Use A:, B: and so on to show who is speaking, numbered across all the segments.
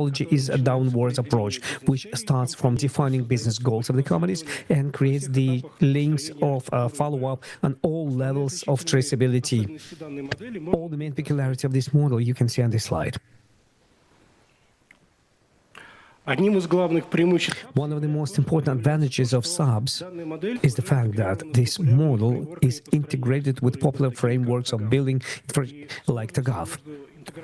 A: is a downwards approach, which starts from defining business goals of the companies and creates the links of follow-up on all levels of traceability. All the main peculiarity of this model you can see on this slide. One of the most important advantages of subs is the fact that this model is integrated with popular frameworks of building like TAGAF.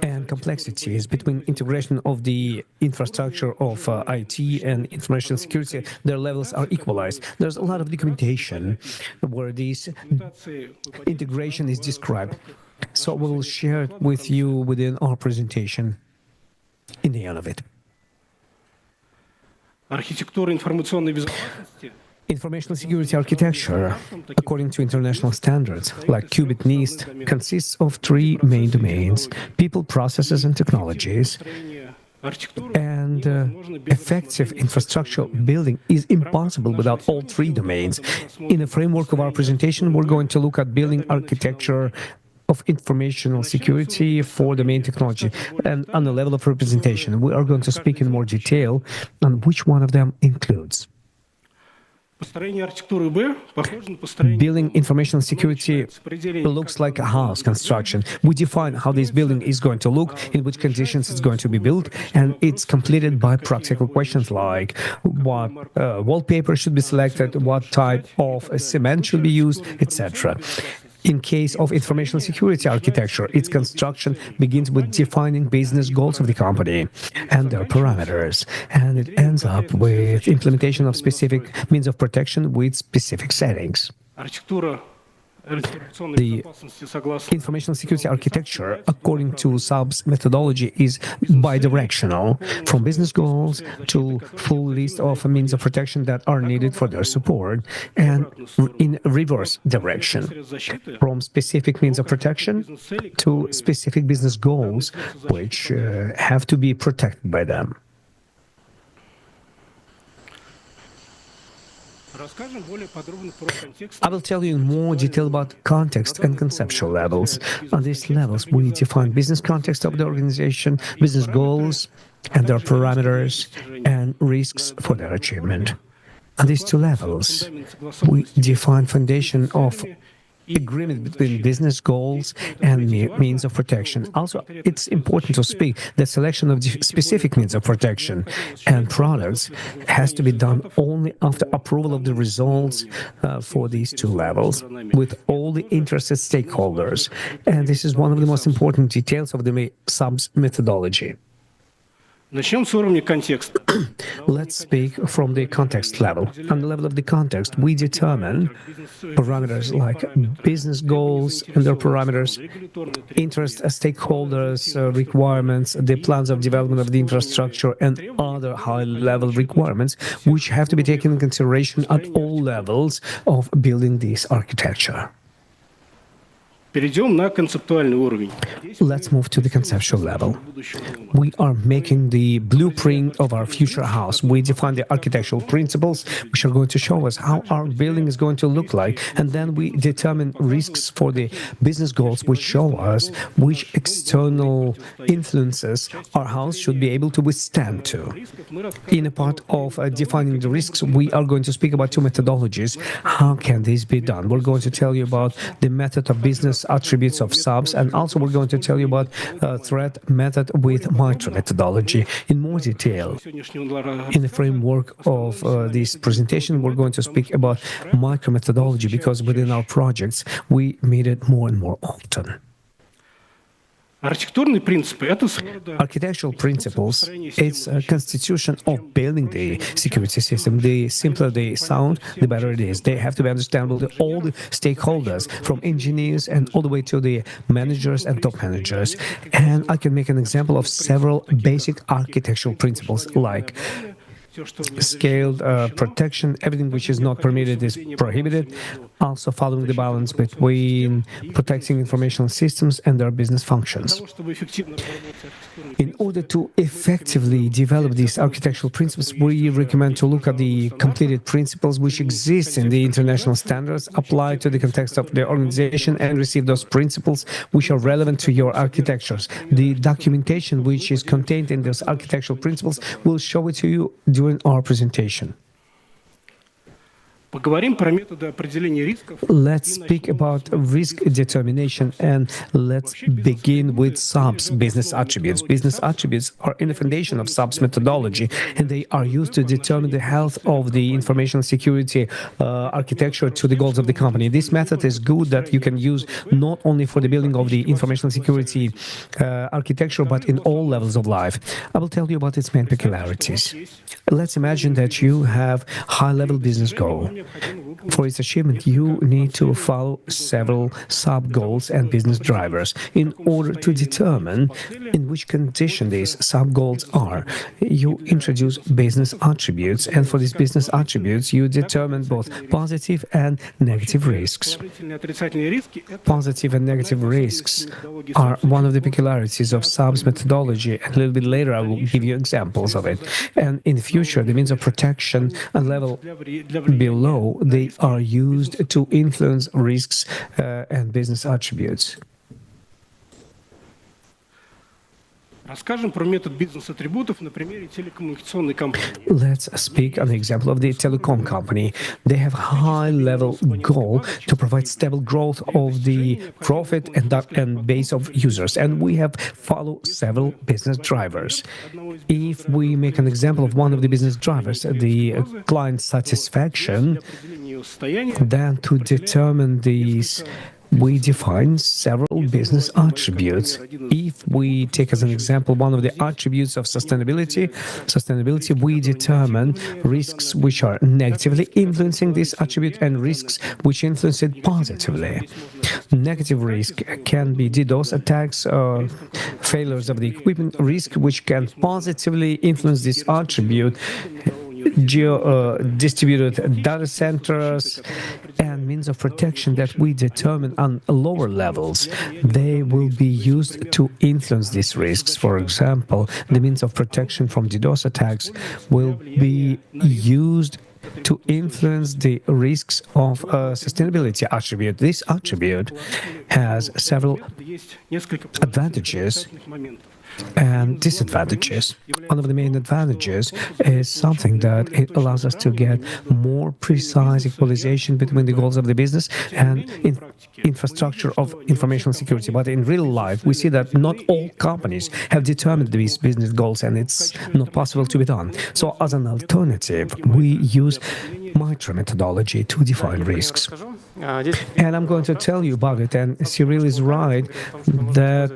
A: And complexities between integration of the infrastructure of IT and information security, their levels are equalized. There's a lot of documentation where this integration is described. So we'll share it with you within our presentation in the end of it. Information security architecture, according to international standards, like qubit NIST, consists of three main domains: people, processes, and technologies. And effective infrastructure building is impossible without all three domains. In the framework of our presentation, we're going to look at building architecture of informational security for the main technology. And on the level of representation, we are going to speak in more detail on which one of them includes. Building information security looks like a house construction. We define how this building is going to look, in which conditions it's going to be built, and it's completed by practical questions like what wallpaper should be selected, what type of cement should be used, etc. In case of information security architecture, its construction begins with defining business goals of the company and their parameters, and it ends up with implementation of specific means of protection with specific settings. The information security architecture, according to SUB's methodology, is bidirectional, from business goals to full list of means of protection that are needed for their support, and in reverse direction, from specific means of protection to specific business goals, which have to be protected by them. I will tell you in more detail about context and conceptual levels. On these levels, we define business context of the organization, business goals and their parameters, and risks for their achievement. On these two levels, we define foundation of agreement between business goals and means of protection. Also, it's important to speak that selection of specific means of protection and products has to be done only after approval of the results for these two levels with all the interested stakeholders. And this is one of the most important details of the SUB's methodology. Let's speak from the context level. On the level of the context, we determine parameters like business goals and their parameters, interest stakeholders' requirements, the plans of development of the infrastructure, and other high-level requirements, which have to be taken into consideration at all levels of building this architecture. Let's move to the conceptual level. We are making the blueprint of our future house. We define the architectural principles, which are going to show us how our building is going to look like, and then we determine risks for the business goals, which show us which external influences our house should be able to withstand to. In a part of defining the risks, we are going to speak about two methodologies. How can this be done? We're going to tell you about the method of business attributes of SUBs, and also we're going to tell you about threat method with MITRE methodology in more detail. In the framework of this presentation, we're going to speak about MITRE methodology because within our projects we meet it more and more often. Architectural principles, it's a constitution of building the security system. The simpler they sound, the better it is. They have to be understandable to all the stakeholders, from engineers and all the way to the managers and top managers. And I can make an example of several basic architectural principles like scaled protection. Everything which is not permitted is prohibited. also following the balance between protecting informational systems and their business functions. In order to effectively develop these architectural principles, we recommend to look at the completed principles which exist in the international standards, apply to the context of the organization, and receive those principles which are relevant to your architectures. The documentation which is contained in those architectural principles will show it to you during our presentation. Let's speak about risk determination, and let's begin with SAP's business attributes. Business attributes are in the foundation of SAP's methodology, and they are used to determine the health of the information security architecture to the goals of the company. This method is good that you can use not only for the building of the information security architecture, but in all levels of life. I will tell you about its main peculiarities. Let's imagine that you have high-level business goal. For its achievement, you need to follow several sub-goals and business drivers. In order to determine in which condition these sub-goals are, you introduce business attributes, and for these business attributes, you determine both positive and negative risks. Positive and negative risks are one of the peculiarities of SAP's methodology, and a little bit later I will give you examples of it. And in the future, the means of protection and level below, they are used to influence risks and business attributes. Let's speak on the example of the telecom company. They have high-level goal to provide stable growth of the profit and base of users, and we have followed several business drivers. If we make an example of one of the business drivers, the client satisfaction, then to determine these, we define several business attributes. If we take as an example one of the attributes of sustainability, we determine risks which are negatively influencing this attribute and risks which influence it positively. Negative risk can be DDoS attacks, failures of the equipment, risk which can positively influence this attribute, distributed data centers, and means of protection that we determine on lower levels. They will be used to influence these risks. For example, the means of protection from DDoS attacks will be used to influence the risks of a sustainability attribute. This attribute has several advantages and disadvantages. One of the main advantages is something that it allows us to get more precise equalization between the goals of the business and infrastructure of information security. But in real life, we see that not all companies have determined these business goals, and it's not possible to be done. So as an alternative, we use MITRE methodology to define risks. And I'm going to tell you about it, and Cyril is right that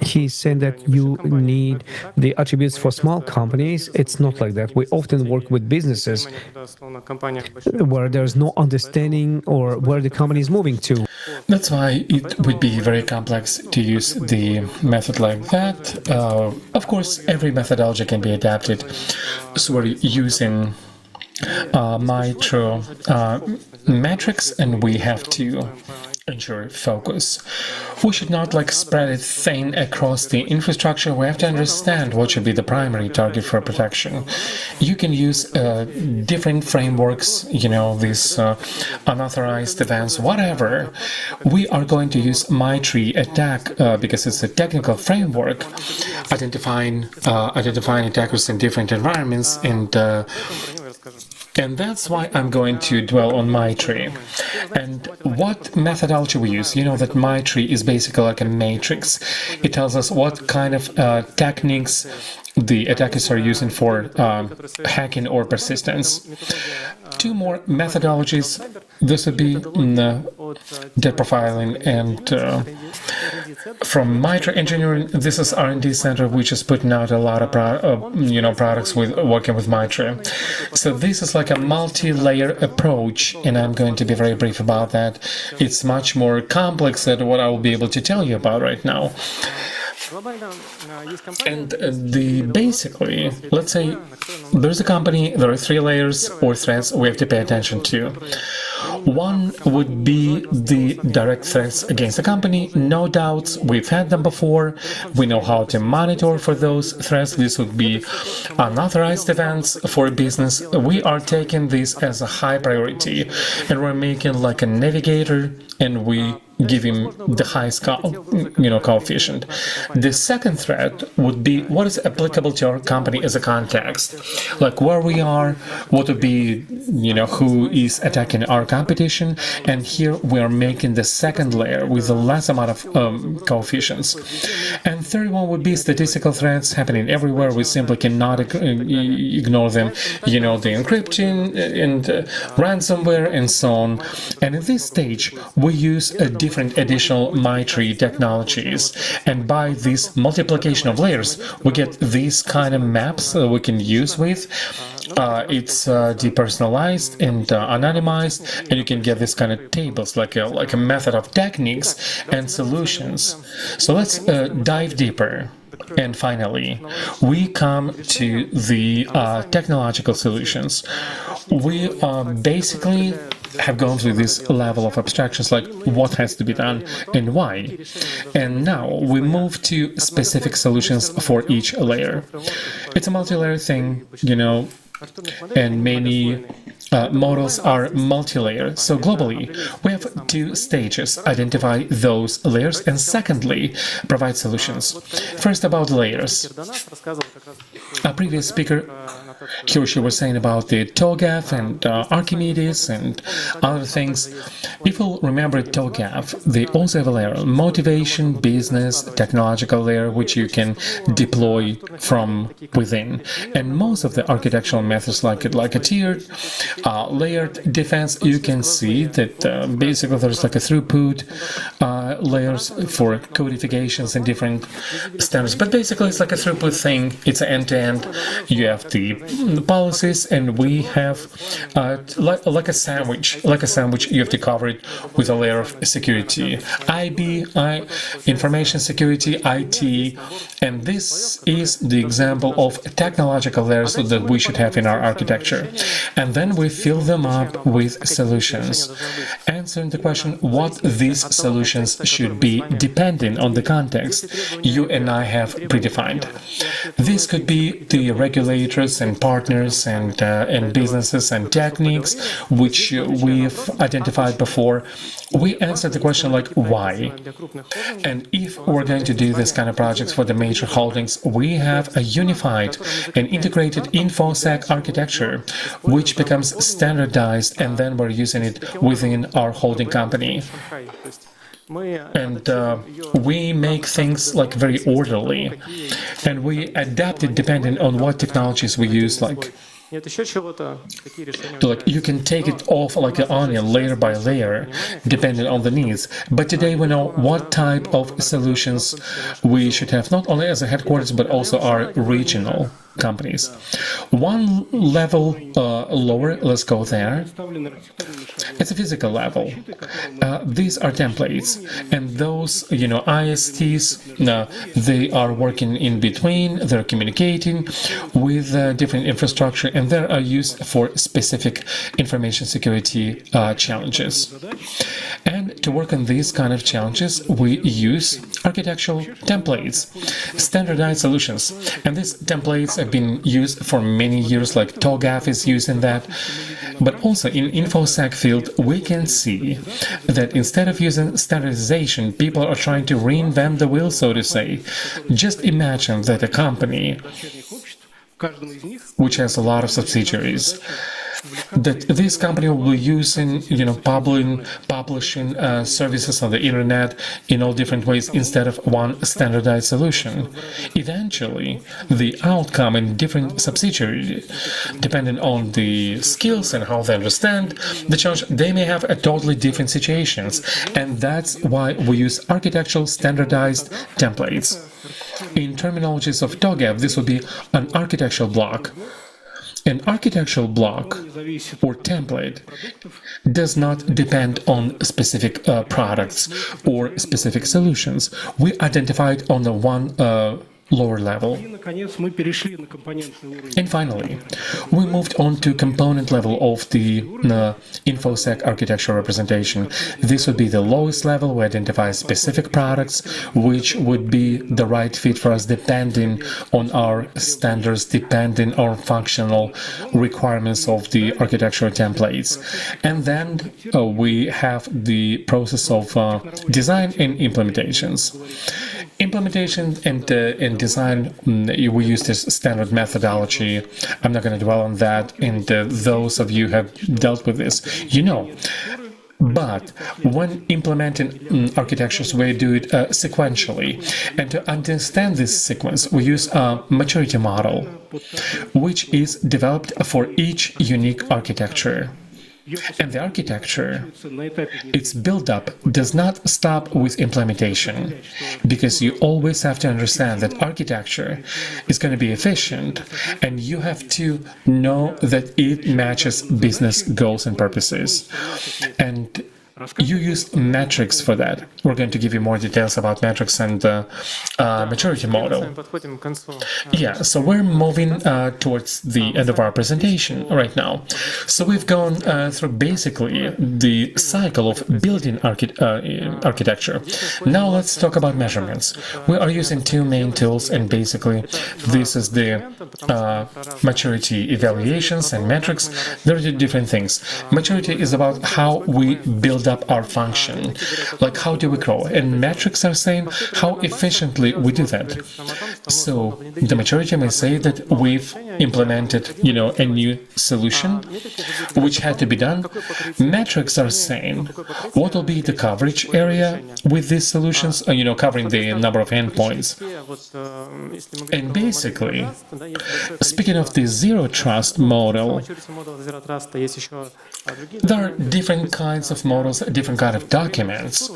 A: he's saying that you need the attributes for small companies. It's not like that. We often work with businesses where there's no understanding or where the company is moving to.
B: That's why it would be very complex to use the method like that. Of course, every methodology can be adapted. So we're using MITRE metrics, and we have to ensure focus. We should not spread it thin across the infrastructure. We have to understand what should be the primary target for protection. You can use different frameworks, these unauthorized events, whatever. We are going to use MITRE attack because it's a technical framework, identifying attackers in different environments, and that's why I'm going to dwell on MITRE. And what methodology we use? You know that MITRE is basically like a matrix. It tells us what kind of techniques the attackers are using for hacking or persistence. Two more methodologies. This would be debt profiling, and from MITRE Engineering, this is R&D Center, which is putting out a lot of products with working with MITRE. So this is like a multi-layer approach, and I'm going to be very brief about that. It's much more complex than what I will be able to tell you about right now. And basically, let's say there's a company, there are 3 layers or threats we have to pay attention to. One would be the direct threats against the company. No doubts, we've had them before. We know how to monitor for those threats. This would be unauthorized events for a business. We are taking this as a high priority, and we're making like a navigator, and we give him the highest coefficient. The second threat would be what is applicable to our company as a context, like where we are, what would be, who is attacking our competition, and here we are making the second layer with a less amount of coefficients. And third one would be statistical threats happening everywhere. We simply cannot ignore them, the encryption and ransomware and so on. And at this stage, we use different additional MyTree technologies, and by this multiplication of layers, we get these kind of maps that we can use with. It's depersonalized and anonymized, and you can get this kind of tables, like a method of techniques and solutions. So let's dive deeper. And finally, we come to the technological solutions. We basically have gone through this level of abstractions, like what has to be done and why. And now we move to specific solutions for each layer. It's a multi-layer thing, and many models are multi-layer. So globally, we have 2 stages: identify those layers, and secondly, provide solutions. First, about layers. A previous speaker, he or she was saying about the TOGAF and Archimedes and other things. People remember TOGAF. They also have a layer: motivation, business, technological layer, which you can deploy from within. And most of the architectural methods, like a tiered, layered defense, you can see that basically there's like a throughput layers for codifications and different standards. But basically, it's like a throughput thing. It's an end-to-end. You have the policies, and we have like a sandwich. You have to cover it with a layer of security, information security, IT, and this is the example of technological layers that we should have in our architecture. And then we fill them up with solutions, answering the question what these solutions should be depending on the context you and I have predefined. This could be the regulators and partners and businesses and techniques which we've identified before. We answer the question like why. And if we're going to do this kind of projects for the major holdings, we have a unified and integrated InfoSec architecture which becomes standardized, and then we're using it within our holding company. And we make things like very orderly, and we adapt it depending on what technologies we use. Like you can take it off like an onion layer by layer depending on the needs. But today we know what type of solutions we should have, not only as a headquarters but also our regional companies. One level lower, let's go there. It's a physical level. These are templates, and those, ISTs, they are working in between, they're communicating with different infrastructure, and they are used for specific information security challenges. And to work on these kind of challenges, we use architectural templates, standardized solutions, and these templates have been used for many years, like TOGAF is using that. But also in InfoSec field, we can see that instead of using standardization, people are trying to reinvent the wheel, so to say. Just imagine that a company which has a lot of subsidiaries, that this company will be using, publishing services on the internet in all different ways instead of one standardized solution. Eventually, the outcome in different subsidiaries, depending on the skills and how they understand the challenge, they may have a totally different situations, and that's why we use architectural standardized templates. In terminologies of TOGAF, this would be an architectural block. An architectural block or template does not depend on specific products or specific solutions. We identified on the one lower level. And finally, we moved on to component level of the InfoSec architecture representation. This would be the lowest level. We identify specific products which would be the right fit for us depending on our standards, depending on functional requirements of the architectural templates. And then we have the process of design and implementations. Implementation and design, we use this standard methodology. I'm not going to dwell on that, and those of you who have dealt with this, you know. But when implementing architectures, we do it sequentially. And to understand this sequence, we use a maturity model, which is developed for each unique architecture. And the architecture, its build-up does not stop with implementation, because you always have to understand that architecture is going to be efficient, and you have to know that it matches business goals and purposes. And you use metrics for that. We're going to give you more details about metrics and maturity model. Yeah, so we're moving towards the end of our presentation right now. So we've gone through basically the cycle of building architecture. Now let's talk about measurements. We are using two main tools, and basically this is the maturity evaluations and metrics. They're two different things. Maturity is about how we build up our function, like how do we grow, and metrics are saying how efficiently we do that. So the maturity may say that we've implemented, a new solution which had to be done. Metrics are saying what will be the coverage area with these solutions, covering the number of endpoints. And basically, speaking of the zero trust model, there are different kinds of models, different kind of documents.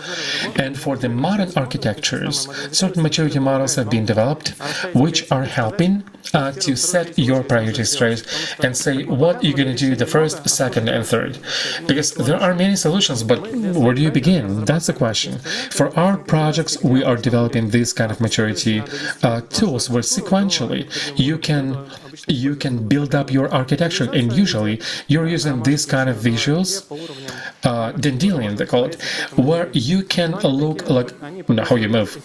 B: And for the modern architectures, certain maturity models have been developed which are helping to set your priorities straight and say what you're going to do the first, second, and third. Because there are many solutions, but where do you begin? That's the question. For our projects, we are developing this kind of maturity tools where sequentially you can build up your architecture, and usually you're using this kind of visuals, Dandelion they call it, where you can look like how you move.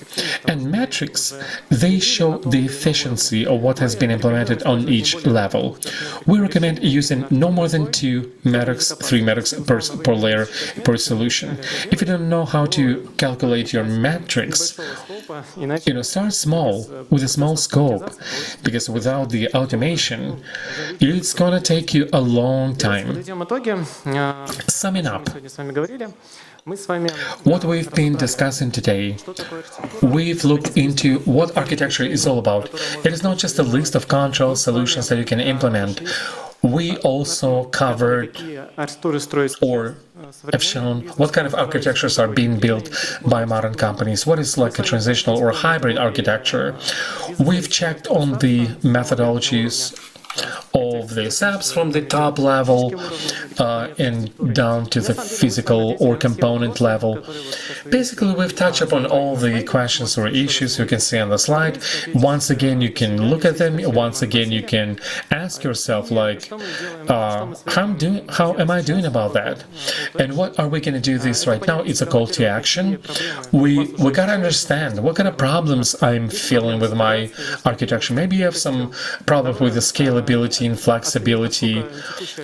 B: And metrics, they show the efficiency of what has been implemented on each level. We recommend using no more than 2 metrics, 3 metrics per layer per solution. If you don't know how to calculate your metrics, start small with a small scope, because without the automation, it's gonna take you a long time. Summing up, what we've been discussing today, we've looked into what architecture is all about. It is not just a list of control solutions that you can implement. We also covered or have shown what kind of architectures are being built by modern companies, what is like a transitional or hybrid architecture. We've checked on the methodologies of the SAPs from the top level and down to the physical or component level. Basically, we've touched upon all the questions or issues you can see on the slide. Once again, you can look at them. Once again, you can ask yourself, like, how am I doing about that? And what are we going to do this right now? It's a call to action. We got to understand what kind of problems I'm feeling with my architecture. Maybe you have some problem with the scalability and flexibility.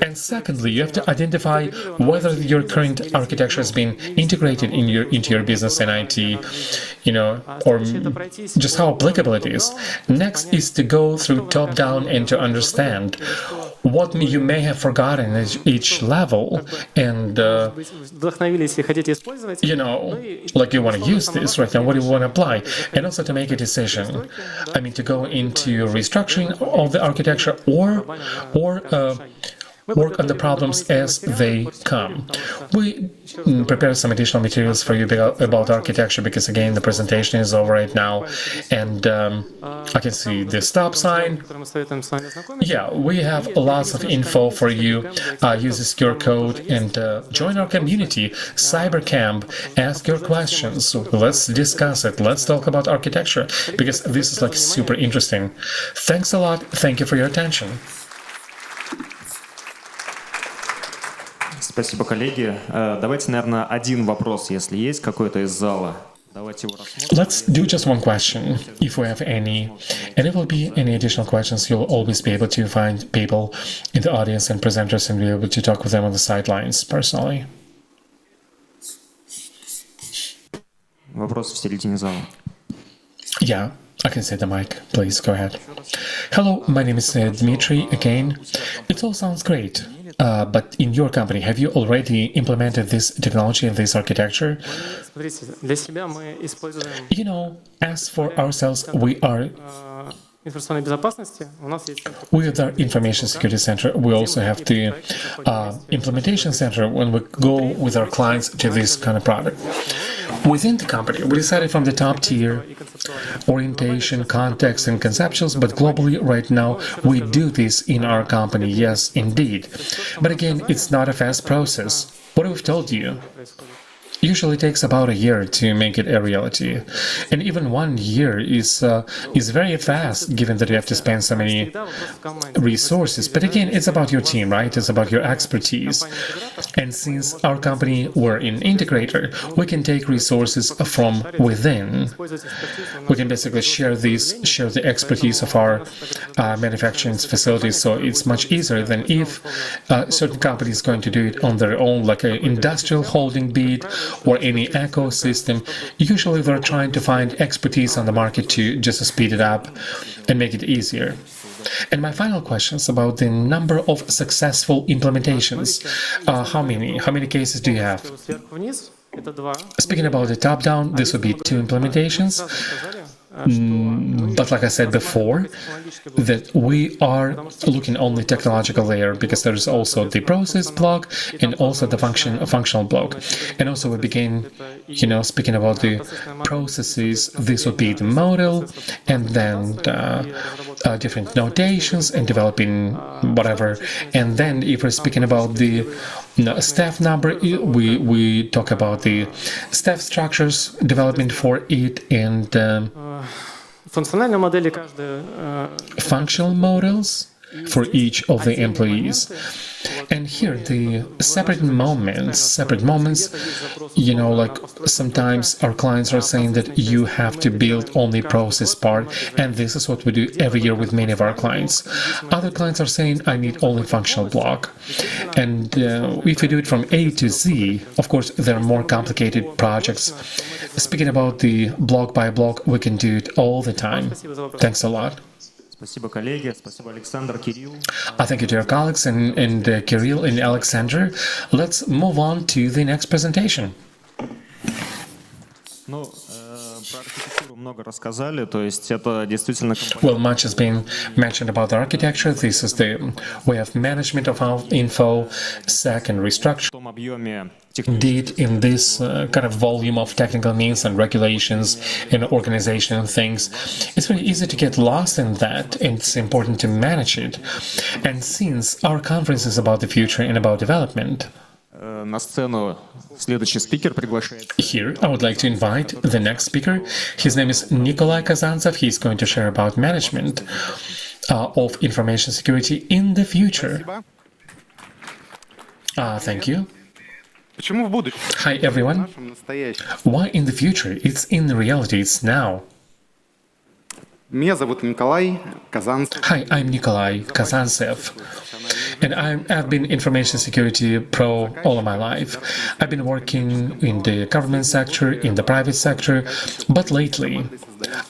B: And secondly, you have to identify whether your current architecture has been integrated into your business and IT, or just how applicable it is. Next is to go through top-down and to understand what you may have forgotten at each level, and like you want to use this right now, what do you want to apply, and also to make a decision. I mean, to go into restructuring of the architecture or work on the problems as they come. We prepare some additional materials for you about architecture because, again, the presentation is over right now, and I can see the stop sign. Yeah, we have lots of info for you. Use the secure code and join our community, Cybercamp. Ask your questions. Let's discuss it. Let's talk about architecture because this is like super interesting. Thanks a lot. Thank you for your attention.
C: Спасибо, коллеги. Давайте, наверное, один вопрос, если есть какой-то из зала. Давайте его рассмотрим.
B: Let's do just one question, if we have any. And if there will be any additional questions, you'll always be able to find people in the audience and presenters and be able to talk with them on the sidelines personally.
C: Вопрос в середине зала.
B: Yeah, I can say the mic. Please, go ahead. Hello, my name is Dmitry again. It all sounds great. But in your company, have you already implemented this technology and this architecture? You know, as for ourselves, we are with our information security center. We also have the implementation center when we go with our clients to this kind of product. Within the company, we decided from the top tier, orientation, context, and conceptuals, but globally right now, we do this in our company, yes, indeed. But again, it's not a fast process. What we've told you usually takes about a year to make it a reality, and even 1 year is very fast, given that you have to spend so many resources. But again, it's about your team, right? It's about your expertise. And since our company, we're an integrator, we can take resources from within. We can basically share the expertise of our manufacturing facilities, so it's much easier than if certain company is going to do it on their own, like an industrial holding, be it, or any ecosystem. Usually they're trying to find expertise on the market to just speed it up and make it easier. And my final question is about the number of successful implementations. How many cases do you have? Speaking about the top-down, this would be 2 implementations. But like I said before, that we are looking only technological layer because there is also the process block and also the functional block. And also we begin, speaking about the processes, this would be the model and then different notations and developing whatever. And then if we're speaking about the staff number, we talk about the staff structures, development for it, and functional models for each of the employees. And here the separate moments, like sometimes our clients are saying that you have to build only process part, and this is what we do every year with many of our clients. Other clients are saying I need only functional block. And if we do it from A to Z, of course there are more complicated projects. Speaking about the block by block, we can do it all the time. Thanks a lot.
C: Спасибо, коллеги. Спасибо, Александр, Кирилл.
B: Thank you to our colleagues and Kirill and Alexander. Let's move on to the next presentation.
C: Про архитектуру много рассказали, то есть это действительно...
B: Well, much has been mentioned about the architecture. This is the way of management of our info, secondary structure.
C: В том объеме
B: Indeed, in this kind of volume of technical means and regulations and organization and things, it's very easy to get lost in that, and it's important to manage it. And since our conference is about the future and about development,
C: на сцену следующий спикер приглашается.
B: Here, I would like to invite the next speaker. His name is Nikolai Kazantsev. He's going to share about management of information security in the future. Thank you. Hi, everyone. Why in the future? It's in reality. It's now.
D: Меня зовут Николай Казанцев.
B: Hi, I'm Nikolai Kazantsev, and I've been information security pro all of my life. I've been working in the government sector, in the private sector, but lately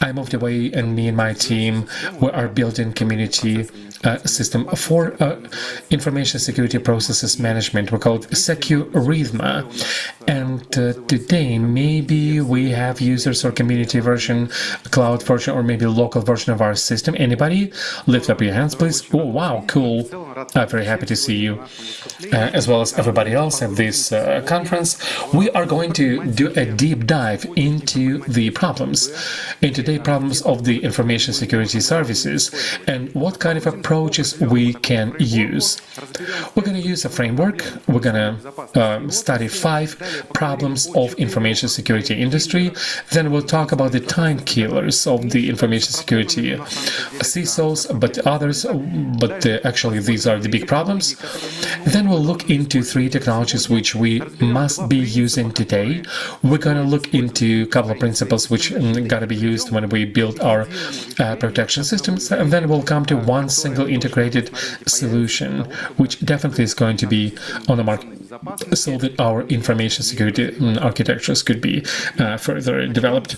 B: I moved away, and me and my team we are building community system for information security processes management. We call it Securithma. And today, maybe we have users or community version, cloud version, or maybe local version of our system. Anybody? Lift up your hands, please. Oh, wow, cool. I'm very happy to see you, as well as everybody else at this conference. We are going to do a deep dive into the problems, into the problems of the information security services, and what kind of approaches we can use. We're going to use a framework. We're going to study 5 problems of information security industry. Then we'll talk about the time killers of the information security CISOs, but others, but actually these are the big problems. Then we'll look into 3 technologies which we must be using today. We're going to look into a couple of principles which got to be used when we build our protection systems, and then we'll come to one single integrated solution, which definitely is going to be on the market, so that our information security architectures could be further developed.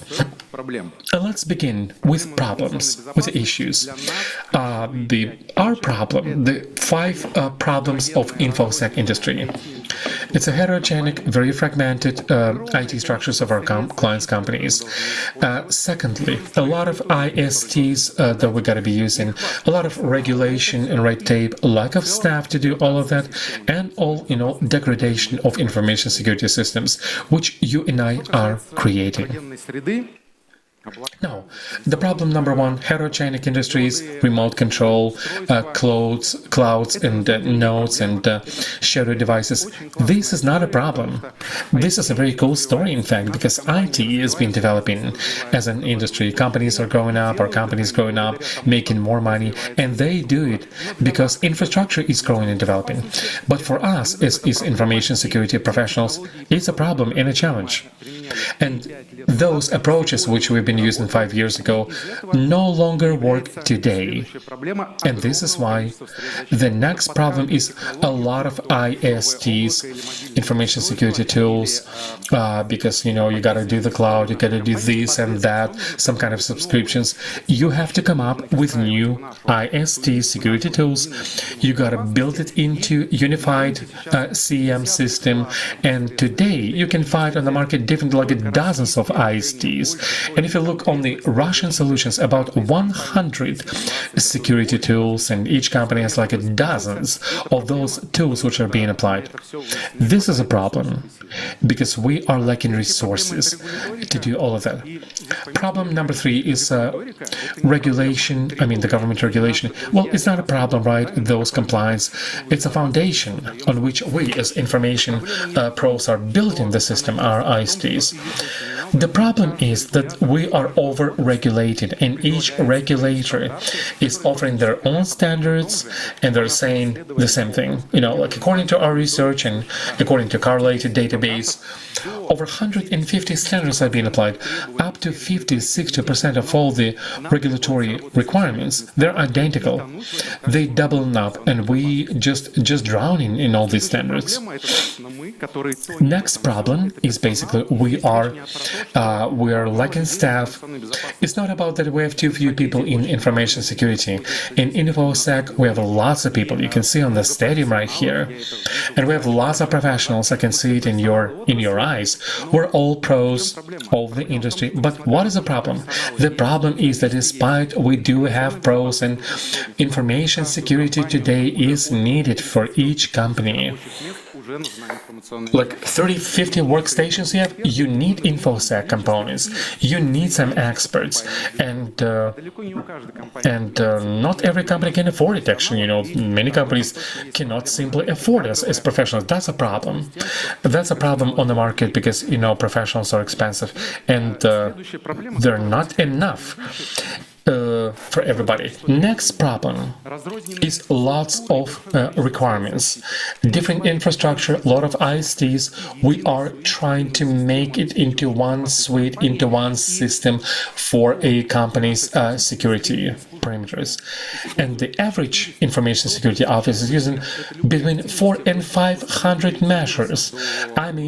B: Let's begin with problems, with issues. Our problem, the 5 problems of InfoSec industry. It's a heterogenic, very fragmented IT structures of our clients' companies. Secondly, a lot of ISTs that we got to be using, a lot of regulation and red tape, lack of staff to do all of that, and all, degradation of information security systems, which you and I are creating. Now, the problem number 1, heterogenic industries, remote control, clouds and nodes and shadow devices. This is not a problem. This is a very cool story, in fact, because IT has been developing as an industry. Companies are growing up, our companies growing up, making more money, and they do it because infrastructure is growing and developing. But for us, as information security professionals, it's a problem and a challenge. And those approaches which we've been using 5 years ago no longer work today. And this is why the next problem is a lot of ISTs, information security tools, because, you got to do the cloud, you got to do this and that, some kind of subscriptions. You have to come up with new IST security tools. You got to build it into unified CM system. And today you can find on the market different, like dozens of ISTs. And if you look on the Russian solutions, about 100 security tools, and each company has like dozens of those tools which are being applied. This is a problem because we are lacking resources to do all of that. Problem number 3 is regulation, the government regulation. Well, it's not a problem, right? Those compliance. It's a foundation on which we as information pros are building the system, our ISTs. The problem is that we are over-regulated, and each regulator is offering their own standards, and they're saying the same thing. Like according to our research and according to correlated database, over 150 standards have been applied. Up to 50-60% of all the regulatory requirements, they're identical. They double up, and we just drowning in all these standards. Next problem is basically we are lacking staff. It's not about that we have too few people in information security. In InfoSec, we have lots of people. You can see on the stadium right here, and we have lots of professionals. I can see it in your eyes. We're all pros of the industry. But what is the problem? The problem is that despite we do have pros, and information security today is needed for each company. Like 30-50 workstations you have, you need InfoSec components, you need some experts, and not every company can afford it, actually. Many companies cannot simply afford us as professionals. That's a problem. That's a problem on the market because, professionals are expensive, and they're not enough for everybody. Next problem is lots of requirements, different infrastructure, a lot of ISTs. We are trying to make it into one suite, into one system for a company's security parameters. And the average information security office is using between 400 and 500 measures.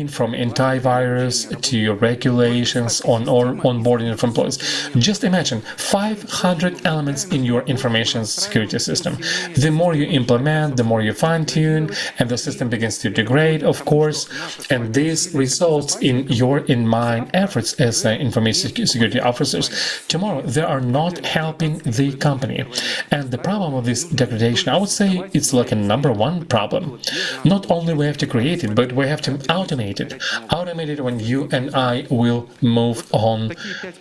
B: From antivirus to regulations on onboarding of employees. Just imagine 500 500 elements in your information security system. The more you implement, the more you fine-tune, and the system begins to degrade, of course, and this results in my efforts as information security officers tomorrow. They are not helping the company. And the problem of this degradation, I would say it's like a number one problem. Not only we have to create it, but we have to automate it. Automate it when you and I will move on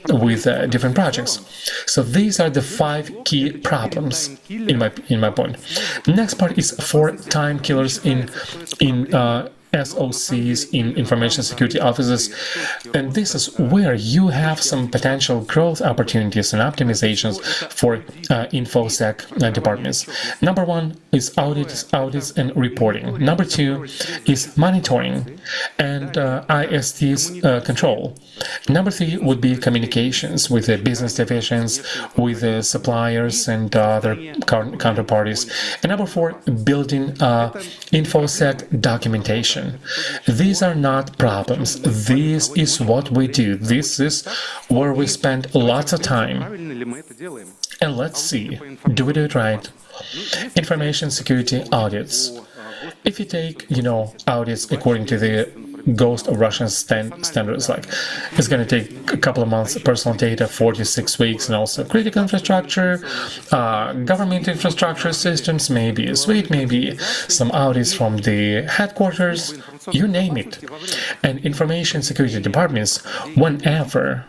B: with different projects. So these are the 5 key problems in my point. Next part is 4 time killers in SOCs, in information security offices, and this is where you have some potential growth opportunities and optimizations for InfoSec departments. Number 1 is audits and reporting. Number 2 is monitoring and IST's control. Number 3 would be communications with the business divisions, with the suppliers and other counterparties. And number 4, building InfoSec documentation. These are not problems. This is what we do. This is where we spend lots of time. And let's see, do we do it right? Information security audits. If you take, audits according to the ghost of Russian standards, like it's going to take a couple of months, personal data, 4 to 6 weeks, and also critical infrastructure, government infrastructure systems, maybe a suite, maybe some audits from the headquarters, you name it. And information security departments, whenever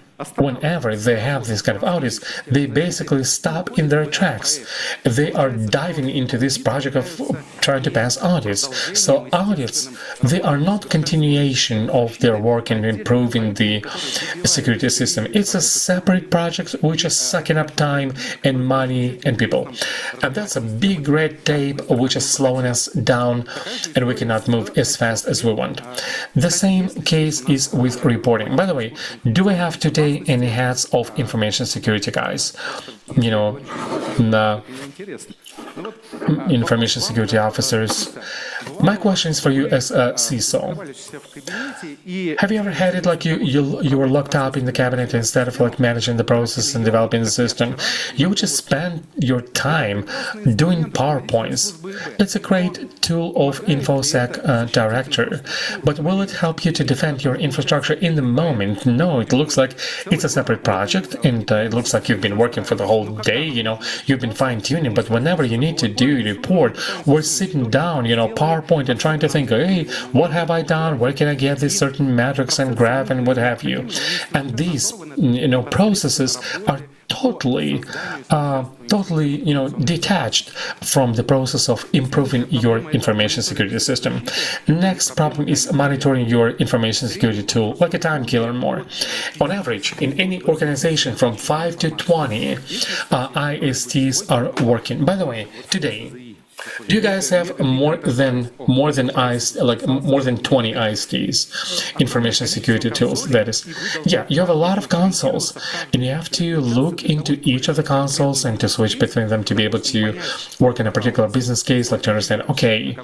B: they have this kind of audits, they basically stop in their tracks. They are diving into this project of trying to pass audits. So audits, they are not continuation of their work in improving the security system. It's a separate project which is sucking up time and money and people. And that's a big red tape which is slowing us down, and we cannot move as fast as we want. The same case is with reporting. By the way, do we have today any heads of information security guys? Information security officers. My question is for you as a CISO. Have you ever had it like you were locked up in the cabinet, instead of like managing the process and developing the system, you would just spend your time doing PowerPoints? It's a great tool of InfoSec director, but will it help you to defend your infrastructure in the moment? No, it looks like it's a separate project, and it looks like you've been working for the whole day, you've been fine-tuning, but whenever you need to do a report, we're sitting down, PowerPoint, and trying to think, hey, what have I done? Where can I get this certain metrics and graph and what have you? And these, processes are totally, detached from the process of improving your information security system. Next problem is monitoring your information security tool, like a time killer more. On average, in any organization, from 5 to 20 ISTs are working. By the way, today, do you guys have more than 20 ISTs, information security tools, that is? Yeah, you have a lot of consoles, and you have to look into each of the consoles and to switch between them to be able to work in a particular business case, like to understand, okay,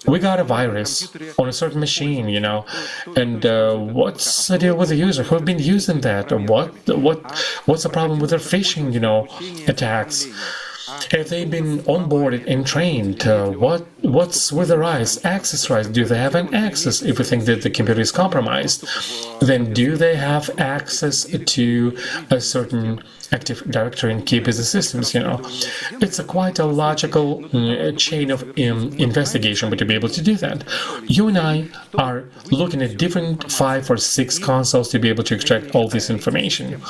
B: we got a virus on a certain machine, and what's the deal with the user? Who've been using that? What's the problem with their phishing, attacks? Have they been onboarded and trained? What's with their access rights? Do they have an access if we think that the computer is compromised? Then do they have access to a certain Active Directory and key business systems? It's quite a logical chain of investigation, but to be able to do that, you and I are looking at different 5 or 6 consoles to be able to extract all this information.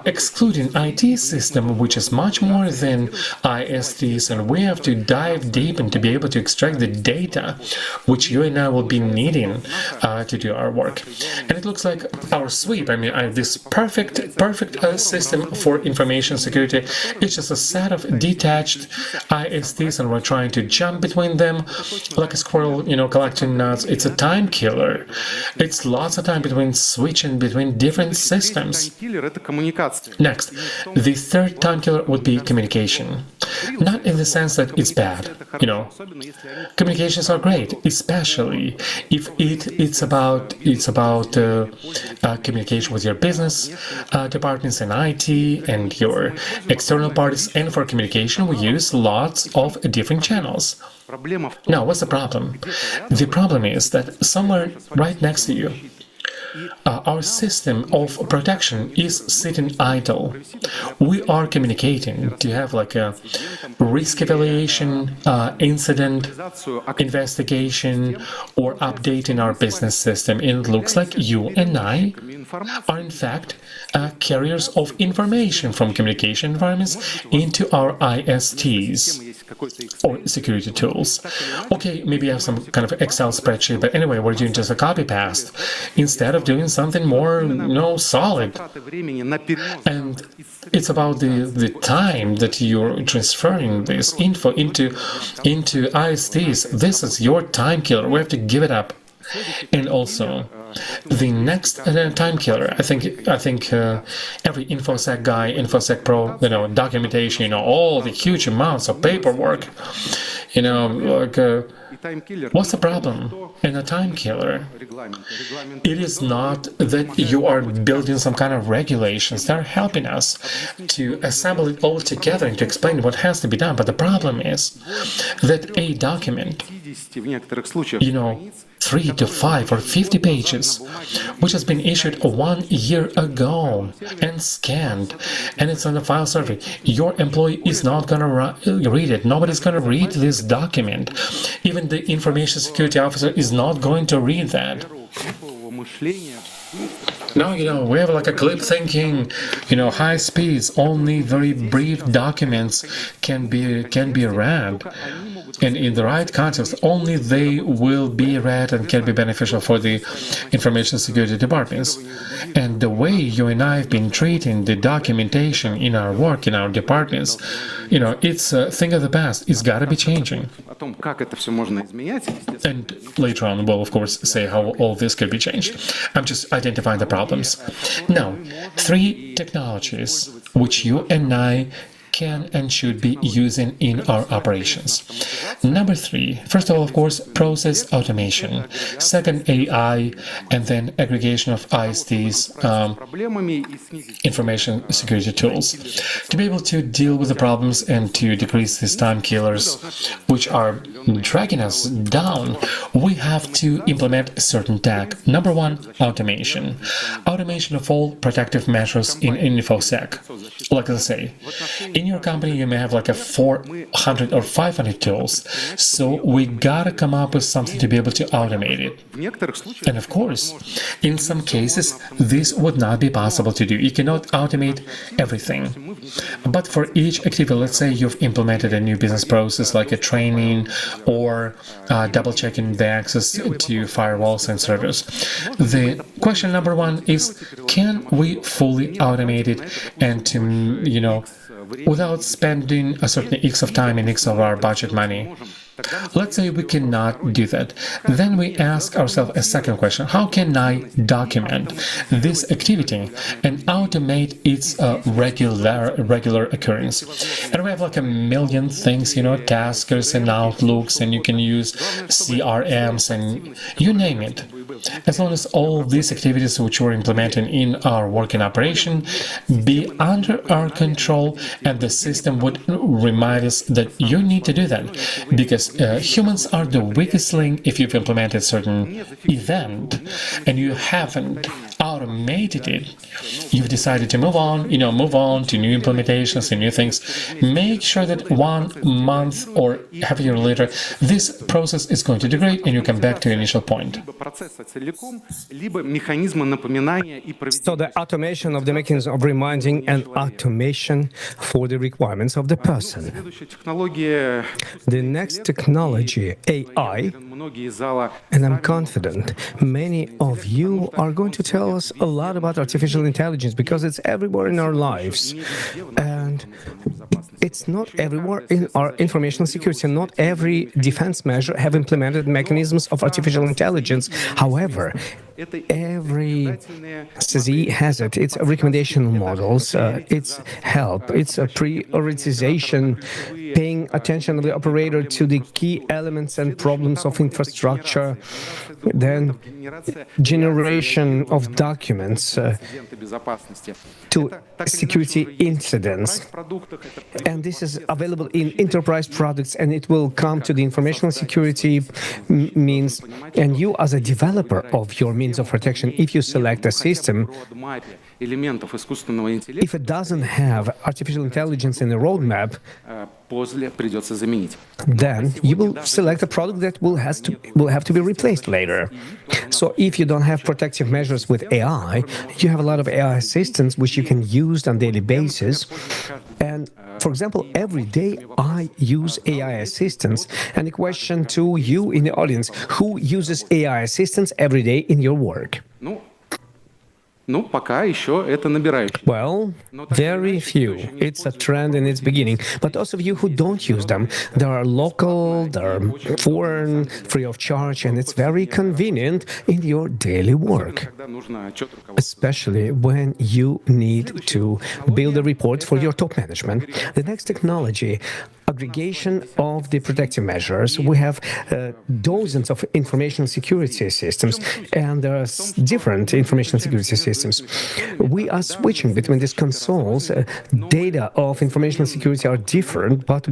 B: Excluding IT system, which is much more than ISTs, and we have to dive deep and to be able to extract the data which you and I will be needing to do our work. And it looks like our sweep, this perfect system for information security, it's just a set of detached ISTs, and we're trying to jump between them like a squirrel, collecting nuts. It's a time killer. It's lots of time between switching between different systems. Next, the third time killer would be communication. Not in the sense that it's bad, you know. Communications are great, especially if it's about communication with your business departments and IT and your external parties. And for communication, we use lots of different channels. Now, what's the problem? The problem is that somewhere right next to you, our system of protection is sitting idle. We are communicating to have like a risk evaluation, incident investigation, or update in our business system. And it looks like you and I are in fact carriers of information from communication environments into our ISTs or security tools. Okay, maybe I have some kind of Excel spreadsheet, but anyway, we're doing just a copy paste instead of doing something more, solid. And it's about the time that you're transferring this info into ISTs. This is your time killer. We have to give it up. And also, the next time killer, I think every InfoSec guy, InfoSec Pro, documentation, all the huge amounts of paperwork, what's the problem in a time killer? It is not that you are building some kind of regulations. They're helping us to assemble it all together and to explain what has to be done. But the problem is that a document, 3 to 5 or 50 pages, which has been issued 1 year ago and scanned, and it's on the file server. Your employee is not going to read it. Nobody's going to read this document. Even the information security officer is not going to read that. Now, we have like a clip thinking, high speeds, only very brief documents can be read. And in the right context, only they will be read and can be beneficial for the information security departments. And the way you and I have been treating the documentation in our work, in our departments, it's a thing of the past. It's got to be changing. And later on, we'll of course say how all this could be changed. I'm just identifying the problems. Now, 3 technologies which you and I can and should be using in our operations. Number 3, first of all, of course, process automation. Second, AI, and then aggregation of ISTs, information security tools. To be able to deal with the problems and to decrease these time killers, which are dragging us down, we have to implement certain tech. Number 1, automation. Automation of all protective measures in InfoSec. Like I say, in your company you may have like a 400 or 500 tools, so we gotta come up with something to be able to automate it. And of course, in some cases this would not be possible to do. You cannot automate everything. But for each activity, let's say you've implemented a new business process like a training or double-checking the access to firewalls and servers. The question number 1 is, can we fully automate it and to, without spending a certain X of time and X of our budget money? Let's say we cannot do that. Then we ask ourselves a second question. How can I document this activity and automate its regular occurrence? And we have like a million things, taskers and outlooks, and you can use CRMs and you name it. As long as all these activities which we're implementing in our working operation be under our control, and the system would remind us that you need to do that, because humans are the weakest link. If you've implemented certain event and you haven't automated it, you've decided to move on to new implementations and new things. Make sure that 1 month or half a year later, this process is going to degrade and you come back to your initial point.
A: So the automation of the mechanism of reminding and automation for the requirements of the person. The next technology, AI, and I'm confident many of you are going to tell us a lot about artificial intelligence because it's everywhere in our lives. And It's not everywhere in our information security. Not every defense measure have implemented mechanisms of artificial intelligence. However, every CZ has it. It's recommendation models, it's help, it's a prioritization, paying attention of the operator to the key elements and problems of infrastructure, then generation of documents to security incidents. And this is available in enterprise products, and it will come to the informational security means. And you, as a developer of your means of protection, if you select a system, if it doesn't have artificial intelligence in the roadmap, then you will select a product that will have to be replaced later. So if you don't have protective measures with AI, you have a lot of AI assistants which you can use on a daily basis. And for example, every day I use AI assistants. And a question to you in the audience: who uses AI assistants every day in your work? Well, very few. It's a trend in its beginning. But those of you who don't use them, they are local, they're foreign, free of charge, and it's very convenient in your daily work, especially when you need to build a report for your top management. The next technology, aggregation of the protective measures. We have dozens of information security systems, and there are different information security systems. We are switching between these consoles. Data of information security are different, but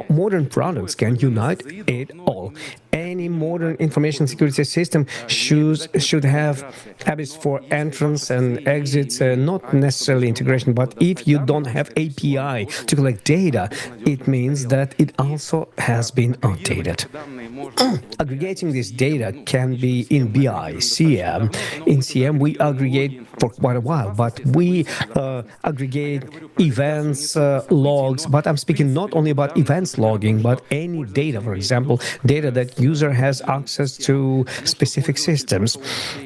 A: modern products can unite it all. Any modern information security system should have habits for entrance and exits, not necessarily integration, but if you don't have API to collect data, it means that it also has been outdated. Aggregating this data can be in BI, CM. In CM, we aggregate for quite a while, but we aggregate events, logs, but I'm speaking not only about events logging, but any data, for example, data that user has access to specific systems,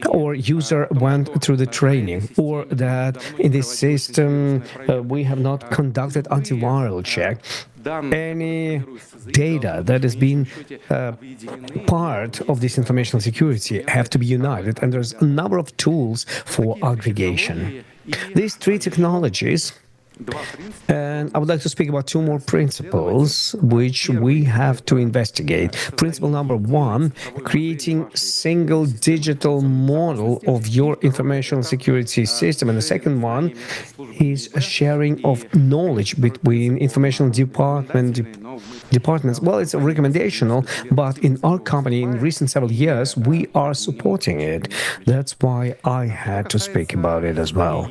A: or user went through the training, or that in this system we have not conducted antiviral check. Any data that has been part of this information security have to be united, and there's a number of tools for aggregation. These three technologies, and I would like to speak about two more principles which we have to investigate. Principle number one, creating single digital model of your information security system. And the second one is a sharing of knowledge between information departments. Well, it's a recommendational, but in our company in recent several years, we are supporting it. That's why I had to speak about it as well.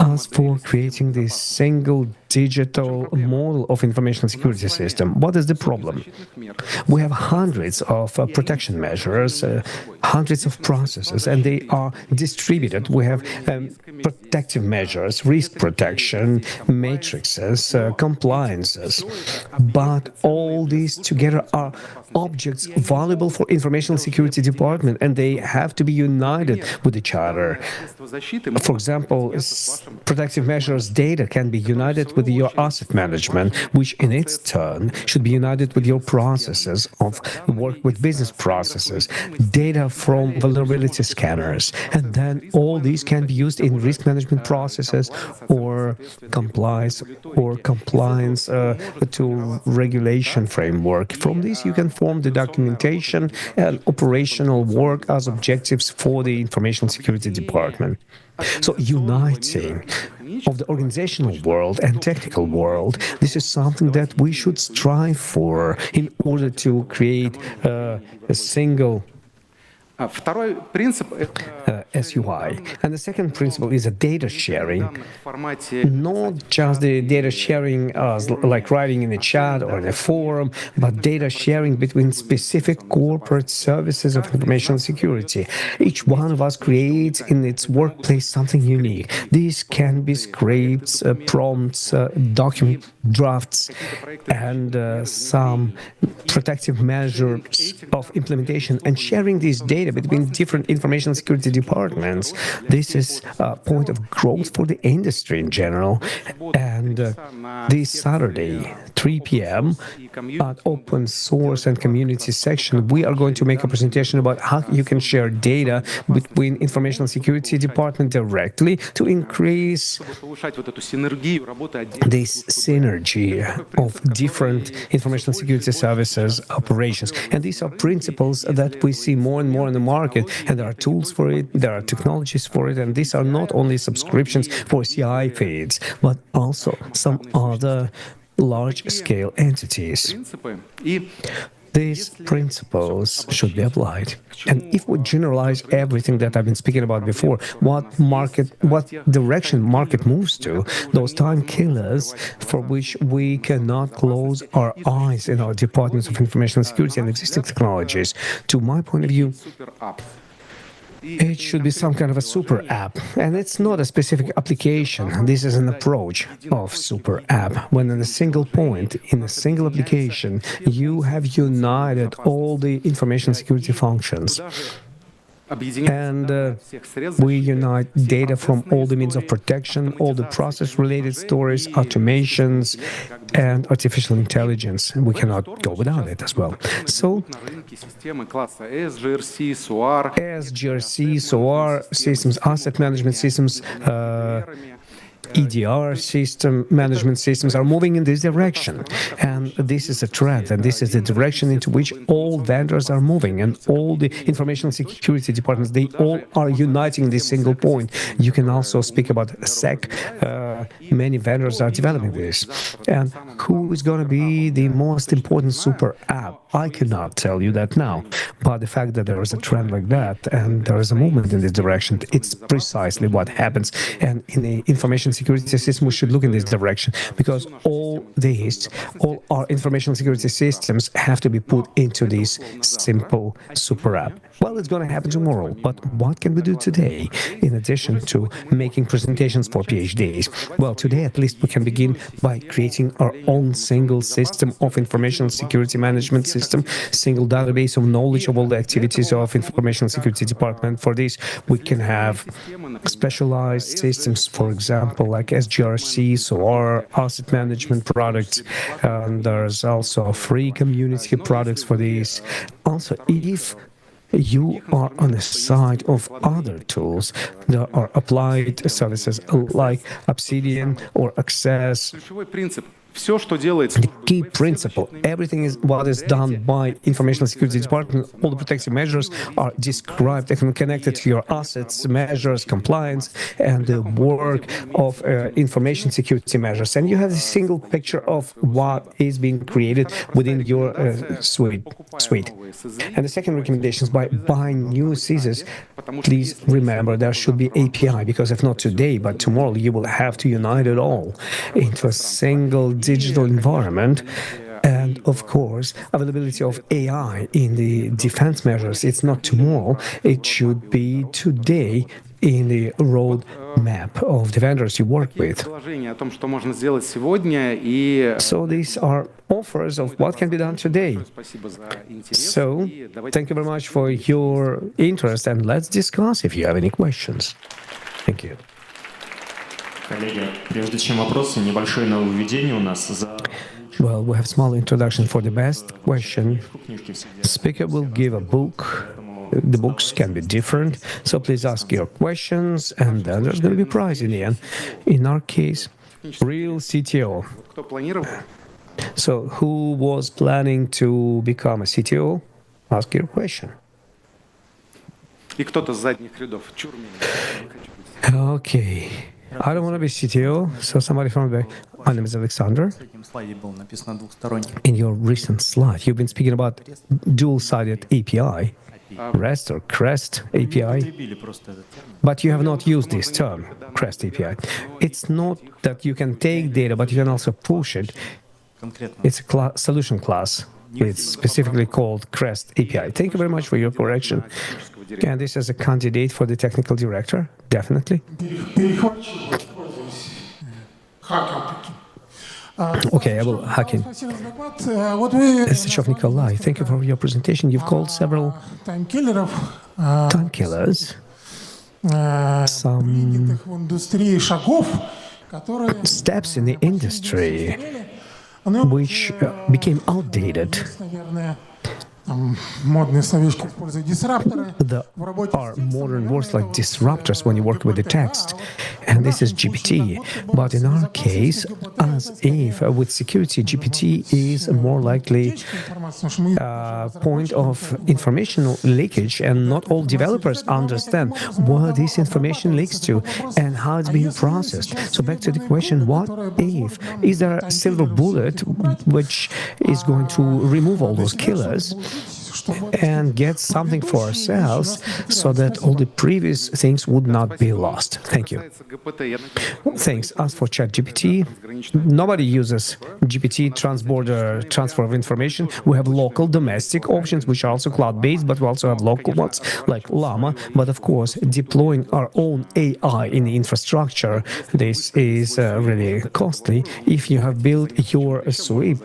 A: As for creating this single digital model of information security system, what is the problem? We have hundreds of protection measures, hundreds of processes, and they are distributed. We have protective measures, risk protection, matrices, compliances, but all these together are objects valuable for information security department, and they have to be united with each other. For example, protective measures data can be united with your asset management, which in its turn should be united with your processes of work with business processes, data from vulnerability scanners, and then all these can be used in risk management processes or compliance to regulation framework. From this, you can form the documentation and operational work as objectives for the information security department. So uniting of the organizational world and technical world, this is something that we should strive for in order to create a single SUI. And the second principle is a data sharing, not just the data sharing as like writing in a chat or in a forum, but data sharing between specific corporate services of information security. Each one of us creates in its workplace something unique. These can be scripts, prompts, drafts and some protective measures of implementation and sharing this data between different information security departments. This is a point of growth for the industry in general. And this Saturday, 3 p.m. at Open Source and Community section, we are going to make a presentation about how you can share data between information security department directly to increase this synergy of different information security services operations. And these are principles that we see more and more in the market, and there are tools for it, there are technologies for it, and these are not only subscriptions for CI feeds, but also some other large-scale entities. These principles should be applied. And if we generalize everything that I've been speaking about before, what direction market moves to, those time killers for which we cannot close our eyes in our departments of information security and existing technologies, to my point of view, it should be some kind of a super app. And it's not a specific application. This is an approach of super app. When in a single point, in a single application, you have united all the information security functions. And we unite data from all the means of protection, all the process-related stories, automations, and artificial intelligence. We cannot go without it as well. So, SGRC, SOAR systems, asset management systems, EDR system, management systems are moving in this direction. And this is a trend, and this is the direction into which all vendors are moving, and all the information security departments, they all are uniting this single point. You can also speak about SEC. Many vendors are developing this. And who is going to be the most important super app? I cannot tell you that now. But the fact that there is a trend like that, and there is a movement in this direction, it's precisely what happens. And in the information security system, we should look in this direction, because all our information security systems have to be put into this simple super app. Well, it's going to happen tomorrow, but what can we do today in addition to making presentations for PhDs? Well, today at least we can begin by creating our own single system of information security management system, single database of knowledge of all the activities of information security department. For this, we can have specialized systems, for example, like SGRC, SOAR, asset management products, and there's also free community products for these. Also, if you are on the side of other tools, there are applied services like Obsidian or Access. The key principle, everything is what is done by information security department, all the protective measures are described and connected to your assets, measures, compliance, and the work of information security measures. And you have a single picture of what is being created within your suite. And the second recommendation is by buying new CISs, please remember there should be API, because if not today, but tomorrow, you will have to unite it all into a single digital environment. And of course, availability of AI in the defense measures, it's not tomorrow, it should be today in the roadmap of the vendors you work with. So these are offers of what can be done today. So, thank you very much for your interest, and let's discuss if you have any questions. Thank you.
C: Коллеги, прежде чем вопросы, небольшое нововведение у нас за...
A: Well, we have small introduction for the best question. Speaker will give a book. The books can be different, so please ask your questions, and then there's going to be a prize in the end. In our case, real CTO. So, who was planning to become a CTO? Ask your question. Okay. I don't want to be CTO, so somebody from the back. My name is Alexander. In your recent slide, you've been speaking about dual-sided API, REST or CREST API, but you have not used this term, CREST API. It's not that you can take data, but you can also push it. It's a solution class. It's specifically called CREST API. Thank you very much for your correction. And this is a candidate for the technical director, definitely. Okay, I will hack in. Mr. Nikolai, thank you for your presentation. You've called several time killers, some steps in the industry which became outdated. There are modern words like disruptors when you work with the text, and this is GPT. But in our case, as if with security, GPT is more likely point of information leakage, and not all developers understand where this information leaks to and how it's being processed. So back to the question, what if? Is there a silver bullet which is going to remove all those killers and get something for ourselves so that all the previous things would not be lost? Thank you. Thanks. As for ChatGPT, nobody uses GPT transborder transfer of information. We have local domestic options which are also cloud-based, but we also have local ones like Llama. But of course, deploying our own AI in the infrastructure, this is really costly. If you have built your sweep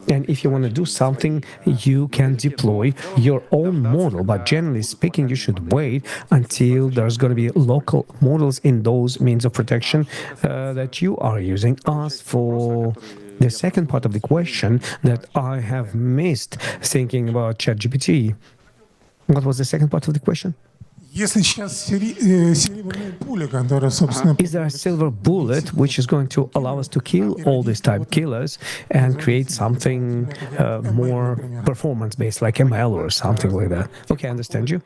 A: and if you want to do something, you can deploy your own model, but generally speaking, you should wait until there's going to be local models in those means of protection that you are using. As for the second part of the question that I have missed thinking about ChatGPT, what was the second part of the question? Is there a silver bullet which is going to allow us to kill all these type killers and create something more performance-based, like ML or something like that? Okay, I understand you.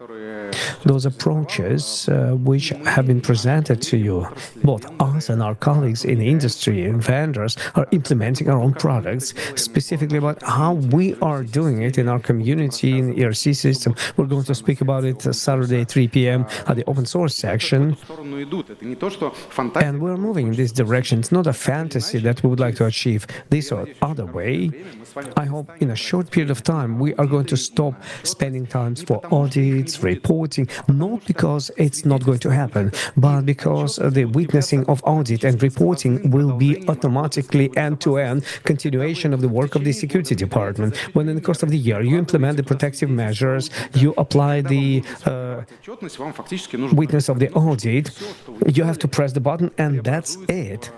A: Those approaches which have been presented to you, both us and our colleagues in the industry and vendors are implementing our own products, specifically about how we are doing it in our community in the ERC system. We're going to speak about it Saturday, 3 p.m. at the open source section. And we're moving in this direction. It's not a fantasy that we would like to achieve this or other way. I hope in a short period of time we are going to stop spending time for audits, reporting, not because it's not going to happen, but because the witnessing of audit and reporting will be automatically end-to-end continuation of the work of the security department. When in the course of the year you implement the protective measures, you apply the witness of the audit, you have to press the button and that's it.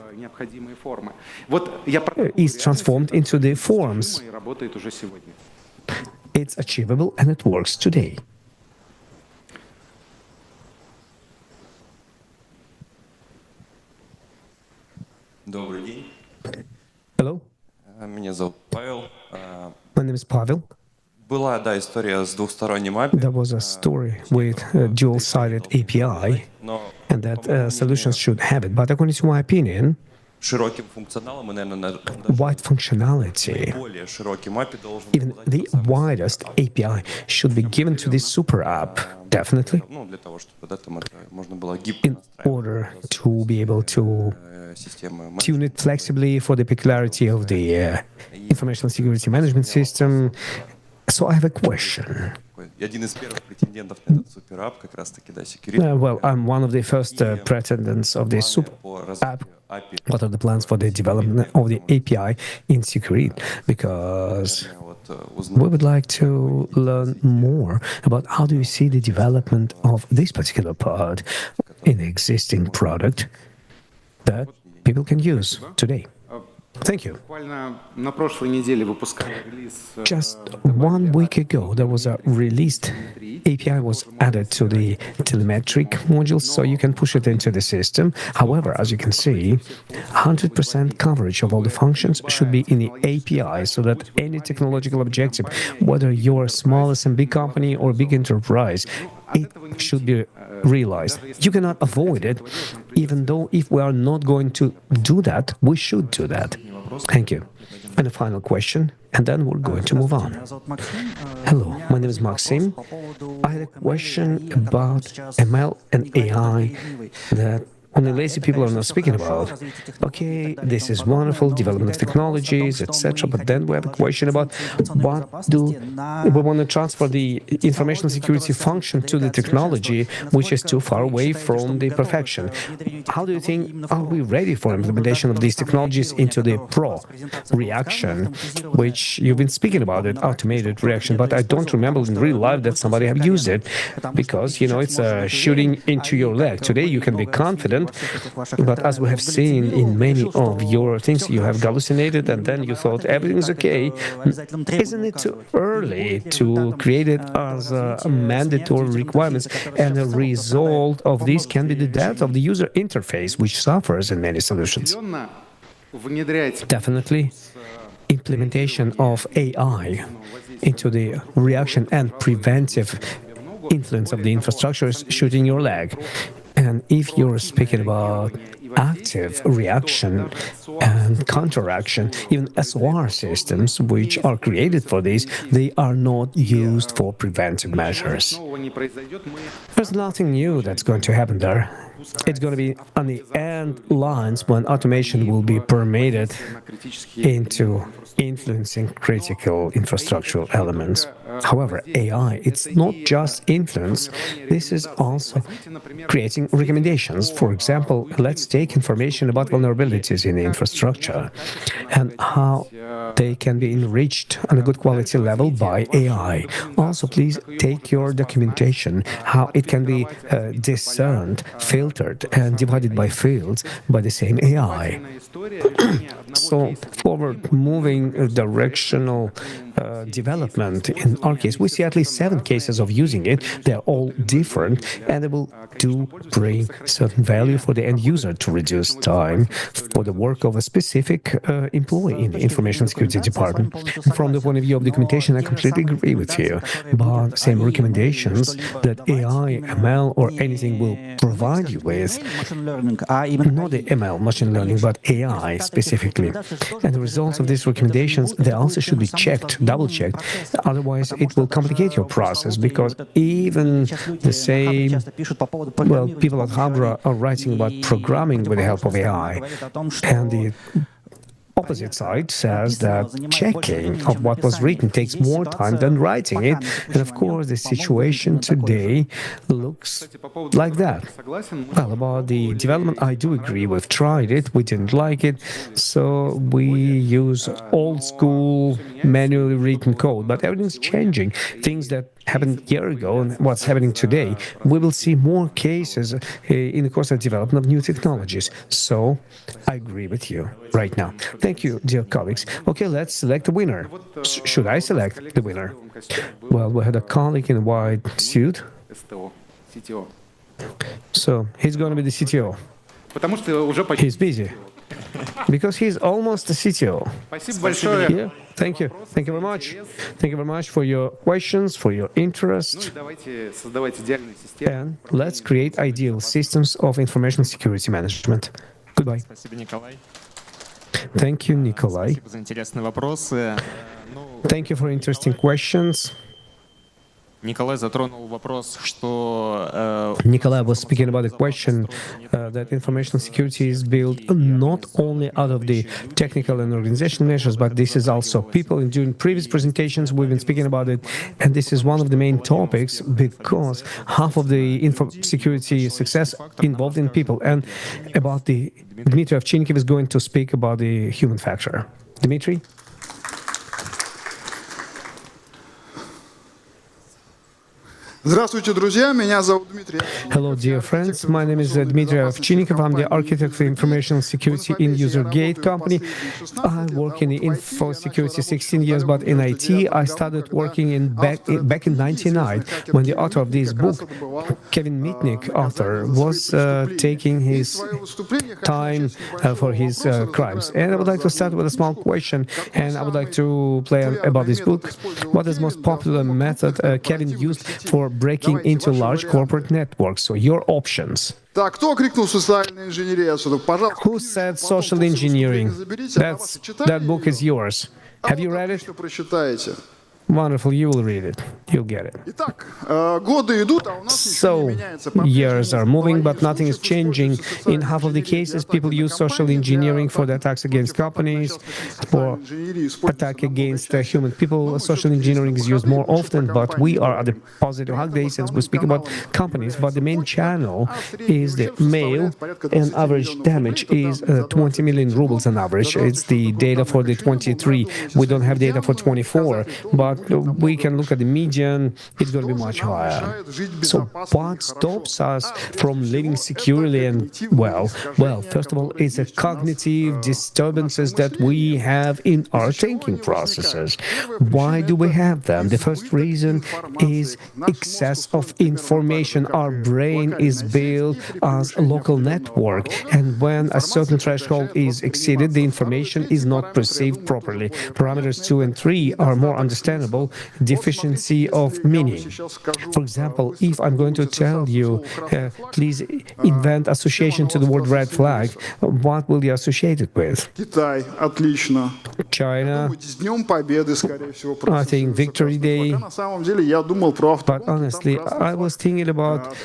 A: Is transformed into the forms. It's achievable and it works today. Hello. My name is Pavel. There was a story with a dual-sided API, and that solutions should have it. But according to my opinion, wide functionality, even the widest API, should be given to this super app, definitely, in order to be able to tune it flexibly for the peculiarity of the information security management system. So I have a question. Well, I'm one of the first pretenders of the super app. What are the plans for the development of the API in security? Because we would like to learn more about how do you see the development of this particular part in the existing product that people can use today. Thank you. Just 1 week ago, there was a released API was added to the telemetric modules, so you can push it into the system. However, as you can see, 100% coverage of all the functions should be in the API, so that any technological objective, whether you're a small SMB company or big enterprise, it should be realized. You cannot avoid it, even though if we are not going to do that, we should do that. Thank you. And a final question, and then we're going to move on. Hello, my name is Maxim. I had a question about ML and AI that only lazy people are not speaking about. Okay, this is wonderful, development of technologies, etc. But then we have a question about what do we want to transfer the information security function to the technology, which is too far away from the perfection. How do you think, are we ready for implementation of these technologies into the pro reaction, which you've been speaking about it, automated reaction, but I don't remember in real life that somebody have used it, because, it's a shooting into your leg. Today you can be confident, but as we have seen in many of your things, you have hallucinated and then you thought everything's okay. Isn't it too early to create it as a mandatory requirements? And a result of this can be the death of the user interface, which suffers in many solutions. Definitely, implementation of AI into the reaction and preventive influence of the infrastructure is shooting your leg. And if you're speaking about active reaction and counteraction, even SOR systems, which are created for this, they are not used for preventive measures. There's nothing new that's going to happen there. It's going to be on the end lines when automation will be permeated into influencing critical infrastructural elements. However, AI, it's not just influence, this is also creating recommendations. For example, let's take information about vulnerabilities in the infrastructure and how they can be enriched on a good quality level by AI. Also, please take your documentation, how it can be discerned, filtered, and divided by fields by the same AI. So, forward-moving directional development. In our case, we see at least 7 cases of using it. They're all different, and they will bring certain value for the end user to reduce time for the work of a specific employee in the information security department. From the point of view of documentation, I completely agree with you. But same recommendations that AI, ML, or anything will provide you with, not the ML, machine learning, but AI specifically. And the results of these recommendations, they also should be checked, double-checked. Otherwise, it will complicate your process, because even the same, people at Harvard are writing about programming with the help of AI. And the opposite side says that checking of what was written takes more time than writing it. And of course, the situation today looks like that. Well, about the development, I do agree. We've tried it. We didn't like it. So we use old school manually written code. But everything's changing. Things that happened a year ago and what's happening today, we will see more cases in the course of development of new technologies. So I agree with you right now. Thank you, dear colleagues. Okay, let's select the winner. Should I select the winner? Well, we had a colleague in a white suit. So he's going to be the CTO. He's busy. Because he's almost the CTO. Yeah, thank you. Thank you very much. Thank you very much for your questions, for your interest. And let's create ideal systems of information security management. Goodbye. Thank you, Nikolai. Thank you for interesting questions. Nikolai was speaking about the question that information security is built not only out of the technical and organizational measures, but this is also people. And during previous presentations, we've been speaking about it, and this is one of the main topics, because half of the info security success involved in people. And about the Dmitry Ovchinnikov is going to speak about the human factor. Dmitry? Hello, dear friends. My name is Dmitry Ovchinnikov. I'm the architect for information security in UserGate company. I work in the info security 16 years, but in IT, I started working back in 1999, when the author of this book, Kevin Mitnick, author, was taking his time for his crimes. And I would like to start with a small question, and I would like to play about this book. What is the most popular method Kevin used for breaking into large corporate networks? So your options. Who said social engineering? That book is yours. Have you read it? Wonderful, you will read it. You'll get it.
E: Итак, годы идут, а у нас ничего не
A: So,
E: меняется.
A: years are moving, but
E: Половине
A: nothing is
E: случаев
A: changing.
E: используется
A: In half of the
E: социальная
A: cases,
E: инженерия
A: people
E: для
A: use social
E: атак на
A: engineering for the
E: компании,
A: attacks against companies, for attack against human people. Social engineering is used more often, but we are at the positive hug day since we speak about companies. But the main channel is the mail, and average damage is 20 million rubles on average. It's the data for the 23. We don't have data for 24, but we can look at the median. It's going to be much higher. So what stops us from living securely and well, first of all, it's a cognitive disturbances that we have in our thinking processes. Why do we have them? The first reason is excess of information. Our brain is built as a local network, and when a certain threshold is exceeded, the information is not perceived properly. Parameters 2 and 3 are more understandable. Deficiency of meaning. For example, if I'm going to tell you, please invent association to the word red flag, what will you associate it with?
E: Китай, отлично.
A: China,
E: С Днем Победы, скорее всего,
A: I think Victory Day.
E: на самом деле я думал про
A: But honestly, I was thinking about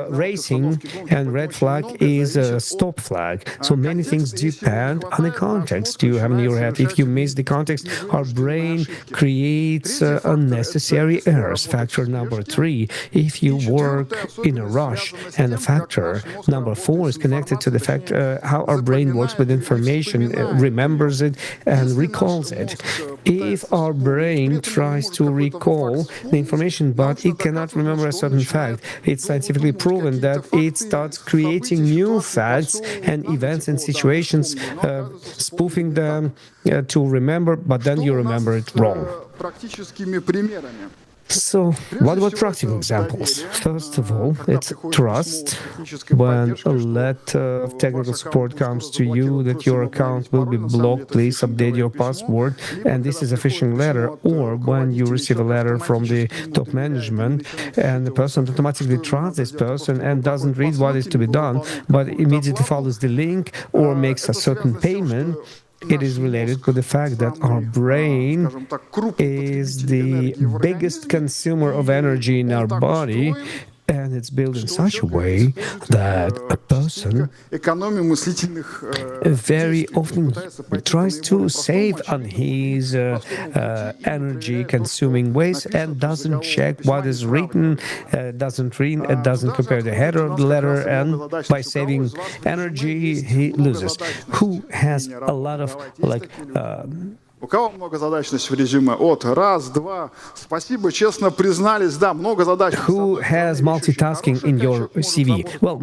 A: racing, and red flag is a stop flag. So many things depend on the context you have in your head. If you miss the context, our brain creates unnecessary errors. Factor number 3, if you work in a rush, and factor number 4 is connected to the fact how our brain works with information, remembers it and recalls it. If our brain tries to recall the information but it cannot remember a certain fact, it's scientifically proven that it starts creating new facts and events and situations, spoofing them to remember, but then you remember it wrong.
E: практическими примерами.
A: So, what about practical examples? First of all, it's trust. When a letter of technical support comes to you that your account will be blocked, please update your password, and this is a phishing letter. Or when you receive a letter from the top management and the person automatically trusts this person and doesn't read what is to be done, but immediately follows the link or makes a certain payment, it is related with the fact that our brain is the biggest consumer of energy in our body, and it's built in such a way that a person very often tries to save on his energy-consuming ways and doesn't check what is written, doesn't read, doesn't compare the header of the letter, and by saving energy, he loses. Who has a lot of
E: У кого многозадачность в резюме? Вот, раз, два. Спасибо, честно признались, да, много задач.
A: Who has multitasking in your CV? Well,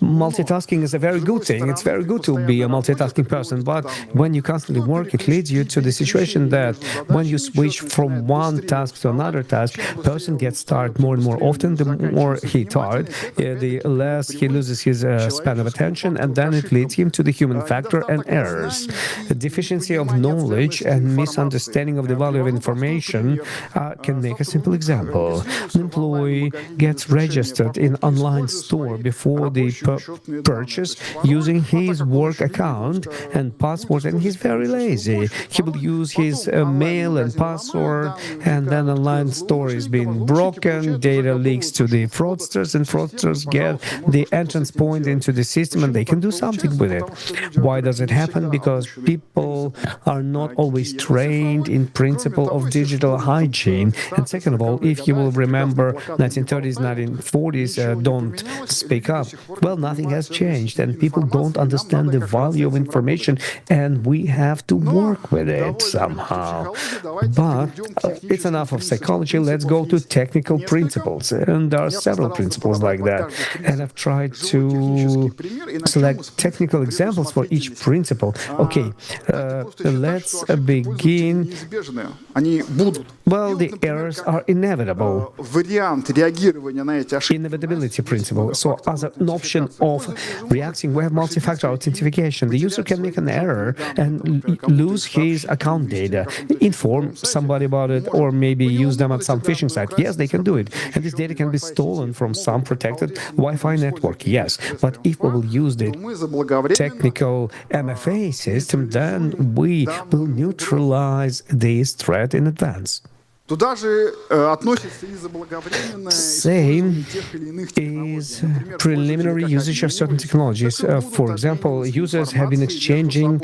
A: multitasking is a very good thing. It's very good to be a multitasking person, but when you constantly work, it leads you to the situation that when you switch from one task to another task, person gets tired more and more often. The more he tired, the less he loses his span of attention, and then it leads him to the human factor and errors. The deficiency of knowledge and misunderstanding of the value of information can make a simple example. An employee gets registered in online store before the purchase using his work account and password, and he's very lazy. He will use his mail and password, and then online store is being broken, data leaks to the fraudsters, and fraudsters get the entrance point into the system and they can do something with it. Why does it happen? Because people are not always trained in principle of digital hygiene. And second of all, if you will remember 1930s, 1940s, don't speak up. Well, nothing has changed and people don't understand the value of information, and we have to work with it somehow. But it's enough of psychology. Let's go to technical principles. And there are several principles like that. And I've tried to select technical examples for each principle. Okay, let's begin. Well, the errors are inevitable. Inevitability principle. So as an option of reacting, we have multi-factor authentication. The user can make an error and lose his account data, inform somebody about it, or maybe use them at some phishing site. Yes, they can do it. And this data can be stolen from some protected Wi-Fi network. Yes, but if we will use the technical MFA system, then we will neutralize this threat in advance.
E: Туда же относится и заблаговременное
A: Same
E: использование тех или иных технологий.
A: is
E: Например,
A: preliminary usage of certain technologies. For example, users have been exchanging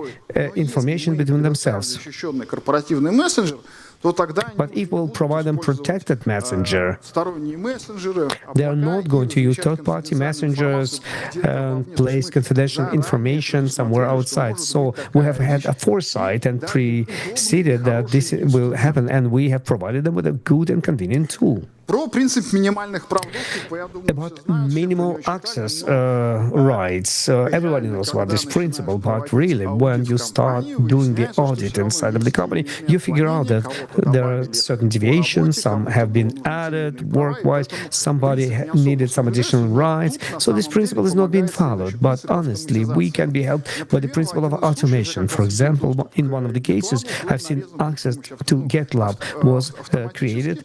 A: information between themselves.
E: Защищенный корпоративный мессенджер, то тогда
A: But if we'll provide them protected messenger,
E: сторонние мессенджеры,
A: they are not going to use third-party messengers and place confidential information somewhere outside. So we have had a foresight and preceded that this will happen, and we have provided them with a good and convenient tool.
E: Про принцип минимальных прав доступа, я думаю,
A: About minimal access rights, everybody knows about this principle, but really, when you start doing the audit inside of the company, you figure out that there are certain deviations, some have been added work-wise, somebody needed some additional rights, so this principle is not being followed. But honestly, we can be helped by the principle of automation. For example, in one of the cases, I've seen access to GitLab was created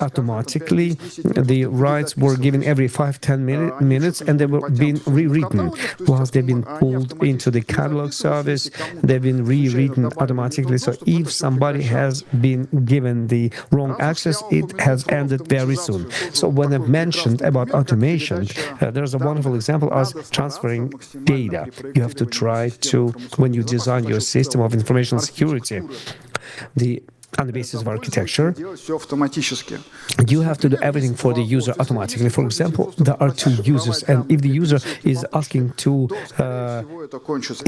A: automatically. The rights were given every 5-10 minutes, and they were being rewritten. Plus, they've been pulled into the catalog service. They've been rewritten automatically. So if somebody has been given the wrong access, it has ended very soon. So when I mentioned about automation, there's a wonderful example as transferring data. You have to try to, when you design your system of information security, on the basis of architecture, you have to do everything for the user automatically. For example, there are two users, and if the user is asking to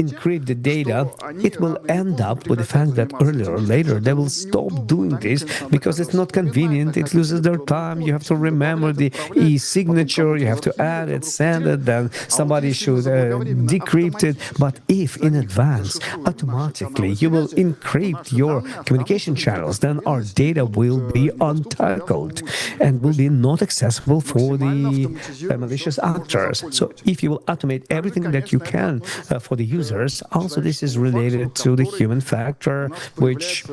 A: encrypt the data, it will end up with the fact that earlier or later they will stop doing this because it's not convenient, it loses their time, you have to remember the e-signature, you have to add it, send it, then somebody should decrypt it. But if in advance, automatically, you will encrypt your communication channels, then our data will be untackled and will be not accessible for the malicious actors. So if you will automate everything that you can for the users, also this is related to the human factor, which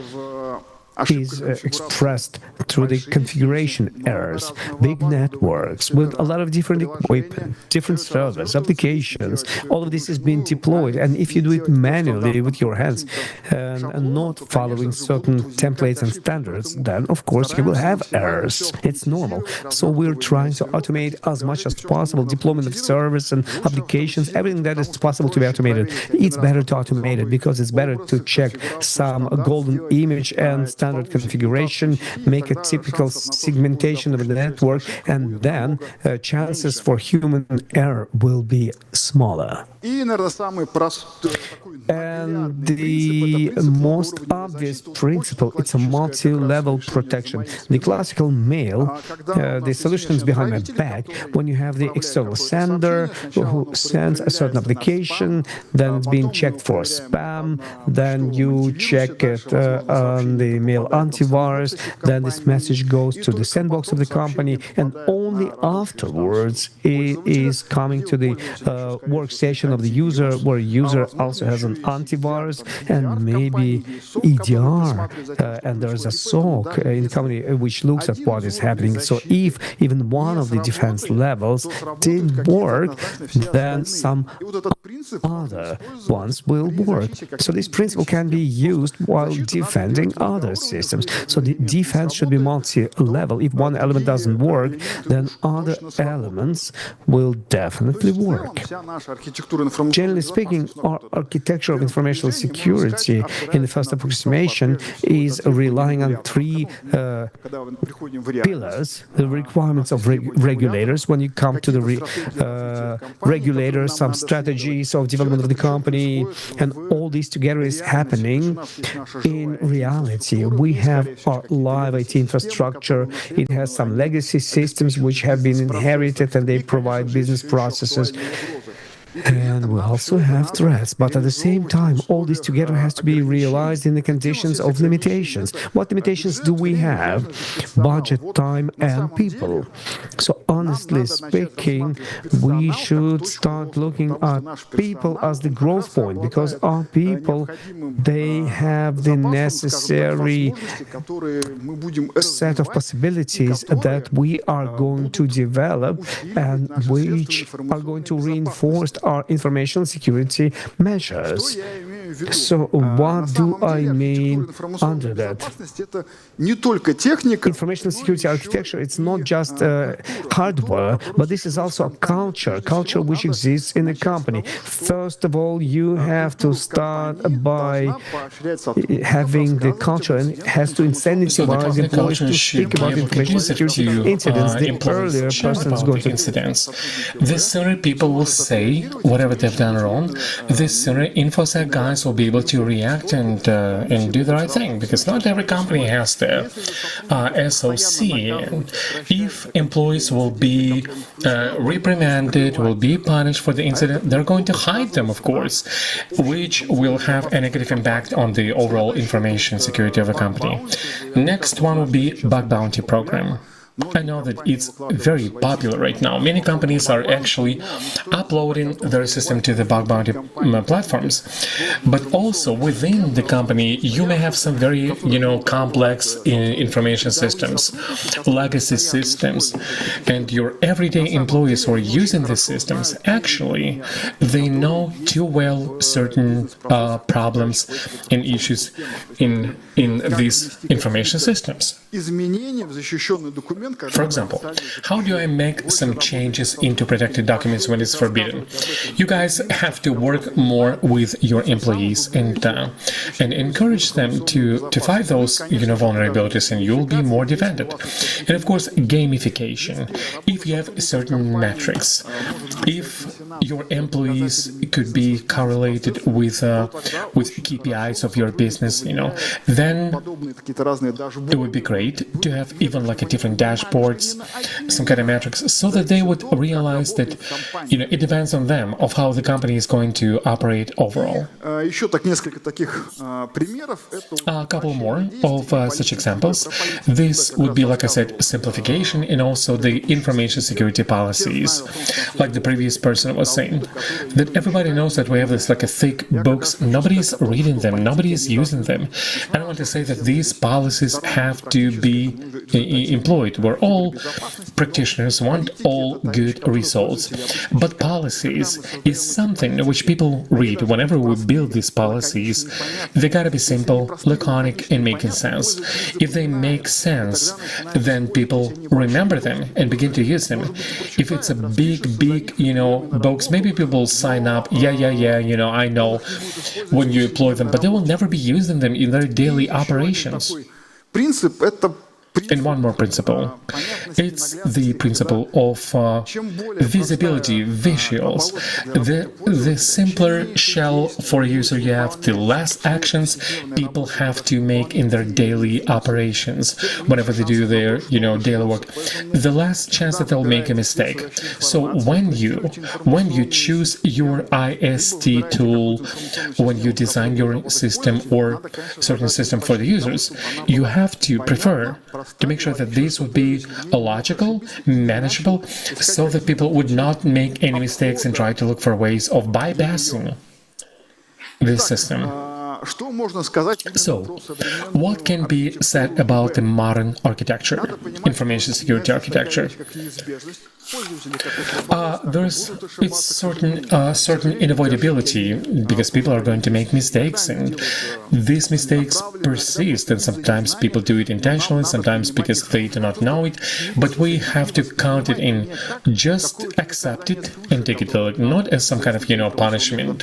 A: is expressed through the configuration errors. Big networks with a lot of different equipment, different servers, applications, all of this is being deployed. And if you do it manually with your hands and not following certain templates and standards, then of course you will have errors. It's normal. So we're trying to automate as much as possible deployment of servers and applications, everything that is possible to be automated. It's better to automate it because it's better to check some golden image and standard configuration, make a typical segmentation of the network, and then chances for human error will be smaller. And the most obvious principle, it's a multi-level protection. The classical mail, the solutions behind my back, when you have the external sender who sends a certain application, then it's being checked for spam, then you check it on the mail antivirus, then this message goes to the sandbox of the company, and only afterwards it is coming to the workstation of the user, where user also has an antivirus and maybe EDR, and there's a SOC in the company which looks at what is happening. So if even one of the defense levels didn't work, then some other ones will work. So this principle can be used while defending other systems. So the defense should be multi-level. If one element doesn't work, then other elements will definitely work. Generally speaking, our architecture of information security in the first approximation is relying on three pillars: the requirements of regulators. When you come to the regulators, some strategies of development of the company, and all this together is happening. In reality, we have our live IT infrastructure. It has some legacy systems which have been inherited, and they provide business processes. And we also have threats, but at the same time, all this together has to be realized in the conditions of limitations. What limitations do we have? Budget, time, and people. So honestly speaking, we should start looking at people as the growth point, because our people, they have the necessary set of possibilities that we are going to develop and which are going to reinforce our information security measures. So what do I mean under that? Information security architecture, it's not just hardware, but this is also a culture which exists in a company. First of all, you have to start by having the culture and has to incentivize employees to speak about information security incidents. The earlier person is going to
B: incidents. The sooner people will say whatever they've done wrong, the sooner InfoSec guys will be able to react and do the right thing, because not every company has the SOC. And if employees will be reprimanded, will be punished for the incident, they're going to hide them, of course, which will have a negative impact on the overall information security of a company. Next one will be bug bounty program. I know that it's very popular right now. Many companies are actually uploading their system to the bug bounty platforms. But also within the company, you may have some very, complex information systems, legacy systems, and your everyday employees who are using these systems, actually, they know too well certain problems and issues in these information systems. For example, how do I make some changes into protected documents when it's forbidden? You guys have to work more with your employees and encourage them to fight those vulnerabilities, and you'll be more defended. And of course, gamification. If you have certain metrics, if your employees could be correlated with KPIs of your business, then it would be great to have even like a different dashboards, some kind of metrics, so that they would realize that it depends on them of how the company is going to operate overall. A couple more of such examples. This would be, like I said, simplification, and also the information security policies. Like the previous person was saying, that everybody knows that we have this like a thick books, nobody is reading them, nobody is using them. I don't want to say that these policies have to be employed. We're all practitioners, want all good results. But policies is something which people read. Whenever we build these policies, they gotta be simple, laconic, and making sense. If they make sense, then people remember them and begin to use them. If it's a big, books, maybe people sign up, I know when you employ them, but they will never be using them in their daily operations. And one more principle. It's the principle of visibility, visuals. The simpler shell for a user you have, the less actions people have to make in their daily operations whenever they do their daily work, the less chance that they'll make a mistake. So when you choose your IST tool, when you design your system or certain system for the users, you have to prefer to make sure that these would be logical, manageable, so that people would not make any mistakes and try to look for ways of bypassing this system. So, what can be said about the modern architecture, information security architecture? It's certain inevitability, because people are going to make mistakes, and these mistakes persist, and sometimes people do it intentionally, sometimes because they do not know it, but we have to count it in, just accept it and take it, not as some kind of punishment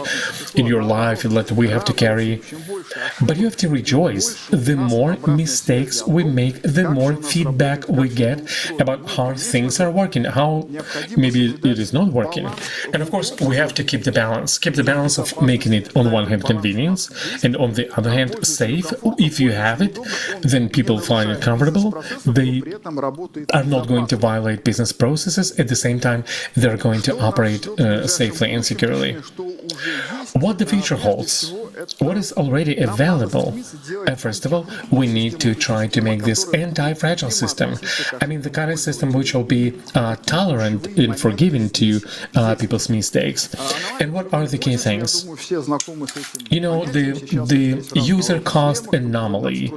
B: in your life that we have to carry. But you have to rejoice. The more mistakes we make, the more feedback we get about how things are working, how maybe it is not working. And of course, we have to keep the balance of making it on one hand convenience, and on the other hand safe. If you have it, then people find it comfortable. They are not going to violate business processes. At the same time, they're going to operate safely and securely. What the future holds, what is already available. First of all, we need to try to make this anti-fragile system. I mean, the kind of system which will be tolerant and forgiving to people's mistakes. And what are the key things? The user cost anomaly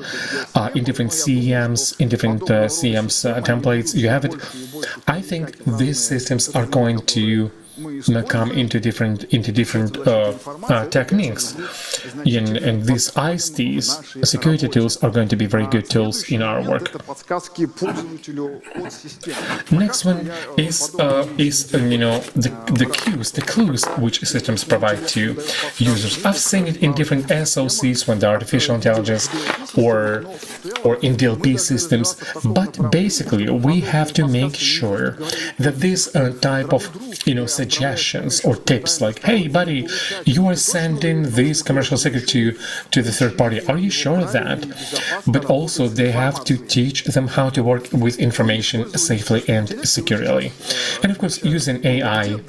B: in different CEMs, in different CEMs templates, you have it. I think these systems are going to come into different techniques. And these ISTs, security tools, are going to be very good tools in our work. Next one is the clues which systems provide to users. I've seen it in different SOCs when the artificial intelligence or in DLP systems, but basically we have to make sure that this type of suggestions or tips like, hey buddy, you are sending this commercial secret to the third party, are you sure of that? But also they have to teach them how to work with information safely and securely. And of course, using AI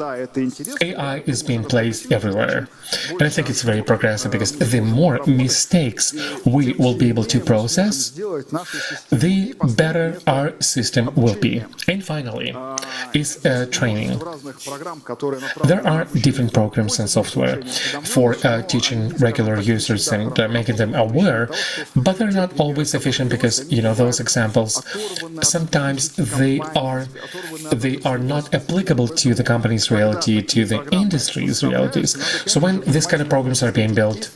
B: is being placed everywhere. And I think it's very progressive because the more mistakes we will be able to process, the better our system will be. And finally, is training. There are different programs and software for teaching regular users and making them aware, but they're not always sufficient because, those examples, sometimes they are not applicable to the company's reality, to the industry's realities. So when these kind of programs are being built,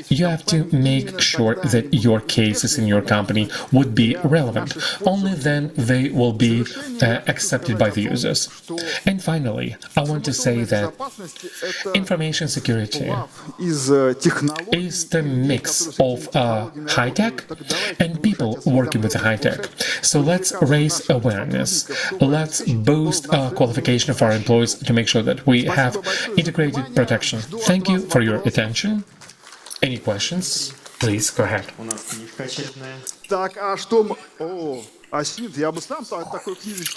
B: you have to make sure that your cases in your company would be relevant. Only then they will be accepted by the users. And finally, I want to say that information security is the mix of high-tech and people working with the high-tech. So let's raise awareness. Let's boost qualification of our employees to make sure that we have integrated protection. Thank you for your attention. Any questions? Please go ahead.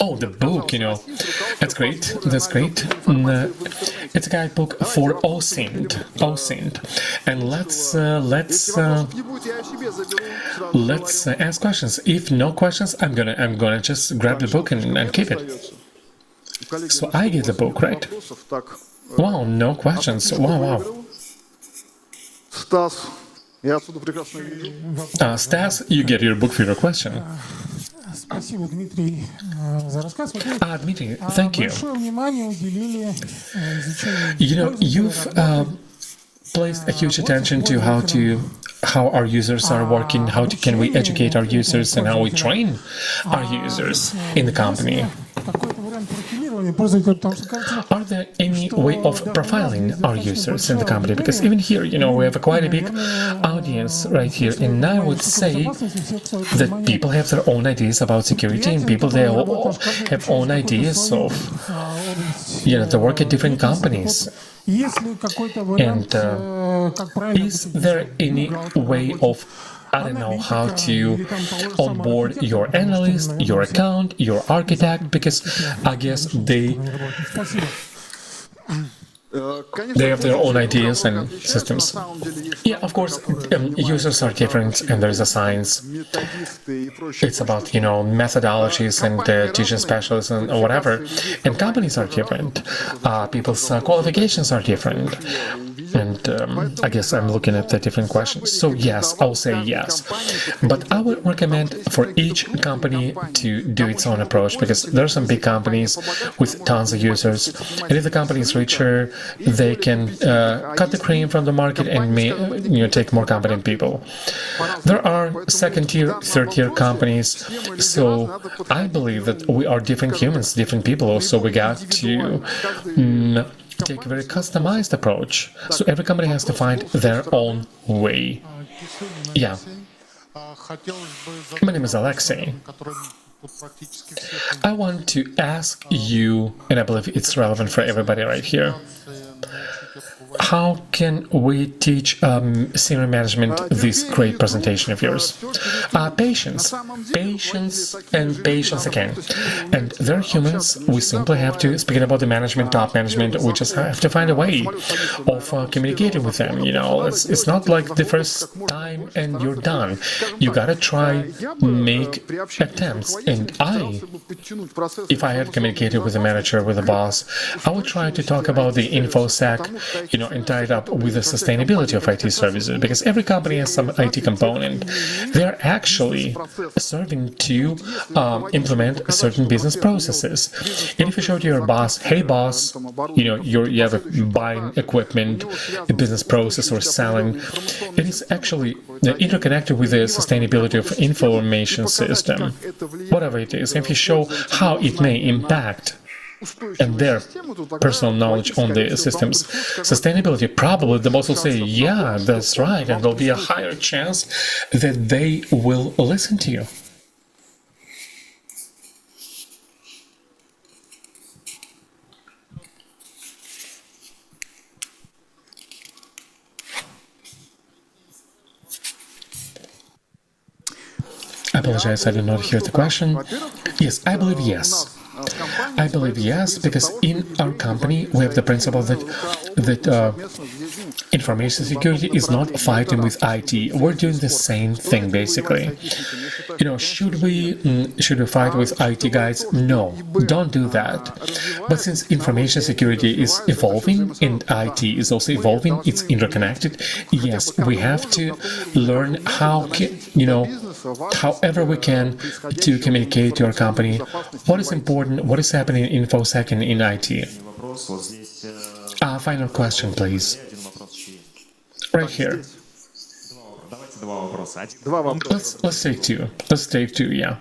B: Oh, the book, that's great. That's great. It's a guidebook for OSINT. And let's ask questions. If no questions, I'm gonna just grab the book and keep it. So I get the book, right? Wow, no questions. Wow. Stas, you get your book for your question. Dmitry, thank you. You've placed a huge attention to how our users are working, how can we educate our users, and how we train our users in the company. Are there any way of profiling our users in the company? Because even here, we have quite a big audience right here, and I would say that people have their own ideas about security, and people, they all have own ideas of, they work at different companies. And is there any way of, I don't know, how to onboard your analyst, your account, your architect, because I guess they have their own ideas and systems. Yeah, of course, users are different, and there is a science. It's about, methodologies and teaching specialists and whatever. And companies are different. People's qualifications are different. And I guess I'm looking at the different questions. So yes, I'll say yes. But I would recommend for each company to do its own approach, because there are some big companies with tons of users. And if the company is richer, they can cut the cream from the market and take more competent people. There are second-tier, third-tier companies. So I believe that we are different humans, different people. So we got to take a very customized approach. So every company has to find their own way. Yeah. My name is Alexei. I want to ask you, and I believe it's relevant for everybody right here, how can we teach senior management this great presentation of yours? Patience and patience again. And they're humans. We simply have to, speaking about the management, top management, we just have to find a way of communicating with them. It's not like the first time and you're done. You gotta try, make attempts. And if I had communicated with the manager, with the boss, I would try to talk about the InfoSec, and tie it up with the sustainability of IT services, because every company has some IT component. They're actually serving to implement certain business processes. And if you show to your boss, hey boss, you have a buying equipment, a business process, or selling, it is actually interconnected with the sustainability of information system, whatever it is. If you show how it may impact and their personal knowledge on the system's sustainability, probably the boss will say, yeah, that's right, and there'll be a higher chance that they will listen to you. I apologize, I did not hear the question. Yes, I believe yes. I believe yes, because in our company we have the principle that information security is not fighting with IT. We're doing the same thing basically. Should we fight with IT guys? No, don't do that. But since information security is evolving and IT is also evolving, it's interconnected. Yes, we have to learn how however we can to communicate to our company what is important, what is happening in InfoSec and in IT. Final question, please. Right here. Let's take two. Let's take two, yeah.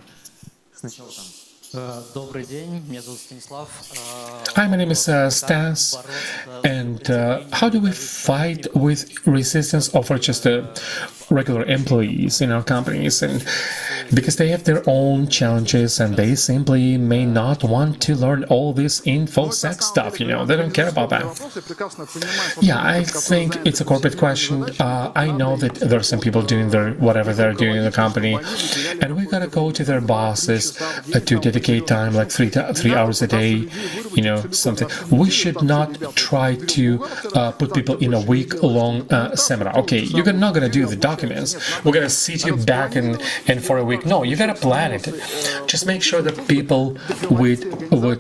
B: Hi, my name is Stas, and how do we fight with resistance of just regular employees in our companies? And because they have their own challenges and they simply may not want to learn all this InfoSec stuff, they don't care about that. Yeah, I think it's a corporate question. I know that there are some people doing whatever they're doing in the company, and we gotta go to their bosses to dedicate time like 3 hours a day, something. We should not try to put people in a week-long seminar. Okay, you're not gonna do the documents. We're gonna sit you back and for a week. No, you gotta plan it. Just make sure that people would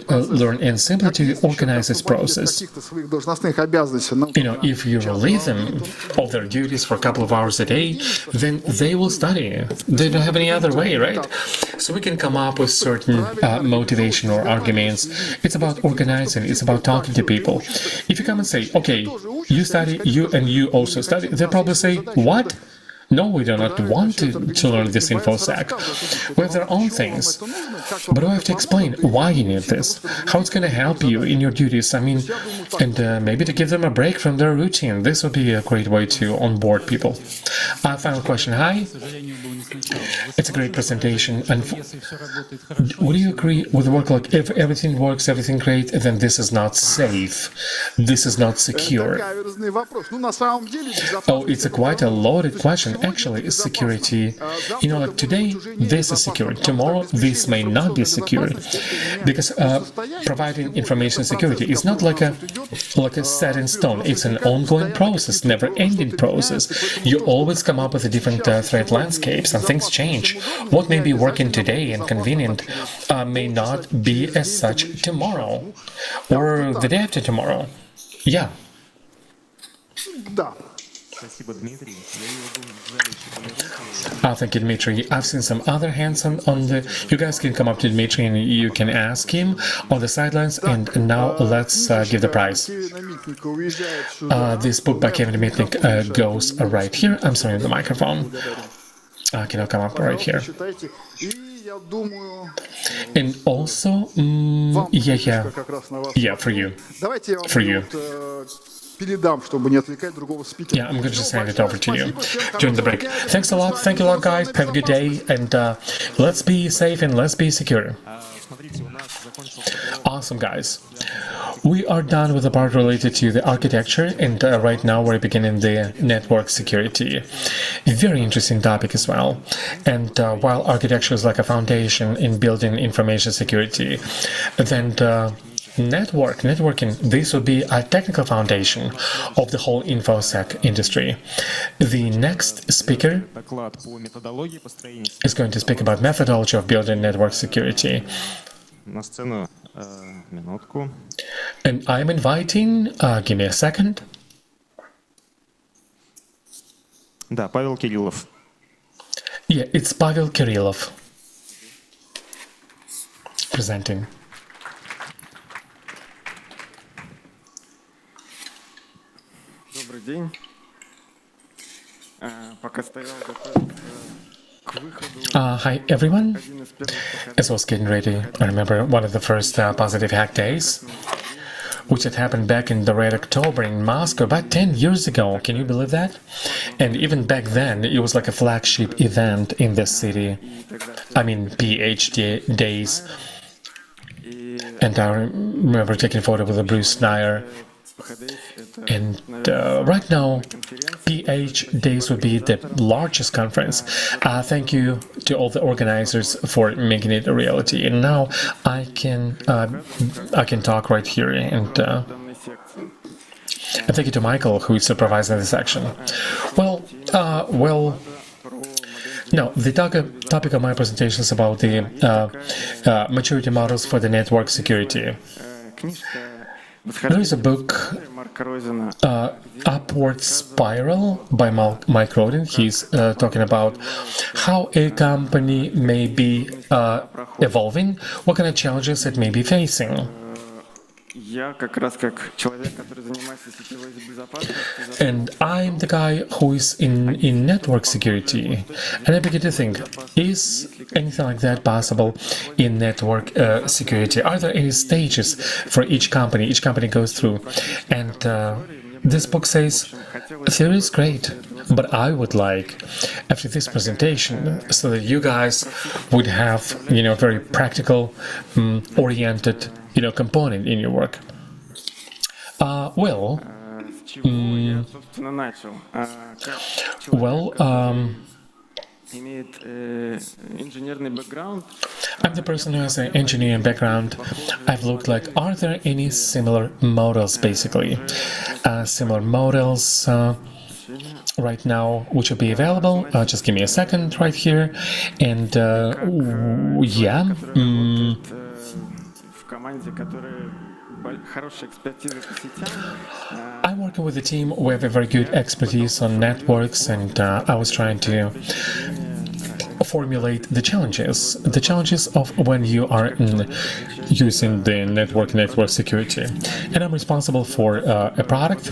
B: learn and simply to organize this process. If you relieve them of their duties for a couple of hours a day, then they will study. They don't have any other way, right? So we can come up with certain motivation or arguments. It's about organizing. It's about talking to people. If you come and say, okay, you study, you also study, they'll probably say, what? No, we do not want to learn this InfoSec. We have their own things. But we have to explain why you need this, how it's going to help you in your duties. And maybe to give them a break from their routine. This would be a great way to onboard people. Final question. Hi. It's a great presentation. And would you agree with the work, like if everything works, everything great, then this is not safe. This is not secure. Oh, it's quite a loaded question. Actually, security, like today, this is secure. Tomorrow, this may not be secure. Because providing information security is not like a set in stone. It's an ongoing process, never-ending process. You always come up with a different threat landscapes, and things change. What may be working today and convenient may not be as such tomorrow, or the day after tomorrow. Yeah. Thank you, Dmitry. I've seen some other hands on the... You guys can come up to Dmitry and you can ask him on the sidelines. And now let's give the prize. This book by Kevin Dmitnik goes right here. I'm sorry, the microphone. Can I come up right here? And also, yeah, for you. Yeah, I'm going to just hand it over to you during the break. Thanks a lot. Thank you a lot, guys. Have a good day. And let's be safe and let's be secure. Awesome, guys. We are done with the part related to the architecture, and right now we're beginning the network security. Very interesting topic as well. And while architecture is like a foundation in building information security, then networking, this would be a technical foundation of the whole InfoSec industry. The next speaker is going to speak about methodology of building network security. And I'm inviting, give me a second.
C: Да, Павел Кириллов.
B: Yeah, it's Pavel Kirillov presenting.
F: Добрый день. Пока стоял, готовился к выходу.
B: Hi everyone.
F: Один из первых
B: As I was getting ready, I remember one of the first positive hack days, which had happened back in the Red October in Moscow about 10 years ago. Can you believe that? And even back then, it was like a flagship event in the city. I mean, PhD days. And I remember taking a photo with Bruce Snyder. And right now, PH Days would be the largest conference. Thank you to all the organizers for making it a reality. And now I can talk right here. And thank you to Michael, who is supervising this section. No, the topic of my presentation is about the maturity models for the network security. There is a book, Upward Spiral by Mike Rodin. He's talking about how a company may be evolving, what kind of challenges it may be facing. And I'm the guy who is in network security. And I begin to think, is anything like that possible in network security? Are there any stages for each company goes through? And this book says, theory is great, but I would like, after this presentation, so that you guys would have, very practical, oriented, component in your work. I'm the person who has an engineering background. I've looked like, are there any similar models, basically? Similar models right now, which will be available. Just give me a second right here. And I'm working with a team. We have a very good expertise on networks, and I was trying to formulate the challenges of when you are using the network security. And I'm responsible for a product.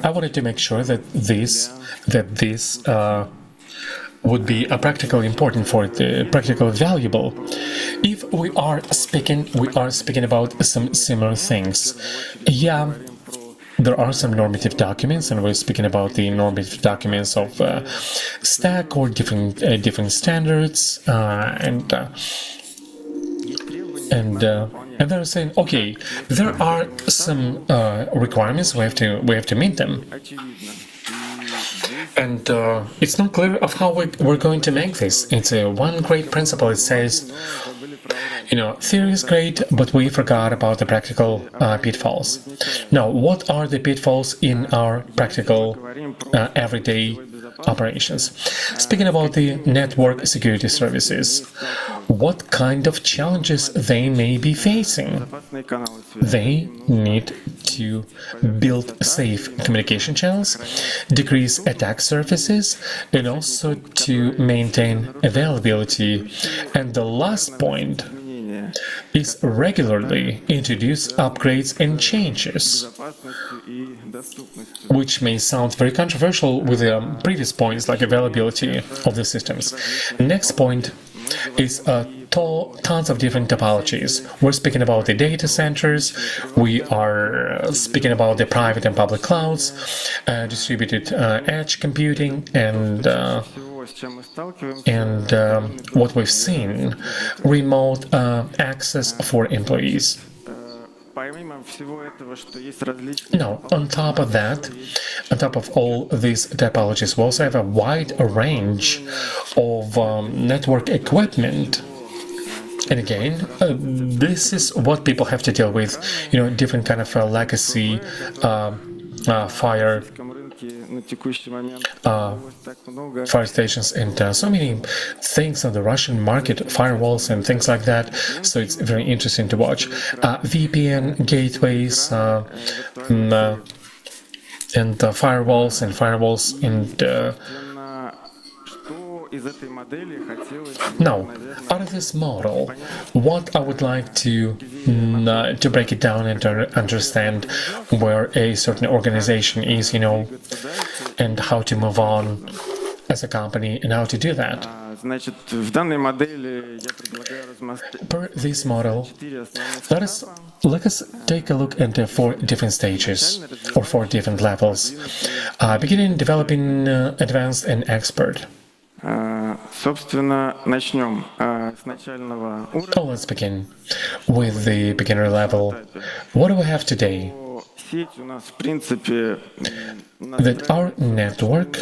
B: I wanted to make sure that this would be practically important for it, practically valuable. If we are speaking about some similar things. Yeah, there are some normative documents, and we're speaking about the normative documents of stack or different standards, and they're saying, okay, there are some requirements, we have to meet them. And it's not clear of how we're going to make this. It's one great principle. It says, theory is great, but we forgot about the practical pitfalls. Now, what are the pitfalls in our practical everyday operations? Speaking about the network security services, what kind of challenges they may be facing? They need to build safe communication channels, decrease attack surfaces, and also to maintain availability. And the last point is regularly introduce upgrades and changes, which may sound very controversial with the previous points like availability of the systems. Next point is tons of different topologies. We're speaking about the data centers, we are speaking about the private and public clouds, distributed edge computing, and what we've seen, remote access for employees. Now, on top of that, on top of all these topologies, we also have a wide range of network equipment. And again, this is what people have to deal with, different kind of legacy fire stations and so many things on the Russian market, firewalls and things like that. So it's very interesting to watch. VPN gateways, and firewalls and now, out of this model, what I would like to break it down and to understand where a certain organization is, and how to move on as a company and how to do that. Per this model, let us take a look at the 4 different stages or 4 different levels, beginning, developing, advanced, and expert. Let's begin with the beginner level. What do we have today? That our network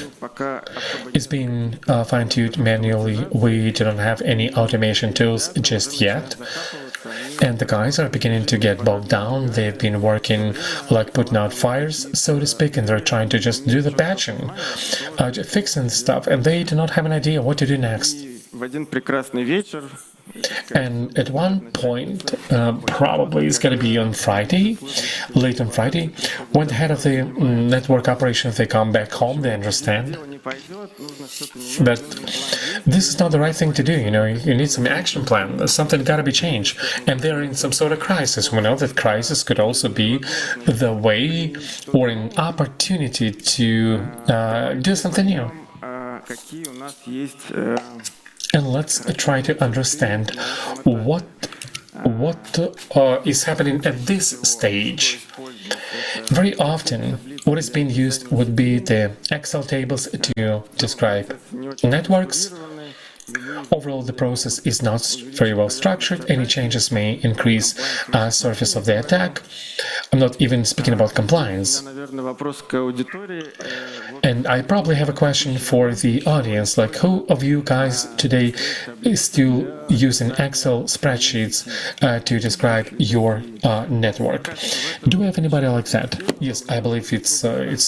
B: is being fine-tuned manually. We do not have any automation tools just yet. And the guys are beginning to get bogged down. They've been working like putting out fires, so to speak, and they're trying to just do the patching, fixing stuff, and they do not have an idea what to do next. And at one point, probably it's going to be on Friday, late on Friday, when the head of the network operations, they come back home, they understand that this is not the right thing to do. You need some action plan. Something got to be changed, and they're in some sort of crisis. We know that crisis could also be the way or an opportunity to do something new. And let's try to understand what is happening at this stage. Very often, what is being used would be the Excel tables to describe networks. Overall, the process is not very well structured. Any changes may increase surface of the attack. I'm not even speaking about compliance. And I probably have a question for the audience, like who of you guys today is still using Excel spreadsheets to describe your network? Do we have anybody like that? Yes, I believe it's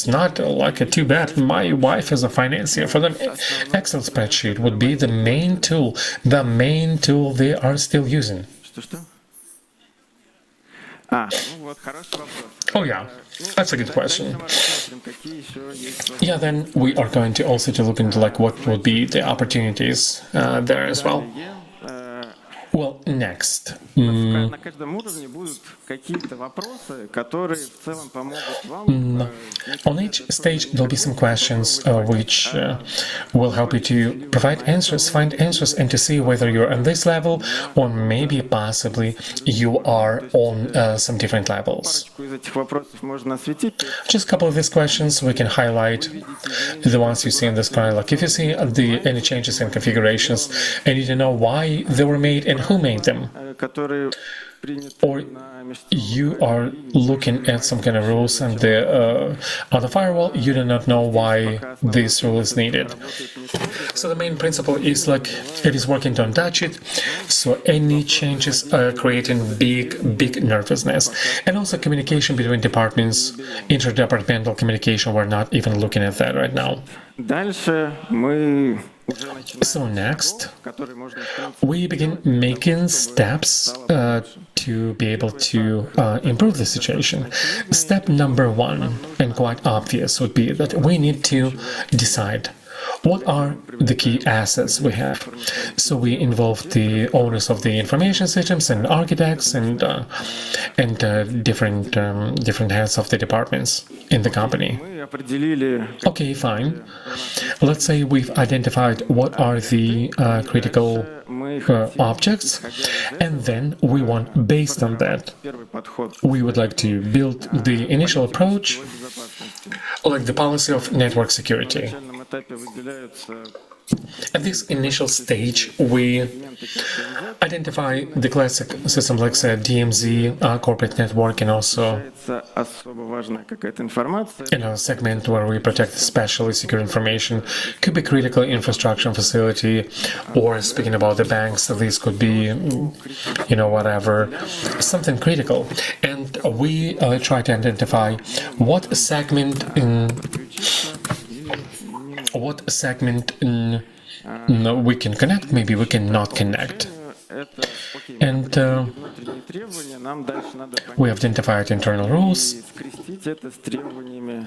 B: not like too bad. My wife is a financier. For them, Excel spreadsheet would be the main tool they are still using. Oh yeah, that's a good question. Yeah, then we are going to also to look into like what would be the opportunities there as well. Well, next. On each stage, there'll be some questions which will help you to provide answers, find answers, and to see whether you're on this level or maybe possibly you are on some different levels. Just a couple of these questions we can highlight the ones you see in the screen. Like if you see any changes in configurations and you don't know why they were made and who made them, or you are looking at some kind of rules and on the firewall you do not know why this rule is needed. So the main principle is like it is working, don't touch it. So any changes are creating big nervousness, and also communication between departments, interdepartmental communication. We're not even looking at that right now. So next, we begin making steps to be able to improve the situation. Step number 1, and quite obvious, would be that we need to decide what are the key assets we have. So we involve the owners of the information systems and architects and different heads of the departments in the company. Okay, fine. Let's say we've identified what are the critical objects, and then we want, based on that, we would like to build the initial approach, like the policy of network security. At this initial stage, we identify the classic system like DMZ, corporate network, and also in a segment where we protect especially secure information. Could be critical infrastructure facility, or speaking about the banks, this could be, whatever, something critical. And we try to identify what segment we can connect, maybe we cannot connect. And
F: требования, нам дальше надо
B: We identified internal rules,
F: скрестить это с требованиями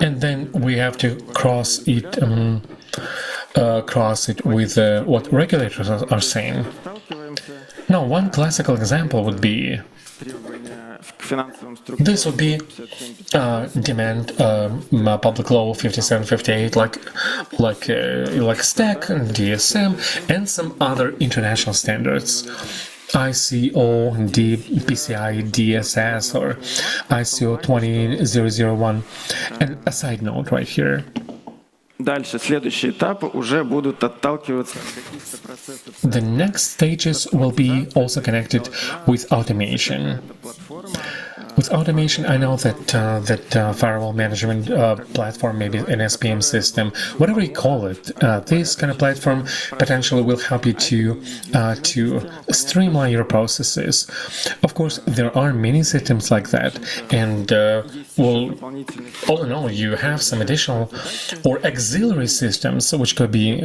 B: and then we have to cross it with what regulators are saying.
F: сталкиваемся.
B: Now, one classical example would be
F: Требования к финансовым структурам.
B: this would be demand public law 5758, like STAC and DSM, and some other international standards. ICO, PCI DSS, or ICO 20001. And a side note right here.
F: Дальше, следующие этапы уже будут отталкиваться от каких-то процессов.
B: The next stages will be also connected with automation.
F: Платформа,
B: With automation, I know that firewall management platform, maybe an SPM system, whatever you call it, this kind of platform potentially will help you to streamline your processes. Of course, there are many systems like that, and well, all in all, you have some additional or auxiliary systems which could be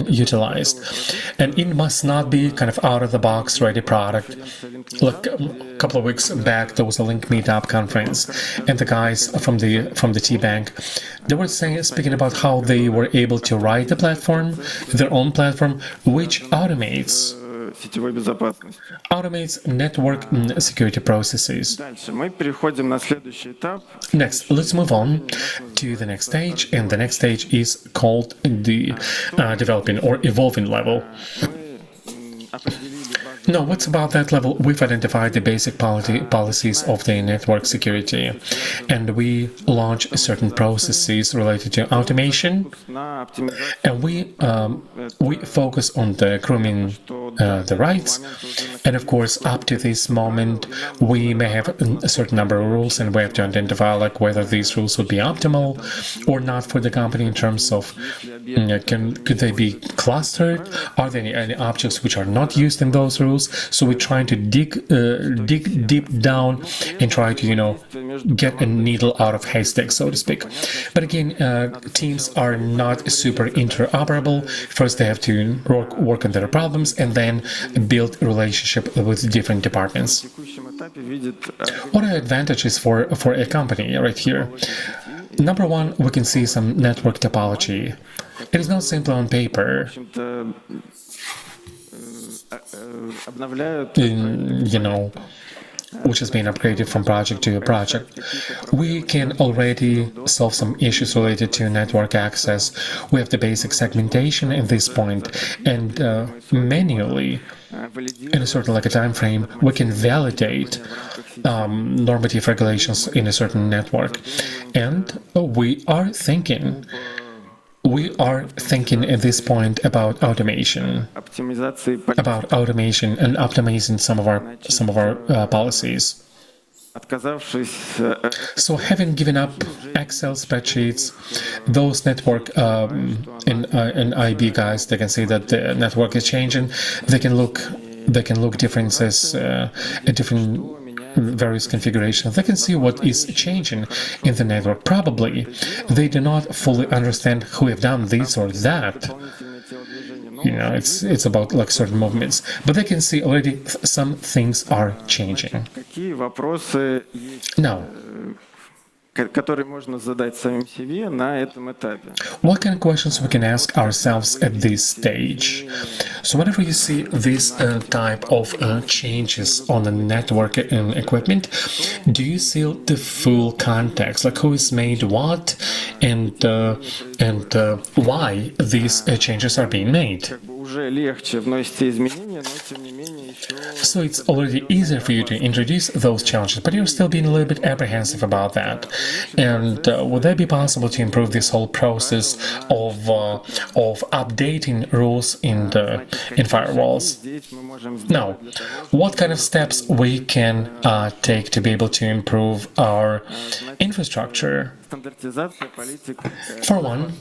B: utilized, and it must not be kind of out of the box ready product. Like a couple of weeks back, there was a Link Meetup conference, and the guys from the T-Bank, they were speaking about how they were able to write the platform, their own platform, which automates
F: сетевой безопасности.
B: network security processes.
F: Дальше мы переходим на следующий этап.
B: Next, let's move on to the next stage, and the next stage is called the developing or evolving level.
F: Определили
B: No, what's about that level? We've identified the basic policies of the network security, and we launch certain processes related to automation,
F: на оптимизацию.
B: and we focus on the grooming the rights. And of course, up to this moment, we may have a certain number of rules, and we have to identify like whether these rules would be optimal or not for the company in terms of could they be clustered? Are there any objects which are not used in those rules? So we're trying to dig deep down and try to get a needle out of haystack, so to speak. But again, teams are not super interoperable. First, they have to work on their problems and then build a relationship with different departments.
F: В текущем этапе видит
B: What are advantages for a company right here? Number one, we can see some network topology. It is not simply on paper.
F: в общем-то, обновляют
B: Which has been upgraded from project to project. We can already solve some issues related to network access. We have the basic segmentation at this point, and manually, in a certain like a time frame, we can validate normative regulations in a certain network. And we are thinking at this point about automation
F: оптимизации
B: and optimizing some of our policies.
F: отказавшись
B: So having given up Excel spreadsheets, those network and IB guys, they can see that the network is changing. They can look differences at different various configurations. They can see what is changing in the network. Probably they do not fully understand who have done this or that. It's about like certain movements, but they can see already some things are changing.
F: какие вопросы есть,
B: Now,
F: которые можно задать самим себе на этом этапе.
B: what kind of questions we can ask ourselves at this stage? So whenever you see this type of changes on the network and equipment, do you see the full context, like who has made what and why these changes are being made?
F: Уже легче вносите изменения, но тем не менее еще
B: So it's already easier for you to introduce those challenges, but you're still being a little bit apprehensive about that. And would that be possible to improve this whole process of updating rules in firewalls?
F: здесь мы можем
B: Now, what kind of steps we can take to be able to improve our infrastructure?
F: стандартизация политик.
B: For one,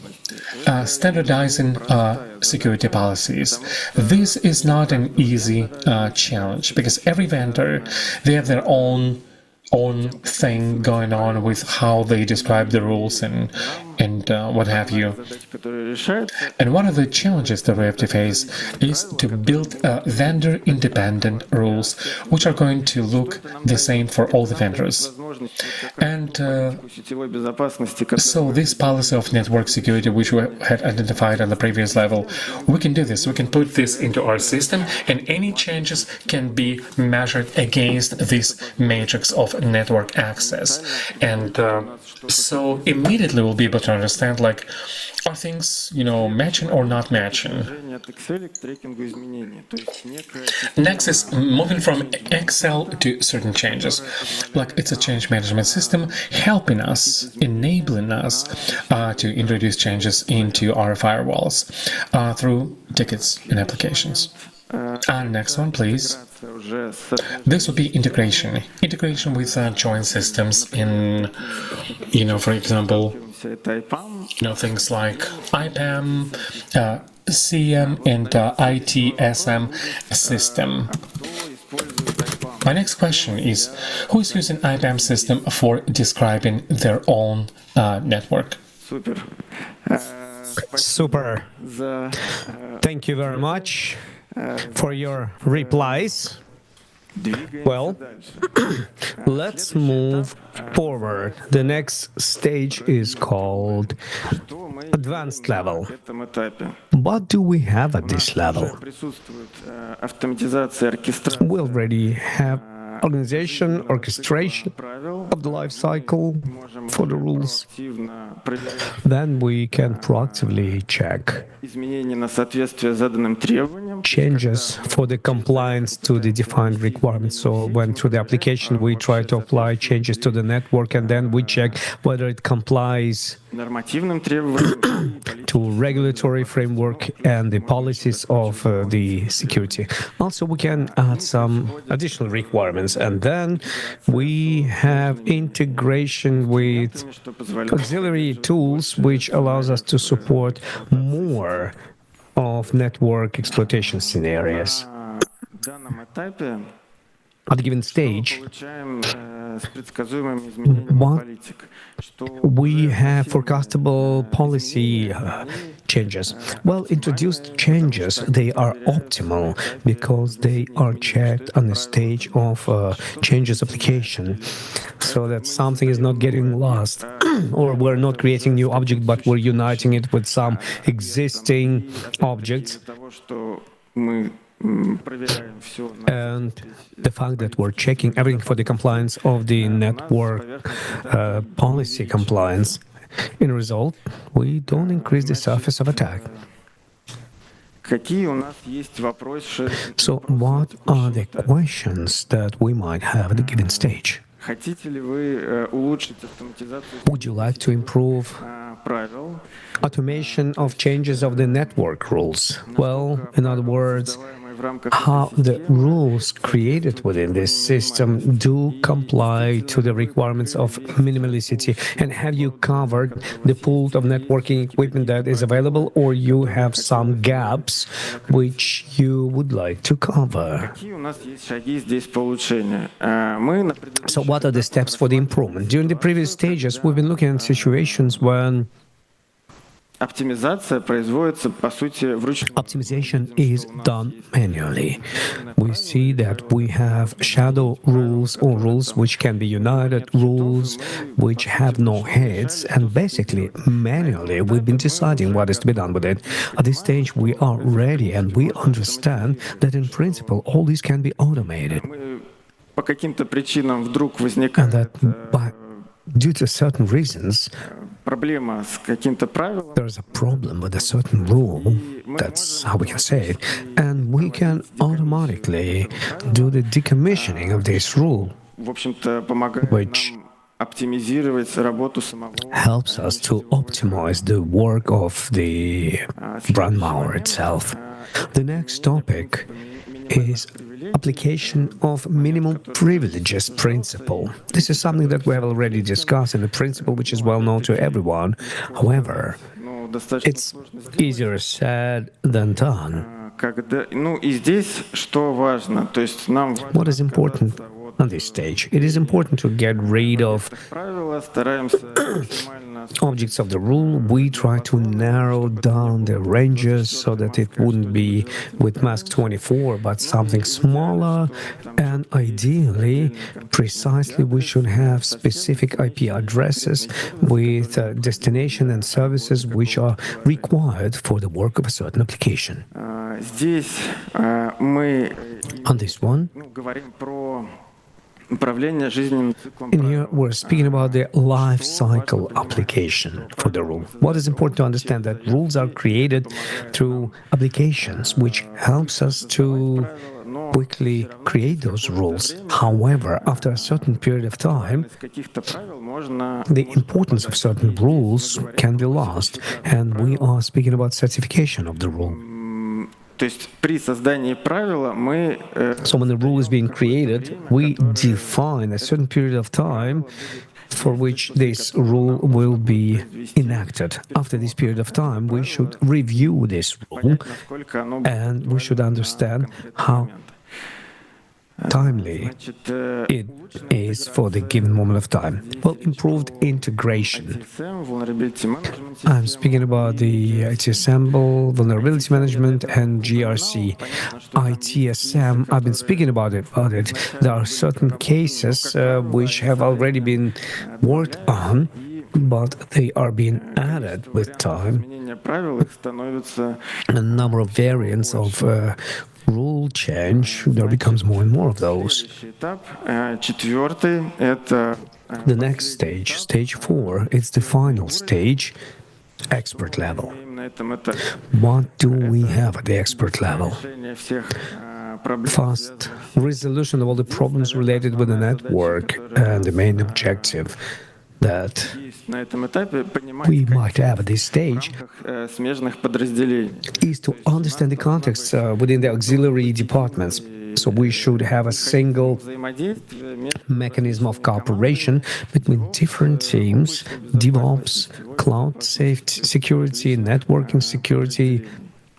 B: standardizing security policies. This is not an easy challenge because every vendor, they have their own own thing going on with how they describe the rules and what have you. And one of the challenges that we have to face is to build vendor-independent rules, which are going to look the same for all the vendors. And so this policy of network security, which we had identified on the previous level, we can do this. We can put this into our system, and any changes can be measured against this matrix of network access. And so immediately we'll be able to understand, like, are things, matching or not matching? Next is moving from Excel to certain changes. Like, it's a change management system helping us, enabling us to introduce changes into our firewalls through tickets and applications. Next one, please. This would be integration. Integration with joint systems in, for example, things like IPAM, CM, and ITSM system. My next question is, who is using IPAM system for describing their own network?
A: Super. Thank you very much for your replies. Well, let's move forward. The next stage is called advanced level. What do we have at this level? We already have organization, orchestration of the life cycle for the rules. Then we can proactively check changes for the compliance to the defined requirements. So when through the application we try to apply changes to the network, and then we check whether it complies to regulatory framework and the policies of the security. Also, we can add some additional requirements, and then we have integration with auxiliary tools, which allows us to support more of network exploitation scenarios. At a given stage, what we have forecastable policy changes. Well, introduced changes, they are optimal because they are checked on the stage of changes application, so that something is not getting lost or we're not creating new object, but we're uniting it with some existing objects. And the fact that we're checking everything for the compliance of the network policy compliance, in result, we don't increase the surface of attack. So what are the questions that we might have at a given stage? Would you like to improve automation of changes of the network rules? Well, in other words, how the rules created within this system do comply to the requirements of minimality, and have you covered the pool of networking equipment that is available, or you have some gaps which you would like to cover? So what are the steps for the improvement? During the previous stages, we've been looking at situations when optimization is done manually. We see that we have shadow rules or rules which can be united, rules which have no heads, and basically manually we've been deciding what is to be done with it. At this stage we are ready and we understand that in principle all these can be automated. And that due to certain reasons, there's a problem with a certain rule, that's how we can say it, and we can automatically do the decommissioning of this rule, which helps us to optimize the work of the brand malware itself. The next topic is application of minimum privileges principle. This is something that we have already discussed, and a principle which is well known to everyone. However, it's easier said than done. What is important on this stage. It is important to get rid of
F: Правила стараемся максимально
A: objects of the rule. We try to narrow down the ranges so that it wouldn't be with mask 24, but something smaller. And ideally, precisely, we should have specific IP addresses with destination and services which are required for the work of a certain application.
F: здесь мы
A: On this one,
F: говорим про управление жизненным циклом
A: in here, we're speaking about the life cycle application for the rule. What is important to understand that rules are created through applications, which helps us to quickly create those rules. However, after a certain period of time,
F: из каких-то правил можно
A: the importance of certain rules can be lost, and we are speaking about certification of the rule.
F: то есть при создании правила мы
A: So when the rule is being created, we define a certain period of time for which this rule will be enacted. After this period of time, we should review this rule
F: насколько оно
A: and we should understand how timely it is for the given moment of time. Well, improved integration.
F: ITSM, vulnerability management
A: I'm speaking about the ITSM, vulnerability management, and GRC. ITSM, I've been speaking about it. There are certain cases which have already been worked on, but they are being added with time.
F: изменение правил их становится
A: A number of variants of rule change, there becomes more and more of those.
F: следующий этап. Четвертый это
A: The next stage, stage 4, it's the final stage, expert level.
F: на этом этапе
A: What do we have at the expert level?
F: решение всех проблем.
A: Fast resolution of all the problems related with the network, and the main objective that
F: Есть на этом этапе понимать
A: we might have at this stage
F: смежных подразделений.
A: is to understand the context within the auxiliary departments. So we should have a single
F: Взаимодействие между
A: mechanism of cooperation between different teams, DevOps, cloud safety, security, networking security,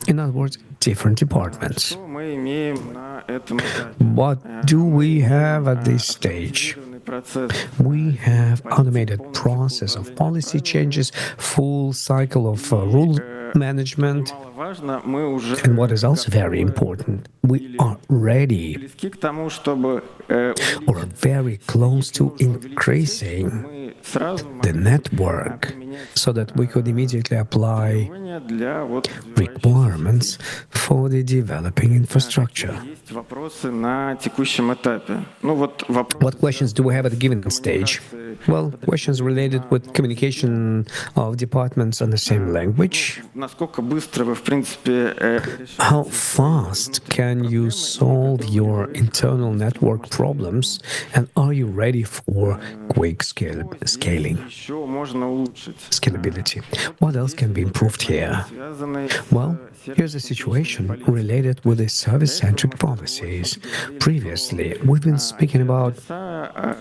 A: in other words, different departments.
F: что мы имеем на этом этапе.
A: What do we have at this stage?
F: Автоматизированный процесс
A: We have automated process of policy changes, full cycle of rule management,
F: Важно, мы уже
A: and what is also very important, we are ready
F: близки к тому, чтобы
A: or are very close to increasing
F: мы сразу
A: the network so that we could immediately apply
F: могли для вот
A: requirements for the developing infrastructure.
F: есть вопросы на текущем этапе. Ну вот вопрос
A: What questions do we have at a given stage? Well, questions related with communication of departments on the same language.
F: насколько быстро вы в принципе
A: How fast can you solve your internal network problems, and are you ready for quick scaling?
F: еще можно улучшить.
A: Scalability. What else can be improved here?
F: Связанный
A: Well, here's a situation related with the service-centric policies. Previously, we've been speaking about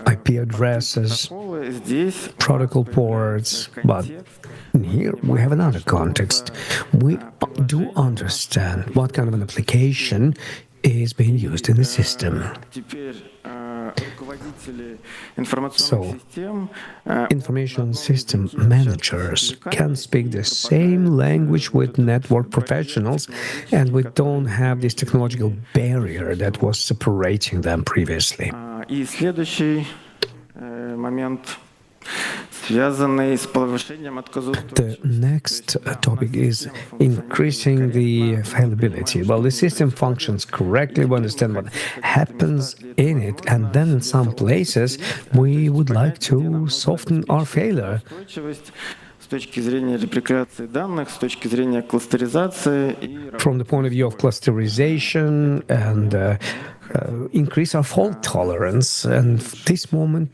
A: IP addresses,
F: здесь
A: protocol ports, but here we have another context. We do understand what kind of an application is being used in the system.
F: теперь руководители
A: So,
F: информационных систем
A: information system managers can speak the same language with network professionals, and we don't have this technological barrier that was separating them previously.
F: и следующий момент связанный с повышением
A: The
F: отказоустойчивости.
A: next topic is increasing the availability. Well, the system functions correctly, we understand what happens in it, and then in some places we would like to soften our failure.
F: Устойчивость с точки зрения репликации данных, с точки зрения кластеризации и
A: From the point of view of clusterization and increase our fault tolerance. And this moment,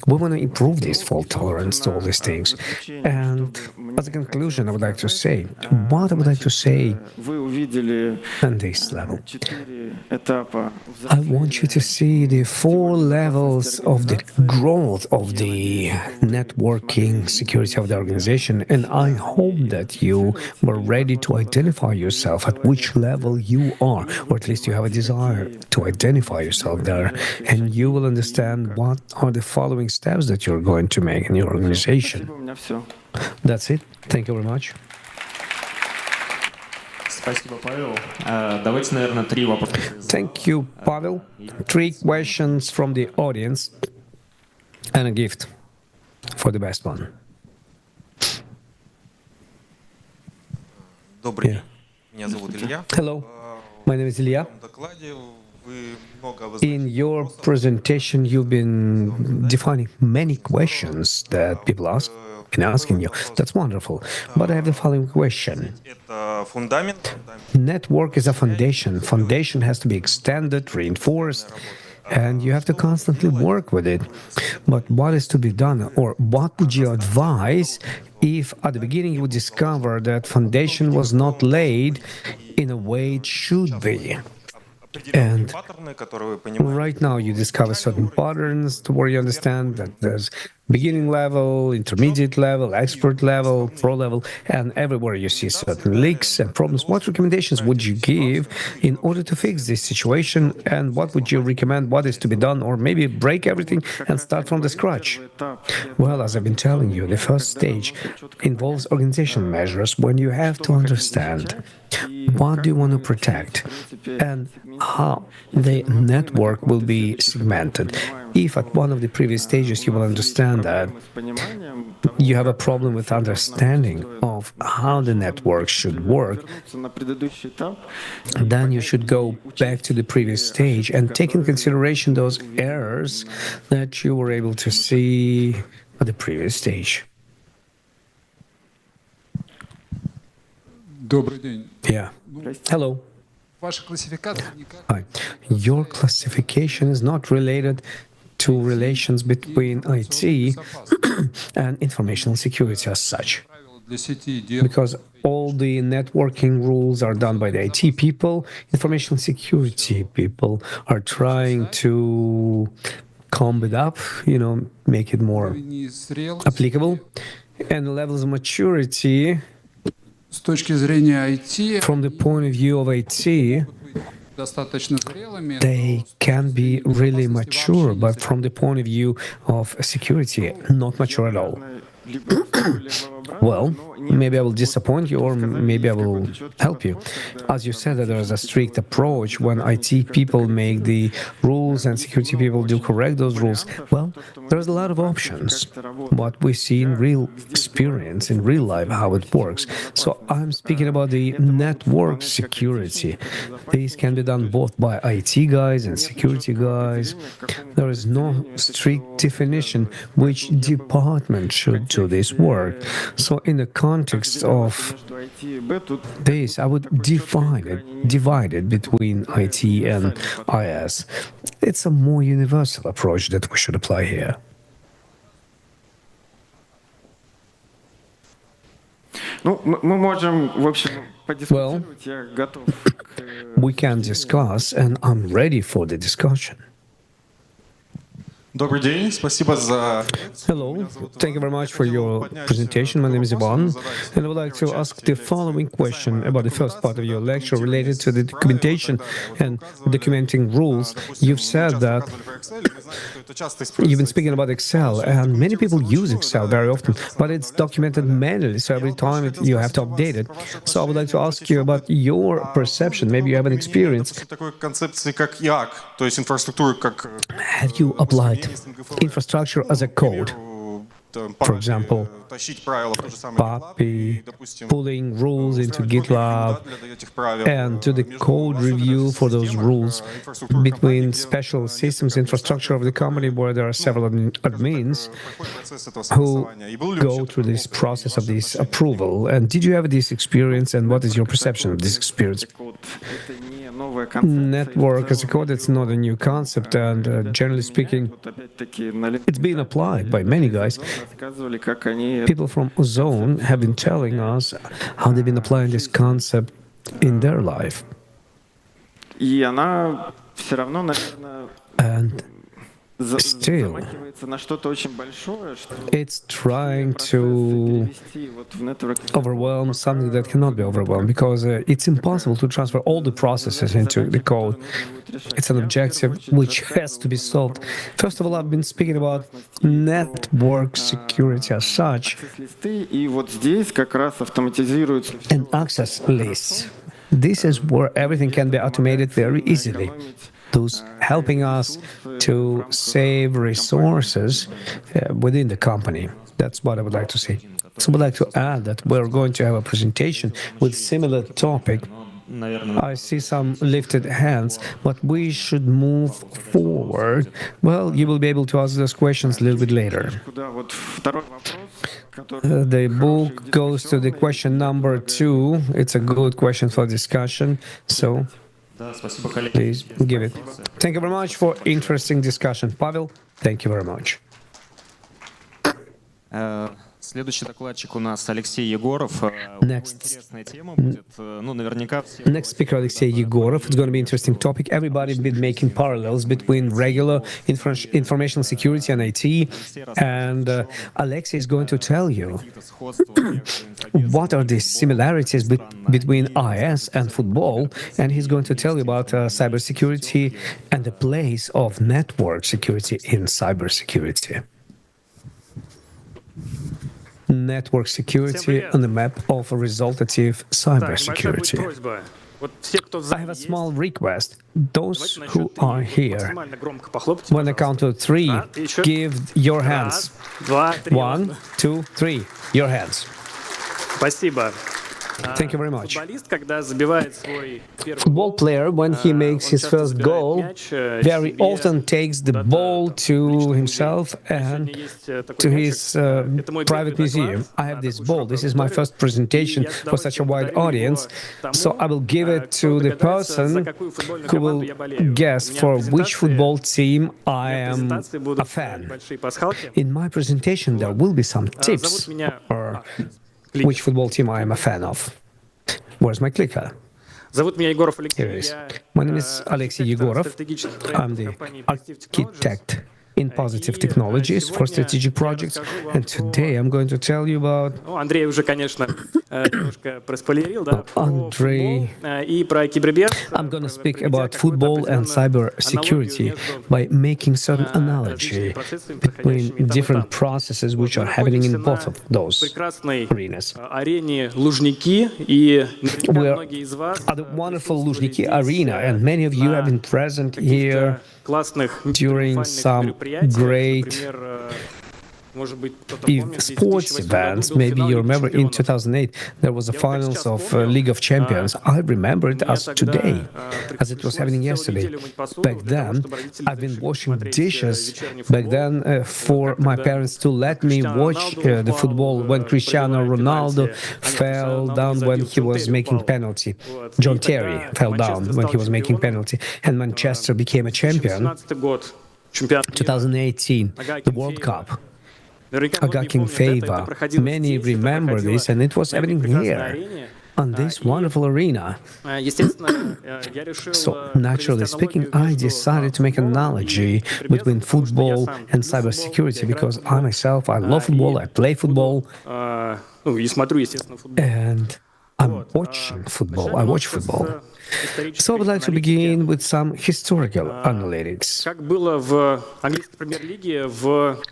A: We want to improve this fault tolerance to all these things. And as a conclusion, I would like to say, what I would like to say
F: Вы увидели
A: on this level.
F: 4 этапа
A: I want you to see the 4 levels of the growth of the networking security of the organization, and I hope that you were ready to identify yourself at which level you are, or at least you have a desire to identify yourself there, and you will understand what are the following steps that you're going to make in your organization.
F: Спасибо, у меня все.
A: That's it. Thank you very much.
C: Спасибо, Павел. Давайте, наверное, 3 вопроса.
A: Thank you, Pavel. 3 questions from the audience and a gift for the best one.
G: Добрый
A: Yeah.
G: день. Меня зовут Илья.
A: Hello, my name is Ilya.
G: В докладе вы много
A: In your presentation, you've been defining many questions that people ask and asking you. That's wonderful. But I have the following question.
G: Это фундамент.
A: Network is a foundation. Foundation has to be extended, reinforced, and you have to constantly work with it. But what is to be done, or what would you advise if at the beginning you would discover that foundation was not laid in a way it should be? And
G: Паттерны, которые вы понимаете.
A: right now you discover certain patterns to where you understand that there's beginning level, intermediate level, expert level, pro level, and everywhere you see certain leaks and problems. What recommendations would you give in order to fix this situation, and what would you recommend what is to be done, or maybe break everything and start from the scratch? Well, as I've been telling you, the first stage involves organizational measures when you have to understand what do you want to protect and how the network will be segmented. If at one of the previous stages you will understand that you have a problem with understanding of how the network should work, then you should go back to the previous stage and take in consideration those errors that you were able to see at the previous stage.
H: Добрый день.
A: Yeah. Hello.
H: Ваша классификация никак
A: Hi. Your classification is not related to relations between IT and informational security as such,
H: правила для сети делают.
A: because all the networking rules are done by the IT people. Information security people are trying to comb it up, make it more
H: Не зрелость.
A: applicable. And the levels of maturity
H: С точки зрения IT,
A: from the point of view of IT,
H: достаточно зрелыми.
A: they can be really mature, but from the point of view of security, not mature at all. Well, maybe I will disappoint you, or maybe I will help you. As you said, that there is a strict approach when IT people make the rules and security people do correct those rules. Well, there's a lot of options, but we see in real experience, in real life, how it works. So I'm speaking about the network security. These can be done both by IT guys and security guys. There is no strict definition which department should do this work. So in the context of this, I would divide it between IT and IS. It's a more universal approach that we should apply here.
F: Ну, мы можем, в общем, подискутировать. Я готов к...
A: We can discuss, and I'm ready for the discussion.
G: Добрый день, спасибо за...
A: Hello, thank you very much for your presentation. My name is Ivan, and I would like to ask the following question about the first part of your lecture related to the documentation and documenting rules. You've said that you've been speaking about Excel, and many people use Excel very often, but it's documented manually, so every time you have to update it. So I would like to ask you about your perception. Maybe you have an experience.
G: Такой концепции, как ИАК, то есть инфраструктуры, как...
A: Have you applied infrastructure as a code? For example, PAPI, pulling rules into GitLab, and do the code review for those rules between special systems infrastructure of the company where there are several admins who go through this process of this approval. And did you have this experience, and what is your perception of this experience?
F: это не новая концепция.
A: Network as a code, it's not a new concept, and generally speaking,
F: Вот опять-таки на
A: it's been applied by many guys.
F: рассказывали, как они
A: People from Ozone have been telling us how they've been applying this concept in their life.
F: и она все равно, наверное,
A: And still,
F: замахивается на что-то очень большое, что
A: it's trying to
F: перевести вот в network.
A: overwhelm something that cannot be overwhelmed, because it's impossible to transfer all the processes into the code. It's an objective which has to be solved. First of all, I've been speaking about network security as such
F: Листы, и вот здесь как раз автоматизируется всё.
A: and access lists. This is where everything can be automated very easily, thus helping us to save resources within the company. That's what I would like to say. So I would like to add that we're going to have a presentation with similar topic.
C: Наверное,
A: I see some lifted hands, but we should move forward. Well, you will be able to ask those questions a little bit later.
F: Куда вот второй вопрос, который
A: The book goes to the question number 2. It's a good question for discussion. So
C: да, спасибо, коллеги.
A: please give it. Thank you very much for interesting discussion. Pavel, thank you very much.
C: Следующий докладчик у нас Алексей Егоров.
A: Next.
C: Интересная тема будет. Ну, наверняка все...
A: Next speaker, Alexei Yegorov. It's going to be an interesting topic. Everybody's been making parallels between regular information security and IT. And Alexei is going to tell you what are the similarities between IS and football. And he's going to tell you about cybersecurity and the place of network security in cybersecurity. Network security on the map of a resultative cybersecurity. I have a small request. Those who are here, when I count to 3, give your hands. 1, 2, 3. Your hands. Thank you very much. Football player, when he makes his first goal, very often takes the ball to himself and to his private museum. I have this ball. This is my first presentation for such a wide audience. So I will give it to the person who will guess for which football team I am a fan. In my presentation, there will be some tips or which football team I am a fan of. Where's my clicker? Here it is. My name is Alexei Yegorov. I'm the architect in positive technologies for strategic projects, and today I'm going to tell you about Andrei. I'm going to speak about football and cybersecurity by making certain analogy between different processes which are happening in both of those arenas. We're at the wonderful Luzhniki Arena, and many of you have been present here during some great sports events. Maybe you remember in 2008 there was a finals of League of Champions. I remember it as today, as it was happening yesterday. Back then, I've been washing dishes back then for my parents to let me watch the football when Cristiano Ronaldo fell down when he was making penalty. John Terry fell down when he was making penalty, and Manchester became a champion. 2018, the World Cup. Agakin favor. Many remember this, and it was happening here, on this wonderful arena. So, naturally speaking, I decided to make an analogy between football and cybersecurity, because I myself, I love football, I play football, and I'm watching football, I watch football. So I would like to begin with some historical analytics.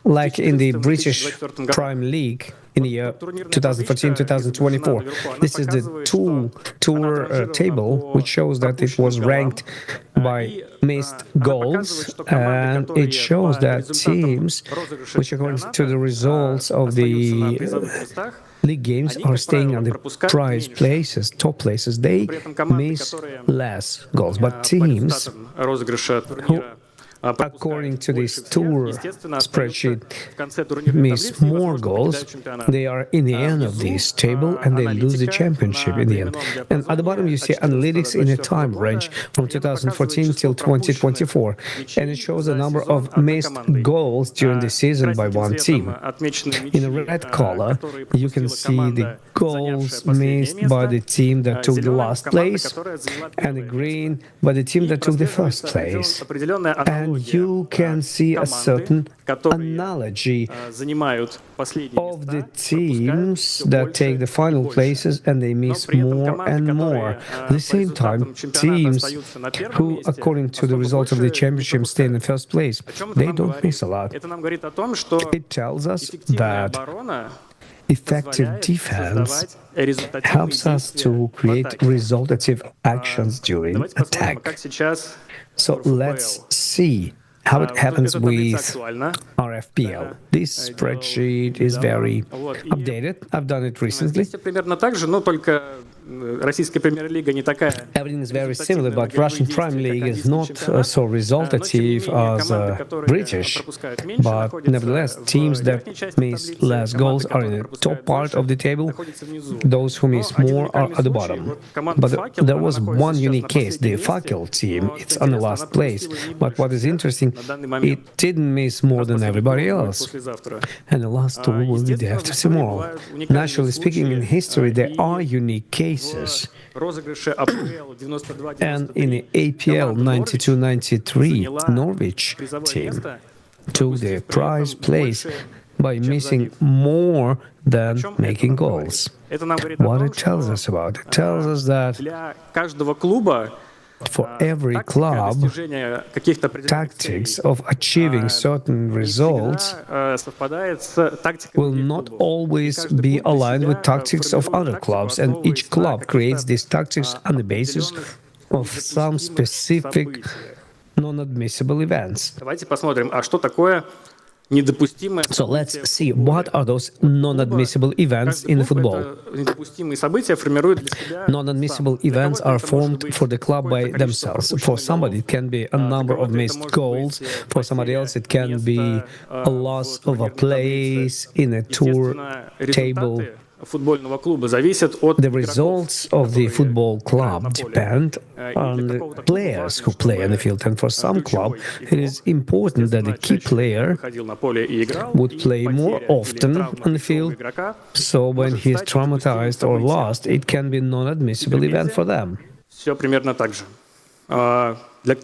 A: Like in the British Prime League in the year 2014-2024. This is the tour table, which shows that it was ranked by missed goals, and it shows that teams, which according to the results of the league games are staying on the prize places, top places. They miss less goals, but teams who according to this tour spreadsheet, miss more goals, they are in the end of this table and they lose the championship in the end. And at the bottom you see analytics in a time range from 2014 till 2024, and it shows the number of missed goals during the season by one team. In the red color, you can see the goals missed by the team that took the last place, and the green by the team that took the first place. And you can see a certain analogy of the teams that take the final places and they miss more and more. At the same time, teams who, according to the results of the championship, stay in the first place, they don't miss a lot. It tells us that effective defense helps us to create resultative actions during attack. So let's see how it happens with our FPL. This spreadsheet is very updated. I've done it recently. Everything is very similar, but Russian Prime League is not so resultative as British. But nevertheless, teams that miss less goals are in the top part of the table. Those who miss more are at the bottom. But there was one unique case, the Fakel team. It's on the last place. But what is interesting, it didn't miss more than everybody else. And the last tour will be day after tomorrow. Naturally speaking, in history, there are unique cases. And in the APL 92-93, Norwich team took the prize place by missing more than making goals. What it tells us about? It tells us that for every club, tactics of achieving certain results will not always be aligned with tactics of other clubs, and each club creates these tactics on the basis of some specific non-admissible events. So let's see what are those non-admissible events in football. Non-admissible events are formed for the club by themselves. For somebody it can be a number of missed goals, for somebody else it can be a loss of a place in a tour table. The results of the football club depend on the players who play on the field, and for some club it is important that the key player would play more often on the field, so when he is traumatized or lost, it can be a non-admissible event for them. In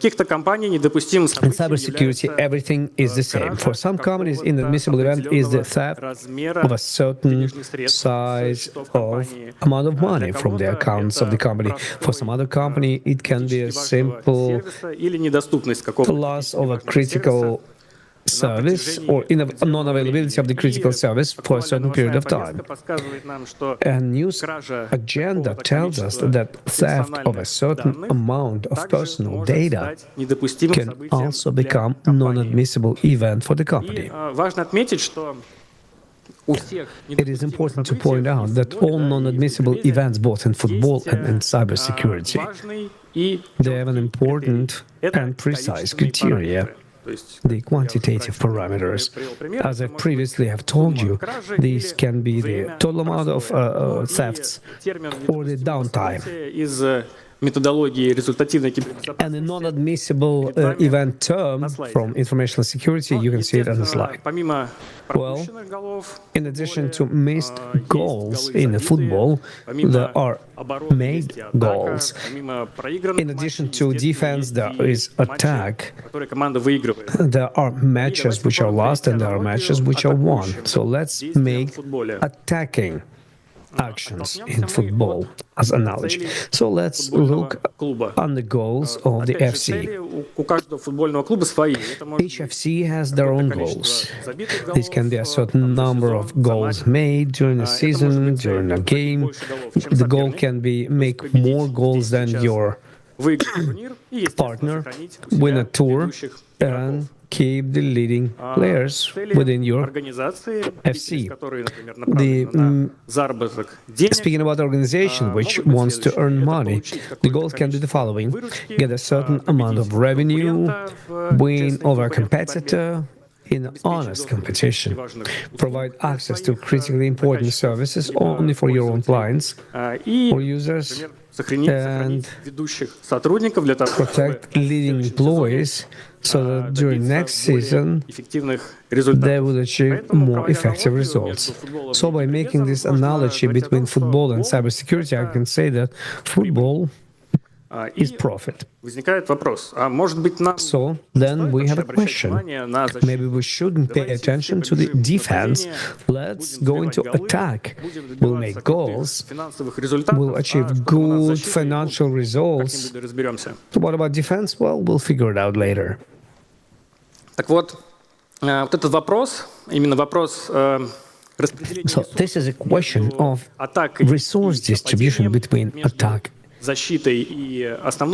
A: cybersecurity, everything is the same. For some companies, inadmissible event is the theft of a certain size of amount of money from the accounts of the company. For some other company, it can be a simple loss of a critical service or non-availability of the critical service for a certain period of time. And news agenda tells us that theft of a certain amount of personal data can also become a non-admissible event for the company. It is important to point out that all non-admissible events, both in football and in cybersecurity, they have an important and precise criteria. The quantitative parameters. As I previously have told you, these can be the total amount of thefts or the downtime. And the non-admissible event term from information security, you can see it on the slide. Well, in addition to missed goals in the football, there are made goals. In addition to defense, there is attack. There are matches which are lost and there are matches which are won. So let's make attacking actions in football as analogy. So let's look on the goals of the FC. Each FC has their own goals. This can be a certain number of goals made during a season, during a game. The goal can be make more goals than your partner, win a tour, and keep the leading players within your FC. Speaking about the organization which wants to earn money, the goals can be the following: get a certain amount of revenue, win over a competitor in honest competition, provide access to critically important services only for your own clients or users, and protect leading employees so that during next season they will achieve more effective results. So by making this analogy between football and cybersecurity, I can say that football is profit. So then we have a question. Maybe we shouldn't pay attention to the defense. Let's go into attack. We'll make goals. We'll achieve good financial results. So what about defense? Well, we'll figure it out later. So this is a question of resource distribution between attack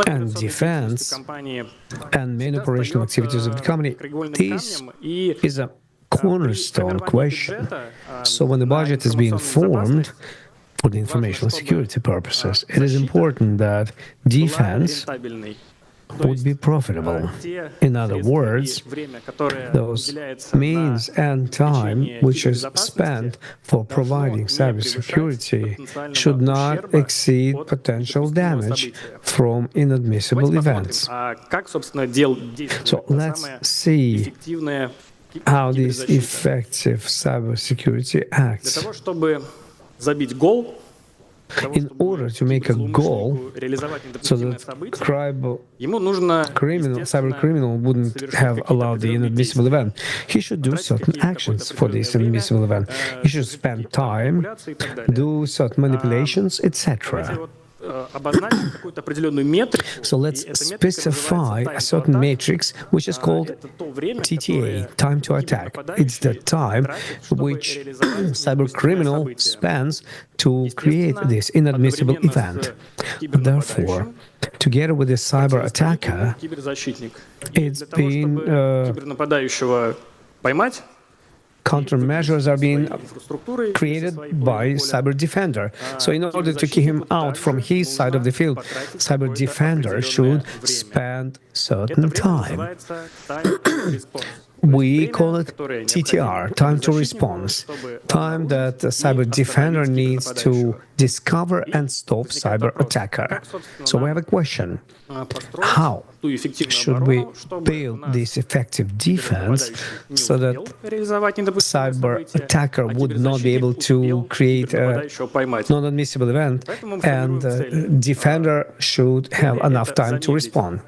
A: and defense and main operational activities of the company. This is a cornerstone question. So when the budget is being formed for the information security purposes, it is important that defense would be profitable. In other words, those means and time which is spent for providing cybersecurity should not exceed potential damage from inadmissible events. So let's see how this effective cybersecurity acts. In order to make a goal, so that cyber criminal wouldn't have allowed the inadmissible event, he should do certain actions for this inadmissible event. He should spend time, do certain manipulations, etc. So let's specify a certain matrix which is called TTA, time to attack. It's the time which cybercriminal spends to create this inadmissible event. Therefore, together with the cyber attacker, it's been countermeasures are being created by Cyber Defender. So in order to keep him out from his side of the field, Cyber Defender should spend certain time. We call it TTR, time to response, time that the Cyber Defender needs to discover and stop cyber attacker. So we have a question. How should we build this effective defense so that cyber attacker would not be able to create a non-admissible event and defender should have enough time to respond?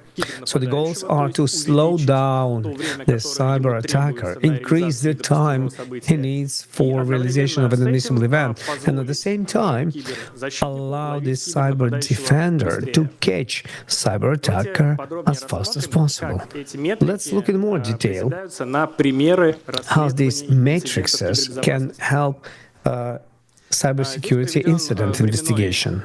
A: So the goals are to slow down the cyber attacker, increase the time he needs for realization of an admissible event, and at the same time allow the cyber defender to catch cyber attacker as fast as possible. Let's look in more detail how these matrices can help cybersecurity incident investigation.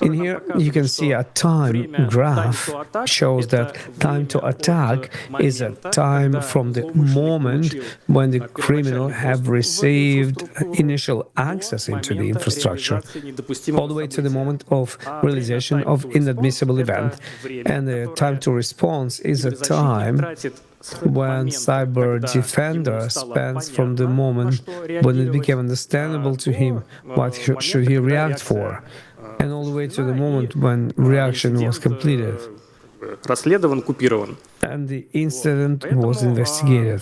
A: In here, you can see a time graph shows that time to attack is a time from the moment when the criminal have received initial access into the infrastructure, all the way to the moment of realization of inadmissible event. And the time to response is a time when cyber defender spends from the moment when it became understandable to him what should he react for, and all the way to the moment when reaction was completed and the incident was investigated.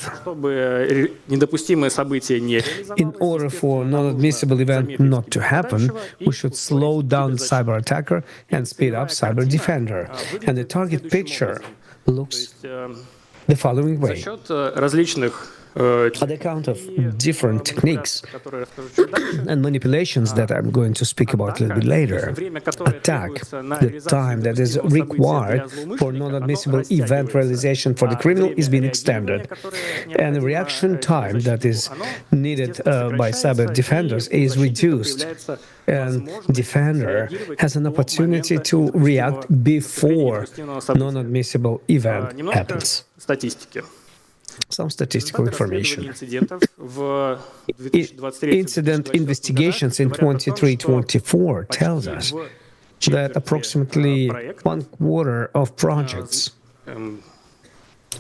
A: In order for non-admissible event not to happen, we should slow down cyber attacker and speed up cyber defender. And the target picture looks the following way. On account of different techniques and manipulations that I'm going to speak about a little bit later, attack, the time that is required for non-admissible event realization for the criminal is being extended. And the reaction time that is needed by cyber defenders is reduced. And defender has an opportunity to react before non-admissible event happens. Some statistical information. Incident investigations in 23-24 tells us that approximately one quarter of projects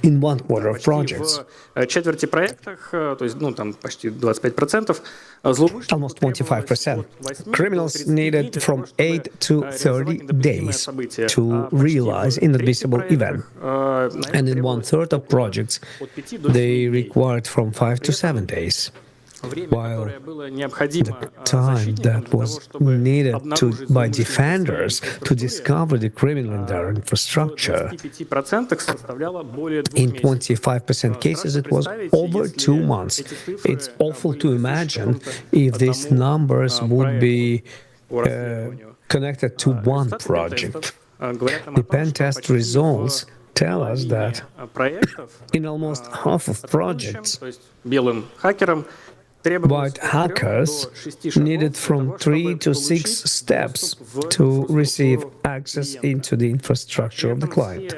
A: almost 25%. Criminals needed from 8 to 30 days to realize inadmissible event. And in one-third of projects, they required from 5 to 7 days. While the time that was needed by defenders to discover the criminal in their infrastructure, in 25% cases it was over 2 months. It's awful to imagine if these numbers would be connected to one project. The pen test results tell us that in almost half of projects, white hackers needed from 3 to 6 steps to receive access into the infrastructure of the client.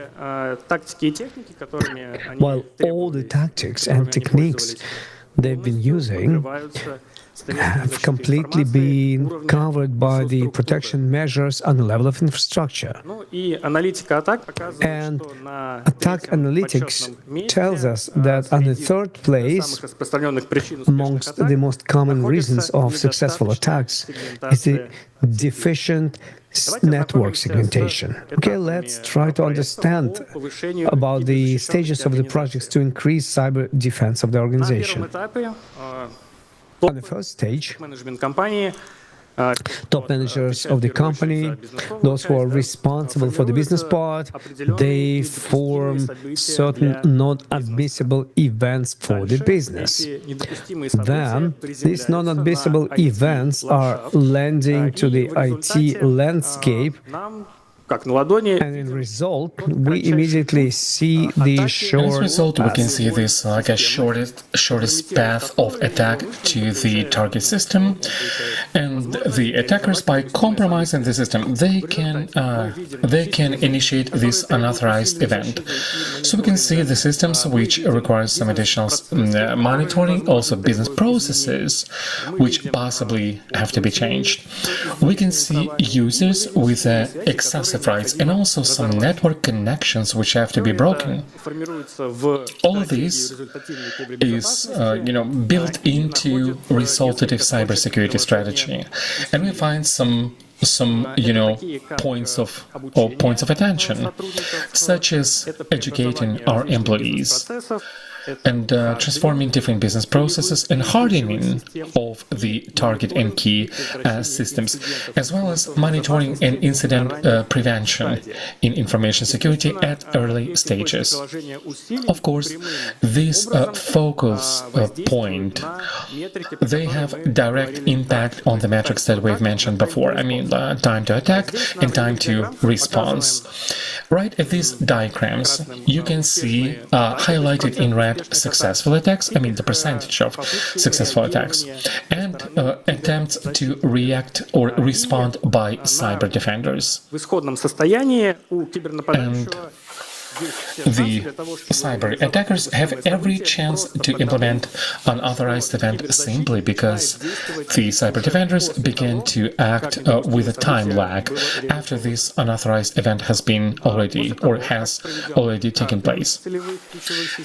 A: While all the tactics and techniques they've been using have completely been covered by the protection measures on the level of infrastructure. And attack analytics tells us that on the third place, amongst the most common reasons of successful attacks, is the deficient network segmentation. Okay, let's try to understand about the stages of the projects to increase cyber defense of the organization. On the first stage, top managers of the company, those who are responsible for the business part, they form certain non-admissible events for the business. Then, these non-admissible events are landing to the IT landscape, and in result, we immediately see the short.
B: As a result, we can see this like a shortest path of attack to the target system, and the attackers, by compromising the system, they can initiate this unauthorized event. So we can see the systems which require some additional monitoring, also business processes which possibly have to be changed. We can see users with excessive rights and also some network connections which have to be broken. All of this is built into resultative cybersecurity strategy, and we find some points of attention, such as educating our employees and transforming different business processes and hardening of the target and key systems, as well as monitoring and incident prevention in information security at early stages. Of course, this focus point, they have direct impact on the metrics that we've mentioned before. I mean, time to attack and time to response. Right at these diagrams, you can see highlighted in red successful attacks, I mean the percentage of successful attacks, and attempts to react or respond by cyber defenders. And the cyber attackers have every chance to implement unauthorized event simply because the cyber defenders begin to act with a time lag after this unauthorized event has already taken place.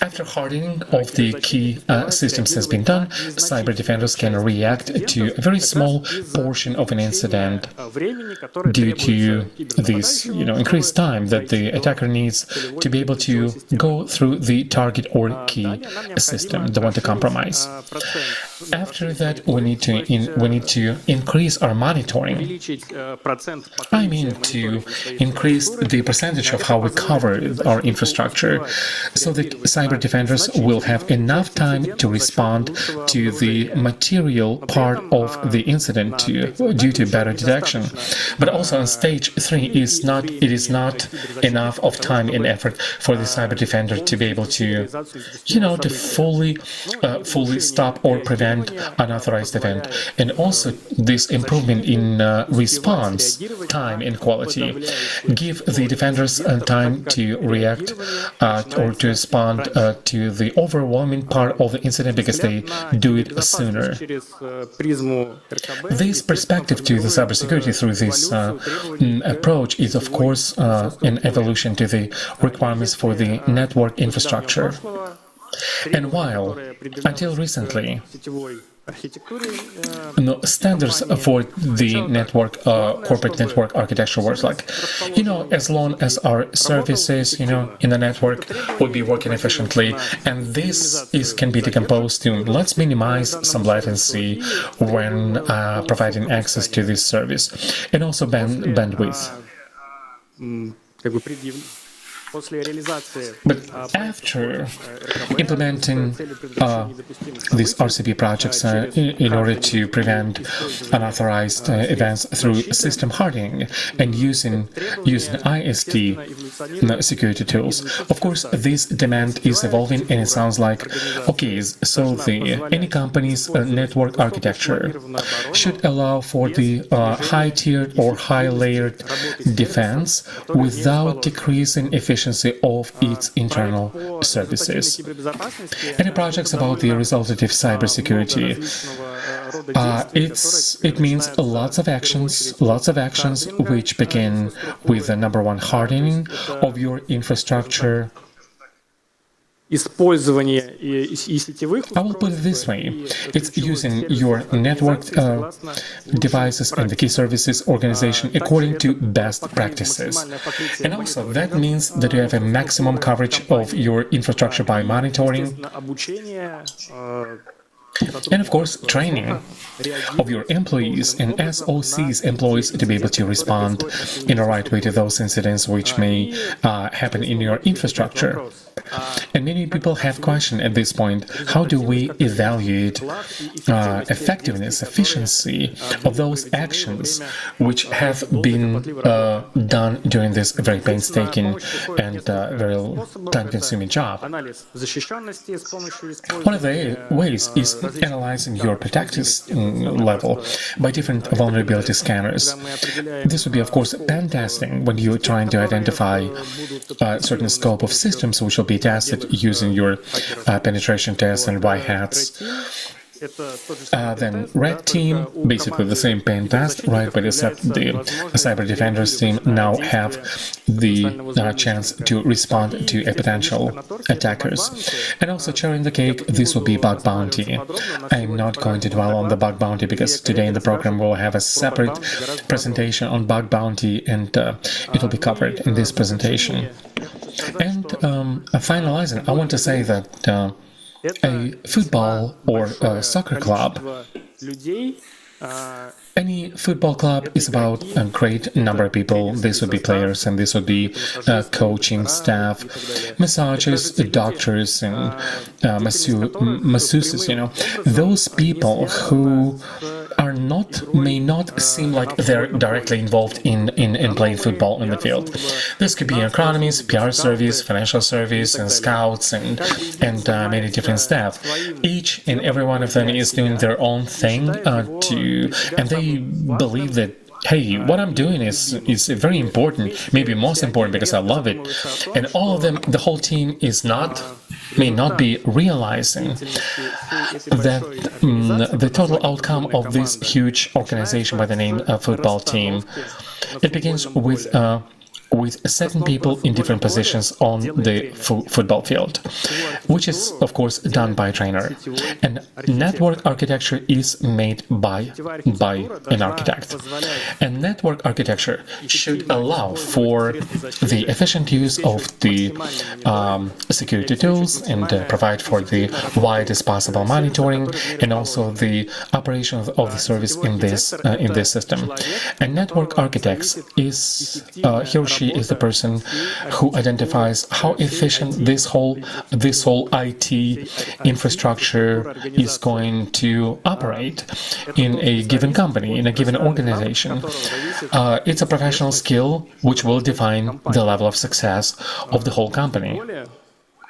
B: After hardening of the key systems has been done, cyber defenders can react to a very small portion of an incident due to this increased time that the attacker needs to be able to go through the target or key system, the one to compromise. After that, we need to increase our monitoring. I mean, to increase the percentage of how we cover our infrastructure, so that cyber defenders will have enough time to respond to the material part of the incident due to better detection. But also on stage 3, it is not enough of time and effort for the cyber defender to be able to, to fully stop or prevent unauthorized event. And also this improvement in response time and quality give the defenders time to react or to respond to the overwhelming part of the incident because they do it sooner. This perspective to the cybersecurity through this approach is, of course, an evolution to the requirements for the network infrastructure. And while, until recently, standards for the network, corporate network architecture was like, as long as our services, in the network will be working efficiently, and this can be decomposed to let's minimize some latency when providing access to this service, and also bandwidth. But after implementing these RCP projects in order to prevent unauthorized events through system hardening and using IST security tools, of course, this demand is evolving, and it sounds like, okay, so any company's network architecture should allow for the high-tiered or high-layered defense without decreasing efficiency of its internal services. Any projects about the resultative cybersecurity, it means lots of actions which begin with the number one, hardening of your infrastructure. I will put it this way, it's using your network devices and the key services organization according to best practices. And also that means that you have a maximum coverage of your infrastructure by monitoring and, of course, training of your employees and SOCs employees to be able to respond in the right way to those incidents which may happen in your infrastructure. And many people have questioned at this point, how do we evaluate effectiveness, efficiency of those actions which have been done during this very painstaking and very time-consuming job? One of the ways is analyzing your practice level by different vulnerability scanners. This would be, of course, pen testing when you're trying to identify a certain scope of systems which will be tested using your penetration tests and white hats. Then red team, basically the same pen test, right? But except the cyber defenders team now have the chance to respond to a potential attackers. And also cherry in the cake, this will be bug bounty. I'm not going to dwell on the bug bounty because today in the program we'll have a separate presentation on bug bounty, and it will be covered in this presentation. And finalizing, I want to say that a football or a soccer club, any football club is about a great number of people. This would be players, and this would be coaching staff, massages, doctors, and masseuses. Those people who may not seem like they're directly involved in playing football in the field. This could be economies, PR service, financial service, and scouts, and many different staff. Each and every one of them is doing their own thing and they believe that, hey, what I'm doing is very important, maybe most important because I love it. And all of them, the whole team may not be realizing that the total outcome of this huge organization by the name of football team, it begins with with certain people in different positions on the football field, which is, of course, done by a trainer. And network architecture is made by an architect. And network architecture should allow for the efficient use of the security tools and provide for the widest possible monitoring and also the operation of the service in this system. And network architects is he or she is the person who identifies how efficient this whole IT infrastructure is going to operate in a given company, in a given organization. It's a professional skill which will define the level of success of the whole company.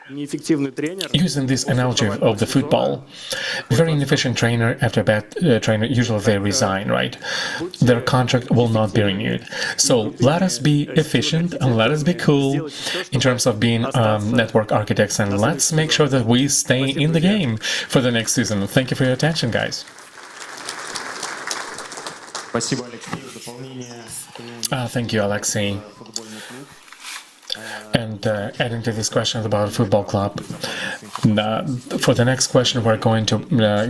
B: Using this analogy of the football, very inefficient trainer after a bad trainer, usually they resign, right? Their contract will not be renewed. So let us be efficient and let us be cool in terms of being network architects, and let's make sure that we stay in the game for the next season. Thank you for your attention, guys. Thank you, Alexei. And adding to this question about football club, for the next question we're going to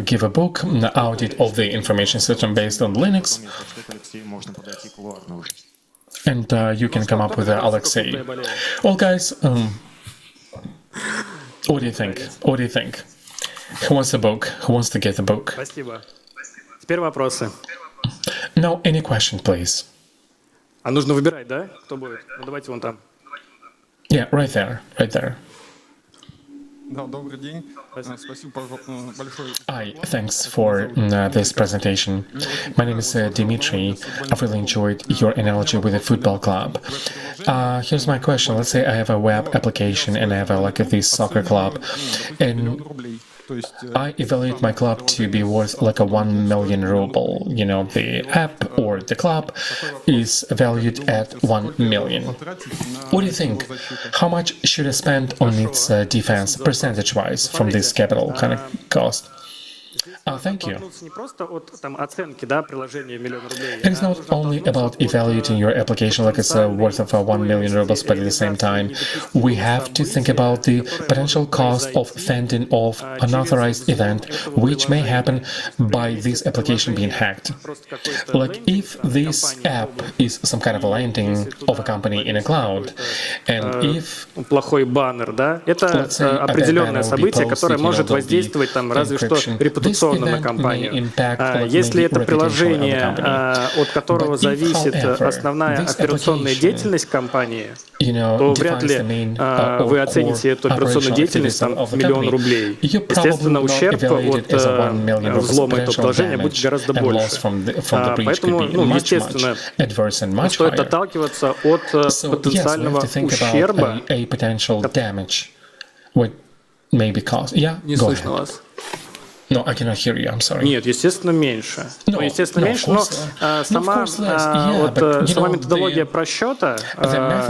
B: give a book, audit of the information system based on Linux, and you can come up with Alexei. Well, guys, what do you think? What do you think? Who wants the book? Who wants to get the book?
I: Теперь вопросы.
B: No, any question, please.
I: А нужно выбирать, да? Кто будет? Ну, давайте вон там.
B: Yeah, right there, right there. Hi, thanks for this presentation. My name is Dimitri. I've really enjoyed your analogy with a football club. Here's my question. Let's say I have a web application and I have this soccer club, and I evaluate my club to be worth like a 1 million ruble. You know, the app or the club is valued at 1 million. What do you think? How much should I spend on its defense, percentage-wise, from this capital kind of cost? Thank you. It is not only about evaluating your application like it's worth of 1 million rubles, but at the same time, we have to think about the potential cost of fending off unauthorized event which may happen by this application being hacked. Like if this app is some kind of a landing of a company in a cloud, and if
I: плохой баннер, да, это определенное событие, которое может воздействовать там разве что репутационно на компанию. Если это приложение, от которого зависит основная операционная деятельность компании, то вряд ли вы оцените эту операционную деятельность там, в 1 миллион рублей. Естественно, ущерб от взлома этого приложения будет гораздо больше. Поэтому, естественно, стоит отталкиваться от потенциального ущерба,
B: Не слышно вас. No, I cannot hear you. I'm sorry.
I: Нет, естественно, меньше. Естественно, меньше, но сама методология просчета, она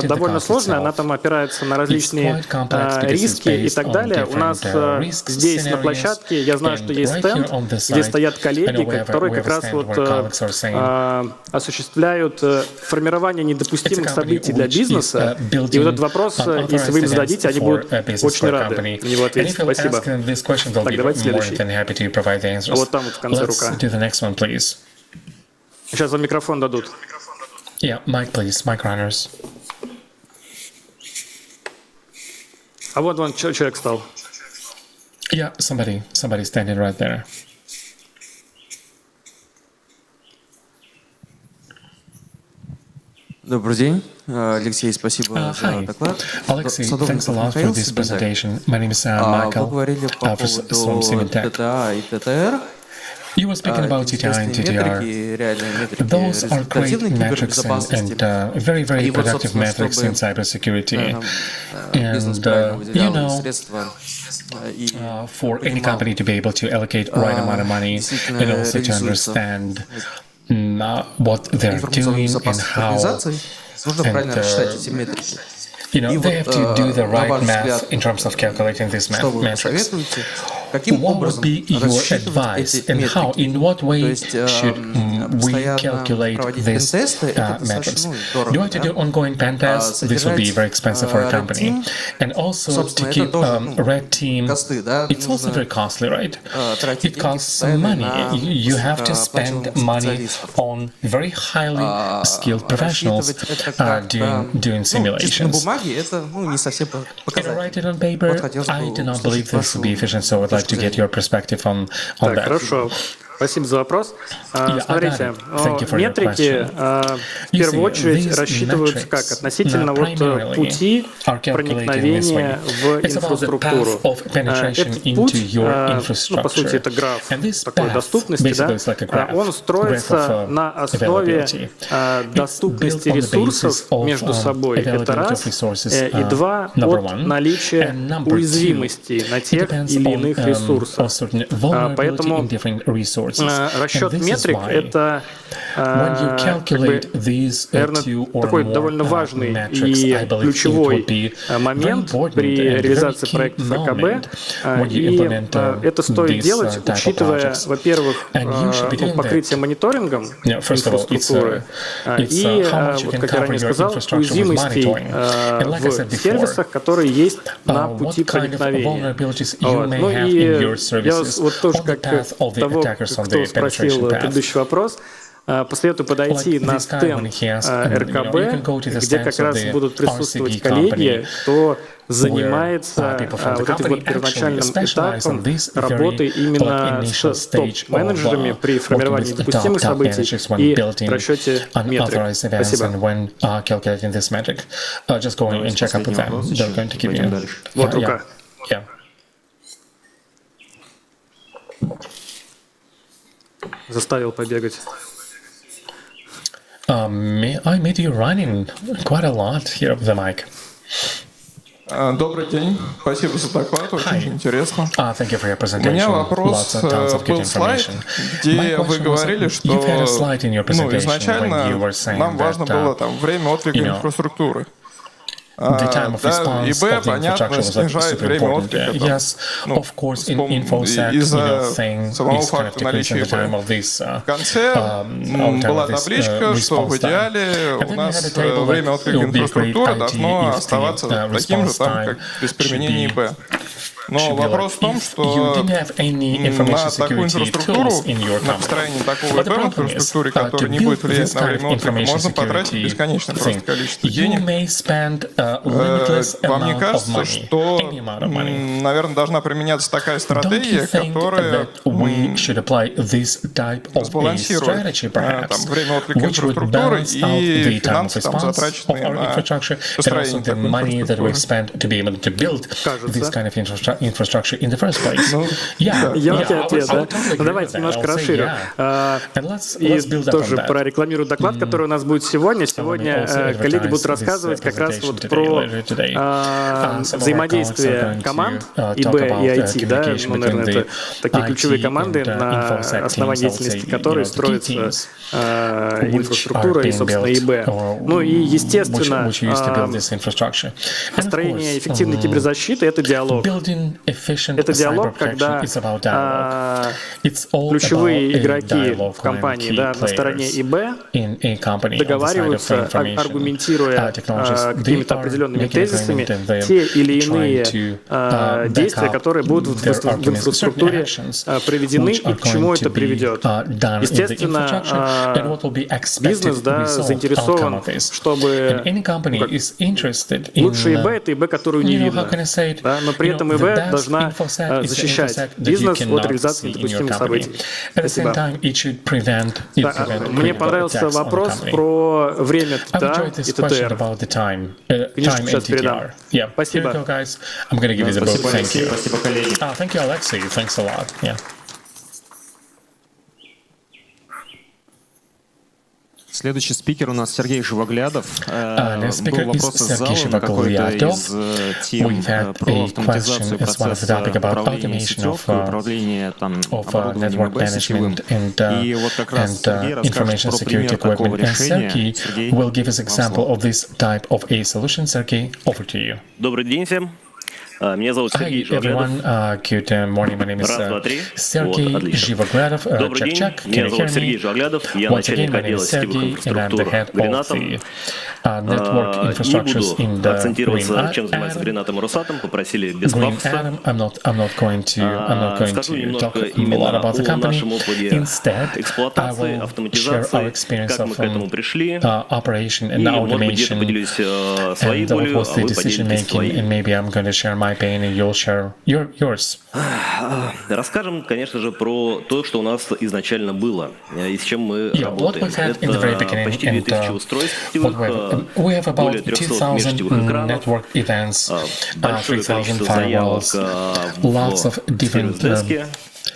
I: довольно сложная, она там опирается на различные риски и так далее. У нас здесь на площадке, я знаю, что есть стенд, где стоят коллеги, которые как раз вот осуществляют формирование недопустимых событий для бизнеса. И вот этот вопрос, если вы им зададите, они будут очень рады на него ответить. Спасибо. Так, давайте следующий. Вот там вот в конце рука. Сейчас вам микрофон дадут.
B: Yeah, mic, please. Mic runners.
I: А вот вон человек стал.
B: Yeah, somebody standing right there.
J: Добрый день, Алексей, спасибо за доклад.
B: Alexei, thanks a lot for this presentation. My name is Michael from Symantec. You were speaking about TTI and TTR. Those are great metrics and very, very productive metrics in cybersecurity. And, for any company to be able to allocate right amount of money and also to understand what they're doing and how, and they have to do the right math in terms of calculating these metrics. What would be your advice, and how, in what way should we calculate these metrics. Do I have to do ongoing pen tests? This would be very expensive for a company. And also to keep red team, it's also very costly, right? It costs some money. You have to spend money on very highly skilled professionals doing simulations. Can I write it on paper? I do not believe this will be efficient, so I'd like to get your perspective on that.
I: Хорошо. Спасибо за вопрос. Смотрите, метрики в первую очередь рассчитываются как? Относительно пути проникновения в инфраструктуру. Этот путь, по сути, это граф такой доступности, да, он строится на основе доступности ресурсов между собой, это раз, и два, от наличия уязвимостей на тех или иных ресурсах. Поэтому расчет метрик — это, наверное, такой довольно важный и ключевой момент при реализации проектов РКБ. И это стоит делать, учитывая, во-первых, покрытие мониторингом инфраструктуры и, вот, как я ранее сказал, уязвимостей в сервисах, которые есть на пути проникновения. Ну и я вас вот тоже как того, кто спросил предыдущий вопрос, посоветую подойти на стенд РКБ, где как раз будут присутствовать коллеги, кто занимается вот этим вот первоначальным этапом работы именно с топ-менеджерами при формировании допустимых событий и расчете метрик. Спасибо. Вот рука. Заставил побегать.
B: I made you running quite a lot here with the mic.
K: Добрый день, спасибо за доклад, очень интересно.
B: Thank you for your presentation.
K: У меня вопрос, был слайд, где вы говорили, что изначально нам важно было там время отклика инфраструктуры. Да, ИБ, понятно, снижает время отклика из-за самого факта наличия ИБ. В конце была табличка, что в идеале у нас время отклика инфраструктуры должно оставаться таким же, как без применения ИБ. Но вопрос в том, что на такую инфраструктуру, на построение такого ИБ в инфраструктуре, который не будет влиять на время отклика, можно потратить бесконечное просто количество денег. Вам не кажется, что, наверное, должна применяться такая стратегия, которая сбалансирует там, время отклика инфраструктуры и финансы, там, затраченные на построение такой инфраструктуры?
B: Infrastructure in the first place.
I: Яркий ответ, да? Ну, давайте немножко расширю. И тоже прорекламирую доклад, который у нас будет сегодня. Сегодня коллеги будут рассказывать как раз вот про взаимодействие команд ИБ и IT, да? Ну, наверное, это такие ключевые команды, на основании деятельности которой строится инфраструктура и, собственно, ИБ. Ну и, естественно, построение эффективной киберзащиты — это диалог. Это диалог, когда ключевые игроки в компании, да, на стороне ИБ договариваются, аргументируя какими-то определенными тезисами те или иные действия, которые будут в инфраструктуре проведены и к чему это приведет. Естественно, бизнес, да, заинтересован, чтобы лучший ИБ — это ИБ, которую не видно, да, но при этом ИБ должна защищать бизнес от реализации недопустимых событий. Спасибо. Мне понравился вопрос про время ТТА и ТТР. Книжку сейчас передам. Спасибо.
B: Спасибо, коллеги. Thank you, Alexei. Thanks a lot. Yeah.
C: Следующий спикер у нас Сергей Живоглядов. Был вопрос из зала на какой-то из тем про автоматизацию процесса управления сетевкой, управления там оборудованием ИБ сетевым. И вот как раз Сергей расскажет про пример такого решения. Сергей,
L: Добрый день всем. Меня зовут Сергей
B: Hi everyone, good morning. My name is Sergey Zhivogladov.
L: Добрый день. Меня зовут Сергей Зhivogladov. Я начальник отдела сетевых инфраструктур Гринатом. Не буду акцентироваться, чем занимается Гринатом и Росатом. Попросили без пафоса. Скажу немножко именно о нашем опыте эксплуатации, автоматизации, как мы к этому пришли. И, может быть, где-то поделюсь своей болью, а вы поделитесь своей.
B: My pain and you'll share yours.
L: Расскажем, конечно же, про то, что у нас изначально было и с чем мы работаем. Это почти 2000 устройств сетевых, более 300 межсетевых экранов, большое количество заявок в сервис-деске.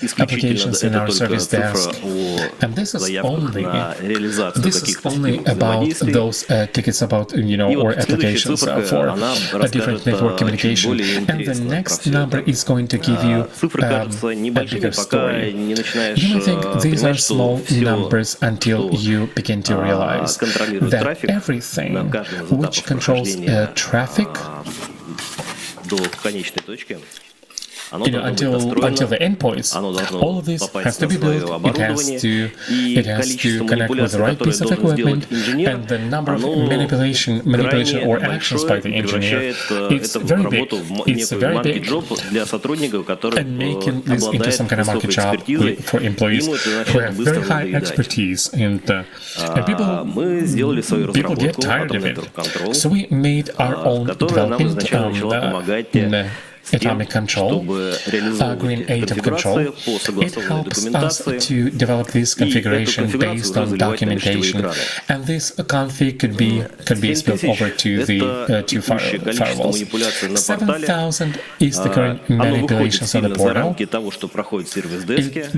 L: Исключительно это только цифра о заявках на реализацию каких-то взаимодействий. И вот следующая цифра, она расскажет чуть более интересно про все это. Цифры кажутся небольшими, пока не начинаешь понимать, что все, что контролирует трафик на каждом из этапов прохождения до конечной точки,
B: until the endpoints, all of this has to be built, it has to connect with the right piece of equipment, and the number of manipulation or actions by the engineer, it's very big. It's very big. And making this into some kind of market job for employees who have very high expertise, and people get tired of it. So we made our own development Atomic Control, Green Atom Control. It helps us to develop this configuration based on documentation, and this config could be spilled over to the two firewalls. 7,000 is the current manipulations on the portal. It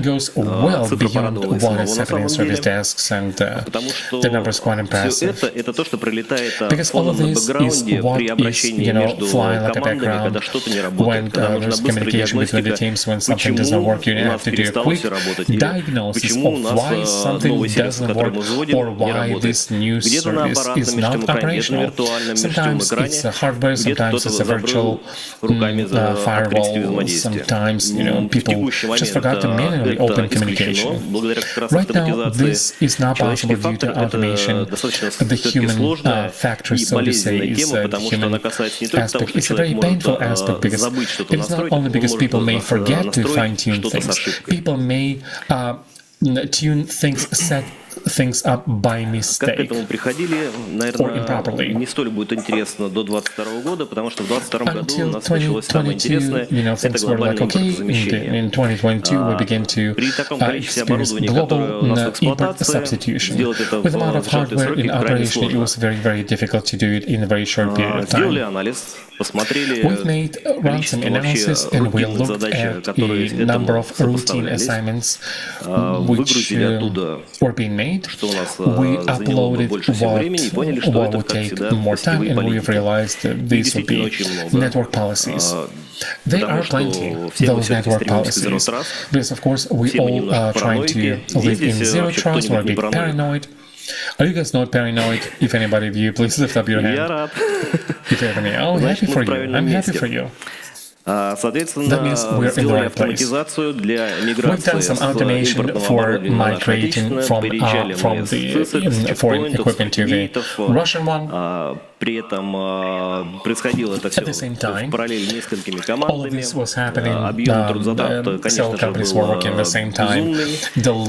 B: goes well beyond what is happening in service desks, and the number is quite impressive. Because all of this is what is, flying like a background. When there's communication between the teams, when something doesn't work, you have to do a quick diagnosis of why something doesn't work or why this new service is not operational. Sometimes it's a hardware, sometimes it's a virtual firewall, sometimes people just forgot to manually open communication. Right now, this is not possible due to automation. The human factor, so to say, is the human aspect. It's a very painful aspect because it's not only because people may forget to fine-tune things. People may tune things, set things up by mistake.
L: Как к этому приходили, наверное, не столь будет интересно до 2022 года, потому что в 2022 году у нас началось самое интересное, это глобальное импортозамещение. При таком количестве оборудования, которое у нас в эксплуатации, сделать это в сжатой сроки крайне сложно. Сделали анализ, посмотрели количество вообще рутинных задач, которые этому сопоставлялись, выгрузили оттуда, что у нас заняло бы больше всего времени, и поняли, что это, как всегда, сетевые политики. Действительно очень много. Потому что все мы все-таки стремимся к Zero Trust. Все мы немножко параноики. И здесь вообще кто-нибудь не параноик.
B: Are you guys not paranoid? If anybody of you, please lift up your hand.
L: Я рад.
B: If you have any, oh, happy for you. I'm happy for you.
L: Соответственно, сделали автоматизацию для миграции с импортного оборудования на наш отечественное, переезжали мы с чекпоинтов, с гейтов. При этом происходило это все в параллель несколькими командами. Объем трудзатрат, конечно же, был безумный.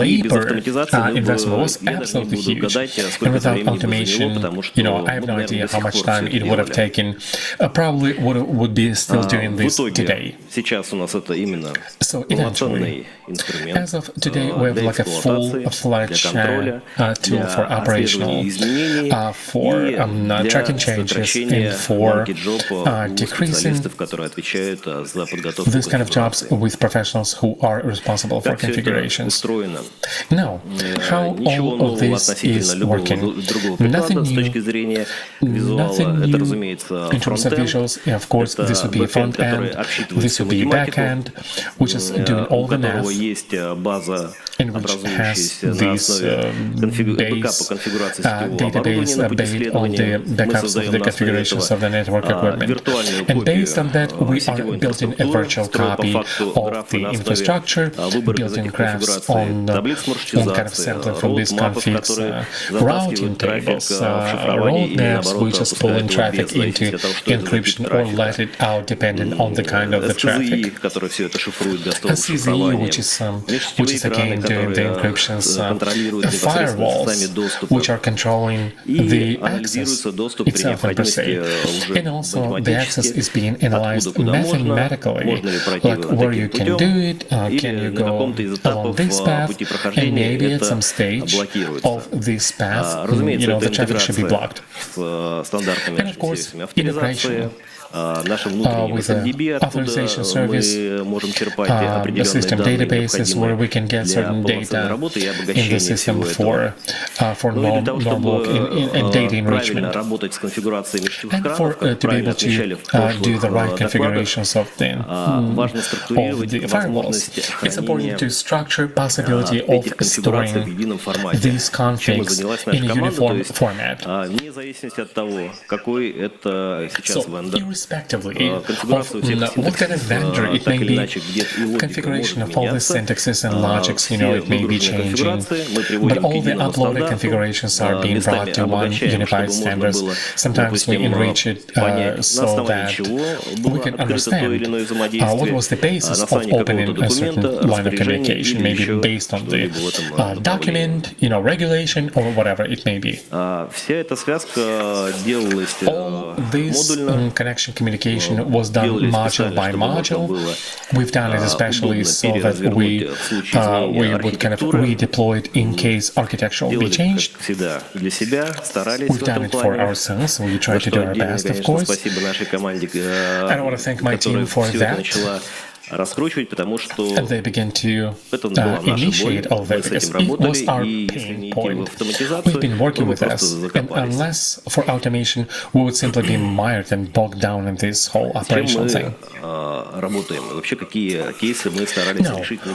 L: И без автоматизации я даже не буду гадать, сколько времени бы заняло, потому что, наверное, до сих пор все это делали. В итоге, сейчас у нас это именно полноценный инструмент для эксплуатации, для контроля, для отслеживания изменений и для сокращения market-job у специалистов, которые отвечают за подготовку
B: this kind of jobs with professionals who are responsible for configurations. Now, how all of this is working? Nothing new. Nothing new in terms of visuals. Of course, this would be front end. This would be back end, which is doing all the math. in which has this database based on the backups of the configurations of the network equipment. And based on that, we are building a virtual copy of the infrastructure, building graphs on kind of sampling from these configs, routing tables, roadmaps, which is pulling traffic into encryption or let it out depending on the kind of the traffic. A CZE, which is again doing the encryptions, firewalls, which are controlling the access itself per se. And also the access is being analyzed mathematically, like where you can do it, can you go along this path, and maybe at some stage of this path, the traffic should be blocked. And of course, integration. With the authorization service, the system databases where we can get certain data in the system for normal and data enrichment, and for to be able to do the right configurations of the firewalls. It's important to structure possibility of storing these configs in a uniform format. So, irrespectively of what kind of vendor it may be, configuration of all the syntaxes and logics, it may be changing, but all the uploaded configurations are being brought to one unified standards. Sometimes we enrich it so that we can understand what was the basis of opening a certain line of communication, maybe based on the document, regulation, or whatever it may be. All this connection communication was done module by module. We've done it especially so that we would kind of redeploy it in case architecture will be changed. We've done it for ourselves. We try to do our best, of course. I want to thank my team for that. And they began to initiate all that because it was our pain point. We've been working with this, and unless for automation, we would simply be mired and bogged down in this whole operational thing. Now,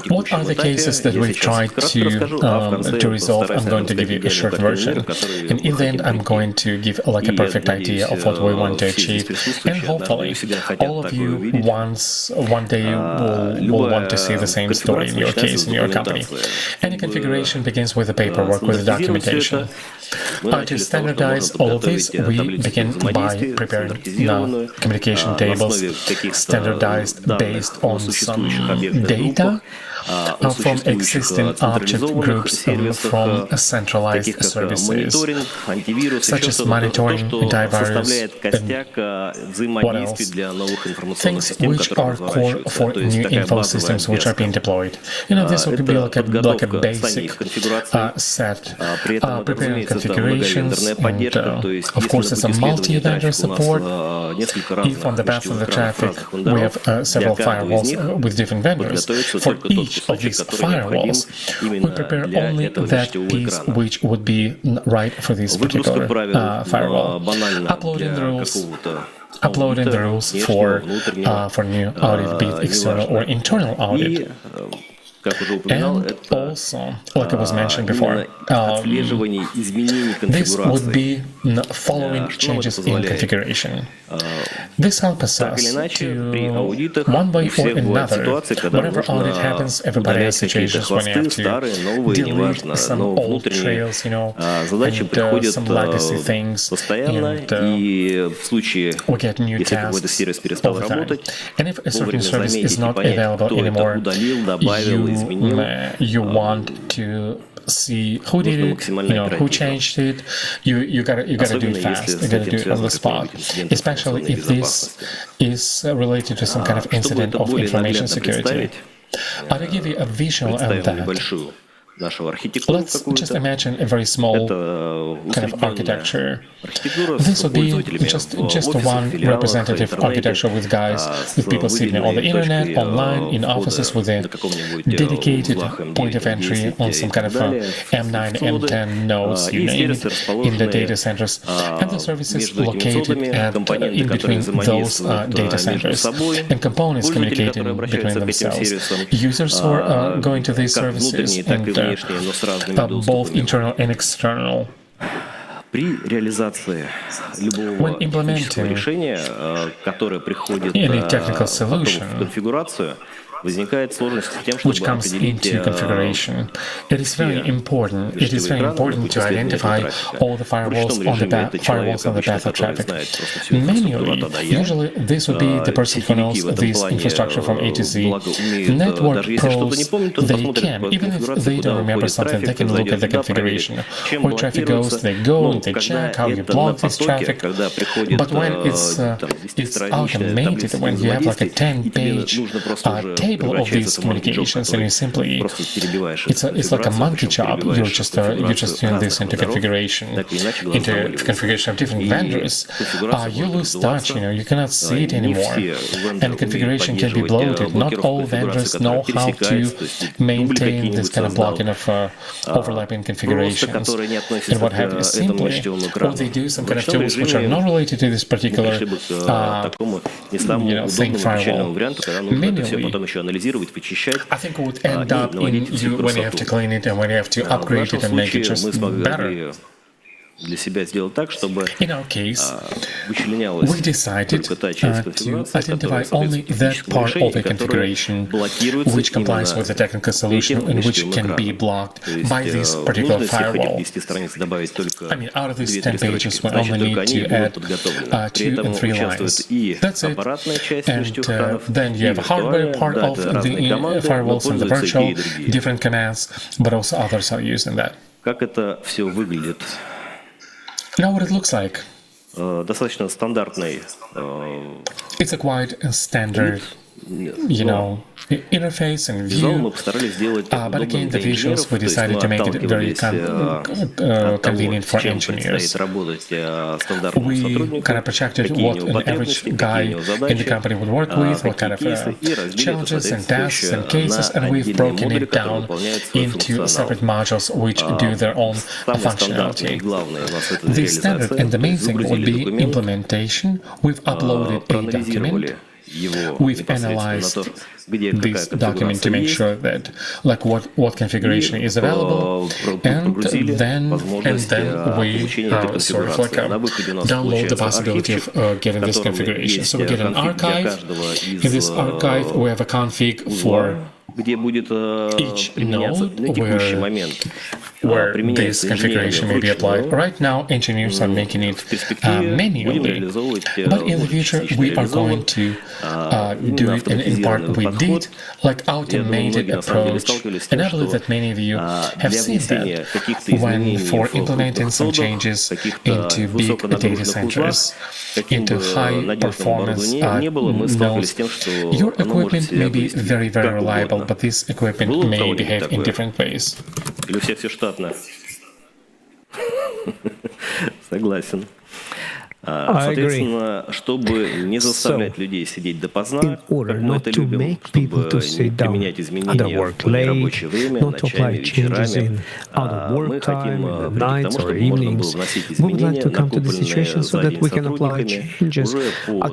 B: what are the cases that we've tried to resolve? I'm going to give you a short version, and in the end, I'm going to give like a perfect idea of what we want to achieve, and hopefully, all of you one day will want to see the same story in your case, in your company. Any configuration begins with the paperwork, with the documentation. To standardize all of this, we begin by preparing communication tables, standardized based on some data from existing object groups from centralized services, such as monitoring, antivirus, and what else? Things which are core for new info systems which are being deployed. This would be like a basic set, preparing configurations, and of course it's a multi-vendor support. If on the path of the traffic we have several firewalls with different vendors, for each of these firewalls, we prepare only that piece which would be right for this particular firewall. Uploading the rules for new audit, be it external or internal audit. And also, like I was mentioning before, this would be following changes in configuration. This helps us to, one way or another, whenever audit happens, everybody has situations when you have to delete some old trails, and some legacy things, and we get new tasks all the time. And if a certain service is not available anymore, you want to see who did it, who changed it. You gotta do it fast. You gotta do it on the spot, especially if this is related to some kind of incident of information security. I'll give you a visual on that. Let's just imagine a very small kind of architecture. This would be just one representative architecture with guys, with people sitting on the internet, online, in offices with a dedicated point of entry on some kind of M9, M10 nodes, you name it, in the data centers, and the services located in between those data centers, and components communicating between themselves. Users who are going to these services, and both internal and external. When implementing any technical solution which comes into configuration, it is very important. It is very important to identify all the firewalls on the path of traffic. Manually, usually this would be the person who knows this infrastructure from A to Z. Network pros, they can, even if they don't remember something, they can look at the configuration. Where traffic goes, they go and they check how you block this traffic. But when it's automated, when you have like a 10-page table of these communications, and you simply, it's like a monkey job. You're just doing this into configuration of different vendors. You lose touch. You cannot see it anymore, and the configuration can be bloated. Not all vendors know how to maintain this kind of blocking of overlapping configurations and what have you. Simply, or they do some kind of tools which are not related to this particular thing firewall. Manually, I think it would end up in you when you have to clean it and when you have to upgrade it and make it just better. In our case, we decided to identify only that part of the configuration which complies with the technical solution and which can be blocked by this particular firewall. I mean, out of these 10 pages, we only need to add 2 and 3 lines. That's it. And then you have a hardware part of the firewalls and the virtual, different commands, but also others are using that. Now what it looks like. It's a quite standard, interface and view, but again, the visuals, we decided to make it very convenient for engineers. We kind of projected what an average guy in the company would work with, what kind of challenges and tasks and cases, and we've broken it down into separate modules which do their own functionality. The standard and the main thing would be implementation. We've uploaded a document. We've analyzed this document to make sure that, what configuration is available, and then we sort of download the possibility of getting this configuration. So we get an archive. In this archive, we have a config for each node where this configuration may be applied. Right now, engineers are making it manually, but in the future, we are going to do it, and in part we did, like automated approach. And I believe that many of you have seen that when for implementing some changes into big data centers, into high performance nodes. Your equipment may be very, very reliable, but this equipment may behave in different ways.
L: Согласен.
A: Соответственно,
L: чтобы не заставлять людей сидеть допоздна,
A: как мы это любим, чтобы применять изменения в рабочее время, ночами, вечерами,
L: мы хотим прийти к тому, чтобы можно было вносить изменения, накопленные за день сотрудниками, уже по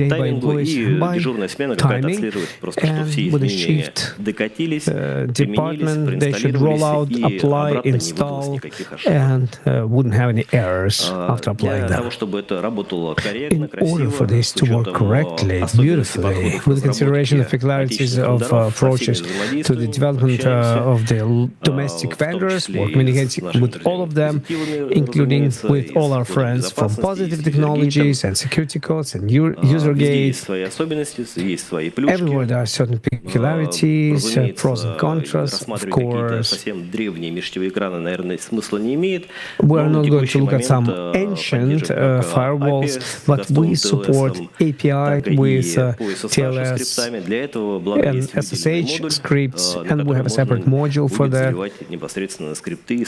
L: таймингу, и дежурная смена какая-то отслеживает просто, что все изменения докатились, применились, проинсталлировались, и обратно не выдалось никаких ошибок.
A: In order for this to work correctly, beautifully, with consideration of peculiarities of approaches to the development of the domestic vendors, we're communicating with all of them, including with all our friends from Positive Technologies and Security Codes and UserGate. Everywhere there are certain peculiarities, pros and contras, of course. We are not going to look at some ancient firewalls, but we support API with TLS and SSH scripts, and we have a separate module for that,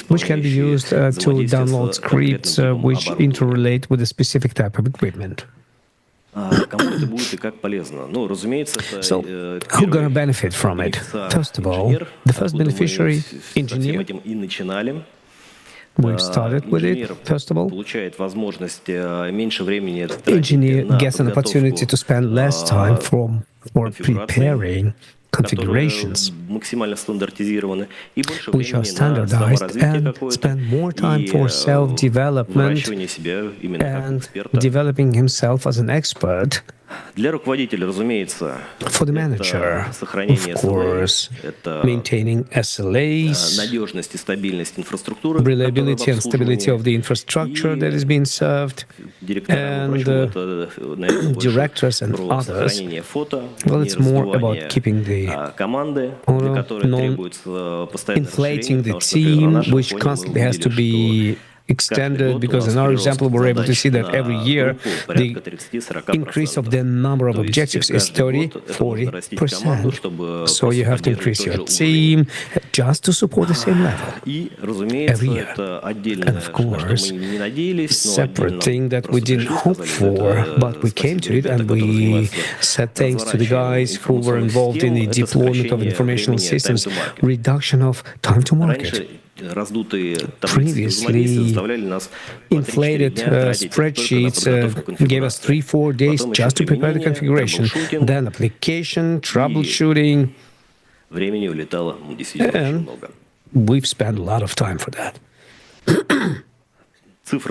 A: which can be used to download scripts which interrelate with a specific type of equipment. So, who's going to benefit from it? First of all, the first beneficiary, engineer. We've started with it, first of all. Engineer gets an opportunity to spend less time for preparing configurations which are standardized and spend more time for self-development and developing himself as an expert. For the manager, of course, maintaining SLAs, reliability and stability of the infrastructure that is being served, and directors and others. Well, it's more about keeping the inflating the team, which constantly has to be extended, because in our example, we're able to see that every year the increase of the number of objectives is 30-40%. So you have to increase your team just to support the same level every year. And of course, separate thing that we didn't hope for, but we came to it, and we said thanks to the guys who were involved in the deployment of informational systems, reduction of time to market. Previously, inflated spreadsheets gave us 3-4 days just to prepare the configuration, then application, troubleshooting, and we've spent a lot of time for that. I'm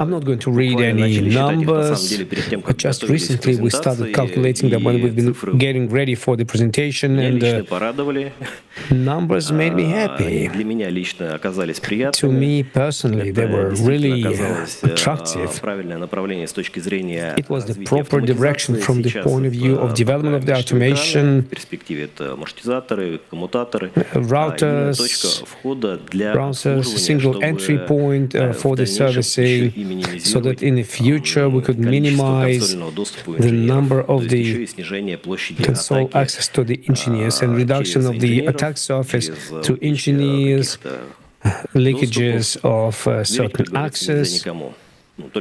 A: not going to read any numbers, but just recently we started calculating them when we've been getting ready for the presentation, and numbers made me happy. To me personally, they were really attractive. It was the proper direction from the point of view of development of the automation, routers, single entry point for the servicing, so that in the future we could minimize the number of the console access to the engineers and reduction of the attack surface to engineers, leakages of certain access.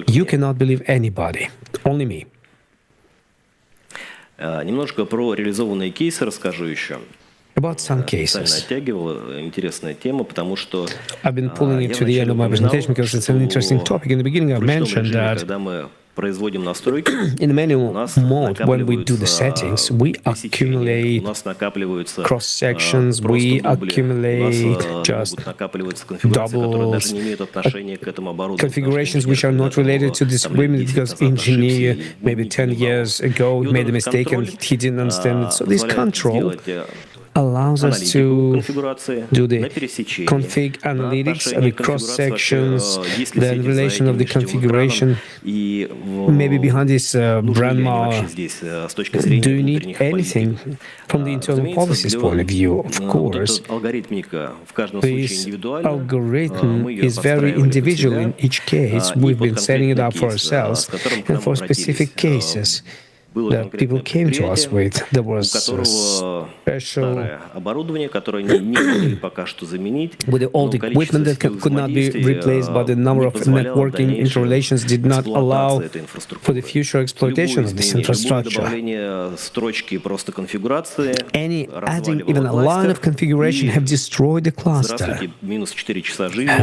A: You cannot believe anybody, only me.
L: Немножко про реализованные кейсы расскажу еще.
A: About some cases.
L: Интересная тема, потому что
A: I've been pulling it to the end of my presentation because it's an interesting topic. In the beginning, I mentioned that in the manual mode, when we do the settings, we accumulate cross-sections, we accumulate just doubles, configurations which are not related to this equipment, because engineer maybe 10 years ago made a mistake and he didn't understand it. So this control allows us to do the config analytics and the cross-sections, the relation of the configuration. Maybe behind this brand malware, do you need anything from the internal policies point of view? Of course, this algorithm is very individual in each case. We've been setting it up for ourselves and for specific cases that people came to us with. There was special with the old equipment that could not be replaced, but the number of networking interrelations did not allow for the future exploitation of this infrastructure. Any adding even a line of configuration have destroyed the cluster.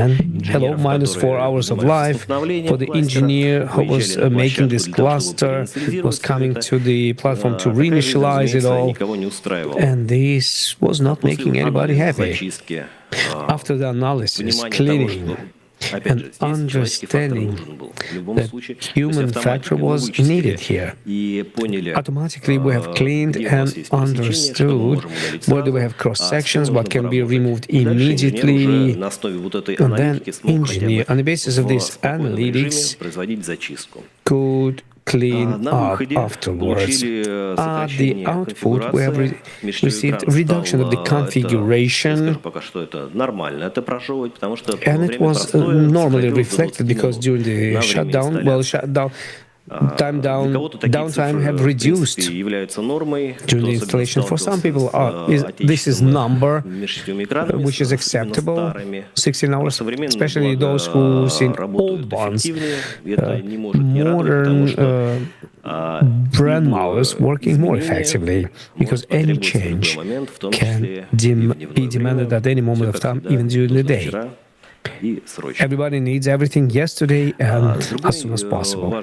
A: And hello, -4 hours of life for the engineer who was making this cluster, was coming to the platform to reinitialize it all, and this was not making anybody happy. After the analysis, cleaning, and understanding that human factor was needed here, automatically we have cleaned and understood where do we have cross-sections, what can be removed immediately, and then engineer, on the basis of this analytics, could clean up afterwards. At the output, we have received reduction of the configuration, and it was normally reflected because during the downtime have reduced during the installation. For some people, this is number which is acceptable, 16 hours, especially those who seen old ones, modern brand models working more effectively, because any change can be demanded at any moment of time, even during the day. Everybody needs everything yesterday and as soon as possible.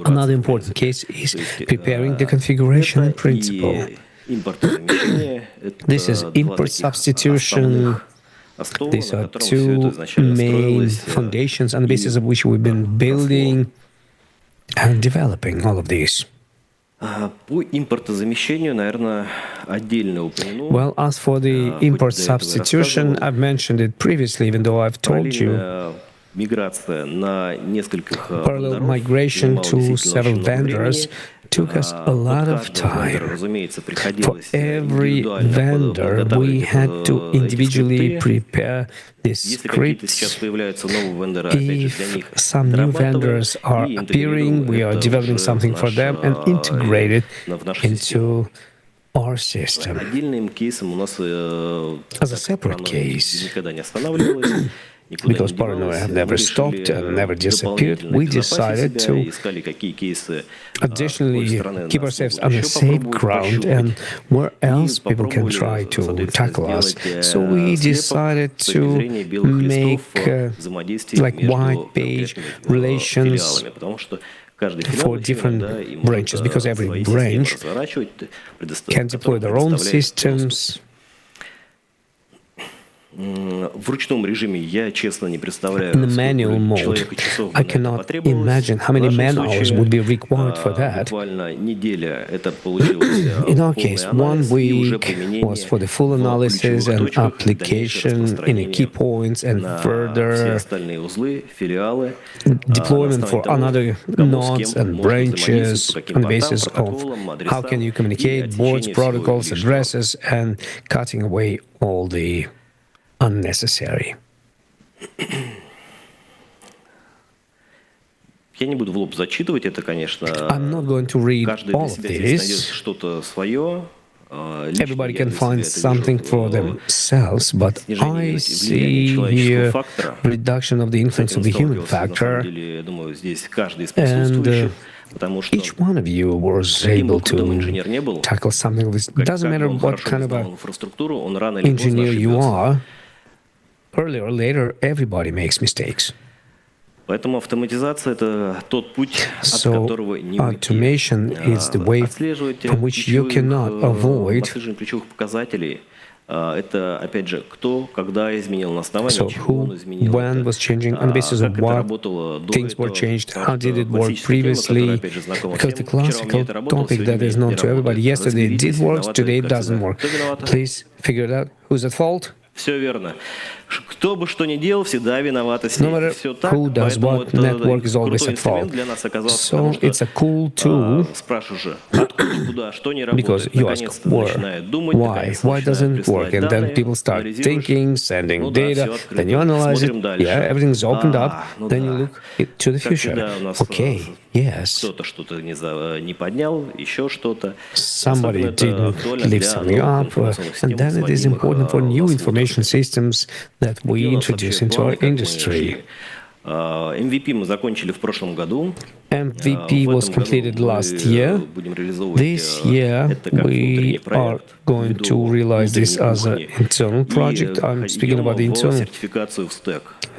A: Another important case is preparing the configuration in principle. This is import substitution. These are two main foundations on the basis of which we've been building and developing all of these. Well, as for the import substitution, I've mentioned it previously, even though I've told you. Parallel migration to several vendors took us a lot of time. For every vendor, we had to individually prepare these scripts. If some new vendors are appearing, we are developing something for them and integrate it into our system. As a separate case, because paranoia have never stopped and never disappeared, we decided to additionally keep ourselves on a safe ground and where else people can try to tackle us. So we decided to make like white page relations for different branches, because every branch can deploy their own systems. In the manual mode, I cannot imagine how many man-hours would be required for that. In our case, 1 week was for the full analysis and application in the key points and further deployment for another nodes and branches on the basis of how can you communicate, boards, protocols, addresses, and cutting away all the unnecessary. I'm not going to read all of this. Everybody can find something for themselves, but I see here reduction of the influence of the human factor, and each one of you was able to tackle something. It doesn't matter what kind of an engineer you are. Earlier or later, everybody makes mistakes. So automation is the way from which you cannot avoid. So who, when was changing, on the basis of what things were changed, how did it work previously? Because the classical topic that is known to everybody, yesterday it did work, today it doesn't work. Please figure it out. Who's at fault? No matter who does what, network is always at fault. So it's a cool tool, because you ask, why doesn't it work? And then people start thinking, sending data, then you analyze it, everything's opened up, then you look to the future. Okay, yes, somebody didn't lift something up, and then it is important for new information systems that we introduce into our industry. MVP was completed last year. This year, we are going to realize this as an internal project. I'm speaking about the internal.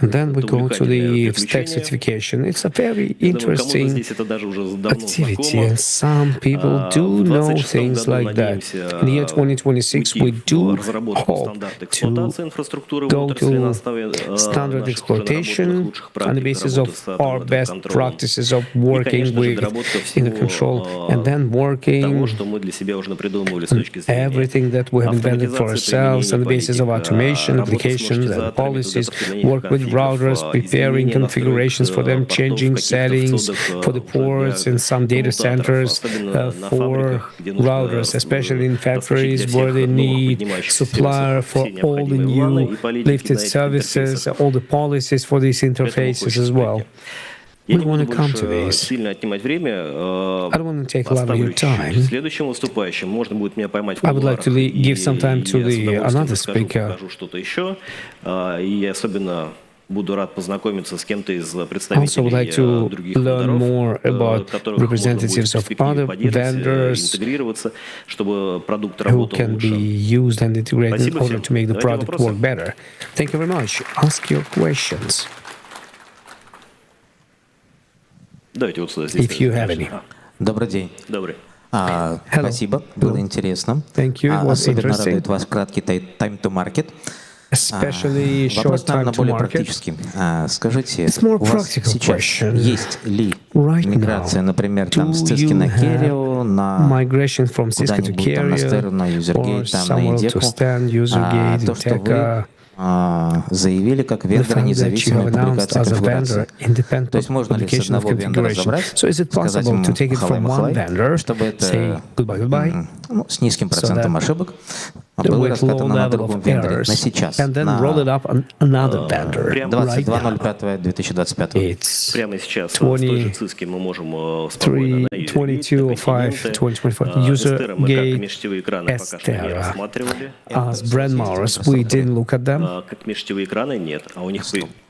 A: And then we go to the stack certification. It's a very interesting activity, and some people do know things like that. In the year 2026, we do hope to go to standard exploitation on the basis of our best practices of working with in control, and then working everything that we have invented for ourselves on the basis of automation, applications, and policies, work with routers, preparing configurations for them, changing settings for the ports in some data centers for routers, especially in factories where they need supplier for all the new lifted services, all the policies for these interfaces as well. We want to come to this. I don't want to take a lot of your time. I would like to give some time to another speaker. Also, would like to learn more about representatives of other vendors who can be used and integrated in order to make the product work better. Thank you very much. Ask your questions, if you have any.
M: Добрый день. Спасибо, было интересно.
A: Thank you. It was
M: Особенно
A: interesting.
M: радует ваш краткий time to market.
A: Especially short
M: Вопрос,
A: time
M: наверное,
A: to
M: более
A: market.
M: практический. Скажите,
A: It's more
M: у вас
A: practical
M: сейчас
A: question.
M: есть ли
A: Right
M: миграция,
A: now,
M: например, там, с
A: do
M: Cisco
A: you
M: на
A: have
M: Kerio, на
A: migration from Cisco to
M: куда-нибудь там на
A: Carrier
M: Stereo, на
A: or
M: UserGate, там, на
A: somewhere to
M: Indeco?
A: stand UserGate,
M: То, что
A: Inteca?
M: вы заявили как
A: The
M: вендор
A: fact that you
M: независимой
A: have announced
M: публикации
A: as a vendor
M: конфигурации.
A: independent
M: То есть можно ли с
A: publication of
M: одного вендора
A: configuration.
M: забрать,
A: So is it
M: сказать
A: possible
M: ему
A: to take it from one
M: махалай-махалай,
A: vendor,
M: чтобы
A: say
M: это
A: goodbye,
M: с низким процентом
A: that
M: ошибок было
A: with low
M: раскатано на
A: level
M: другом
A: of
M: вендоре
A: errors,
M: на сейчас,
A: and then
M: на
A: roll it up on another vendor right now?
M: 22.05.2025?
A: It's
L: Прямо сейчас с той же Cisco мы можем спокойно на
A: 22.05.2025 UserGate, Estera. As brand Mars, we didn't look at them.
L: как межсетевые экраны нет, а у них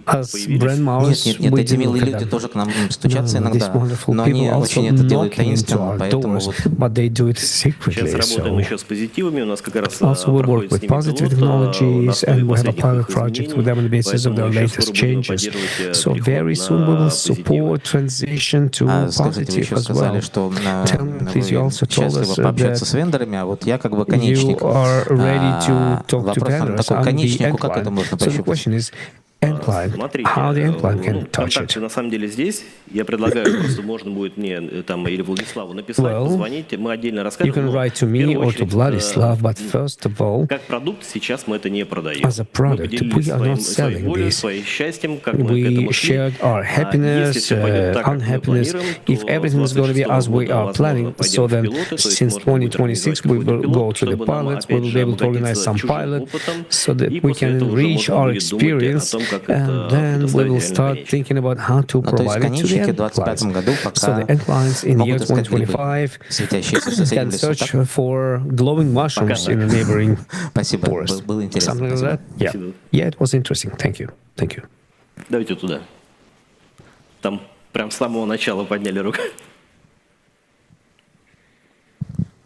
A: As brand Mars,
M: Нет,
A: we
M: эти
A: didn't
M: милые
A: look at
M: люди
A: them.
M: тоже к нам стучатся
A: These
M: иногда,
A: wonderful
M: но
A: people
M: они
A: also
M: очень это делают
A: knocking into
M: таинственно,
A: our
M: поэтому
A: doors,
M: вот
A: but they do it secretly.
L: Сейчас работаем
A: So
L: еще с позитивами, у нас как раз
A: also we work
L: проходит с
A: with
L: ними
A: positive
L: пилот на
A: technologies,
L: основе
A: and we have a
L: последних
A: pilot
L: их
A: project with
L: изменений,
A: them on the basis of
L: поэтому
A: their
L: еще
A: latest
L: скоро будем
A: changes.
L: поддерживать
A: So
L: переход
A: very soon we will
L: на
A: support transition to
M: скажите, вы
A: positive
M: еще
A: as
M: сказали,
A: well.
M: что
A: Tell me, please, you
M: вы
A: also told us
M: счастливы пообщаться
A: that
M: с вендорами, а вот я как бы
A: you
M: конечник.
A: are ready to talk to
M: Вопрос
A: vendors.
M: такой,
A: I'm the
M: конечнику
A: end
M: как это
A: client.
M: можно
A: So the
M: пощупать?
A: question is, end client,
L: Смотрите,
A: how the end client can touch
L: контакты
A: it.
L: на самом деле здесь. Я предлагаю, просто можно будет мне там или Владиславу написать, позвонить, мы отдельно
A: You
L: расскажем.
A: can
L: но
A: write to
L: в
A: me
L: первую
A: or to
L: очередь,
A: Vladislav, but first of all,
L: как продукт сейчас мы это не продаем.
A: as a
L: Мы
A: product,
L: поделились
A: we are not
L: своей
A: selling
L: болью,
A: this.
L: своим счастьем, как мы к этому
A: We
L: шли.
A: shared our happiness,
L: Если все пойдет так, как мы
A: unhappiness.
L: планируем,
A: If
L: то
A: everything is going to be as we are planning, so then since 2026 we will go to the pilots, we will be able to organize some pilot so that we can reach our experience, and then we will start thinking about how to provide it to the end clients. So the end clients in the year 2025 can search for glowing mushrooms in the neighboring forest. Something like that? Yeah. Yeah, it was interesting. Thank you. Thank you.
L: Давайте туда. Там прям с самого начала подняли руку.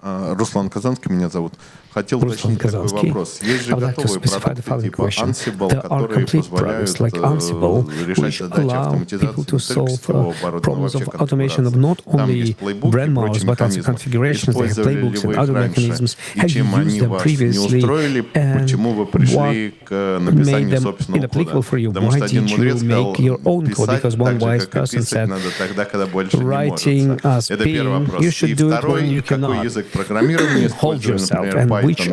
N: Руслан Казанский меня зовут. Хотел уточнить такой вопрос. Есть же готовые продукты типа Ansible, которые позволяют решать задачи автоматизации металлического оборудования, вообще конфигурации. Там есть плейбуки и прочие механизмы. Использовали ли вы их раньше? И чем они вас не устроили? Почему вы пришли к написанию собственного кода? Потому что один мудрец сказал, писать так же, как и писать, надо тогда, когда больше не может. Это первый вопрос. И второй, какой язык программирования использовали, например,
A: which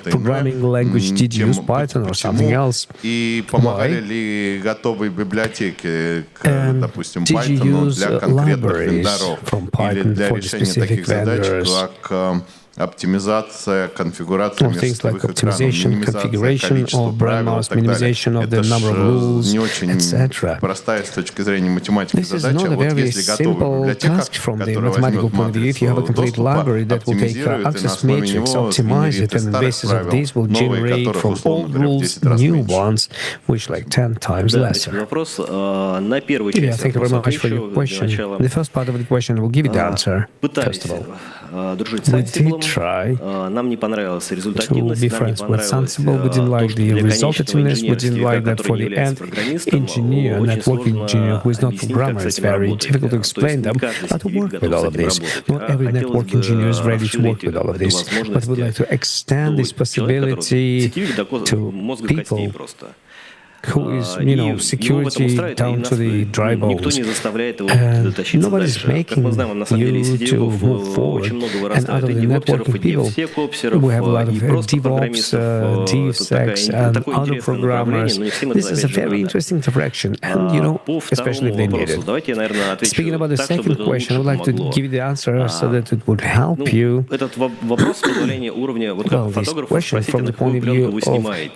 A: programming language did you use, Python or something else?
N: И помогали ли готовые библиотеки, допустим,
A: did you
N: Python
A: use
N: для конкретных
A: libraries
N: вендоров
A: from
N: или
A: Python
N: для
A: for
N: решения
A: specific
N: таких задач,
A: vendors?
N: как оптимизация, конфигурация
A: Of things like
N: межсетевых экранов,
A: optimization,
N: минимизация
A: configuration
N: количества
A: of brand
N: правил и
A: mask,
N: так далее.
A: minimization of the
N: Это
A: number of
N: же
A: rules,
N: не очень
A: etc.
N: простая с точки зрения математики
A: This is
N: задача.
A: not a
N: Вот
A: very
N: если готовая
A: simple
N: библиотека,
A: task from the
N: которая
A: mathematical
N: возьмет
A: point of view. If you have a
N: матрицу
A: complete
N: доступа,
A: library that will take
N: оптимизирует и на
A: access
N: основе
A: matrix,
N: него
A: optimize
N: сгенерит
A: it,
N: из
A: and on the
N: старых
A: basis of
N: правил
A: this will
N: новые,
A: generate
N: которых,
A: from
N: условно
A: old
N: говоря, в
A: rules
N: 10 раз
A: new
N: меньше.
A: ones, which like 10 times
L: Да,
A: lesser.
L: вопрос на первую
A: Yeah,
L: часть.
A: thank you very much for your question. The first part of the question, I will give you the answer. First of all,
L: дружить с
A: we did
L: Ansible.
A: try
L: Нам не понравилась
A: to
L: результативность,
A: be
L: нам не
A: friends with
L: понравилось
A: Ansible. We didn't
L: то,
A: like
L: что
A: the
L: для
A: resultativeness. We didn't like that for
L: который
A: the
L: не является
A: end
L: программистом,
A: engineer,
L: очень
A: networking
L: сложно
A: engineer who is not
L: объяснить,
A: programmer.
L: как с
A: It's
L: этим
A: very
L: работать.
A: difficult to
L: То
A: explain
L: есть
A: them
L: не каждый
A: how to
L: сетевик
A: work with
L: готов
A: all
L: с
A: of
L: этим
A: this.
L: работать.
A: Not every
L: Хотелось
A: network
L: бы
A: engineer is ready to work with all of
L: эту
A: this, but we'd like
L: возможность
A: to extend this
L: человек, который
A: possibility
L: сетевик до
A: to
L: мозга костей
A: people.
L: просто.
A: who is, security down to the dry bones. Nobody's making you to move forward. And out of the networking people, we have a lot of DevOps, DevSec, and other programmers. This is a very interesting direction, and, especially if they need it. Speaking about the second question, I would like to give you the answer so that it would help you. Well, this question from the point of view of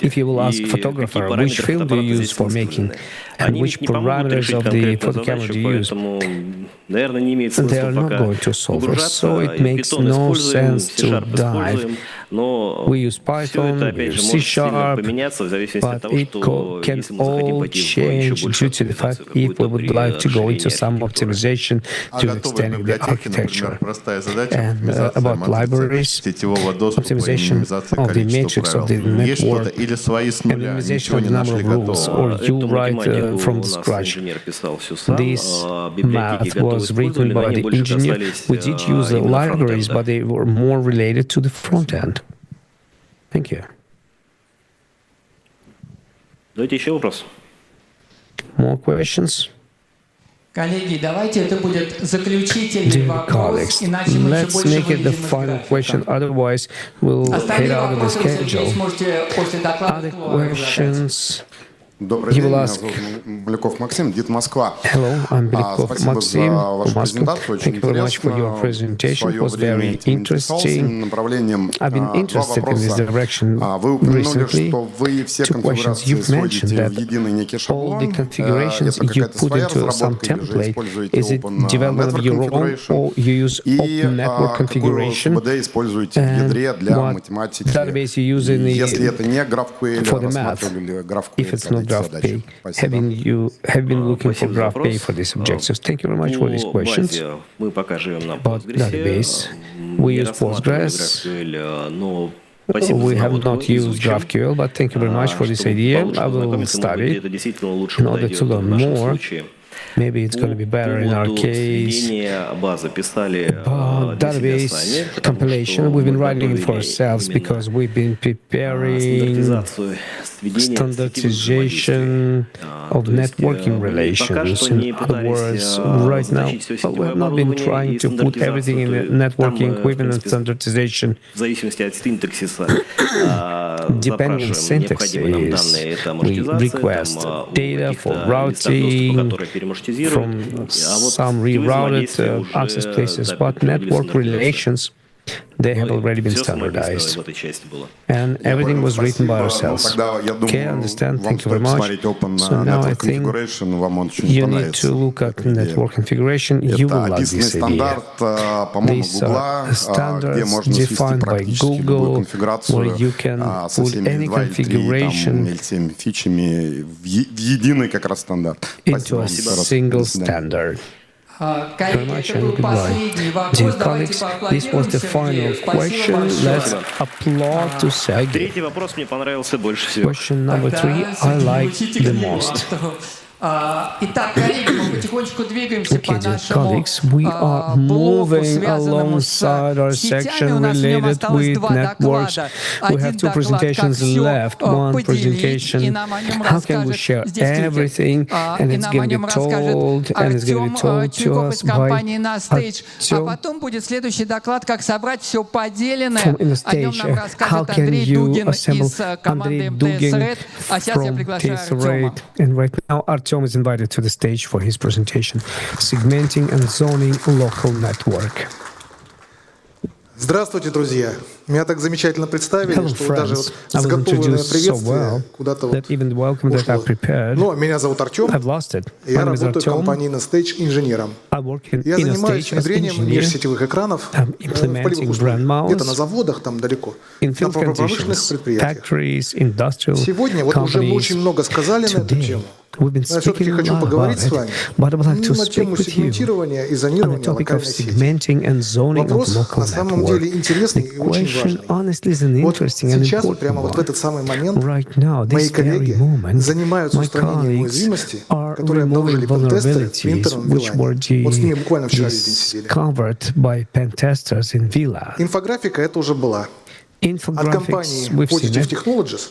A: if you will ask photographer which film do you use for making and which parameters of the photo camera do you use, they are not going to solve it. So it makes no sense to dive. We use Python, we use C#, but it can all change due to the fact if we would like to go into some optimization to extending the architecture. And about libraries, optimization of the matrix of the network, and minimization of the number of rules, or you write from the scratch. This math was written by the engineer. We did use the libraries, but they were more related to the front end. Thank you. More questions?
O: Коллеги, давайте это будет заключительный вопрос, иначе мы еще
A: Let's
O: больше
A: make it the
O: вылетим из
A: final
O: графика.
A: question, otherwise we'll head
O: Остальные
A: out of the
O: вопросы вы, Сергей,
A: schedule.
O: сможете после доклада
A: Other
O: Клары задать.
A: questions?
D: Добрый
A: He
D: день,
A: will
D: меня
A: ask.
D: зовут Беляков Максим, ДИТ Москва.
A: Hello, I'm Belяков
D: Спасибо
A: Maxim
D: за вашу
A: from Moscow.
D: презентацию, очень
A: Thank you very much for your
D: интересно. В
A: presentation. It
D: свое
A: was
D: время
A: very
D: этим интересовался
A: interesting.
D: направлением.
A: I've been
D: Два
A: interested in this
D: вопроса.
A: direction
D: Вы упомянули,
A: recently.
D: что вы все
A: Two questions.
D: конфигурации
A: You've mentioned
D: сводите в
A: that
D: единый некий
A: all
D: шаблон.
A: the configurations
D: Это
A: you
D: какая-то
A: put
D: своя
A: into some
D: разработка или же
A: template.
D: используете
A: Is it
D: Open
A: development
D: Network
A: of your own,
D: Configuration?
A: or you use
D: И
A: open network
D: какую
A: configuration?
D: СУБД используете в ядре для
A: What
D: математики?
A: database you use in
D: Если
A: the,
D: это не GraphQL,
A: for the math,
D: рассматривали ли GraphQL
A: if it's not
D: задачи?
A: GraphPay?
D: Спасибо.
A: You have been looking for GraphPay for these objectives. Thank you very much for these questions. About database, we use Postgres. We have not used GraphQL, but thank you very much for this idea. I will study in order to learn more. Maybe it's going to be better in our case. About database compilation, we've been writing it for ourselves because we've been preparing standardization of networking relations. In other words, right now, we have not been trying to put everything in the networking equipment and standardization. Depending on syntaxes, we request data for routing from some rerouted access places, but network relations, they have already been standardized. And everything was written by ourselves. Okay, I understand. Thank you very much. So now I think you need to look at network configuration. You will like this idea. These are standards defined by Google, where you can put any configuration into a single standard. Very much and goodbye. Dear colleagues, this was the final question. Let's applaud to Sergey. Question number 3 I liked the most.
O: Итак, коллеги, мы потихонечку двигаемся по
A: Okay, dear
O: нашему
A: colleagues, we are
O: блоку,
A: moving
O: связанному с
A: alongside our
O: сетями.
A: section
O: У нас в нем
A: related
O: осталось
A: with
O: два
A: networks.
O: доклада.
A: We have
O: Один
A: two
O: доклад, как
A: presentations
O: все
A: left. One
O: поделить, и
A: presentation,
O: нам о нем
A: how can we
O: расскажет
A: share
O: здесь Кирилл.
A: everything, and
O: И
A: it's
O: нам о
A: going to
O: нем
A: be
O: расскажет
A: told, and it's going to be
O: Артем
A: told to
O: Чуйков
A: us
O: из
A: by
O: компании «На стейдж». А
A: Артем
O: потом будет следующий доклад, как собрать все поделенное.
A: from In the
O: О нем
A: Stage.
O: нам
A: How
O: расскажет
A: can
O: Андрей
A: you
O: Дугин
A: assemble
O: из команды
A: Andrei
O: МТС
A: Dugin
O: РЭД. А сейчас я
A: from
O: приглашаю
A: TS
O: Артема.
A: Rate? And right now, Artyom is invited to the stage for his presentation, Segmenting and Zoning Local Network.
P: Здравствуйте, друзья. Меня так замечательно представили,
A: Hello,
P: что даже
A: friends.
P: вот
A: I was
P: заготовленное
A: introduced so
P: приветствие
A: well
P: куда-то вот
A: that even the welcome that I
P: ушло.
A: prepared,
P: Но меня зовут Артем.
A: I've lost it.
P: Я
A: My name is
P: работаю в
A: Artyom.
P: компании InnoStage инженером.
A: I work
P: Я
A: in a
P: занимаюсь
A: stage as
P: внедрением
A: engineer.
P: межсетевых экранов в
A: Implementing
P: полевых
A: brand
P: условиях. Где-то на
A: mounts
P: заводах, там далеко,
A: in
P: на
A: field
P: промышленных
A: conditions,
P: предприятиях.
A: factories, industrial
P: Сегодня вот уже мы очень
A: companies.
P: много сказали на эту
A: Today,
P: тему.
A: we've been
P: Но я все-таки
A: speaking a
P: хочу
A: lot
P: поговорить
A: about
P: с вами
A: it, but I would like to
P: на
A: speak
P: тему
A: with you
P: сегментирования и
A: on the
P: зонирования
A: topic of
P: локальной сети.
A: segmenting and zoning of
P: Вопрос
A: local
P: на самом
A: network.
P: деле интересный и
A: The
P: очень
A: question,
P: важный.
A: honestly, is an
P: Вот
A: interesting and
P: сейчас,
A: important
P: прямо вот в
A: one.
P: этот самый момент,
A: Right now,
P: мои
A: this very
P: коллеги
A: moment,
P: занимаются
A: my
P: устранением
A: colleagues
P: уязвимости,
A: are
P: которые обнаружили
A: removing
P: пентестеры в
A: vulnerabilities
P: интерном
A: which were
P: вилане. Вот с ними буквально вчера весь день сидели.
A: discovered by pen testers in VLAN.
P: Инфографика это уже была. От
A: Infographics,
P: компании
A: we've seen
P: Positive
A: it.
P: Technologies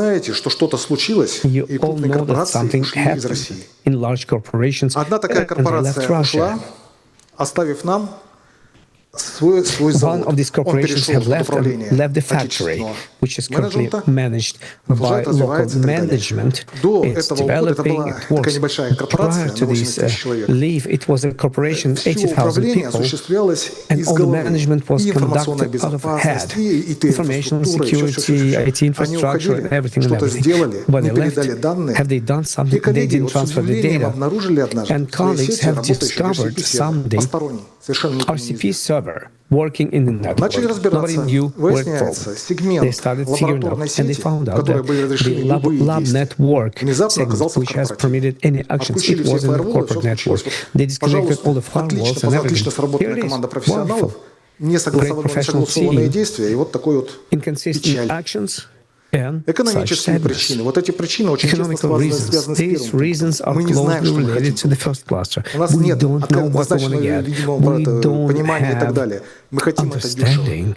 P: знаете, что что-то случилось,
A: You
P: и
A: all
P: крупные
A: know that
P: корпорации
A: something
P: ушли из
A: happened
P: России.
A: in large corporations.
P: Одна такая
A: And they left
P: корпорация
A: Russia.
P: ушла, оставив нам свой
A: One
P: завод.
A: of these
P: Он
A: corporations
P: перешел
A: have
P: под
A: left
P: управление
A: the factory.
P: отечественного
A: which is currently managed by local management. It's developing, it works. Prior to this leave, it was a corporation, 80,000 people, and all the management was conducted out of head. Information security, IT infrastructure, and everything. When they left, have they done something? They didn't transfer the data. And colleagues have discovered someday RCP server working in the network. Nobody knew where it was. They started figuring out, and they found out that the lab network segment, which has permitted any actions, it was in the corporate network. They disconnected all the firewalls and everything. Here it is. Wonderful. Great professional team, inconsistent actions, and
P: Экономические причины. Вот эти причины очень часто связаны с
A: These reasons are closely related to the first cluster.
P: У нас нет однозначного видимого понимания и так далее. Мы хотим это дешево. И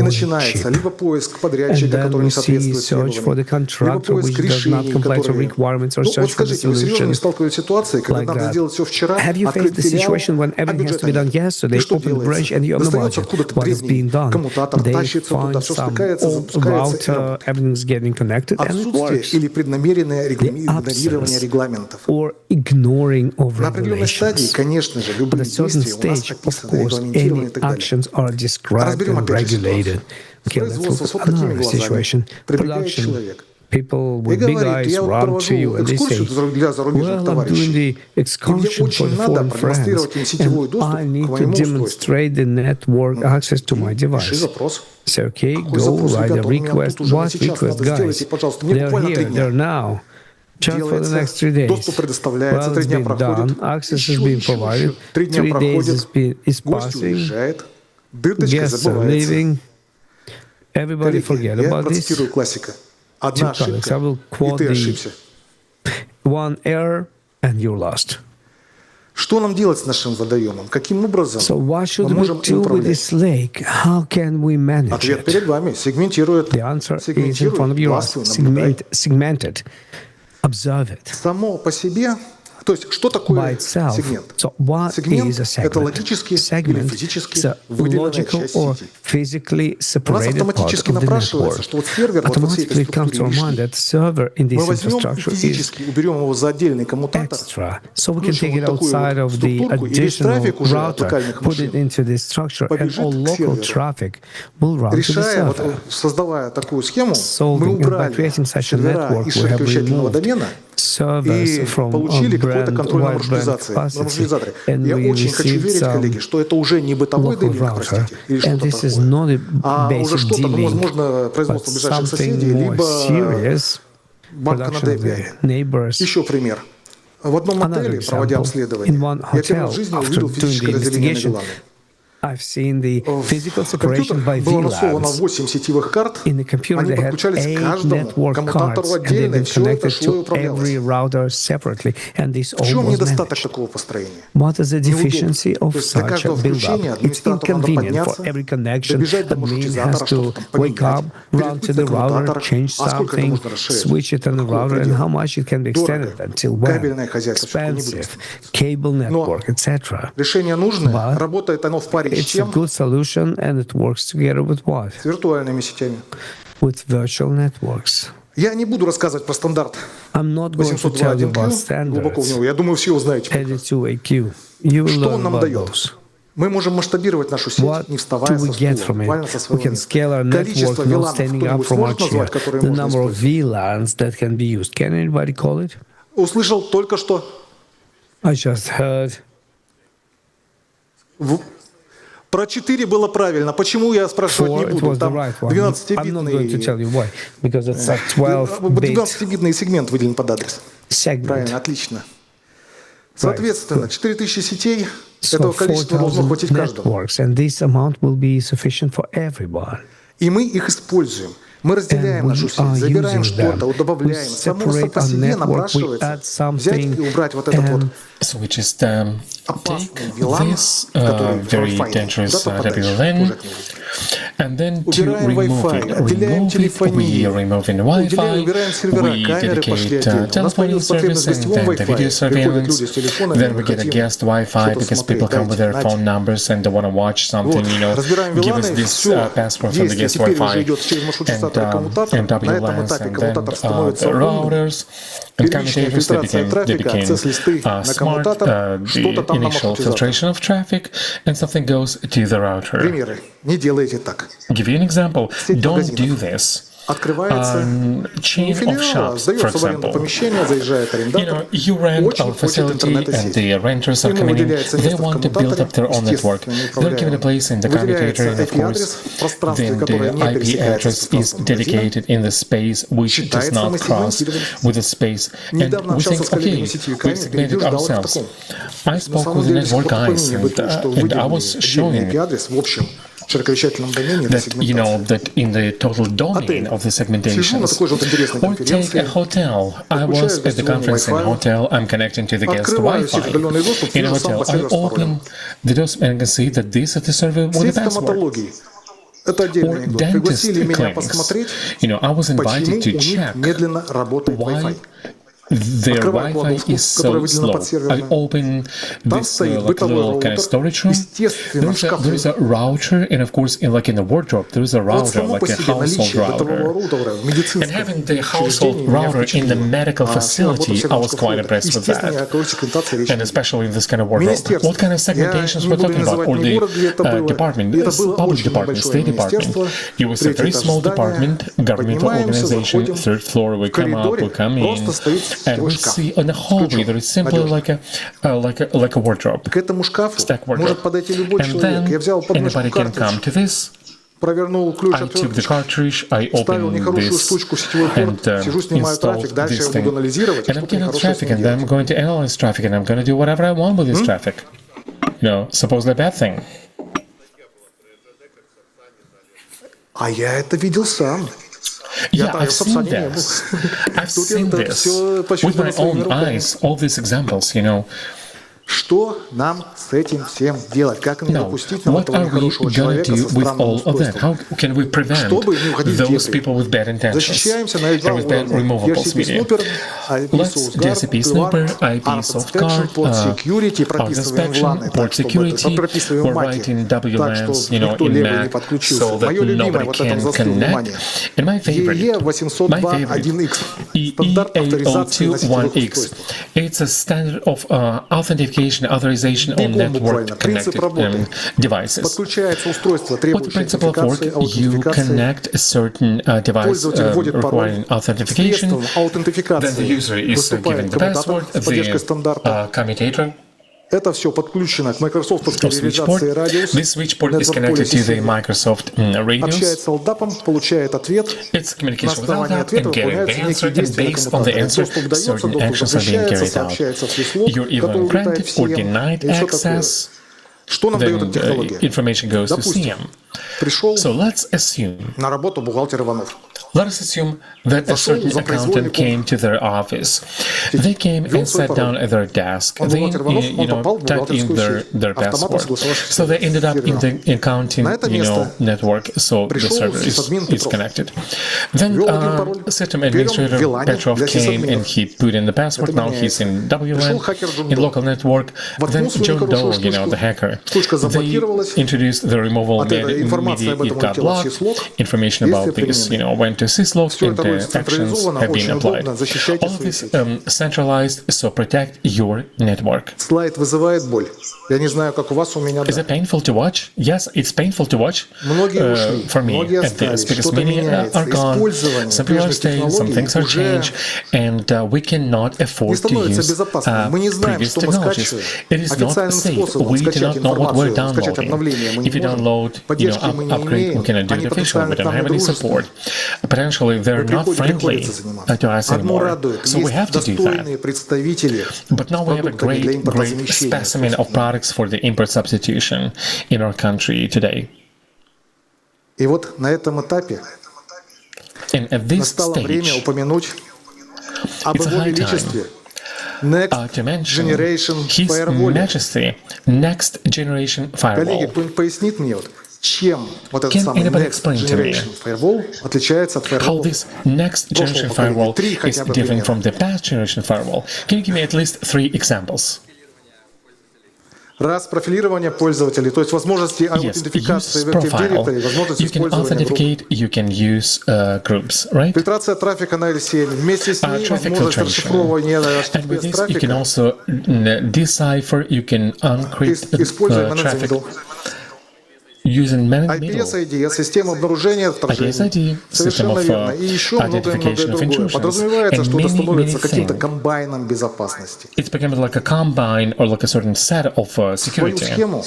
P: начинается либо поиск подрядчика, который не соответствует требованиям, либо поиск решений, которые... вот скажите, вы серьезно не сталкивались с ситуацией, когда надо сделать все вчера, открыть филиал, а бюджета нет? И что делается? Достается откуда-то древний коммутатор, тащится туда, все стыкается, запускается. Отсутствие или преднамеренное игнорирование регламентов. На определенной стадии, конечно же, любые действия у нас описаны, регламентированы и так далее. Разберем опять же ситуацию. Производство с вот такими глазами прибегает человек.
A: People with big eyes run to you and they say, well, I'm doing the excursion for the foreign friends, and I need to demonstrate the network access to my device. So, okay, go write a request. What request, guys? They're here, they're now. Just for the next 3 days. Well, it's been done, access has been provided, 3 days is passing, guests are leaving, everybody forget about this. Two colleagues, I will quote the one error and you're lost.
P: Что нам делать с нашим водоемом? Каким образом
A: мы можем управлять?
P: Ответ перед вами. Сегментирует.
A: Segmented. Observe it.
P: Само по себе. То есть, что такое сегмент? Сегмент — это логически или физически выделенная часть сети. У нас автоматически напрашивается, что вот сервер вот в всей этой структуре лишний. Мы возьмем и физически уберем его за отдельный коммутатор, включим вот такую структурку, и весь трафик уже от локальных машин побежит к серверу. Решая, вот, создавая такую схему, мы убрали сервера из широковещательного домена и получили какой-то контроль на маршрутизаторе. Я очень хочу верить, коллеги, что это уже не бытовой делинг, простите, или что-то такое, а уже что-то, ну, возможно, производство ближайших соседей, либо банка на ДЭПе. Еще пример. В одном отеле, проводя обследование, я первый в жизни увидел физическое разделение на VLAN.
A: I've seen the physical separation by VLANs. In the computer, they had 8 network cards, and they've been connected to every router separately, and this all was managed. What is the deficiency of such a build-up? It's inconvenient for every connection. Admin has to wake up, run to the router, change something, switch it on the router, and how much it can be extended until when? Expensive, cable network, etc. But it's a good solution, and it works together with what?
P: С виртуальными сетями.
A: With virtual networks.
P: Я не буду рассказывать про стандарт 802.1q, глубоко в него. Я думаю, все узнаете. Что он нам дает? Мы можем масштабировать нашу сеть, не вставая со стула, буквально со своего места. Количество VLANов, кто-нибудь сможет назвать, которые можно использовать? Услышал только что.
A: I just heard.
P: Про 4 было правильно. Почему я спрашивать не буду? Там 12-битный сегмент выделен под адрес. Правильно, отлично. Соответственно, 4000 сетей, этого количества должно хватить каждому. И мы их используем. Мы разделяем нашу сеть, забираем что-то, добавляем. Само по себе напрашивается взять и убрать вот этот вот опасный VLAN, который
B: very dangerous WLAN, And then to remove it, we are removing Wi-Fi, we dedicate telephone service and then the video surveillance. Then we get a guest Wi-Fi because people come with their phone numbers and they want to watch something, give us this password from the guest Wi-Fi and WLANs and then the routers and commutators. They became smart, the initial filtration of traffic, and something goes to the router. Give you an example. Don't do this. Chain of shops, for example. You rent a facility and the renters are coming in. They want to build up their own network. They're given a place in the commutator, and of course, then the IP address is dedicated in the space which does not cross with the space. And we think, okay, we segmented ourselves. I spoke with the network guys, and I was showing that, that in the total domain of the segmentations, or take a hotel. I was at the conference in a hotel, I'm connecting to the guest Wi-Fi. In a hotel, I open the doors and I can see that this is the server with the password. Or dentist clinics. I was invited to check why their Wi-Fi is so slow. I open this like a little kind of storage room. There is a router, and of course, in the wardrobe, there is a router, like a household router. And having the household router in the medical facility, I was quite impressed with that. And especially in this kind of wardrobe. What kind of segmentations we're talking about? Or the department, public department, state department. It was a very small department, governmental organization, third floor. We come up, we come in. And we see on the hallway there is simply like a wardrobe, stack wardrobe. And then anybody can come to this. I took the cartridge, I opened this and installed this thing. And I'm getting traffic, and I'm going to analyze traffic, and I'm going to do whatever I want with this traffic. Supposedly a bad thing. Yeah, I've seen this. I've seen this with my own eyes, all these examples,
P: Что нам с этим всем делать? Как не допустить
B: what are we going to do with all of that? How can we prevent those people with bad intentions and with bad removables media? Let's DSP snooper, IP soft card, port inspection, port security. We're writing WLANs, in Mac so that nobody can connect. And my favorite, EA802.1x. It's a standard of authentication authorization on network connected devices. What the principle of work? You connect a certain device requiring authentication, then the user is given the password, the commutator.
P: Это все подключено к майкрософтовской реализации радиус.
B: This switchport is connected to the Microsoft radius.
P: Общается с LDAP, получает ответ.
B: It's communication with LDAP and getting the answer, and based on the answer, certain actions are being carried out. You're either granted or denied access. Then the information goes to CM. So let's assume.
P: На работу бухгалтер Иванов.
B: Let us assume that a certain accountant came to their office. They came and sat down at their desk. They, typed in their password. So they ended up in the accounting, network. So the server is connected. Then system administrator Petrov came and he put in the password. Now he's in WLAN, in local network. Then John Doe, the hacker, they introduced the removal media. It got blocked. Information about this, went to syslog, and the actions have been applied. All of this centralized, so protect your network.
P: Слайд вызывает боль. Я не знаю, как у вас, у меня.
B: Is it painful to watch? Yes, it's painful to watch for me at this, because many are gone, some people are staying, some things are changed, and we cannot afford to use previous technologies. It is not safe. We do not know what we're downloading. If you download, upgrade, we cannot do it officially. We don't have any support. Potentially, they're not friendly to us anymore. So we have to do that. But now we have a great specimen of products for the import substitution in our country today.
P: И вот на этом этапе настало время упомянуть об Его Величестве.
B: To mention His Majesty, Next Generation Firewall.
P: Коллеги, кто-нибудь пояснит мне, чем вот этот
B: Can
P: самый
B: anybody
P: Next
B: explain to me
P: Generation Firewall отличается от
B: how
P: firewall
B: this next generation firewall
P: Три
B: is
P: хотя бы
B: different
P: примера.
B: from the past generation firewall? Can you give me at least 3 examples?
P: Раз, профилирование пользователей, то есть возможности
B: Yes,
P: аутентификации
B: use
P: в Active
B: profile.
P: Directory, возможность
B: You can
P: использования групп.
B: authenticate, you can use groups, right?
P: Фильтрация трафика на L7, вместе с ней
B: Traffic
P: возможность
B: filtration.
P: расшифровывания
B: And with
P: HTTPS
B: this, you can
P: трафика,
B: also decipher, you can uncrypt
P: используя
B: traffic
P: managed
B: using middle.
P: IPS-ID, система обнаружения вторжений.
B: IPS-ID,
P: Совершенно
B: system of,
P: верно. И еще многое
B: identification of
P: другое.
B: intrusions.
P: Подразумевается,
B: And
P: что это
B: many
P: становится каким-то
B: things.
P: комбайном безопасности.
B: It's becoming like a combine or like a certain set of
P: Свою
B: security.
P: схему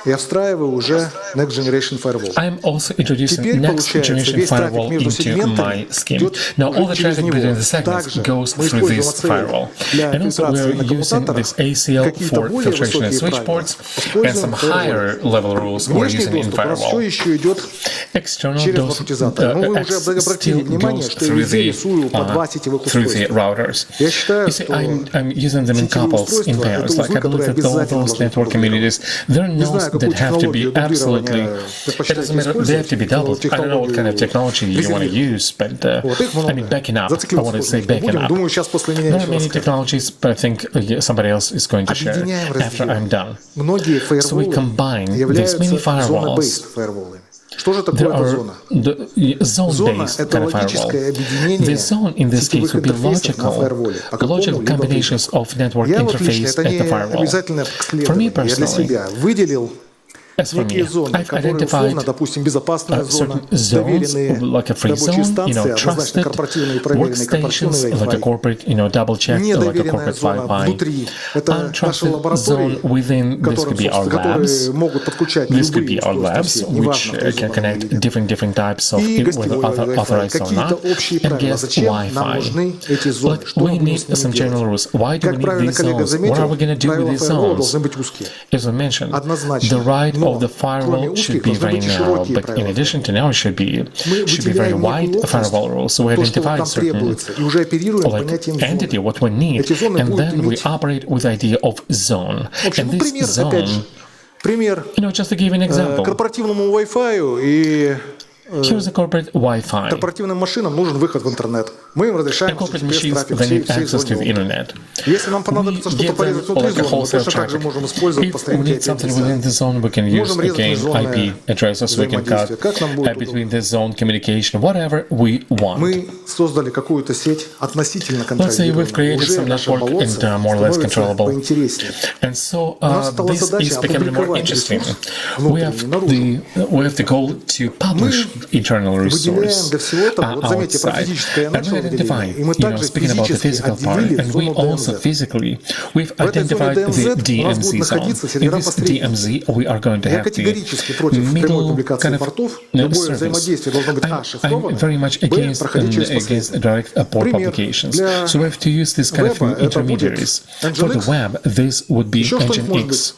P: я встраиваю уже Next Generation Firewall.
B: I'm also introducing
P: Теперь,
B: next
P: получается,
B: generation
P: весь трафик
B: firewall
P: между
B: into
P: сегментами
B: my scheme.
P: идет
B: Now all the
P: через
B: traffic
P: него.
B: between the segments
P: Также
B: goes
P: мы
B: through
P: используем
B: this
P: ACL
B: firewall.
P: для
B: And also
P: фильтрации
B: we're
P: на
B: using
P: коммутаторах.
B: this ACL
P: Какие-то
B: for
P: более
B: filtration in
P: высокие
B: switch
P: правила
B: ports and some
P: используем
B: higher
P: firewall.
B: level rules we're
P: Внешний
B: using in
P: доступ у нас все
B: firewall.
P: еще идет
B: External
P: через
B: достуp
P: маршрутизатор. Но вы уже обратили
B: still
P: внимание,
B: goes
P: что я
B: through
P: везде
B: the
P: рисую по два сетевых
B: through the
P: устройства.
B: routers.
P: Я считаю,
B: You see,
P: что
B: I'm using them in
P: сетевые
B: couples, in
P: устройства — это
B: pairs. Like
P: узлы,
B: I believe
P: которые
B: that all
P: обязательно
B: those
P: должны
B: network
P: быть
B: communities, they're
P: Не знаю,
B: nodes
P: какую
B: that have to be
P: технологию
B: absolutely.
P: дублирования
B: It
P: предпочитаете
B: doesn't matter. They have to be doubled. I don't know what kind of technology you want to use, but
P: Вот их
B: I mean
P: много.
B: backing up. I
P: Зацикливаться
B: want to say
P: тоже не
B: backing
P: будем.
B: up.
P: Думаю, сейчас после меня
B: There are
P: еще
B: many
P: расскажут.
B: technologies, but I think somebody else is going to share
P: Объединяем
B: after I'm done.
P: Многие
B: So we
P: фаерволы
B: combine these
P: являются
B: many firewalls.
P: зона-based фаерволами. Что же
B: There
P: такое эта
B: are
P: зона?
B: zone-based
P: Зона — это
B: kind of firewall.
P: логическое объединение
B: The zone in this case
P: сетевых
B: would be
P: интерфейсов на
B: logical,
P: фаерволе. По какому
B: logical
P: либо
B: combinations of network
P: Я вот лично,
B: interface
P: это
B: at
P: не
B: the firewall.
P: обязательно
B: For me
P: следование. Я для
B: personally,
P: себя выделил
B: as for me,
P: некие зоны,
B: I've
P: которые
B: identified
P: условно, допустим, безопасная зона,
B: certain zones,
P: доверенные
B: like a free
P: рабочие
B: zone,
P: станции, однозначно
B: trusted
P: корпоративные и проверенные
B: workstations,
P: корпоративный
B: like a
P: Wi-Fi.
B: corporate, double-checked, like a
P: Недоверенная
B: corporate
P: зона
B: Wi-Fi.
P: внутри — это наши
B: Untrusted
P: лаборатории,
B: zone within, this could be our
P: которые
B: labs,
P: могут подключать
B: this could
P: любые
B: be our
P: устройства
B: labs,
P: в сеть,
B: which
P: неважно, в какой
B: can
P: зоне они
B: connect
P: видят.
B: different types of,
P: И
B: whether
P: гостевой Wi-Fi.
B: authorized or
P: Какие-то
B: not,
P: общие
B: and
P: правила.
B: guest
P: Зачем нам
B: Wi-Fi.
P: нужны эти зоны?
B: But
P: Что
B: we
P: мы будем
B: need
P: с ними
B: some general
P: делать?
B: rules. Why do we
P: Как
B: need
P: правильно
B: these
P: коллега
B: zones? What
P: заметил,
B: are we going to do with
P: правила
B: these
P: фаервола
B: zones?
P: должны быть узкие.
B: As I mentioned,
P: Однозначно.
B: the right
P: Но
B: of the
P: кроме
B: firewall should
P: узких
B: be
P: должны
B: very
P: быть и
B: narrow,
P: широкие
B: but in
P: правила.
B: addition to narrow should be
P: Мы
B: very
P: выделяем
B: wide
P: некую
B: firewall
P: область,
B: rules. So we
P: то, что
B: identify
P: нам
B: certain
P: требуется, и уже оперируем
B: like
P: понятием
B: entity,
P: зоны.
B: what we need,
P: Эти зоны
B: and
P: будут
B: then we
P: иметь...
B: operate with the idea of zone.
P: В общем,
B: And this
P: пример, опять же,
B: zone,
P: пример
B: just to give an example,
P: корпоративному Wi-Fi и
B: here's a corporate Wi-Fi.
P: корпоративным машинам нужен выход в интернет. Мы им разрешаем
B: Corporate
P: без
B: machines,
P: трафик
B: they
P: всей
B: need access to the
P: зоны.
B: internet.
P: Если нам понадобится
B: We
P: что-то
B: give
P: порезать
B: them
P: внутри
B: like a
P: зоны, мы
B: wholesale
P: точно так же
B: traffic.
P: можем использовать
B: If we
P: построение
B: need something within the zone, we can use
P: Можем резать
B: again
P: межзонное
B: IP addresses, we can cut
P: взаимодействие. Как нам будет
B: between the zone communication, whatever we want.
P: Мы создали какую-то сеть относительно
B: Let's say we've
P: контролируемую.
B: created
P: Уже
B: some
P: наше
B: network
P: болотце
B: and more or less
P: становится
B: controllable.
P: поинтереснее.
B: And so
P: нас стала
B: this
P: задача
B: is becoming more
P: опубликовать
B: interesting.
P: ресурс
B: We have
P: внутренний,
B: the goal to publish internal
P: Выделяем
B: resource
P: для всего этого, вот заметьте, про
B: outside.
P: физическое я
B: And we
P: начал
B: identify,
P: выделение, и мы также
B: speaking about the
P: физически
B: physical part,
P: отделили
B: and we
P: зону
B: also
P: DMZ.
B: physically, we've
P: В этой зоне
B: identified the
P: DMZ у нас будут
B: DMZ zone.
P: находиться
B: In
P: сервера
B: this
P: посредника.
B: DMZ, we are going to
P: Я
B: have the
P: категорически против прямой
B: middle
P: публикации
B: kind of
P: портов. Любое
B: service.
P: взаимодействие должно быть
B: I'm
P: шифровано,
B: very much
P: б,
B: against
P: проходить через
B: against
P: посредника.
B: direct port
P: Пример.
B: publications.
P: Для
B: So we have to use this kind of
P: веба это будет
B: intermediaries. For the
P: Nginx.
B: web, this would be
P: Еще что-нибудь может
B: Nginx.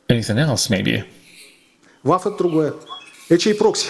B: Anything else, maybe?
P: WAF это другое. HA прокси.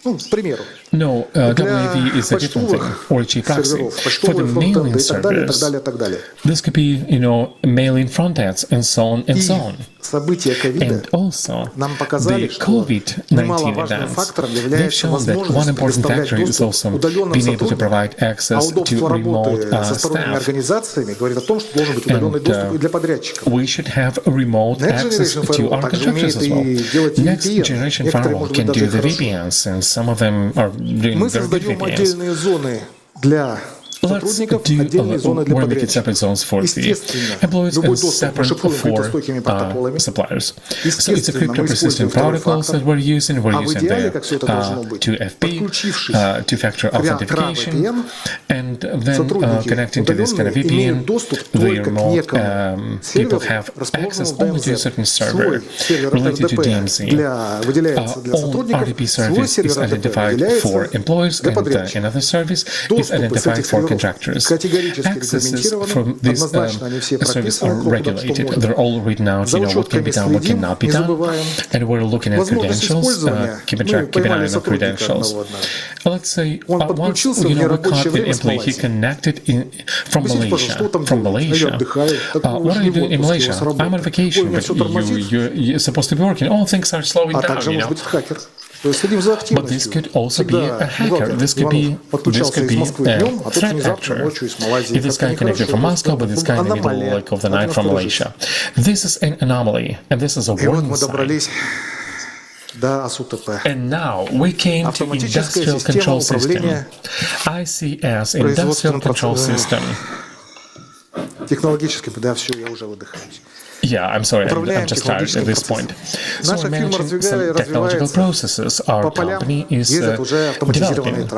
P: Ну, к примеру.
B: No, WAV is a different thing, or HA proxy.
P: Серверов,
B: For the
P: почтовые
B: mailing
P: фронтенды и так далее, и так
B: servers,
P: далее, и так далее.
B: this could be, mailing front-ends and so on and so on.
P: События ковида
B: And also,
P: нам показали,
B: the
P: что
B: COVID-19
P: немаловажным
B: events,
P: фактором
B: they've
P: является
B: shown that one
P: возможность
B: important
P: предоставлять
B: factor is
P: доступ
B: also
P: удаленным
B: being able to
P: сотрудникам.
B: provide
P: А
B: access to
P: удобство
B: remote
P: работы со сторонними
B: staff.
P: организациями говорит о том, что должен быть удаленный доступ и для подрядчиков.
B: We should have remote
P: Next
B: access
P: Generation
B: to
P: Firewall
B: our
P: также
B: contractors
P: умеет
B: as well.
P: и делать
B: Next
P: VPN.
B: Generation
P: Некоторые,
B: Firewall
P: может быть,
B: can
P: даже
B: do
P: и
B: the
P: хорошо.
B: VPNs, and some of them are doing
P: Мы
B: very good
P: создаем
B: VPNs.
P: отдельные зоны для
B: Let's
P: сотрудников,
B: do
P: отдельные зоны для
B: we're making separate
P: подрядчиков.
B: zones for the
P: Естественно,
B: employees
P: любой
B: and
P: доступ мы
B: separate
P: шифруем
B: for
P: криптостойкими протоколами.
B: suppliers. So it's a
P: Естественно, мы
B: crypto-persistent
P: используем второй
B: protocols
P: фактор.
B: that we're using. We're
P: А в
B: using
P: идеале,
B: the
P: как все это должно быть,
B: 2FP,
P: подключившись
B: two-factor
P: к
B: authentication,
P: VPN,
B: and then
P: сотрудники
B: connecting to this kind of
P: удаленные
B: VPN,
P: имеют доступ
B: the
P: только к
B: remote
P: некому
B: people
P: серверу,
B: have access
P: расположенному
B: only
P: в
B: to a
P: DMZ.
B: certain server
P: Свой сервер
B: related to
P: RDP
B: DMZ.
P: выделяется для
B: Own
P: сотрудников,
B: RDP
P: свой
B: service is
P: сервер RDP
B: identified for
P: выделяется
B: employees,
P: для
B: and
P: подрядчиков.
B: another service is
P: Доступы с
B: identified
P: этих
B: for
P: серверов
B: contractors. Accesses from these services are regulated. They're all written out, what can be done, what cannot be done. And we're looking at credentials, keeping an eye on credentials. Let's say once we caught the employee, he connected from Malaysia. What are you doing in Malaysia? I'm on vacation, but you're supposed to be working. All things are slowing down, But this could also be a hacker. This could be a threat actor. If this guy connected from Moscow, but this guy in the middle of the night from Malaysia. This is an anomaly, and this is a warning sign. And now we came to industrial control system. ICS, industrial control system. Yeah, I'm sorry, I'm just tired at this point. So we're managing some technological processes. Our company is developing.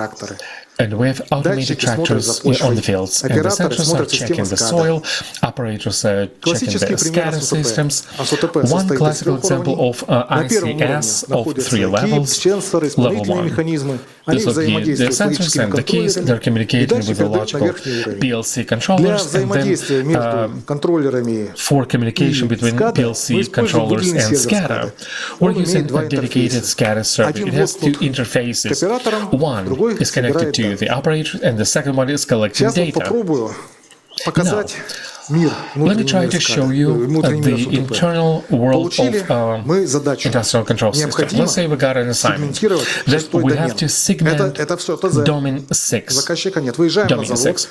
B: And we have automated tractors on the fields, and the sensors are checking the soil, operators are checking the SCADA systems. One classical example of ICS of 3 levels, level 1. This would be the sensors and the keys, they're communicating with the logical PLC controllers, and then for communication between PLC controllers and SCADA, we're using a dedicated SCADA circuit. It has 2 interfaces. One is connected to the operator, and the second one is collecting data. Now, let me try to show you the internal world of industrial control system. Let's say we got an assignment that we have to segment domain 6. Domain 6.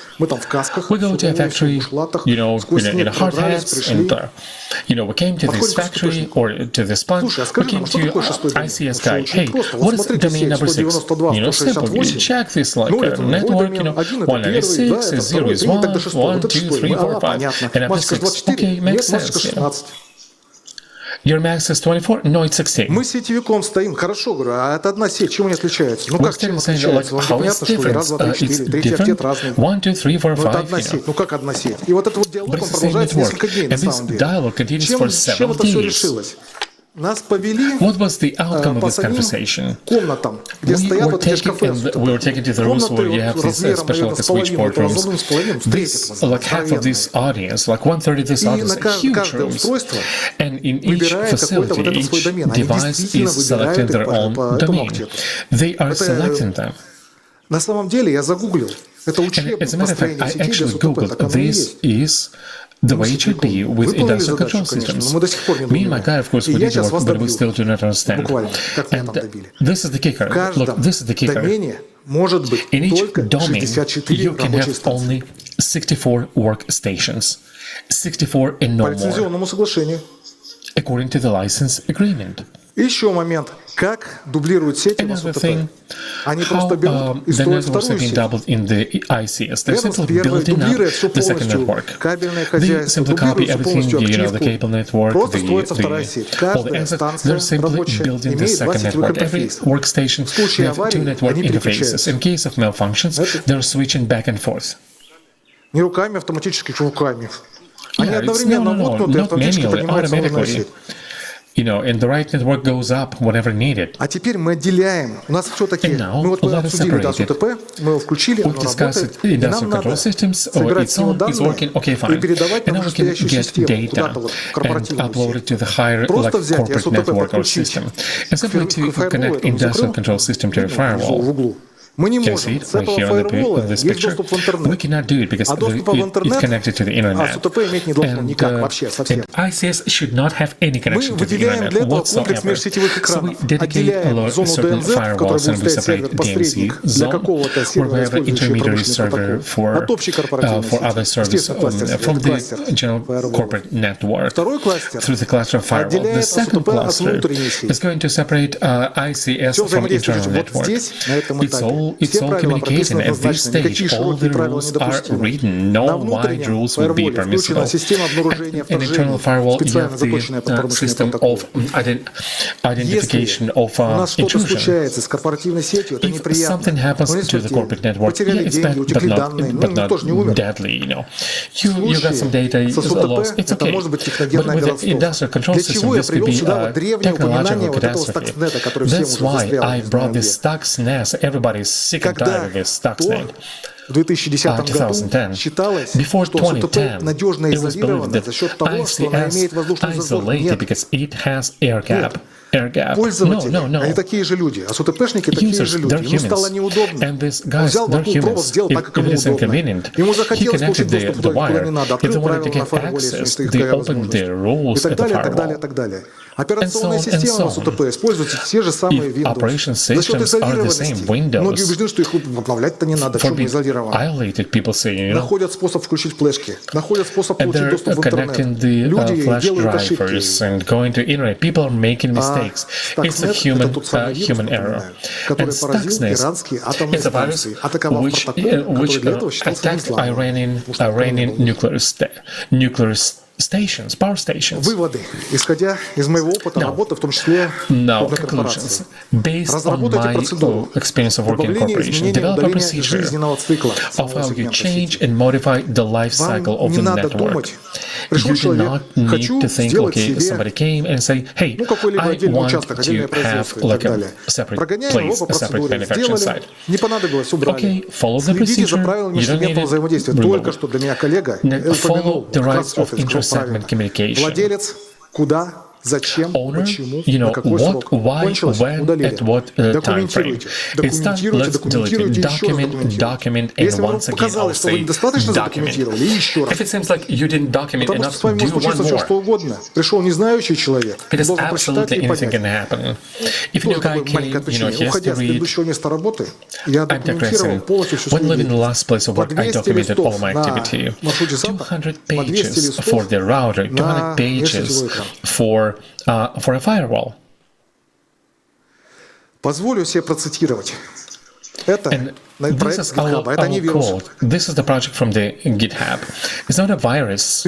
B: We go to a factory, in hard hats, and we came to this factory or to this plant. We came to ICS guy. Hey, what is domain number 6? Simple. You check this like a network. 196 is 0 is 1, 1, 2, 3, 4, 5. And after 6, okay, makes sense. Your max is 24? No, it's 16.
P: Мы сетевиком стоим, хорошо, говорю, а это одна сеть, чем они отличаются? Ну как чем отличаются?
B: How is different? It's different. 1, 2, 3, 4, 5.
P: Это одна сеть. Ну как одна сеть? И вот этот вот диалог, он продолжается несколько дней, на самом деле. Чем это все решилось? Нас повели по самим комнатам, где стоят вот эти шкафы. Комнаты размером, с половиной, разумным с половиной,
B: This, like half of this audience, like 1/3 of this audience, huge rooms. And in each facility, each device is selecting their own domain. They are selecting them.
P: На самом деле я загуглил. Это учебник построения сетей для СУТП, так оно и есть.
B: The way it should be with industrial control systems. Me and my guy, of course, we did work, but we still do not understand. And this is the kicker. Look, this is the kicker. In each domain, you can have only 64 workstations. 64 and no more. According to the license agreement.
P: Еще момент. Как дублируют сети на СУТП? Они просто берут и строят вторую сеть. Кабельное хозяйство дублируется полностью через просто строится вторая сеть. Каждая станция рабочая имеет 2 сетевых интерфейса. В случае аварии они переключаются. Не руками, автоматически руками. Они одновременно воткнуты, автоматически поднимается новая сеть.
B: And the right network goes up whenever needed.
P: А теперь мы отделяем. У нас все-таки, мы вот обсудили СУТП, мы его включили, оно работает, и нам надо собирать с него данные и передавать на настоящую систему, куда-то вот корпоративную сеть. Просто взять и СУТП подключить к в углу. Мы не можем. С этого фаервола есть доступ в интернет. А доступа в интернет СУТП иметь не должно никак вообще, совсем. Мы выделяем для этого комплекс межсетевых экранов. Отделяем зону ДНЗ, в которой будет стоять сервер-посредник для какого-то сервера, использующего промышленный протокол, от общей корпоративной сети. Естественно, кластер. Второй кластер отделяет СУТП от внутренней сети. Все взаимодействует вот здесь, на этом этапе.
B: It's all communicating at this stage. All the rules are written. No wide rules will be permissible. An internal firewall, you have the system of identification of intrusion. If something happens to the corporate network, yeah, it's bad, but not deadly. You got some data lost. It's okay. But with the industrial control system, this could be a technological catastrophe. That's why I brought this Stuxnet. Everybody's sick and tired of this Stuxnet.
P: в 2010 году
B: 2010,
P: считалось,
B: before
P: что СУТП
B: 2010,
P: надежно
B: it was
P: изолировано
B: believed
P: за
B: that
P: счет того, что она имеет воздушный зазор.
B: isolated
P: Нет.
B: because it has air gap. Air gap.
P: Пользователи,
B: No.
P: они такие же люди, а СУТПшники такие
B: Users,
P: же люди.
B: they're
P: Ему стало
B: humans.
P: неудобно.
B: And these
P: Он
B: guys,
P: взял,
B: they're
P: воткнул провод,
B: humans.
P: сделал так, как
B: If
P: ему
B: it is
P: удобно.
B: inconvenient,
P: Ему
B: he
P: захотелось получить
B: connected
P: доступ туда, куда не надо.
B: If
P: Открыл
B: they wanted
P: правила
B: to
P: на
B: get
P: фаерволе, если у
B: access,
P: них
B: they
P: такая
B: opened
P: возможность.
B: the rules
P: И так
B: at the
P: далее, так далее,
B: firewall.
P: так далее. Операционная
B: And so
P: система
B: on.
P: СУТП используется те же самые
B: If
P: Windows.
B: operation
P: За счет
B: systems are the
P: изолированности.
B: same Windows,
P: Многие убеждены, что их обновлять-то не надо, в чем изолировано.
B: violated, people say, you know,
P: Находят способ включить флешки, находят способ
B: and
P: получить
B: they're
P: доступ в
B: connecting
P: интернет.
B: the
P: Люди
B: flash
P: делают ошибки.
B: drivers and going to internet. People are making mistakes. It's a
P: Stuxnet — это тот самый вирус,
B: human error.
P: который
B: And
P: поразил
B: Stuxnet
P: иранские атомные
B: is a virus
P: станции, атаковав
B: which
P: протокол, который для этого считался
B: attacked
P: неслабым.
B: Iranian nuclear stations, power stations.
P: Выводы, исходя из моего опыта работы, в том числе крупной корпорации.
B: Based on
P: Разработайте
B: my
P: процедуру
B: experience of working in
P: добавления,
B: corporation,
P: изменения,
B: develop a
P: удаления
B: procedure
P: жизненного цикла
B: of
P: самого
B: how you
P: сегмента
B: change
P: сети.
B: and modify the life cycle
P: Вам
B: of
P: не
B: the
P: надо
B: network.
P: думать. Пришел
B: You do
P: человек,
B: not need
P: хочу
B: to think,
P: сделать
B: okay,
P: себе
B: somebody came and say, hey,
P: какой-либо
B: I
P: отдельный
B: want
P: участок, отдельное
B: to have
P: производство и
B: like
P: так
B: a
P: далее.
B: separate
P: Прогоняем его
B: place,
P: по
B: a separate
P: процедуре.
B: manufacturing
P: Сделали,
B: site.
P: не понадобилось, убрали.
B: Okay, follow the
P: Следите за
B: procedure.
P: правилами
B: You don't need
P: межсегментного
B: it.
P: взаисодействия.
B: Remove
P: Только
B: it.
P: что для меня коллега упомянул
B: Follow the
P: как раз
B: rights
P: все
B: of
P: это сказал правильно.
B: intersegment communication.
P: Владелец, куда, зачем,
B: Owner,
P: почему,
B: you know,
P: на какой
B: what,
P: срок.
B: why,
P: Кончилось,
B: when,
P: удалили.
B: at what time frame.
P: Документируйте.
B: It's time,
P: Документируйте,
B: let's delete
P: документируйте,
B: it.
P: еще раз
B: Document,
P: документируйте.
B: and
P: Если вам
B: once again, I'll
P: показалось, что вы
B: say
P: недостаточно
B: document.
P: задокументировали, еще раз.
B: If it seems like you didn't document
P: Потому
B: enough,
P: что с вами
B: do
P: может
B: one
P: случиться все,
B: more.
P: что угодно. Пришел незнающий человек,
B: It is
P: должен прочитать
B: absolutely
P: и
B: anything
P: понять.
B: can happen. If
P: Тоже
B: new guy
P: такое
B: came,
P: маленькое
B: you know,
P: отвлечение.
B: he has
P: Уходя
B: to
P: с
B: read.
P: предыдущего места работы, я
B: I'm
P: документировал
B: digressing.
P: полностью всю
B: When
P: свою
B: living in the
P: деятельность.
B: last place of
P: По
B: work, I
P: 200
B: documented all
P: листов
B: my
P: на
B: activity.
P: маршруте САПа,
B: 200
P: по 200
B: pages
P: листов
B: for the router, 200
P: на
B: pages
P: межсетевой экран.
B: for a firewall.
P: Позволю себе процитировать. Это
B: And this
P: проект
B: is
P: GitHub, это не
B: our
P: вирус.
B: code. This is the project from the GitHub. It's not a virus.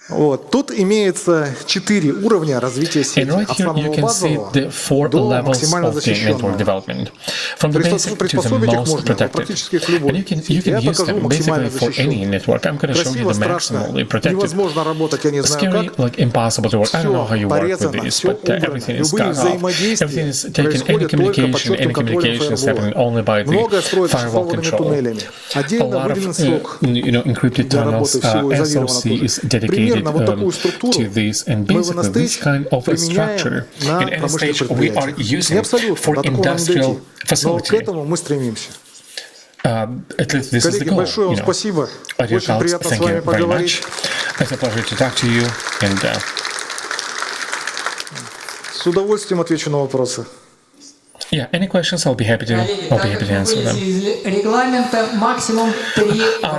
P: Вот. Тут имеется 4 уровня развития сети.
B: And right
P: От
B: here
P: самого
B: you can see
P: базового
B: the 4
P: до
B: levels
P: максимально
B: of the network
P: защищенного.
B: development, from the basic to the
P: Приспособить их
B: most
P: можно
B: protected.
P: практически к любой
B: And you can
P: сети. Я
B: use
P: покажу
B: them
P: максимально
B: basically for any
P: защищенную.
B: network. I'm going to show you
P: Красиво,
B: the
P: страшно,
B: maximally protected.
P: невозможно работать, я не знаю
B: Scary,
P: как.
B: like impossible to work. I don't know how you work with
P: порезано,
B: this,
P: все
B: but
P: убрано.
B: everything is
P: Любые
B: cut off.
P: взаимодействия
B: Everything is taken. Any
P: происходят только под
B: communication, any
P: четким контролем
B: communication is happening
P: фаервола.
B: only by the
P: Многое строится
B: firewall
P: шифрованными
B: control.
P: туннелями.
B: A
P: Отдельно
B: lot
P: выделен
B: of
P: срок
B: encrypted
P: для
B: tunnels,
P: работы всего изолированного
B: SOC is
P: тоже.
B: dedicated
P: Примерно вот такую структуру
B: to this, and
P: мы в
B: basically this kind of a structure
P: на
B: in any
P: промышленных
B: stage we are
P: предприятиях. Не
B: using
P: абсолютно,
B: for
P: до такого нам не дойти.
B: industrial
P: Но к
B: facility.
P: этому мы стремимся.
B: At least this is the
P: Коллеги,
B: goal.
P: большое вам спасибо. Очень приятно с вами поговорить.
B: It's a pleasure to talk to you, and
P: С удовольствием отвечу на вопросы.
B: yeah, any questions? I'll be happy to answer them.
O: Из регламента максимум 3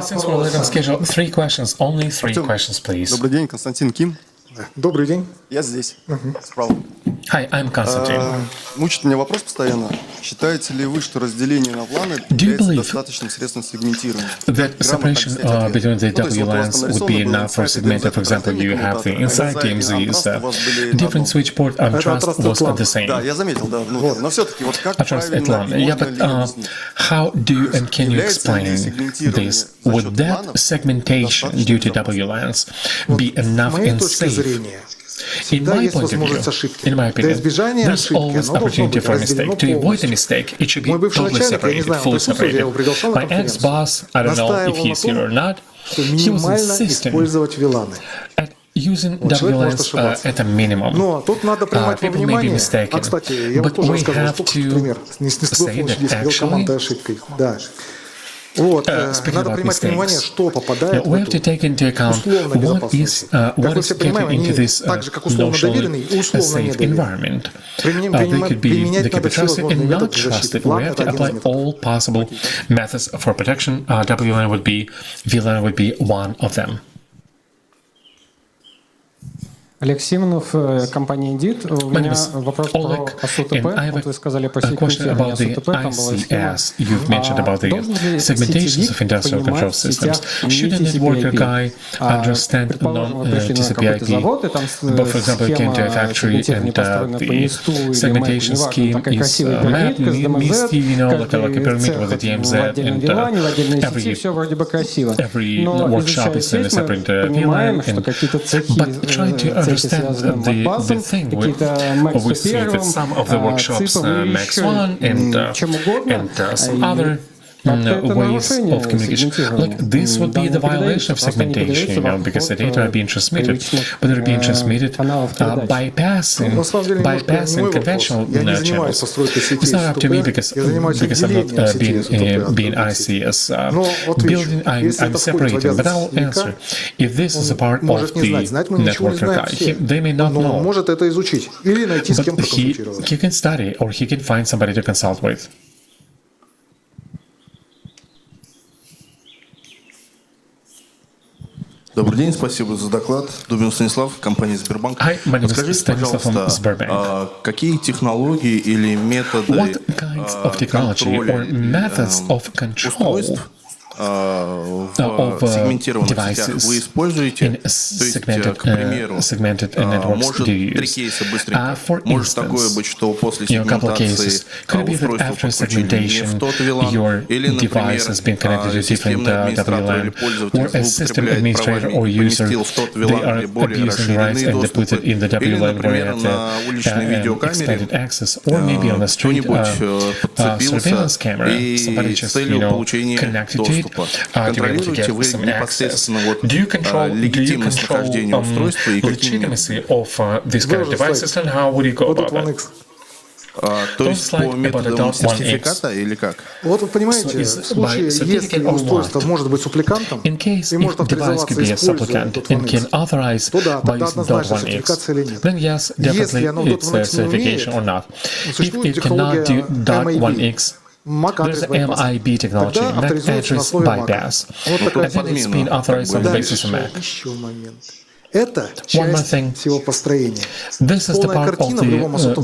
B: Since we're late on schedule, 3 questions. Only 3 questions, please.
K: Добрый день, Константин Ким.
P: Добрый день.
K: Я здесь, справа.
B: Hi, I'm Konstantin.
K: Мучит меня вопрос постоянно. Считаете ли вы, что разделение на планы
B: Do you
K: является
B: believe
K: достаточным средством сегментирования?
B: that separation between the WLANs would be enough for segmented? For example, you have the inside DMZs, different switch port and trust was the same.
K: Да, я заметил, да. Но все-таки вот как
B: Trust at
K: правильно
B: LAN. Yeah, but how do you and can you explain this? Would that segmentation due to WLANs be enough in safe? In my point of view, in my opinion, there's always opportunity for a mistake. To avoid a mistake, it should be totally separated, fully separated. My ex-boss, I don't know if he's here or not, he was insisting at using WLANs at a minimum. People may be mistaken, but we have to say that actually,
P: Вот, надо принимать во внимание, что попадает в эту условно безопасность. Как вы все понимаете, они так же, как условно доверенный и условно недоверенный. Применять надо все возможные методы защиты.
B: We have to apply all possible methods for protection. VLAN would be one of them.
Q: Олег Симонов, компания Indeed. У меня вопрос про СУТП. Вот вы сказали по сегментированию СУТП, там была схема. Должен ли сетевик понимать в сетях не TCP/IP? Предположим, вы пришли на какой-то завод, и там схема сегментирования построена по МИСТу или МЭПу, неважно, такая красивая пирамидка с ДМЗ, каждый цех в отдельном вилане, в отдельной сети, все вроде бы красиво. Но изучая сеть, мы понимаем, что какие-то цехи
B: understand the thing we see that some of the workshops Max 1 and some other ways of communication. Like this would be the violation of segmentation, because the data are being transmitted, but they're being transmitted bypassing conventional channels. It's not up to me because I'm not being ICS building. I'm separating, but I'll answer. If this is a part of the network, they may not know, but he can study or he can find somebody to consult with.
N: Добрый день, спасибо за доклад. Дубин Станислав, компания Сбербанк. Скажите, пожалуйста, какие технологии или методы контроля устройств в сегментированных сетях вы используете? То есть, к примеру, может три кейса быстренько. Может такое быть, что после сегментации устройство подключили не в тот VLAN, или, например, системный администратор или пользователь злоупотребляет правами и поместил в тот VLAN, где более расширенные доступы, или, например, на уличной видеокамере кто-нибудь подцепился и с целью получения доступа. Контролируете вы непосредственно легитимность нахождения устройства и какими методами? То есть по методам сертификата или как?
P: Вот вы понимаете, в случае, если устройство может быть супликантом и может авторизоваться, используя .1x, то да, тогда однозначно сертификация или нет. Если оно .1x не умеет, существует технология MAB.
B: There's MIB technology, MAC address bypass, and then it's been authorized on the basis of MAC. One more thing. This is the part of the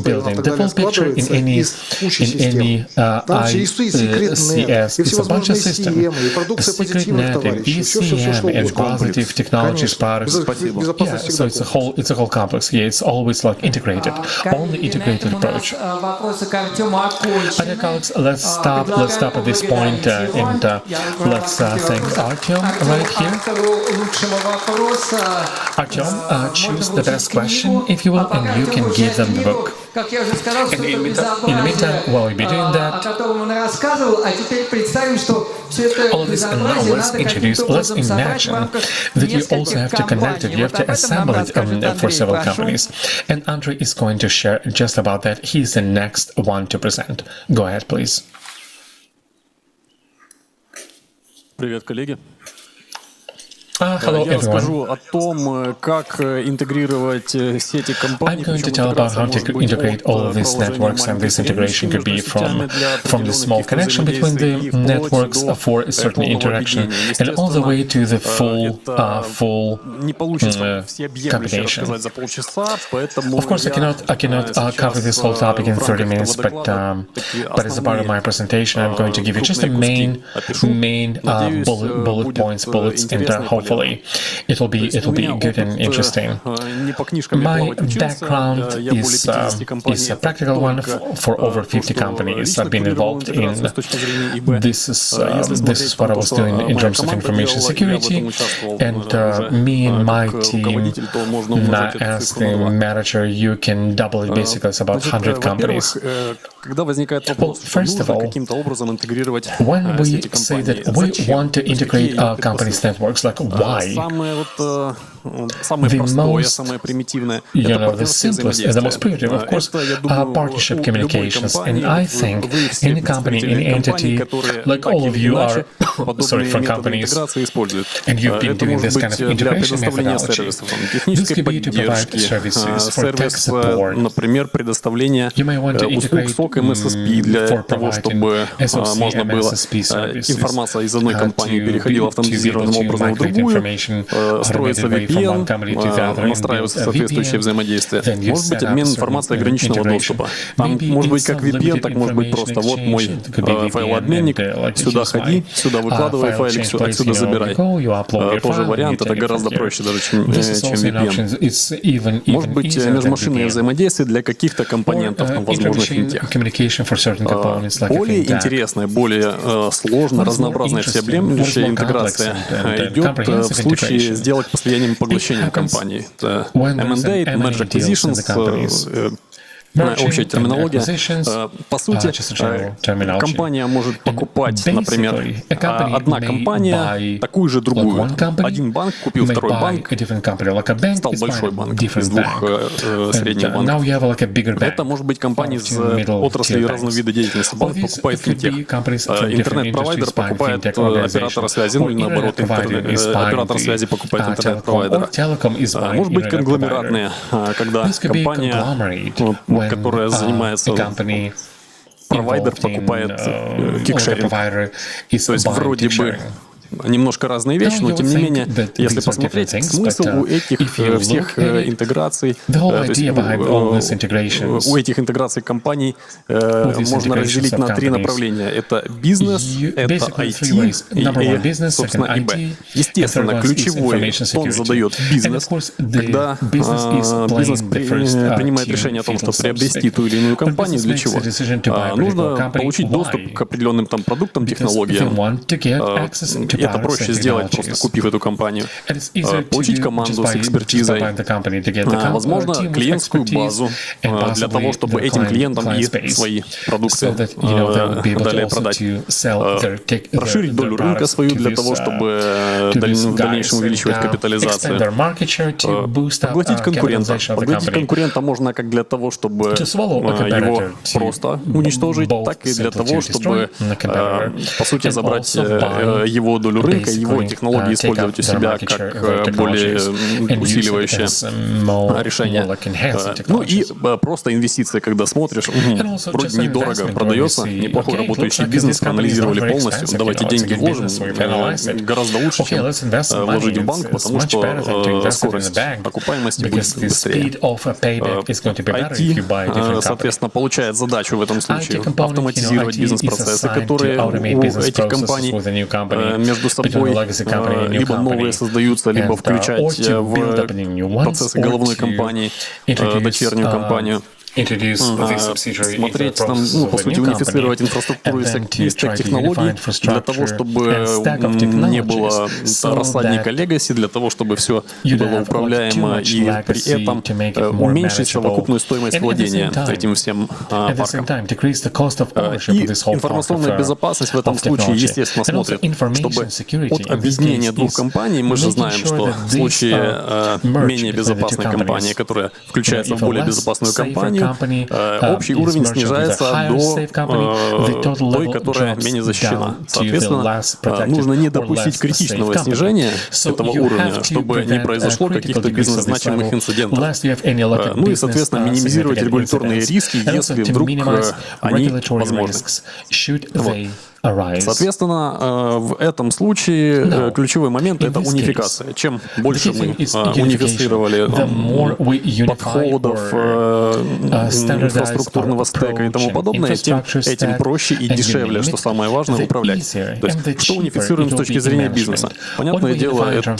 B: building. The full picture in any ICS is a bunch of systems. Secret netting, ECM, and positive technologies products. Yeah, so it's a whole complex. Yeah, it's always like integrated, only integrated approach. Other colleagues, let's stop at this point and let's thank Artyom right here. Artyom, choose the best question, if you will, and you can give them the book. And in the meantime, while you'll be doing that, all of this, and now let's imagine that you also have to connect it, you have to assemble it for several companies. And Andrei is going to share just about that. He's the next one to present. Go ahead, please.
R: Привет, коллеги.
B: Hello,
R: Я расскажу о том, как интегрировать сети компаний.
B: I'm going to tell about how to integrate all of these networks, and this integration could be from the small connection between the networks for a certain interaction, and all the way to the full combination. Of course, I cannot cover this whole topic in 30 minutes, but as a part of my presentation, I'm going to give you just the main bullets, and hopefully it'll be good and interesting. My background is a practical one. For over 50 companies I've been involved in. This is what I was doing in terms of information security, and me and my team, as the manager, you can double it basically. It's about 100 companies. Well, first of all, when we say that we want to integrate our company's networks, like why? The simplest and the most primitive, of course, are partnership communications. And I think any company, any entity, like all of you are, from companies, and you've been doing this kind of integration methodology. This could be to provide services for tech support. You may want to integrate for providing SOC, MSSP services to migrate information from one company to the other,
R: настраивать соответствующее взаимодействие. Может быть, обмен информацией ограниченного доступа. Там может быть как VPN, так может быть просто вот мой файлообменник, сюда ходи, сюда выкладывай файлик, отсюда забирай. Тоже вариант, это гораздо проще даже, чем VPN. Может быть, межмашинное взаимодействие для каких-то компонентов, возможно, финтех. Более интересная, более сложная, разнообразная всеобъемлющая интеграция идет в случае сделок по слияниям и поглощениям компаний. M&A, Merge Acquisitions, общая терминология. По сути, компания может покупать, например, одна компания такую же другую. Один банк купил второй банк, стал большой банк из двух средних банков. Это может быть компания из отрасли разного вида деятельности. Банк покупает финтех. Интернет-провайдер покупает оператора связи, ну или наоборот, оператор связи покупает интернет-провайдера. Может быть конгломератные, когда компания, которая занимается, провайдер покупает кикшеринг. То есть вроде бы немножко разные вещи, но тем не менее, если посмотреть, смысл у этих всех интеграций, у этих интеграций компаний можно разделить на три направления. Это бизнес, это IT и, собственно, ИБ. Естественно, ключевой тон задает бизнес, когда бизнес принимает решение о том, что приобрести ту или иную компанию. Для чего? Нужно получить доступ к определенным там продуктам, технологиям. Это проще сделать, просто купив эту компанию. Получить команду с экспертизой, возможно, клиентскую базу для того, чтобы этим клиентам и свои продукты далее продать. Расширить долю рынка свою для того, чтобы в дальнейшем увеличивать капитализацию. Поглотить конкурента. Поглотить конкурента можно как для того, чтобы его просто уничтожить, так и для того, чтобы, по сути, забрать его долю рынка, его технологии использовать у себя как более усиливающее решение. Ну и просто инвестиции, когда смотришь, вроде недорого продается, неплохой работающий бизнес, проанализировали полностью, давайте деньги вложим, гораздо лучше, чем вложить в банк, потому что скорость окупаемости будет быстрее. IT, соответственно, получает задачу в этом случае автоматизировать бизнес-процессы, которые у этих компаний между собой либо новые создаются, либо включать в процессы головной компании, дочернюю компанию. Смотреть там, ну, по сути, унифицировать инфраструктуру из технологий для того, чтобы не было рассадника легаси, для того, чтобы все было управляемо и при этом уменьшить совокупную стоимость владения этим всем парком. И информационная безопасность в этом случае, естественно, смотрит, чтобы от объединения двух компаний, мы же знаем, что в случае менее безопасной компании, которая включается в более безопасную компанию, общий уровень снижается до той, которая менее защищена. Соответственно, нужно не допустить критичного снижения этого уровня, чтобы не произошло каких-то бизнес-значимых инцидентов. Ну и, соответственно, минимизировать регуляторные риски, если вдруг они возможны. Вот. Соответственно, в этом случае ключевой момент — это унификация. Чем больше мы унифицировали подходов, инфраструктурного стека и тому подобное, тем этим проще и дешевле, что самое важное, управлять. То есть, что унифицируем с точки зрения бизнеса? Понятное дело, это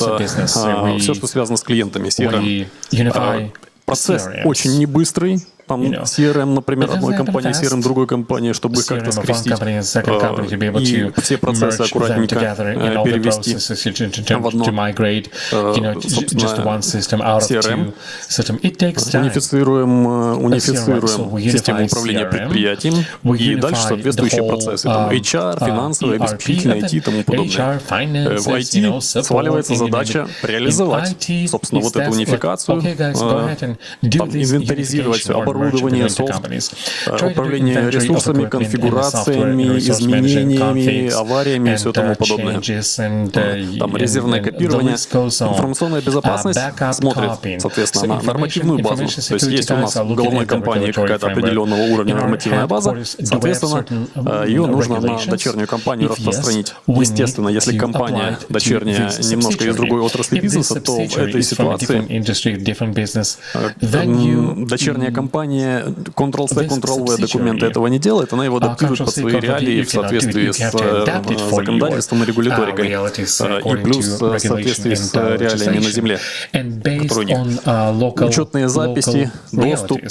R: все, что связано с клиентами, CRM. Процесс очень небыстрый. Там CRM, например, одной компании, CRM другой компании, чтобы их как-то скрестить и все процессы аккуратненько перевести в одно, собственно, CRM. Унифицируем систему управления предприятием и дальше соответствующие процессы. Там HR, финансовое обеспечение, IT и тому подобное. В IT сваливается задача реализовать, собственно, вот эту унификацию, там, инвентаризировать все, оборудование, софт, управление ресурсами, конфигурациями, изменениями, авариями и все тому подобное. Там резервное копирование. Информационная безопасность смотрит, соответственно, на нормативную базу. То есть есть у нас в головной компании какая-то определенного уровня нормативная база, соответственно, ее нужно на дочернюю компанию распространить. Естественно, если компания дочерняя немножко из другой отрасли бизнеса, то в этой ситуации дочерняя компания Ctrl-C, Ctrl-V документы этого не делает, она его адаптирует под свои реалии в соответствии с законодательством и регуляторикой, и плюс в соответствии с реалиями на Земле, которые у них. Учетные записи, доступ,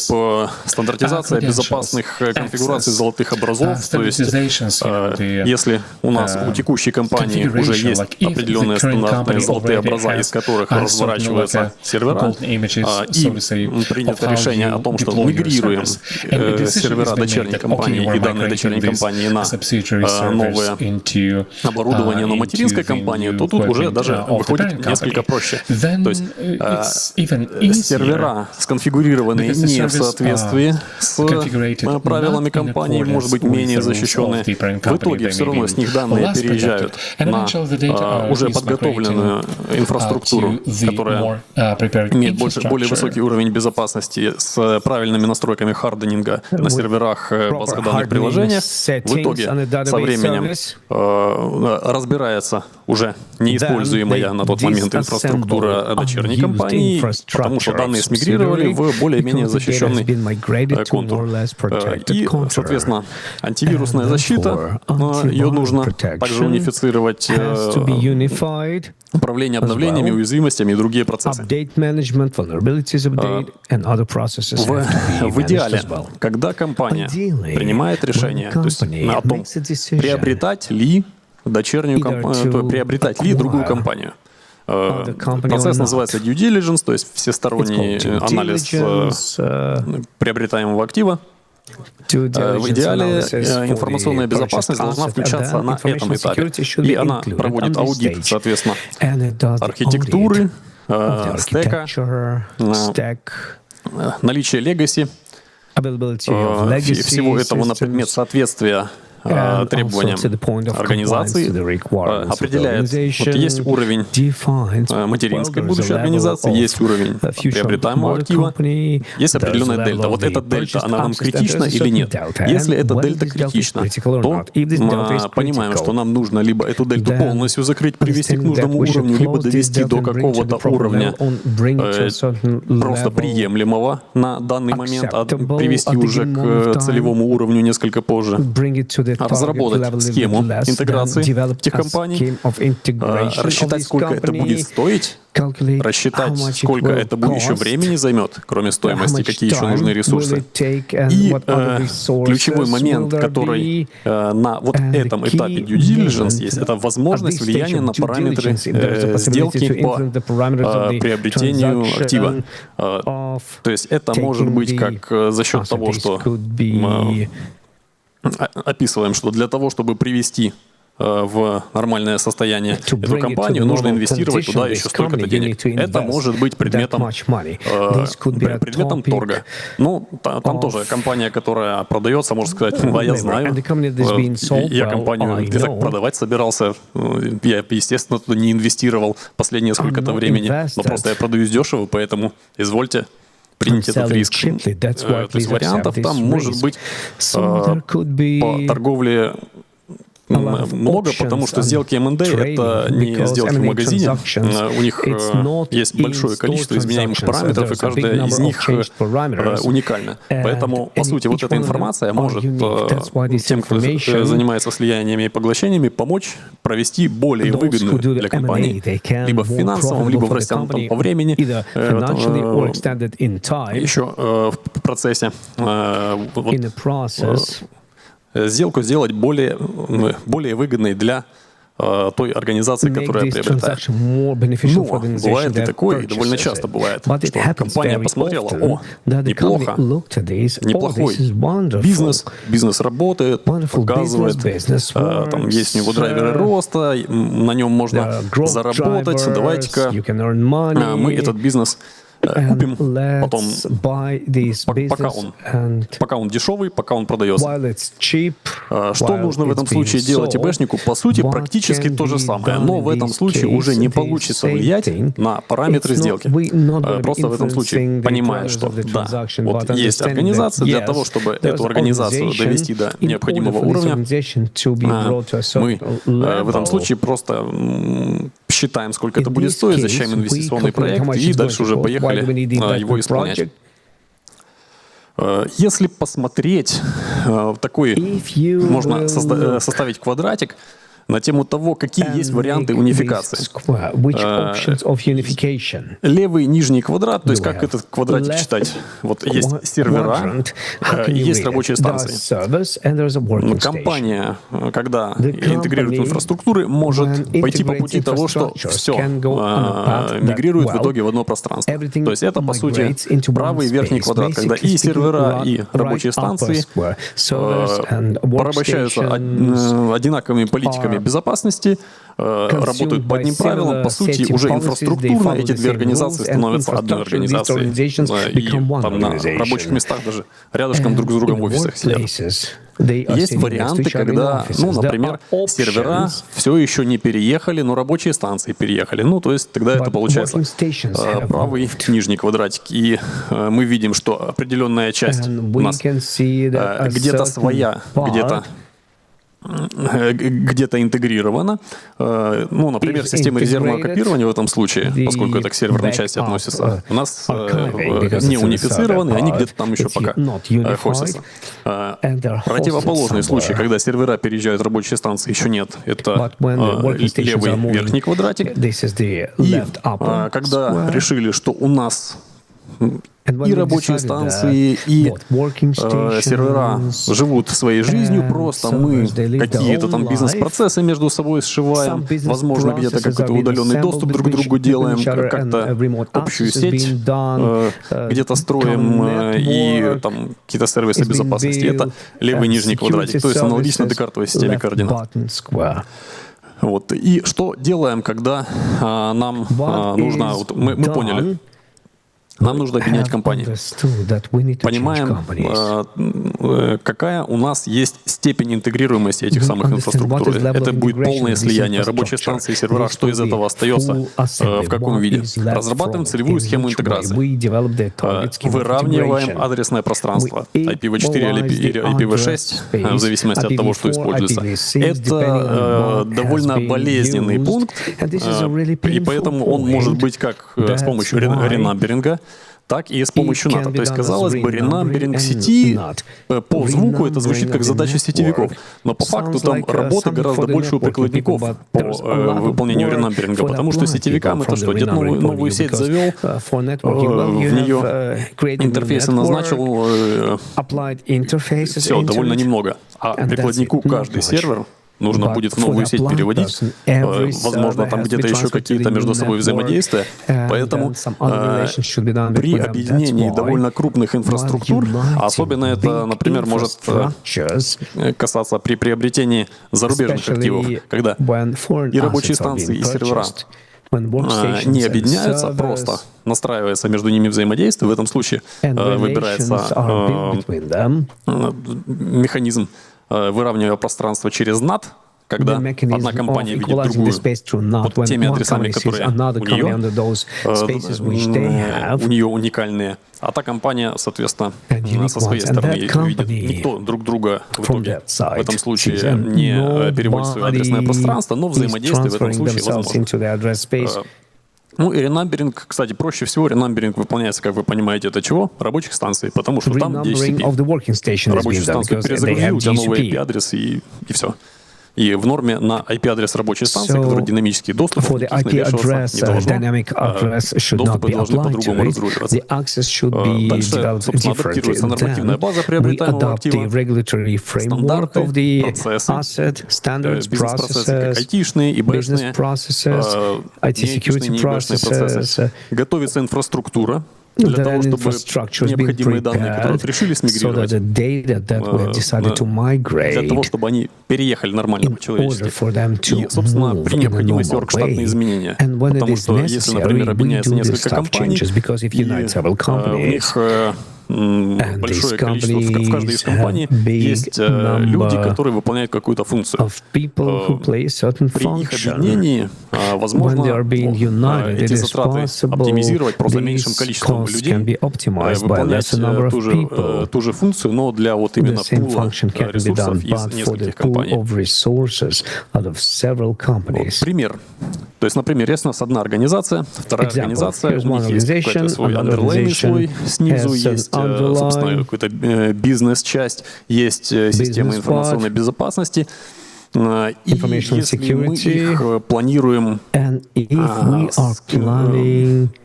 R: стандартизация безопасных конфигураций золотых образов, то есть если у нас у текущей компании уже есть определенные стандартные золотые образа, из которых разворачиваются сервера, и принято решение о том, что мигрируем сервера дочерней компании и данные дочерней компании на новое оборудование, но материнской компании, то тут уже даже выходит несколько проще. То есть сервера, сконфигурированные не в соответствии с правилами компании, может быть, менее защищенные. В итоге все равно с них данные переезжают на уже подготовленную инфраструктуру, которая имеет более высокий уровень безопасности с правильными настройками харденинга на серверах базовых данных приложениях. В итоге со временем разбирается уже неиспользуемая на тот момент инфраструктура дочерней компании, потому что данные смигрировали в более-менее защищенный контур. И, соответственно, антивирусная защита, ее нужно также унифицировать, управление обновлениями, уязвимостями и другие процессы. В идеале, когда компания принимает решение то есть, о том, приобретать ли дочернюю компанию, приобретать ли другую компанию. Процесс называется due diligence, то есть всесторонний анализ приобретаемого актива. В идеале информационная безопасность должна включаться на этом этапе. И она проводит аудит, соответственно, архитектуры, стека, наличие legacy, всего этого на предмет соответствия требованиям организации, определяет, вот есть уровень материнской будущей организации, есть уровень приобретаемого актива, есть определенная дельта. Вот эта дельта, она нам критична или нет? Если эта дельта критична, то мы понимаем, что нам нужно либо эту дельту полностью закрыть, привести к нужному уровню, либо довести до какого-то уровня просто приемлемого на данный момент, а привести уже к целевому уровню несколько позже. Разработать схему интеграции этих компаний, рассчитать, сколько это будет стоить, рассчитать, сколько это будет еще времени займет, кроме стоимости, какие еще нужны ресурсы. И ключевой момент, который на вот этом этапе due diligence есть, это возможность влияния на параметры сделки по приобретению актива. То есть это может быть как за счет того, что описываем, что для того, чтобы привести в нормальное состояние эту компанию, нужно инвестировать туда еще столько-то денег. Это может быть предметом торга. Ну, там тоже компания, которая продается, может сказать, а я знаю, я компанию где так продавать собирался, я, естественно, туда не инвестировал последние сколько-то времени, но просто я продаюсь дешево, поэтому извольте принять этот риск. То есть вариантов там может быть по торговле много, потому что сделки МНД — это не сделки в магазине. У них есть большое количество изменяемых параметров, и каждая из них уникальна. Поэтому, по сути, вот эта информация может тем, кто занимается слияниями и поглощениями, помочь провести более выгодную для компании либо в финансовом, либо в растянутом по времени еще в процессе сделку сделать более выгодной для той организации, которая приобретает. Но бывает и такое, и довольно часто бывает, что компания посмотрела: о, неплохо, неплохой бизнес работает, показывает, там есть у него драйверы роста, на нем можно заработать, давайте-ка мы этот бизнес купим, потом, пока он дешевый, пока он продается. Что нужно в этом случае делать ИБшнику? По сути, практически то же самое, но в этом случае уже не получится влиять на параметры сделки. Просто в этом случае понимая, что да, вот есть организация, для того, чтобы эту организацию довести до необходимого уровня, мы в этом случае просто считаем, сколько это будет стоить, защищаем инвестиционный проект и дальше уже поехали его исполнять. Если посмотреть такой, можно составить квадратик, на тему того, какие есть варианты унификации. Левый нижний квадрат, то есть как этот квадратик читать? Вот есть сервера, есть рабочие станции. Компания, когда интегрирует инфраструктуры, может пойти по пути того, что все мигрирует в итоге в одно пространство. То есть это, по сути, правый верхний квадрат, когда и сервера, и рабочие станции порабощаются одинаковыми политиками безопасности, работают по одним правилам, по сути, уже инфраструктурно эти две организации становятся одной организацией. И там на рабочих местах даже рядышком друг с другом в офисах сидят. Есть варианты, когда, ну, например, сервера все еще не переехали, но рабочие станции переехали. Ну, то есть тогда это получается правый нижний квадратик. И мы видим, что определенная часть у нас где-то своя, где-то интегрировано. Ну, например, система резервного копирования в этом случае, поскольку это к серверной части относится, у нас не унифицированы, они где-то там еще пока хостятся. Противоположный случай, когда сервера переезжают в рабочие станции, еще нет. Это левый верхний квадратик. И когда решили, что у нас и рабочие станции, и сервера живут своей жизнью, просто мы какие-то там бизнес-процессы между собой сшиваем, возможно, где-то какой-то удаленный доступ друг к другу делаем, как-то общую сеть где-то строим и там какие-то сервисы безопасности. Это левый нижний квадратик, то есть аналогично декартовой системе координат. Вот. И что делаем, когда нам нужно... Вот мы поняли. Нам нужно объединять компании. Понимаем, какая у нас есть степень интегрируемости этих самых инфраструктур. Это будет полное слияние рабочей станции и сервера. Что из этого остается, в каком виде? Разрабатываем целевую схему интеграции. Выравниваем адресное пространство IPv4 или IPv6, в зависимости от того, что используется. Это довольно болезненный пункт, и поэтому он может быть как с помощью ренамберинга, так и с помощью НАТО. То есть, казалось бы, ренамберинг сети по звуку это звучит как задача сетевиков, но по факту там работы гораздо больше у прикладников по выполнению ренамберинга, потому что сетевикам это что? Где-то новую сеть завел, в нее интерфейсы назначил, все, довольно немного. А прикладнику каждый сервер нужно будет в новую сеть переводить, возможно, там где-то еще какие-то между собой взаимодействия. Поэтому при объединении довольно крупных инфраструктур, особенно это, например, может касаться при приобретении зарубежных активов, когда и рабочие станции, и сервера не объединяются, просто настраивается между ними взаимодействие. В этом случае выбирается механизм выравнивая пространство через NAT, когда одна компания видит другую под теми адресами, которые у нее уникальные, а та компания, соответственно, со своей стороны видит. Никто друг друга в итоге в этом случае не переводит свое адресное пространство, но взаимодействие в этом случае возможно. Ну и ренамберинг, кстати, проще всего ренамберинг выполняется, как вы понимаете, это чего? Рабочих станций, потому что там, где есть CP. Рабочую станцию перезагрузил, у тебя новый IP-адрес и все. И в норме на IP-адрес рабочей станции, который динамический доступ, доступы должны по-другому разруливаться. Дальше, собственно, адаптируется нормативная база приобретаемого актива, стандарты, процессы, бизнес-процессы, как айтишные, ИБшные, неайтишные, неИБшные процессы. Готовится инфраструктура, для того, чтобы необходимые данные, которые решили смигрировать, для того, чтобы они переехали нормально по-человечески. И, собственно, при необходимости оргштатные изменения. Потому что, если, например, объединяется несколько компаний, и у них большое количество, в каждой из компаний есть люди, которые выполняют какую-то функцию. При их объединении, возможно, эти затраты оптимизировать просто меньшим количеством людей, выполнять ту же функцию, но для вот именно пула ресурсов из нескольких компаний. Вот, пример. То есть, например, есть у нас одна организация, вторая организация, у них есть какой-то свой андерлейный слой, снизу есть, собственно, какая-то бизнес-часть, есть система информационной безопасности, И если мы их планируем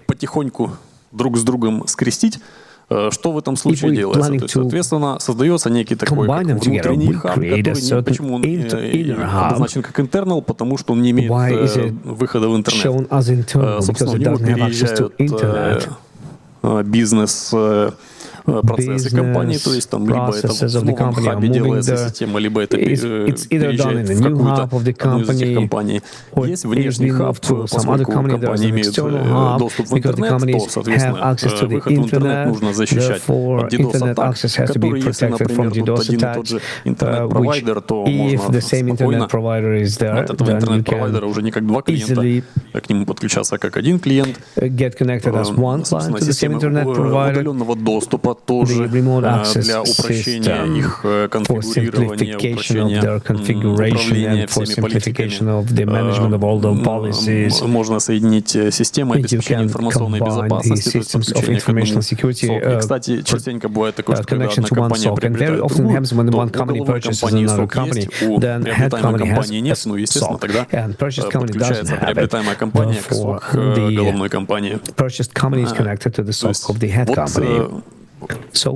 R: потихоньку друг с другом скрестить, что в этом случае делается? То есть, соответственно, создается некий такой внутренний хаб, который, почему он обозначен как internal, потому что он не имеет выхода в интернет. Собственно, в него переезжают бизнес процессы компании, то есть там либо это в новом хабе делается система, либо это переезжает в какую-то одну из этих компаний. Есть внешний хаб, поскольку компания имеет доступ в интернет, то, соответственно, выход в интернет нужно защищать от DDoS-атак, который, если, например, тут один и тот же интернет-провайдер, то можно спокойно от этого интернет-провайдера уже не как два клиента, к нему подключаться как один клиент. Собственно, система удаленного доступа тоже для упрощения их конфигурирования, управления всеми политиками. Можно соединить системы обеспечения информационной безопасности, то есть подключение к одному. И, кстати, частенько бывает такое, что когда одна компания приобретает другую, то у головной компании сок есть, у приобретаемой компании нет, ну, естественно, тогда подключается приобретаемая компания к сок головной компании.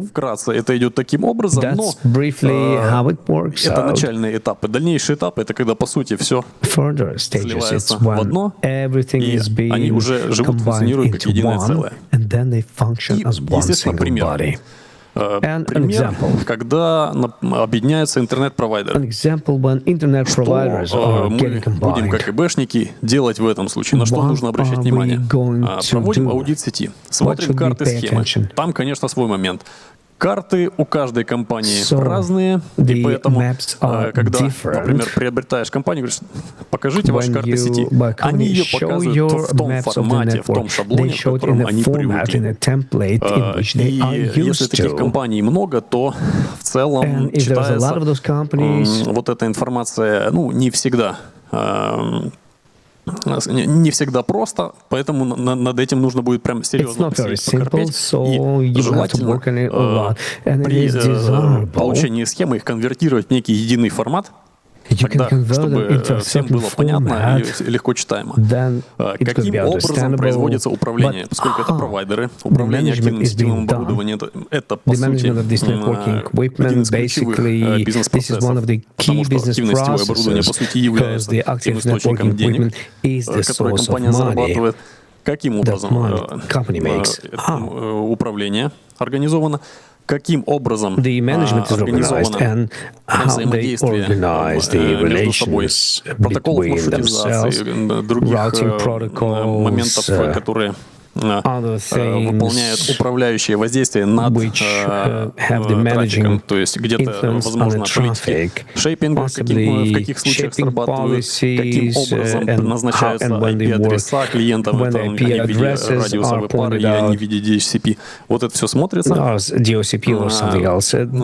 R: Вкратце это идет таким образом, но это начальные этапы. Дальнейшие этапы — это когда, по сути, все сливается в одно, и они уже живут, функционируют как единое целое. И, естественно, пример. Пример, когда объединяются интернет-провайдеры. Что мы будем, как ИБшники, делать в этом случае? На что нужно обращать внимание? Проводим аудит сети, смотрим карты, схемы. Там, конечно, свой момент. Карты у каждой компании разные, и поэтому, когда, например, приобретаешь компанию, говоришь, покажите ваши карты сети, они ее показывают в том формате, в том шаблоне, в котором они привыкли. И если таких компаний много, то в целом читается вот эта информация, ну, не всегда просто, поэтому над этим нужно будет прям серьезно покорпеть. И желательно при получении схемы их конвертировать в некий единый формат, тогда, чтобы всем было понятно и легко читаемо. Каким образом производится управление? Поскольку это провайдеры, управление активным сетевым оборудованием, это, по сути, один из ключевых бизнес-процессов, потому что активное сетевое оборудование, по сути, является тем источником денег, которые компания зарабатывает. Каким образом управление организовано? Каким образом организовано взаимодействие между собой, протоколов маршрутизации, других моментов, которые выполняют управляющее воздействие над трафиком, то есть где-то, возможно, политики шейпинга, в каких случаях срабатывают, каким образом назначаются IP-адреса клиентам, это они в виде радиусовой пары или они в виде DHCP. Вот это все смотрится.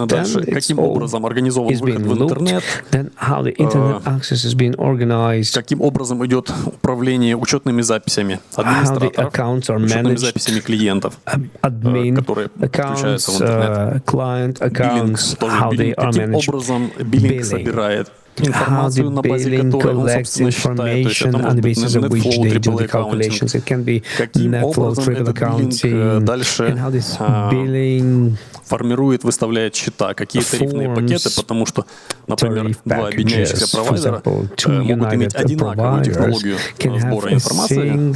R: Дальше, каким образом организован выход в интернет, каким образом идет управление учетными записями администраторов, учетными записями клиентов, которые подключаются в интернет. Биллинг, тоже биллинг. Каким образом биллинг собирает информацию, на базе которой он, собственно, считает, то есть это может быть NetFlow, AAA аккаунтинг. Каким образом этот биллинг дальше формирует, выставляет счета, какие тарифные пакеты, потому что, например, два объединяющихся провайдера могут иметь одинаковую технологию сбора информации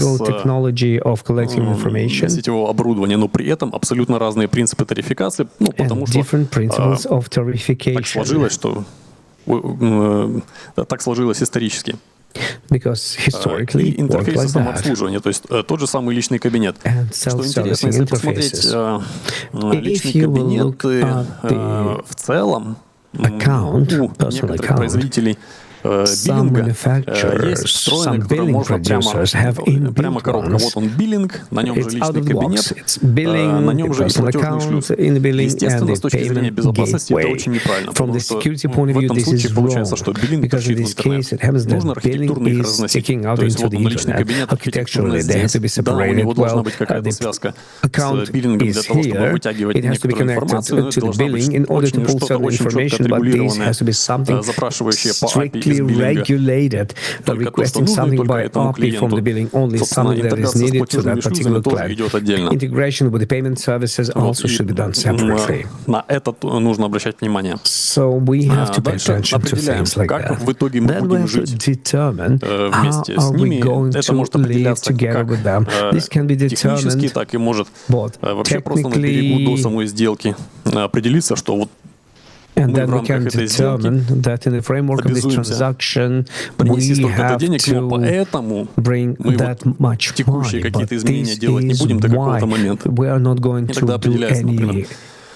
R: с сетевого оборудования, но при этом абсолютно разные принципы тарификации, ну, потому что так сложилось, что так сложилось исторически. И интерфейсы самообслуживания, то есть тот же самый личный кабинет. Что интересно, если посмотреть личные кабинеты в целом, у некоторых производителей биллинга есть встроенный, который можно прямо коробка. Вот он биллинг, на нем же личный кабинет, на нем же и платежный шлюз. Естественно, с точки зрения безопасности это очень неправильно, потому что в этом случае получается, что биллинг торчит в интернет. Нужно архитектурно их разносить. То есть вот он личный кабинет архитектурно здесь. Да, у него должна быть какая-то связка с биллингом для того, чтобы вытягивать некоторую информацию, но это должна быть что-то очень четко отрегулированное, запрашивающее по API
A: be regulated, requesting something by API from the billing, only something that is needed to that particular client. Integration with the payment services also should be done separately.
R: На это нужно обращать внимание.
A: So we have to pay attention to things like that. Then we have to determine how are we going to live together with them. This can be determined
R: так и может вообще просто на берегу до самой сделки определиться, что вот
A: and then we can determine that in the framework of this transaction we have to bring that much money, but this is why we are not going to do any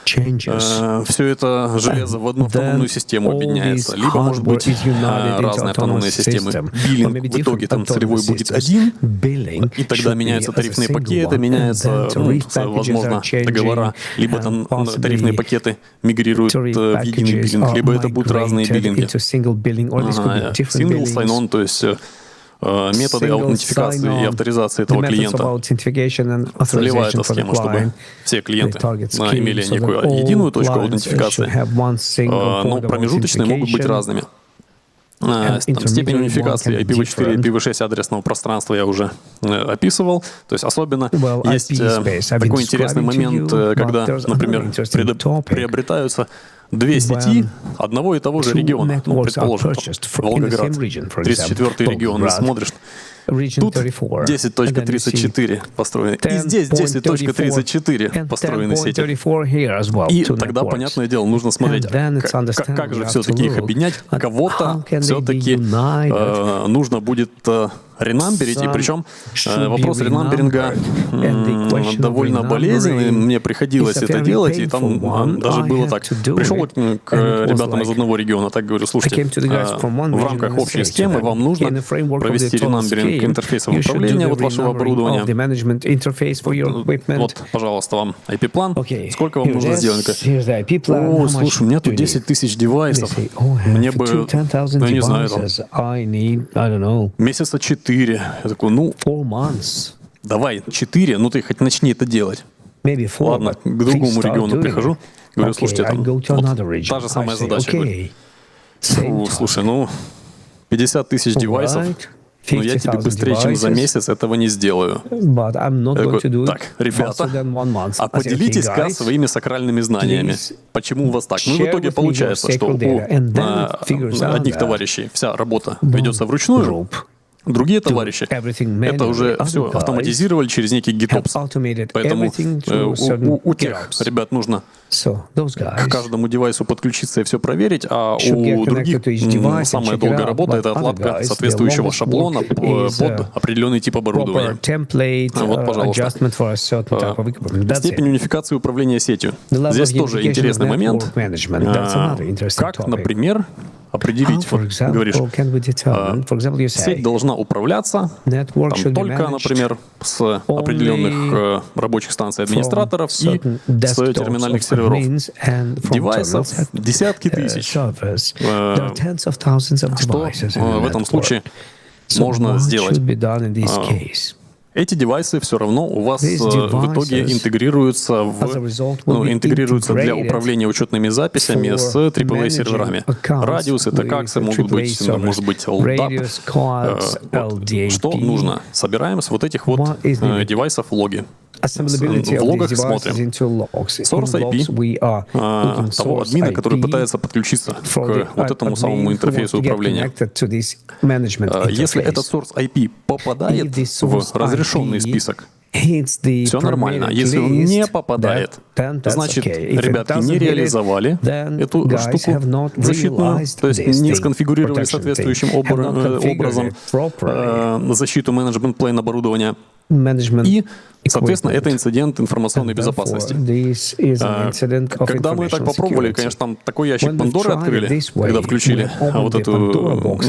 A: changes.
R: Все это железо в одну автономную систему объединяется. Либо, может быть, разные автономные системы. Биллинг в итоге там целевой будет один, и тогда меняются тарифные пакеты, меняются, возможно, договора, либо там тарифные пакеты мигрируют в единый биллинг, либо это будут разные биллинги. Single sign-on, то есть методы аутентификации и авторизации этого клиента. Целевая эта схема, чтобы все клиенты имели некую единую точку аутентификации, но промежуточные могут быть разными. Степень унификации IPv4 и IPv6 адресного пространства я уже описывал. То есть особенно есть такой интересный момент, когда, например, приобретаются две сети одного и того же региона. Ну, предположим, Волгоград, 34-й регион, смотришь, тут 10.34 построены, и здесь 10.34 построены сети. И тогда, понятное дело, нужно смотреть, как же все-таки их объединять. Кого-то все-таки нужно будет ренамберить, и причем вопрос ренамберинга довольно болезненный. Мне приходилось это делать, и там даже было так. Пришел к ребятам из одного региона, так говорю, слушайте, в рамках общей схемы вам нужно провести ренамберинг интерфейсов управления вот вашего оборудования. Вот, пожалуйста, вам IP-план. Сколько вам нужно сделать? О, слушай, у меня тут 10 тысяч девайсов. Мне бы, я не знаю, там, месяца 4. Я такой, ну, давай, 4, ну ты хоть начни это делать. Ладно, к другому региону прихожу, говорю, слушайте, там вот, та же самая задача. Говорю, слушай, ну, 50 тысяч девайсов, но я тебе быстрее, чем за месяц этого не сделаю. Я такой, так, ребята, а поделитесь-ка своими сакральными знаниями. Почему у вас так? Ну и в итоге получается, что у одних товарищей вся работа ведется вручную, другие товарищи это уже все автоматизировали через некий GitOps. Поэтому у тех ребят нужно к каждому девайсу подключиться и все проверить, а у других самая долгая работа — это отладка соответствующего шаблона под определенный тип оборудования. Вот, пожалуйста. Степень унификации управления сетью. Здесь тоже интересный момент. Как, например, определить, вот, говоришь, сеть должна управляться там, только, например, с определенных рабочих станций администраторов и с терминальных серверов. Девайсов десятки тысяч. Что в этом случае можно сделать? Эти девайсы все равно у вас в итоге интегрируются, интегрируются для управления учетными записями с AAA-серверами. Радиусы, такаксы могут быть, может быть, LDAP. Что нужно? Собираем с вот этих вот девайсов логи. В логах смотрим source IP того админа, который пытается подключиться к вот этому самому интерфейсу управления. Если этот source IP попадает в разрешенный список, все нормально. Если он не попадает, значит, ребятки не реализовали эту штуку защитную, то есть не сконфигурировали соответствующим образом защиту менеджмент-плейн оборудования. И, соответственно, это инцидент информационной безопасности. Когда мы так попробовали, конечно, там такой ящик Пандоры открыли, когда включили вот эту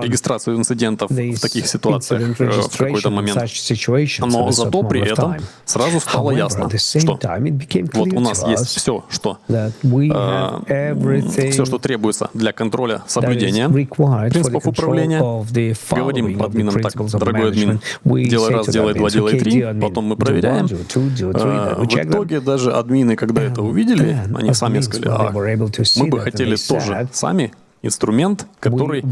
R: регистрацию инцидентов в таких ситуациях в какой-то момент. Но зато при этом сразу стало ясно, что вот у нас есть все, что требуется для контроля соблюдения принципов управления. Говорим админам так, дорогой админ, делай раз, делай два, делай три, потом мы проверяем. В итоге даже админы, когда это увидели, они сами сказали, мы бы хотели тоже сами инструмент, который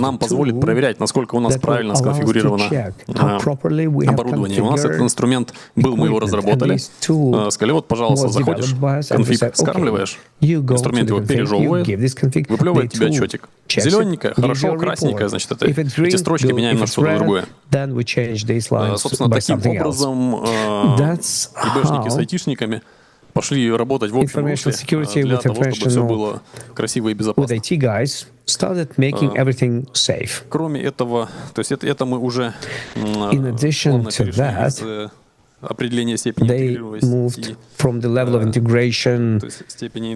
R: нам позволит проверять, насколько у нас правильно сконфигурировано оборудование. У нас этот инструмент был, мы его разработали. Сказали, вот, пожалуйста, заходишь, конфиг скармливаешь, инструмент его пережевывает, выплевывает тебе отчетик. Зелененькое, хорошо, красненькое, значит, эти строчки меняем на что-то другое. Собственно, таким образом ИБшники с айтишниками пошли работать в общем русле для того, чтобы все было красиво и безопасно. Кроме этого, то есть это мы уже плавно перешли из определения степени интегрированности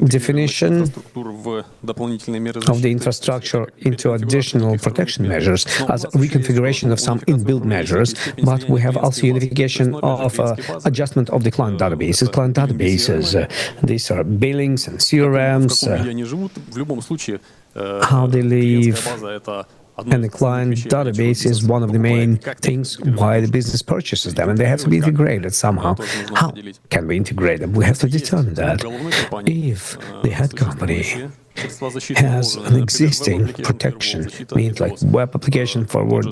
A: definition
R: в дополнительные меры
A: of the infrastructure into additional protection measures as reconfiguration of some inbuilt measures, but we have also unification of adjustment of the client databases. Client databases, these are billings and CRMs, how they live, and the client database is one of the main things why the business purchases them, and they have to be integrated somehow. How can we integrate them? We have to determine that. If the head company has an existing protection, means like web application forward,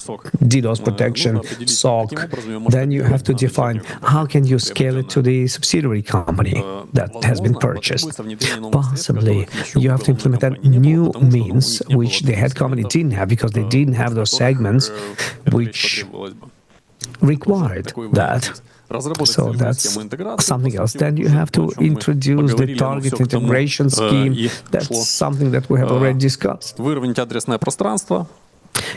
A: DDoS protection, SOC, then you have to define how can you scale it to the subsidiary company that has been purchased. Possibly you have to implement a new means which the head company didn't have because they didn't have those segments which required that. So that's something else. Then you have to introduce the target integration scheme. That's something that we have already discussed.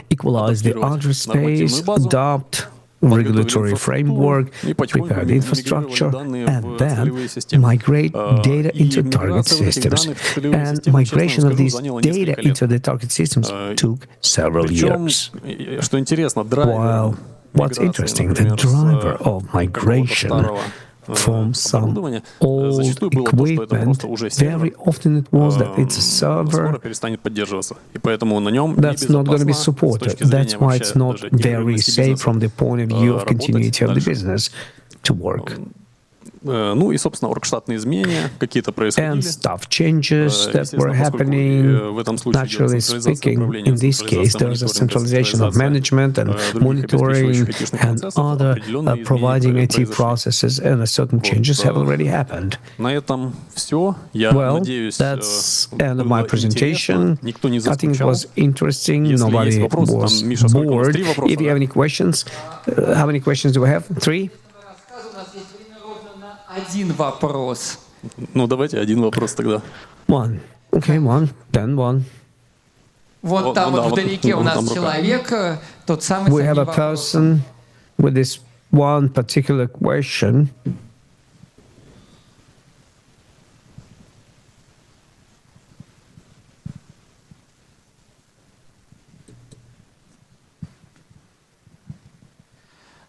A: Equalize the address space, adopt regulatory framework, prepare the infrastructure, and then migrate data into target systems. And migration of these data into the target systems took several years. While what's interesting, the driver of migration from some old equipment, very often it was that it's a server that's not going to be supported. That's why it's not very safe from the point of view of continuity of the business to work.
R: Ну и, собственно, оргштатные изменения какие-то происходили.
A: And staff changes that were happening. Naturally speaking, in this case, there is a centralization of management and monitoring and other providing IT processes, and certain changes have already happened.
R: На этом все. Я
A: надеюсь, that's end of my presentation. I think it was interesting. Nobody was bored. If you have any questions, how many questions do we have? 3?
O: Один вопрос.
R: Ну, давайте один вопрос тогда.
A: One. Okay, one. Then one.
O: Вот там вот вдалеке у нас человек, тот самый
A: We have a person with this one particular question.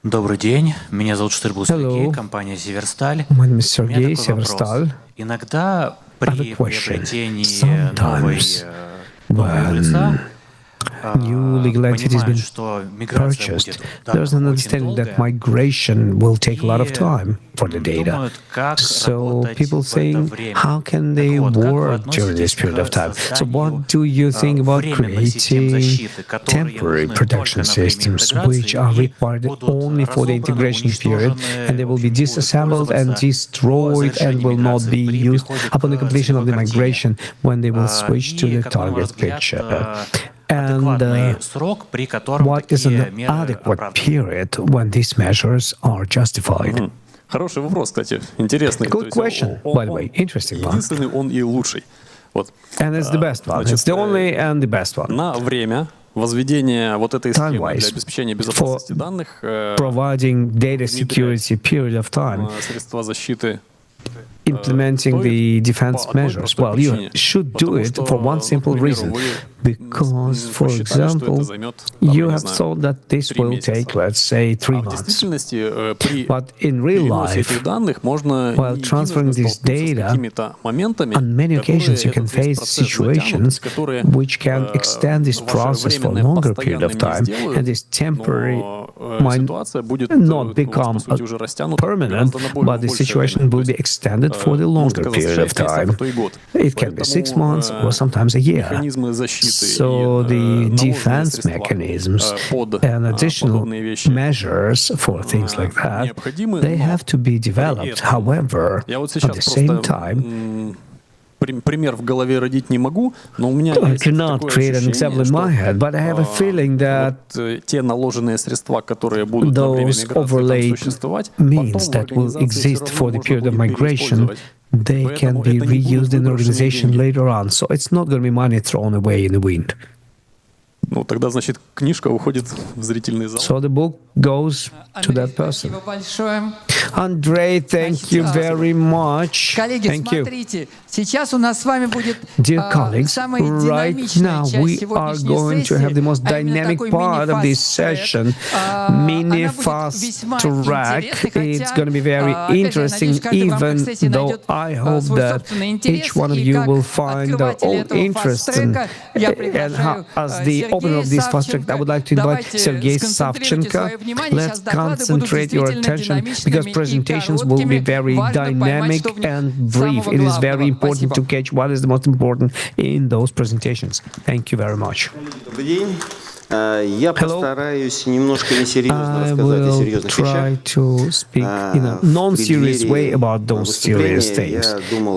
M: Добрый день, меня зовут Штырбул Сергей, компания «Северсталь».
A: My name is Sergey, Severstal.
M: Иногда при приобретении нового лица
A: new legal entities been purchased, there's an understanding that migration will take a lot of time for the data. So people saying, how can they work during this period of time? So what do you think about creating temporary protection systems which are required only for the integration period, and they will be disassembled and destroyed and will not be used upon the completion of the migration when they will switch to the target picture? And what is an adequate period when these measures are justified?
R: Хороший вопрос, кстати, интересный.
A: Good question, by the way, interesting one.
R: Единственный, он и лучший. Вот.
A: And it's the best one. It's the only and the best one.
R: На время возведения вот этой схемы для обеспечения безопасности данных,
A: providing data security period of time,
R: средства защиты,
A: implementing the defense measures. Well, you should do it for one simple reason. Because, for example, you have thought that this will take, let's say, 3 months. But in real life, while transferring this data, on many occasions you can face situations which can extend this process for a longer period of time, and this temporary might not become permanent, but the situation will be extended for the longer period of time. It can be 6 months or sometimes a year. So the defense mechanisms and additional measures for things like that, they have to be developed. However, at the same time,
R: пример в голове родить не могу, но у меня
A: I cannot create an example in my head, but I have a feeling that
R: те наложенные средства, которые будут во время
A: migрации существовать, means that will exist for the period of migration, they can be reused in the organization later on. So it's not going to be money thrown away in the wind.
R: Ну, тогда, значит, книжка уходит в зрительный зал.
A: So the book goes to that person. Andrei, thank you very much.
O: Коллеги, смотрите, сейчас у нас с вами будет
A: Dear colleagues, right now we are going to have the most dynamic part of this session, mini fast track. It's going to be very interesting, even though I hope that each one of you will find their own interest in. And as the opener of this fast track, I would like to invite Sergei Savchenko. Let's concentrate your attention because presentations will be very dynamic and brief. It is very important to catch what is the most important in those presentations. Thank you very much.
S: Я постараюсь немножко несерьезно рассказать о серьезных вещах.
A: To speak in a non-serious way about those serious things.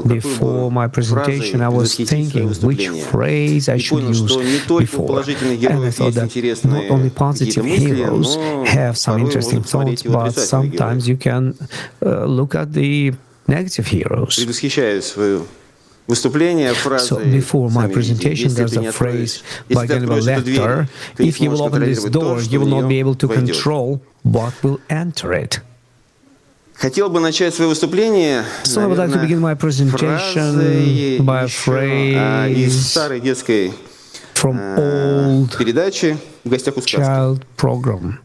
A: Before my presentation, I was thinking which phrase I should use before. And I thought that not only positive heroes have some interesting thoughts, but sometimes you can look at the negative heroes. So before my presentation, there's a phrase by Hannibal Lecter: if you will open this door, you will not be able to control what will enter it.
S: So
A: I would like to begin my presentation by a phrase from old child program.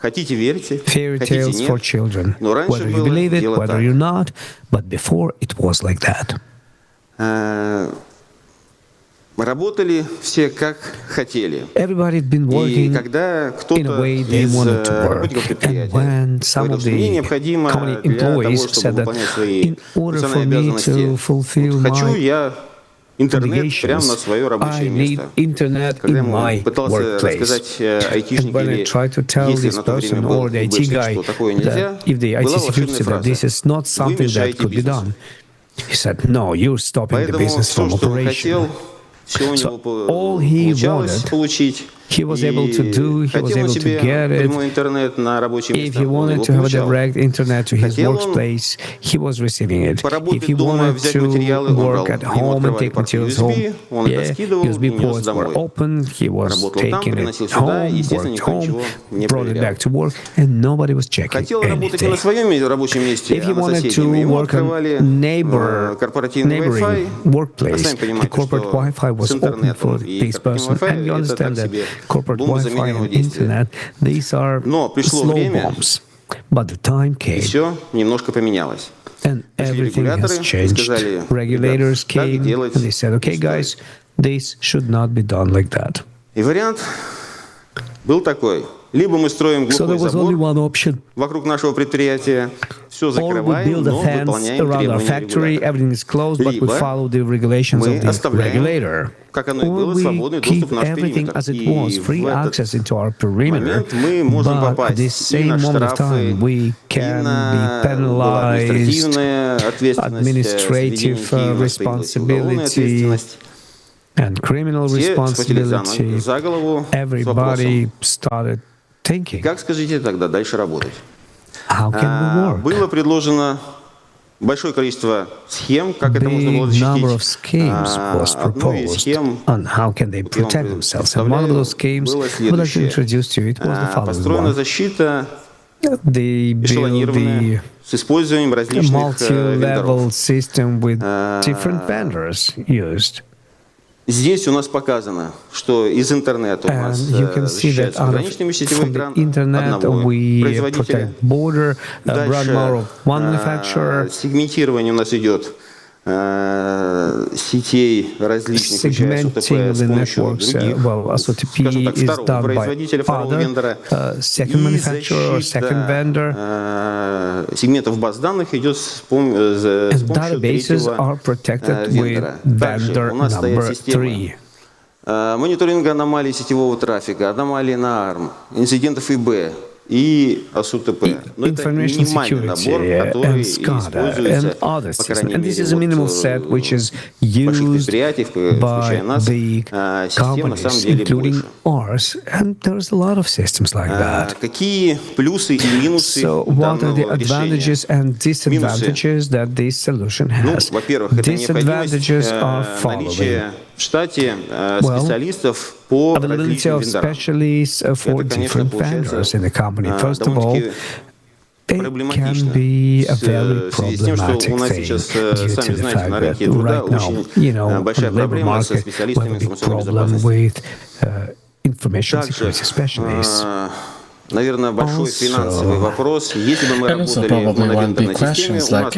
A: Fairy tales for children. Whether you believe it, whether you're not, but before it was like that. Everybody had been working in a way they wanted to work. And when some of the company employees said that in order for me to fulfill my obligations, I need internet in my workplace. And when I try to tell this person or the IT guy that if the IT security said that this is not something that could be done, he said, no, you're stopping the business from operation. So all he wanted, he was able to do, he was able to get it. If he wanted to have a direct internet to his workplace, he was receiving it. If he wanted to work at home and take materials home, USB ports were open, he was taking it home, worked home, brought it back to work, and nobody was checking anything. If he wanted to work on neighboring workplace, the corporate Wi-Fi was open for this person, and you understand that corporate Wi-Fi and internet, these are slow bombs. But the time came, and everything has changed. Regulators came, and they said, okay, guys, this should not be done like that. So there was only one option. Or we build a fence around our factory, everything is closed, but we follow the regulations of the regulator. Or we keep everything as it was, free access into our perimeter, but at the same moment of time, we can be penalized, administrative responsibility, and criminal responsibility. Everybody started thinking, how can we work? Big number of schemes was proposed on how can they protect themselves. And one of those schemes I would like to introduce to you. It was the following one. They built the multi-level system with different vendors used.
S: Здесь у нас показано, что из интернета у нас ограниченными сетевой экран одного производителя. Дальше сегментирование у нас идет сетей различных, включая СУТП, с помощью других, скажем так, второго производителя, второго вендора, и защита сегментов баз данных идет с помощью третьего вендора. Дальше у нас стоят системы мониторинга аномалий сетевого трафика, аномалий на ARM, инцидентов ИБ и СУТП. Но это минимальный набор, который используется, по крайней мере, больших предприятий, включая нас, систем на самом деле больше. Какие плюсы и минусы данного решения? Минусы. Ну, во-первых, это необходимость наличия в штате специалистов по различным вендорам. Это, конечно, получается довольно-таки проблематично в связи с тем, что у нас сейчас, сами знаете, на рынке труда очень большая проблема со специалистами информационной безопасности. Также, наверное, большой финансовый вопрос. Если бы мы работали в моновендорной системе, у нас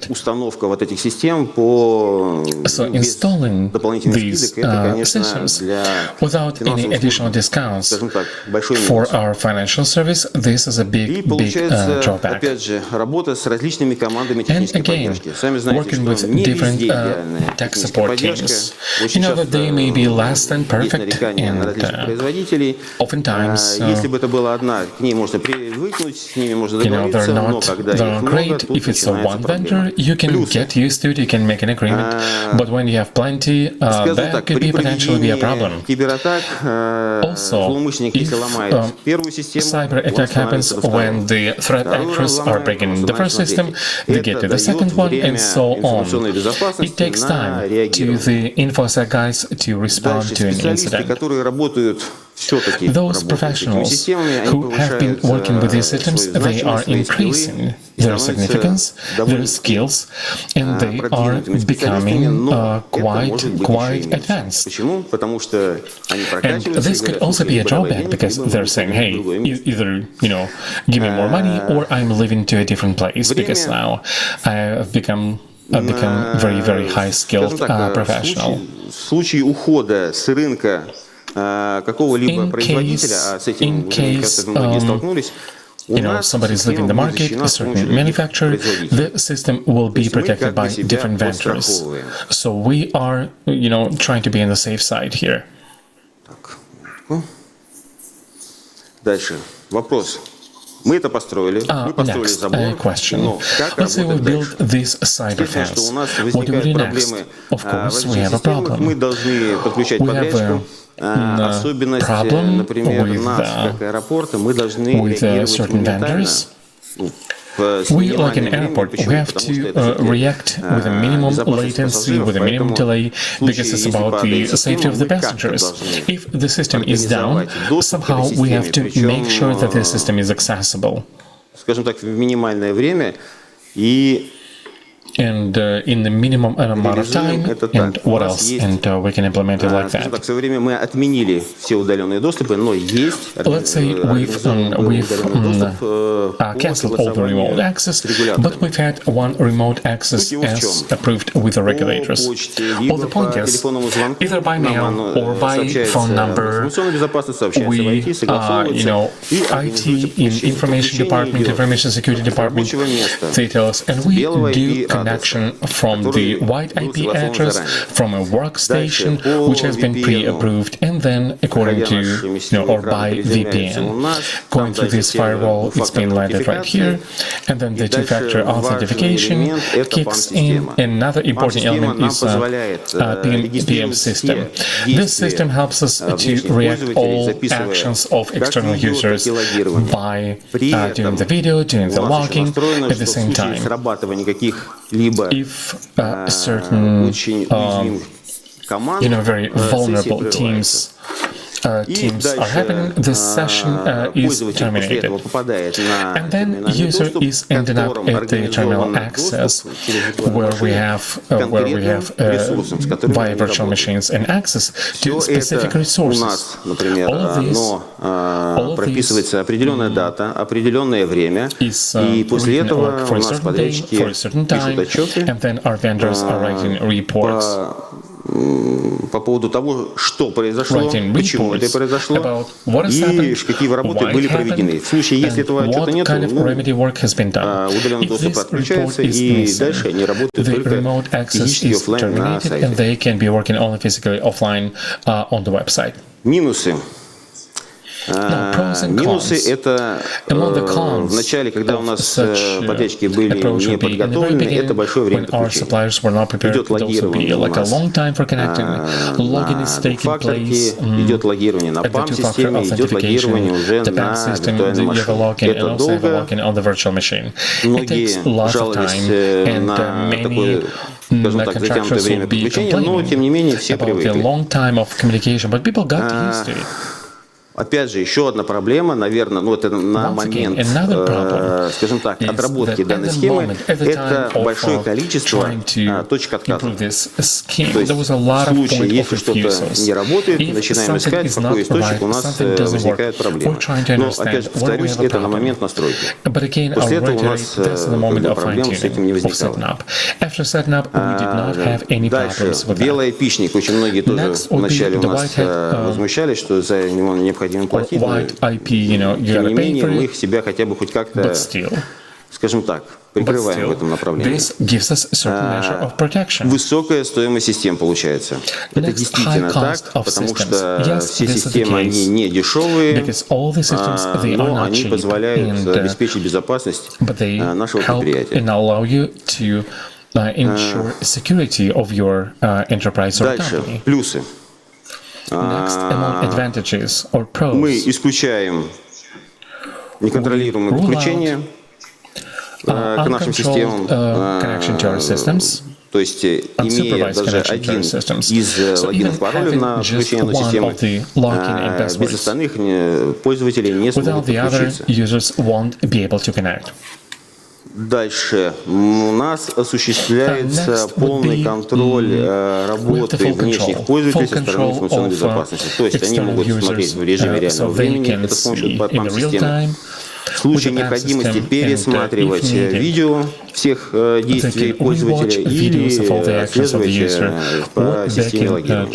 S: установка вот этих систем по без дополнительных скидок, это, конечно, для финансовых, скажем так, большой минус. И получается, опять же, работа с различными командами технической поддержки. Сами знаете, что не tech support teams. You know that they may be less than perfect, and oftentimes, you know, they're great. If it's a one vendor, you can get used to it, you can make an agreement. But when you have plenty, that could potentially be a problem. Also, if cyber attack happens when the threat actors are breaking the first system, they get to the second one, and so on. It takes time to the InfoSec guys to respond to an incident. Those professionals who have been working with these systems, they are increasing their significance, their skills, and they are becoming quite advanced. And this could also be a drawback because they're saying, hey, either, you know, give me more money or I'm leaving to a different place because now I've become very, very high-skilled professional. В случае ухода с рынка какого-либо производителя, а с этим вы, кажется, многие столкнулись,
B: you know, somebody's leaving the market, a certain manufacturer, the system will be protected by different vendors. So we are, you know, trying to be on the safe side here.
S: Дальше. Вопрос. Мы это построили, мы построили забор, но как работать дальше? Естественно, что у нас возникают проблемы в различных системах, мы должны подключать подрядчику, особенность, например, нас, как аэропорта, мы должны реагировать моментально.
B: We, like an airport, we have to react with a minimum latency, with a minimum delay, because it's about the safety of the passengers. If the system is down, somehow we have to make sure that the system is accessible.
S: Скажем так, в минимальное время и
B: and in the minimum amount of time, and what else, and we can implement it like that.
S: В свое время мы отменили все удаленные доступы, но есть
B: Let's say we've cancelled all the remote access, but we've had one remote access as approved with the regulators. Well, the point is, either by mail or by phone number, we, you know, IT in information department, information security department, they tell us, and we do connection from the wide IP address from a workstation which has been pre-approved, and then according to, you know, or by VPN. Going through this firewall, it's been landed right here, and then the two-factor authentication kicks in. Another important element is PM system. This system helps us to react all actions of external users by doing the video, doing the logging at the same time. If certain, you know, very vulnerable teams teams are happening, the session is terminated. And then user is ending up at the terminal access where we have via virtual machines and access to specific resources. All of these is written for a certain day, for a certain time, and then our vendors are writing reports.
T: По поводу того, что произошло, почему это произошло и какие работы были проведены. В случае, если этого отчета нет, удаленный доступ отключается, и дальше они работают только физически офлайн на сайте. Минусы. Минусы — это в начале, когда у нас подрядчики были не подготовлены, это большое время подключения. Идет логирование у нас на факторке, идет логирование на PAM-системе, идет логирование уже на виртуальной машине. Это долго. Многие жаловались на такое, скажем так, затянутое время подключения, но тем не менее все привыкли. Опять же, еще одна проблема, наверное, это на момент, скажем так, отработки данной схемы, это большое количество точек отката. То есть в случае, если что-то не работает, начинаем искать, в какой источник у нас возникает проблема. Но, опять же, повторюсь, это на момент настройки. После этого у нас проблем с этим не возникало. Дальше, белый айпишник. Очень многие тоже вначале у нас возмущались, что за него необходимо платить, но, тем не менее, мы себя хотя бы хоть как-то, скажем так, прикрываем в этом направлении. Высокая стоимость систем получается. Это действительно так, потому что все системы, они не дешевые, но они позволяют обеспечить безопасность нашего предприятия. Дальше, плюсы. Мы исключаем неконтролируемые подключения к нашим системам, то есть имея даже один из логинов паролей на подключение на систему, без остальных пользователей не смогут подключиться. Дальше у нас осуществляется полный контроль работы внешних пользователей со стороны информационной безопасности. То есть они могут смотреть в режиме реального времени, это с помощью PAM-системы. В случае необходимости пересматривать видео всех действий пользователя или отслеживать по системе логирования.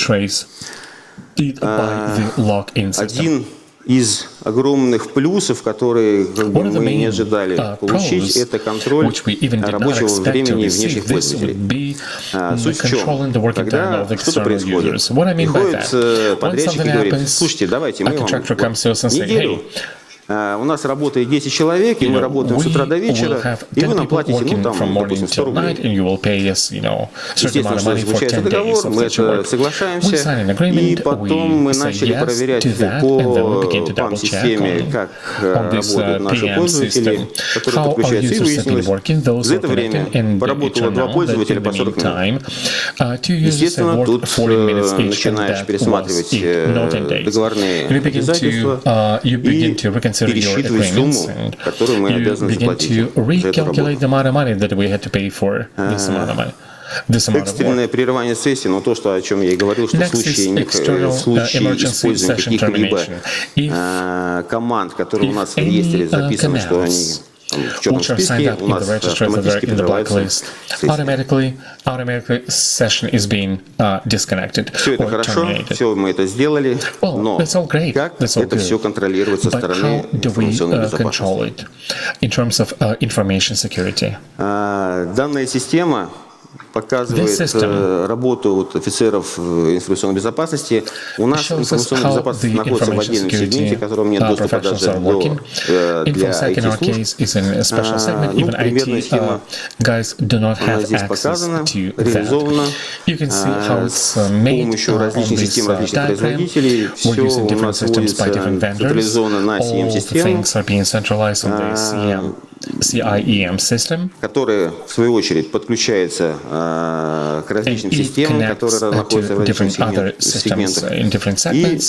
T: Один из огромных плюсов, которые мы не ожидали получить, это контроль рабочего времени внешних пользователей. Суть в чем? Когда что-то происходит, приходит подрядчик и говорит: слушайте, давайте мы вам неделю. У нас работает 10 человек, и мы работаем с утра до вечера, и вы нам платите, допустим, 100 рублей. Естественно, что заключается договор, мы это соглашаемся, и потом мы начали проверять по PAM-системе, как работают наши пользователи, которые подключаются, и выяснилось, за это время поработало 2 пользователя по 40 минут. Естественно, тут начинаешь пересматривать договорные обязательства и пересчитывать сумму, которую мы обязаны заплатить за эту работу. Экстренное прерывание сессии, но то, о чем я и говорил, что в случае использования каких-либо команд, которые у нас в реестре записаны, что они в черном списке, у нас автоматически прерывается сессия. Все это хорошо, все мы это сделали, но как это все контролировать со стороны информационной безопасности? Данная система показывает работу офицеров информационной безопасности. У нас информационная безопасность находится в отдельном сегменте, которому нет доступа даже для IT-служб. Примерная схема, она здесь показана, реализована с помощью различных систем, различных производителей. Все у нас вводится централизованно на CM-систему.
B: CIEM system,
T: которая, в свою очередь, подключается к различным системам, которые находятся в различных сегментах. И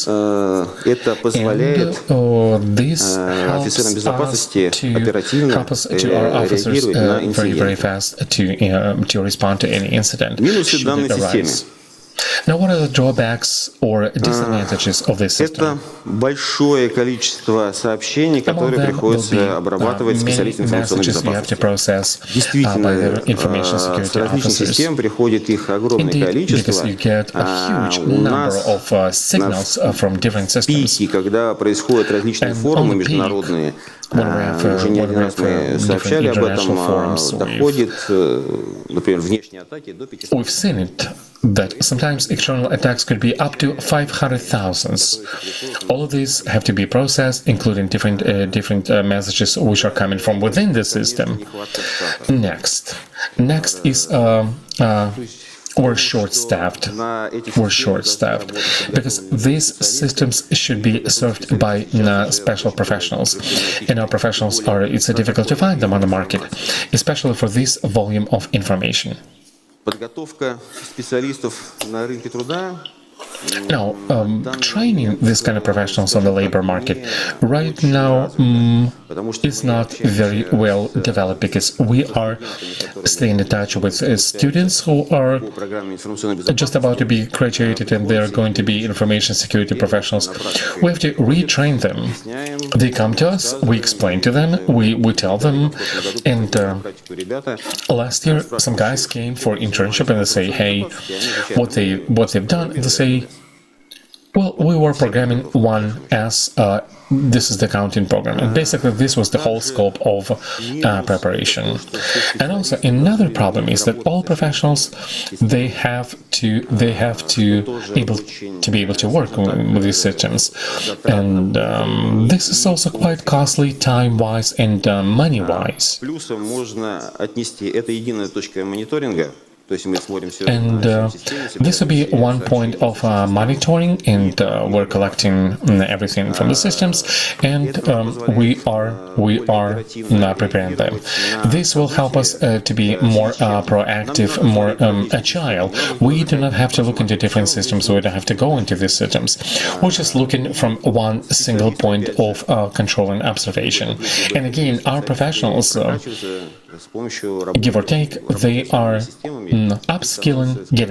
T: это позволяет офицерам безопасности оперативно реагировать на инциденты. Минусы данной системы.
B: Now, what are the drawbacks or disadvantages of this system?
T: Это большое количество сообщений, которые приходится обрабатывать специалистам информационной безопасности. Действительно, с различных систем приходит их огромное количество. У нас на пике, когда происходят различные форумы международные, уже неоднократно мы сообщали об этом, доходит, например, внешние атаки до 500.
B: That sometimes external attacks could be up to 500,000. All of these have to be processed, including different messages which are coming from within the system. Next is we're short-staffed. Because these systems should be served by special professionals, and our professionals it's difficult to find them on the market, especially for this volume of information.
T: Подготовка специалистов на рынке труда.
B: Now, training this kind of professionals on the labor market right now is not very well developed because we are staying in touch with students who are just about to be graduated and they're going to be information security professionals. We have to retrain them. They come to us, we explain to them, we tell them, and last year some guys came for internship and they say, hey, what they've done, they say, well, we were programming one as this is the counting program, and basically this was the whole scope of preparation. And also another problem is that all professionals they have to be able to work with these systems, and this is also quite costly time-wise and money-wise.
T: Плюсом можно отнести это единая точка мониторинга.
B: And this will be one point of monitoring, and we're collecting everything from the systems, and we are preparing them. This will help us to be more proactive, more agile. We do not have to look into different systems. We don't have to go into these systems. We're just looking from one single point of control and observation. And again, our professionals, give or take, they are getting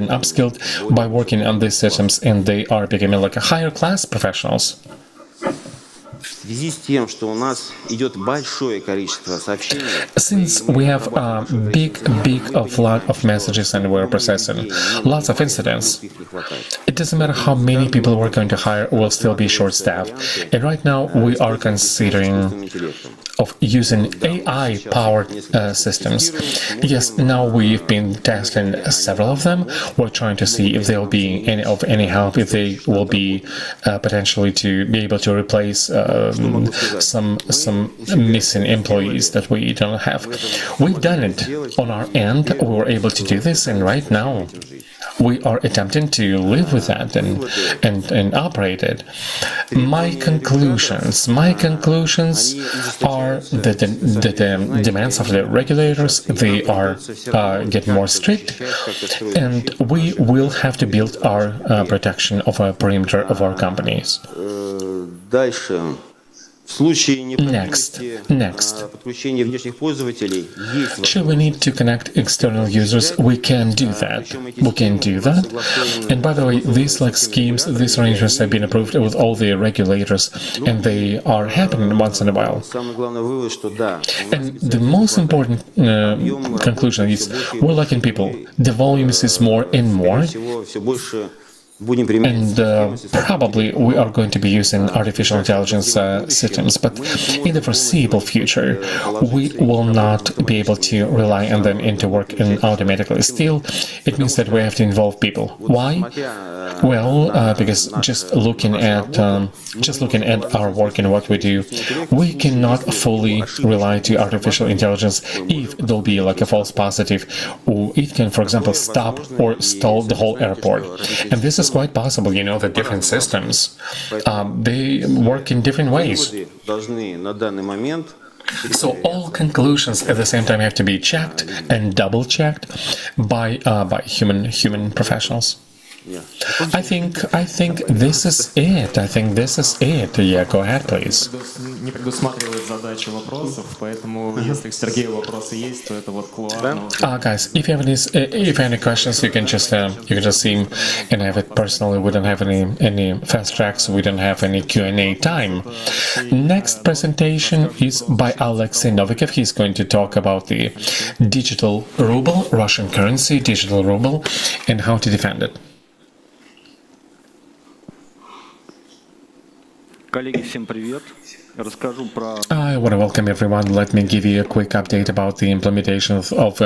B: upskilled by working on these systems, and they are becoming like a higher class professionals. Since we have a big flood of messages and we're processing lots of incidents, it doesn't matter how many people we're going to hire, we'll still be short-staffed. And right now we are considering of using AI-powered systems. Yes, now we've been testing several of them. We're trying to see if they'll be any help, if they will be potentially to be able to replace some missing employees that we don't have. We've done it on our end. We were able to do this, and right now we are attempting to live with that and operate it. My conclusions are that the demands of the regulators, they are getting more strict, and we will have to build our protection of a perimeter of our companies. Next. Should we need to connect external users? We can do that. And by the way, these schemes, these arrangements have been approved with all the regulators, and they are happening once in a while. And the most important conclusion is we're lacking people. The volumes is more and more. And probably we are going to be using artificial intelligence systems, but in the foreseeable future, we will not be able to rely on them and to work automatically. Still, it means that we have to involve people. Why? Well, because just looking at our work and what we do, we cannot fully rely to artificial intelligence if there'll be like a false positive, or it can, for example, stop or stall the whole airport. And this is quite possible. You know, the different systems, they work in different ways. So all conclusions at the same time have to be checked and double-checked by human professionals. I think this is it. I think this is it. Yeah, go ahead, please.
C: Не предусматривает задачи вопросов, поэтому если к Сергею вопросы есть, то это вот кулуарно.
B: Guys, if you have any questions, you can just see and have it personally. We don't have any fast tracks. We don't have any Q&A time. Next presentation is by Alexei Novikov. He's going to talk about the digital ruble, Russian currency, digital ruble, and how to defend it.
F: Коллеги, всем привет. Расскажу про...
B: I want to welcome everyone. Let me give you a quick update about the implementation of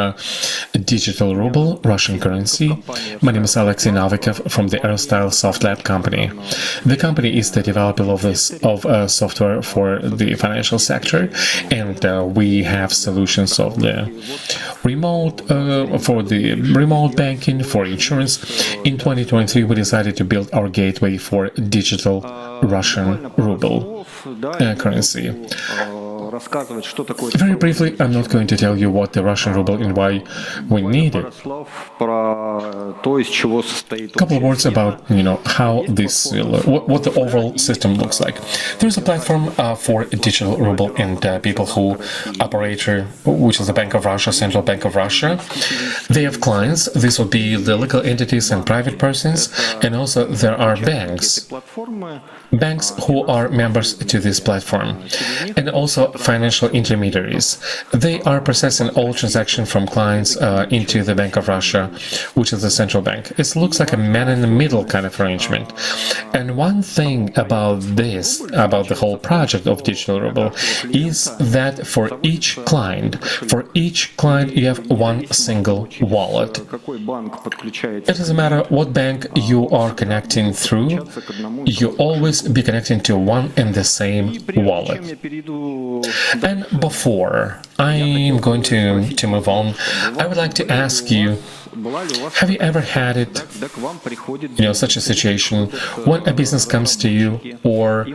B: digital ruble, Russian currency. My name is Alexei Novikov from the Airstyle Soft Lab company. The company is the developer of software for the financial sector, and we have solutions of the remote for the remote banking, for insurance. In 2023, we decided to build our gateway for digital Russian ruble currency. Very briefly, I'm not going to tell you what the Russian ruble and why we need it. A couple of words about how this what the overall system looks like. There's a platform for digital ruble and people who operate, which is the Bank of Russia, Central Bank of Russia. They have clients. These would be the legal entities and private persons, and also there are banks who are members to this platform, and also financial intermediaries. They are processing all transactions from clients into the Bank of Russia, which is the central bank. It looks like a man-in-the-middle kind of arrangement. And one thing about this, about the whole project of digital ruble, is that for each client, you have one single wallet. It doesn't matter what bank you are connecting through, you always be connecting to one and the same wallet. And before I'm going to move on, I would like to ask you, have you ever had it, such a situation when a business comes to you or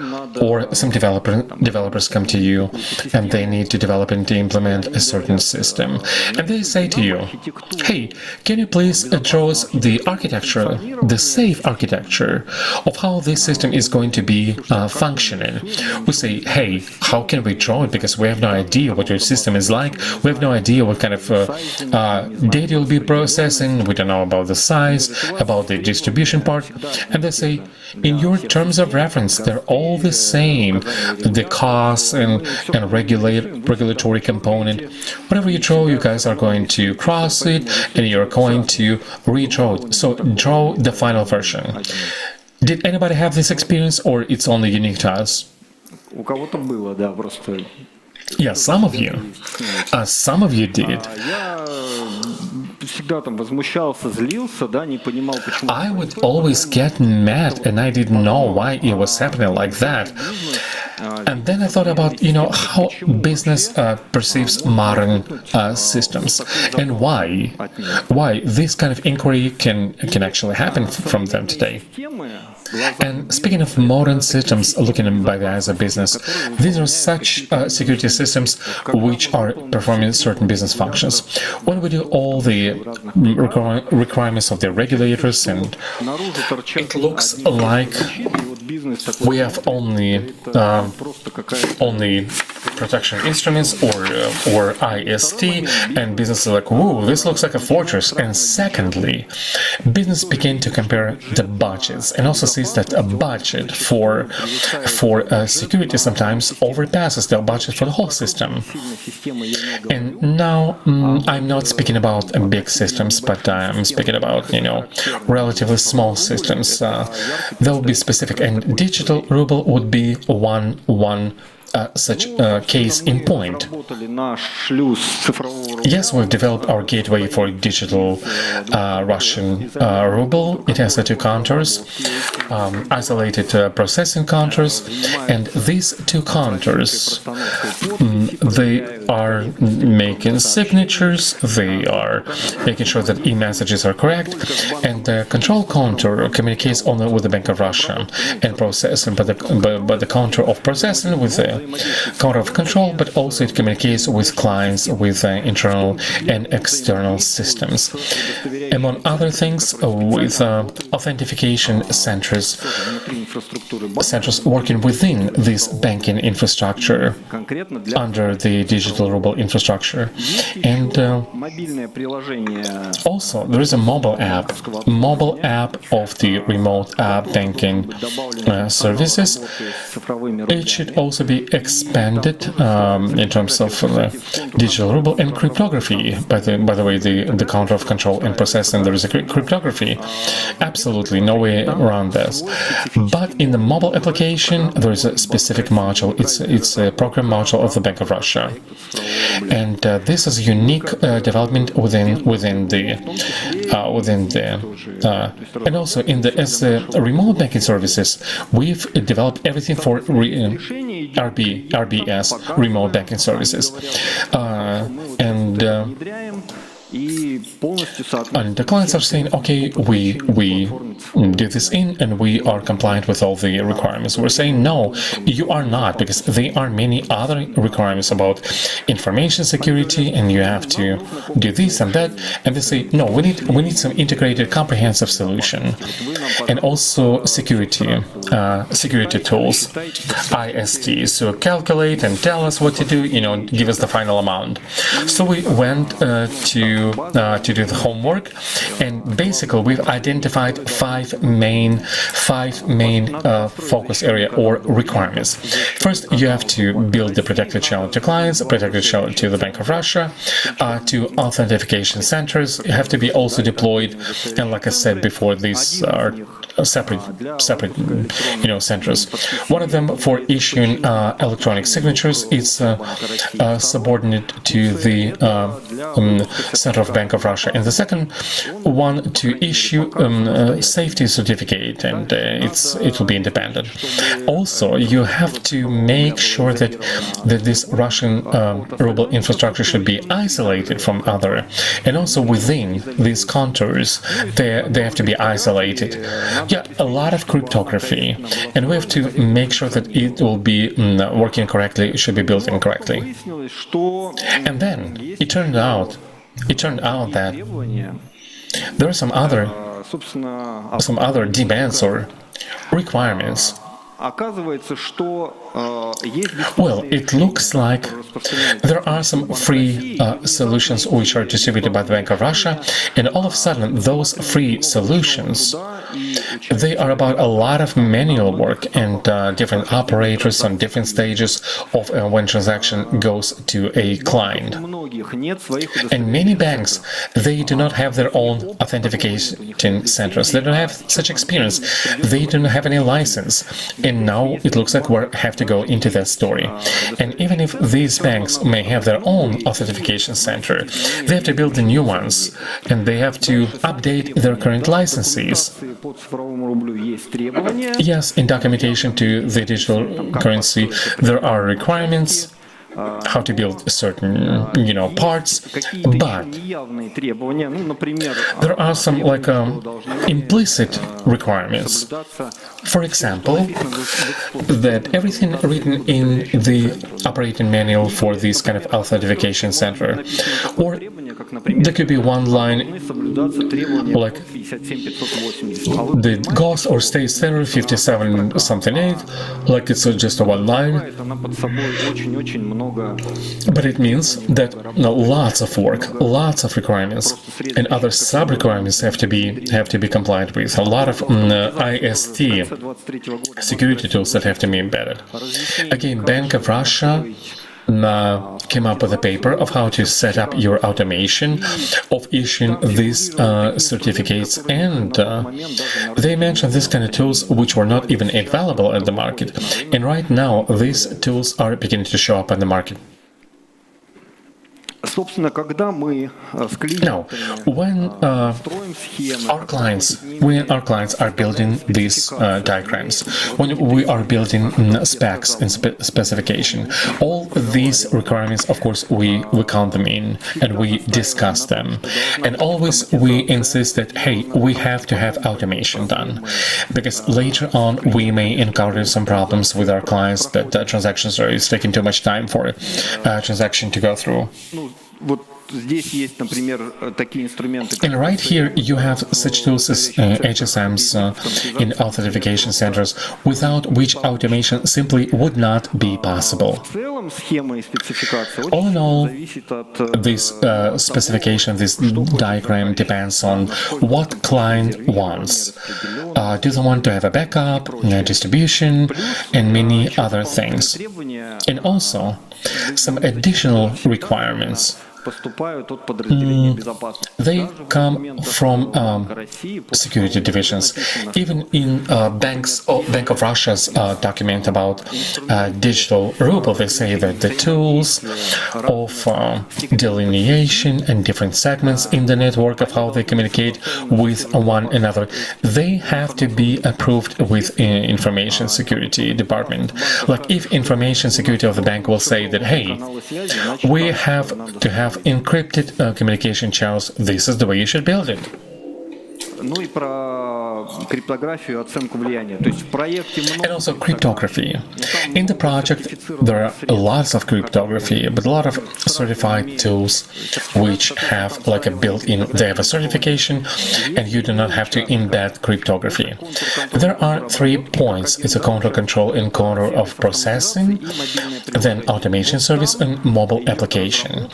B: some developers come to you and they need to develop and to implement a certain system, and they say to you, hey, can you please draw us the architecture, the safe architecture of how this system is going to be functioning? We say, hey, how can we draw it, because we have no idea what your system is like, we have no idea what kind of data you'll be processing, we don't know about the size, about the distribution part, and they say, in your terms of reference, they're all the same, the costs and regulatory component. Whatever you draw, you guys are going to cross it, and you're going to redraw it. So draw the final version. Did anybody have this experience, or it's only unique to us? Yeah, some of you did. I would always get mad, and I didn't know why it was happening like that. And then I thought about, how business perceives modern systems, and why this kind of inquiry can actually happen from them today. And speaking of modern systems, looking by the eyes of business, these are such security systems which are performing certain business functions. When we do all the requirements of the regulators, and it looks like we have only protection instruments or IST, and business is like, whoa, this looks like a fortress. And secondly, business began to compare the budgets, and also sees that a budget for security sometimes overpasses the budget for the whole system. And now I'm not speaking about big systems, but I'm speaking about relatively small systems. That would be specific, and digital ruble would be one such case in point. Yes, we've developed our gateway for digital Russian ruble. It has the two counters, isolated processing counters, and these two counters, they are making signatures, they are making sure that e-messages are correct, and the control counter communicates only with the Bank of Russia and processing, but the counter of processing with the counter of control, but also it communicates with clients, with internal and external systems. Among other things, with authentication centers working within this banking infrastructure under the digital ruble infrastructure. And also there is a mobile app of the remote banking services. It should also be expanded in terms of digital ruble and cryptography. By the way, the counter of control and processing, there is a cryptography. Absolutely no way around this. But in the mobile application, there is a specific module. It's a program module of the Bank of Russia, and this is a unique development within the and also as the remote banking services, we've developed everything for RBS, remote banking services, and the clients are saying, okay, we do this and we are compliant with all the requirements. We're saying, no, you are not, because there are many other requirements about information security, and you have to do this and that. And they say, no, we need some integrated, comprehensive solution, and also security tools, IST, so calculate and tell us what to do, give us the final amount. So we went to do the homework, and basically we've identified five main focus area or requirements. First, you have to build the protected channel to clients, protected channel to the Bank of Russia, to authentication centers have to be also deployed, and like I said before, these are separate centers. One of them for issuing electronic signatures is subordinate to the Center of Bank of Russia, and the second one to issue safety certificate, and it will be independent. Also, you have to make sure that this Russian ruble infrastructure should be isolated from other, and also within these contours they have to be isolated. Yeah, a lot of cryptography, and we have to make sure that it will be working correctly, it should be built in correctly. And then it turned out that there are some other demands or requirements. Well, it looks like there are some free solutions which are distributed by the Bank of Russia, and all of a sudden those free solutions, they are about a lot of manual work and different operators on different stages of when transaction goes to a client. And many banks, they do not have their own authentication centers. They don't have such experience. They don't have any license. And now it looks like we have to go into that story. And even if these banks may have their own authentication center, they have to build the new ones, and they have to update their current licenses. Yes, in documentation to the digital currency, there are requirements how to build certain, parts, but there are some implicit requirements. For example, that everything written in the operating manual for this kind of authentication center, or there could be one line like the GOS or state standard 57 something 8, like it's just a one line. But it means that lots of work, lots of requirements, and other sub-requirements have to be compliant with. A lot of IST security tools that have to be embedded. Again, Bank of Russia came up with a paper of how to set up your automation of issuing these certificates, and they mentioned this kind of tools which were not even available at the market, and right now these tools are beginning to show up on the market. Now, when our clients are building these diagrams, when we are building specs and specification, all these requirements, of course, we count them in and we discuss them. And always we insist that, hey, we have to have automation done, because later on we may encounter some problems with our clients that transactions are taking too much time for a transaction to go through. And right here you have such tools as HSMs in authentication centers, without which automation simply would not be possible. All in all, this specification, this diagram depends on what client wants. Do they want to have a backup, distribution, and many other things. And also some additional requirements. They come from security divisions. Even in Bank of Russia's document about digital ruble, they say that the tools of delineation and different segments in the network of how they communicate with one another, they have to be approved with information security department. Like if information security of the bank will say that, hey, we have to have encrypted communication channels, this is the way you should build it. And also cryptography. In the project there are lots of cryptography, but a lot of certified tools which have like a built-in, they have a certification and you do not have to embed cryptography. There are 3 points. It's a control and control of processing, then automation service and mobile application.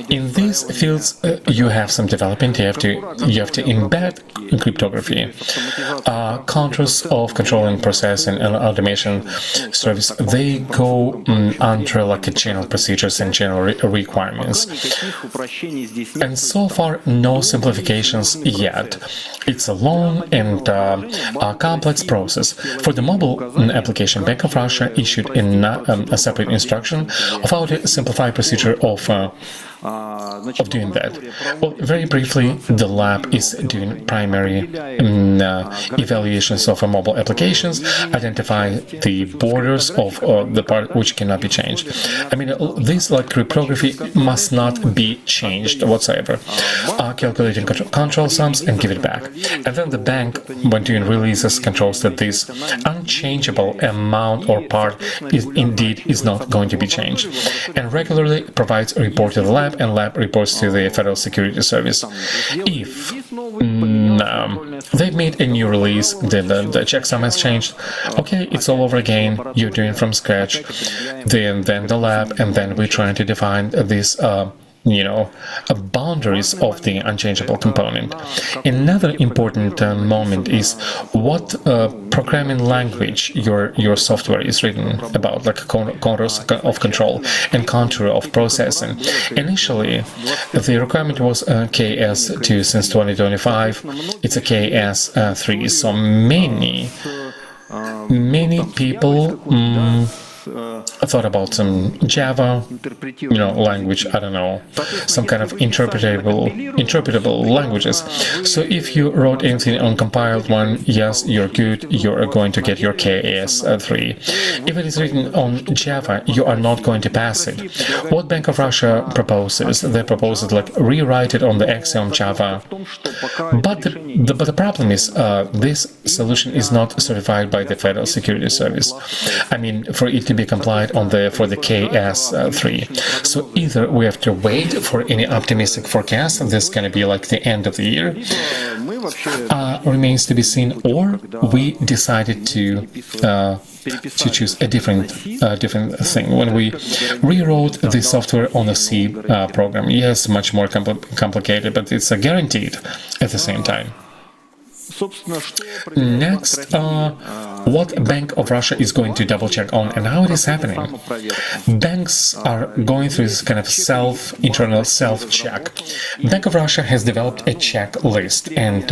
B: In these fields you have some development, you have to embed cryptography. Controls of control and processing and automation service, they go under like a general procedures and general requirements. And so far, no simplifications yet. It's a long and complex process. For the mobile application, Bank of Russia issued a separate instruction of how to simplify procedure of doing that. Well, very briefly, the lab is doing primary evaluations of mobile applications, identify the borders of the part which cannot be changed. I mean, this like cryptography must not be changed whatsoever. Calculating control sums and give it back. And then the bank, when doing releases, controls that this unchangeable amount or part is not going to be changed, and regularly provides a report to the lab, and lab reports to the Federal Security Service. If they've made a new release, then the checksum has changed, okay, it's all over again, you're doing from scratch, then the lab, and then we're trying to define this boundaries of the unchangeable component. Another important moment is what programming language your software is written about, like contours of control and contour of processing. Initially, the requirement was KS2. Since 2025, it's a KS3. So many people thought about some Java, language, I don't know, some kind of interpretable languages. So if you wrote anything on compiled one, yes, you're good, you are going to get your KS3. If it is written on Java, you are not going to pass it. What Bank of Russia proposes, they propose it like rewrite it on the Axiom Java. But the problem is this solution is not certified by the Federal Security Service. I mean, for it to be complied for the KS3. So either we have to wait for any optimistic forecast, and this is going to be like the end of the year, remains to be seen, or we decided to choose a different thing. When we rewrote the software on a C program, yes, much more complicated, but it's guaranteed at the same time. Next, what Bank of Russia is going to double-check on and how it is happening. Banks are going through this kind of internal self-check. Bank of Russia has developed a checklist, and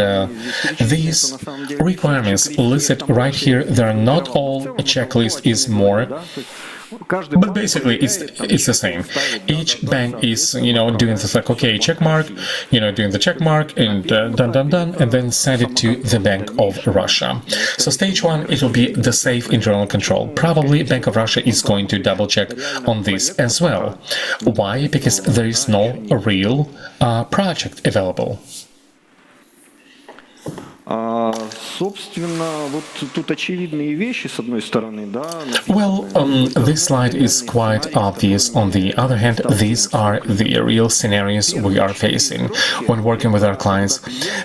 B: these requirements listed right here, they are not all a checklist is more. But basically, it's the same. Each bank is, doing this like, okay, check mark, doing the check mark, and done, and then send it to the Bank of Russia. So stage one, it will be the safe internal control. Probably Bank of Russia is going to double check on this as well. Why? Because there is no real project available. Well, this slide is quite obvious. On the other hand, these are the real scenarios we are facing when working with our clients.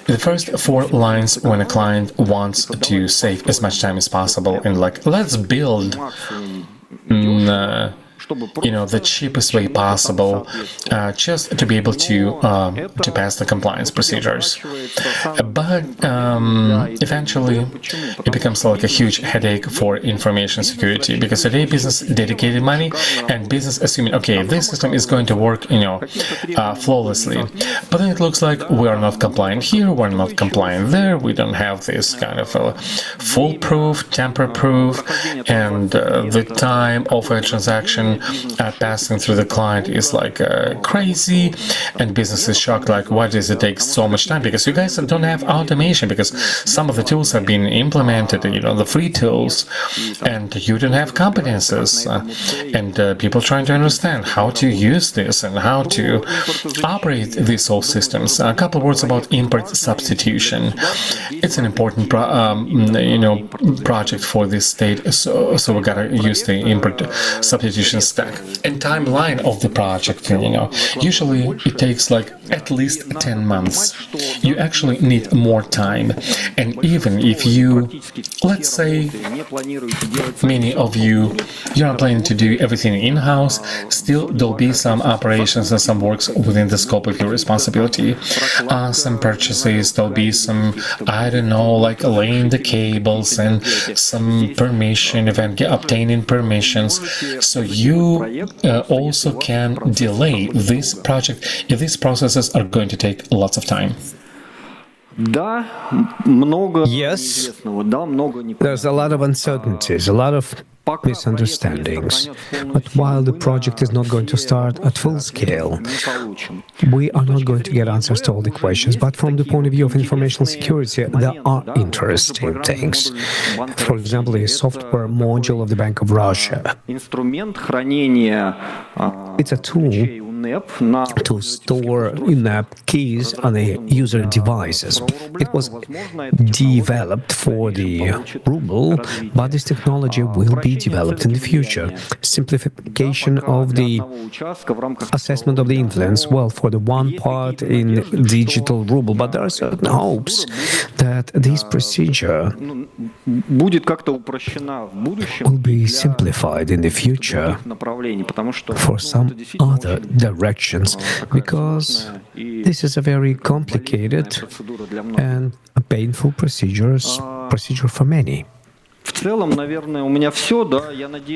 B: The first 4 lines, when a client wants to save as much time as possible and like, let's build the cheapest way possible, just to be able to pass the compliance procedures. But eventually, it becomes like a huge headache for information security, because today business dedicated money and business assuming, okay, this system is going to work, flawlessly. But then it looks like we are not compliant here, we're not compliant there, we don't have this kind of foolproof, tamper-proof, and the time of a transaction passing through the client is like crazy, and business is shocked, like, why does it take so much time? Because you guys don't have automation, because some of the tools have been implemented, the free tools, and you don't have competences, and people trying to understand how to use this and how to operate these whole systems. A couple of words about import substitution. It's an important project for this state, so we gotta use the import substitution stack. And timeline of the project, usually it takes like at least 10 months. You actually need more time. And even if you, let's say, many of you are planning to do everything in-house, still there'll be some operations and some works within the scope of your responsibility. Some purchases, there'll be some, I don't know, like laying the cables and some permission, obtaining permissions. So you also can delay this project if these processes are going to take lots of time.
A: Yes, there's a lot of uncertainties, a lot of misunderstandings. But while the project is not going to start at full scale, we are not going to get answers to all the questions. But from the point of view of information security, there are interesting things. For example, the software module of the Bank of Russia. It's a tool to store in-app keys on the user devices. It was developed for the ruble, but this technology will be developed in the future. Simplification of the assessment of the influence, well, for the one part in digital ruble, but there are certain hopes that this procedure will be simplified in the future for some other directions, because this is a very complicated and a painful procedure for many.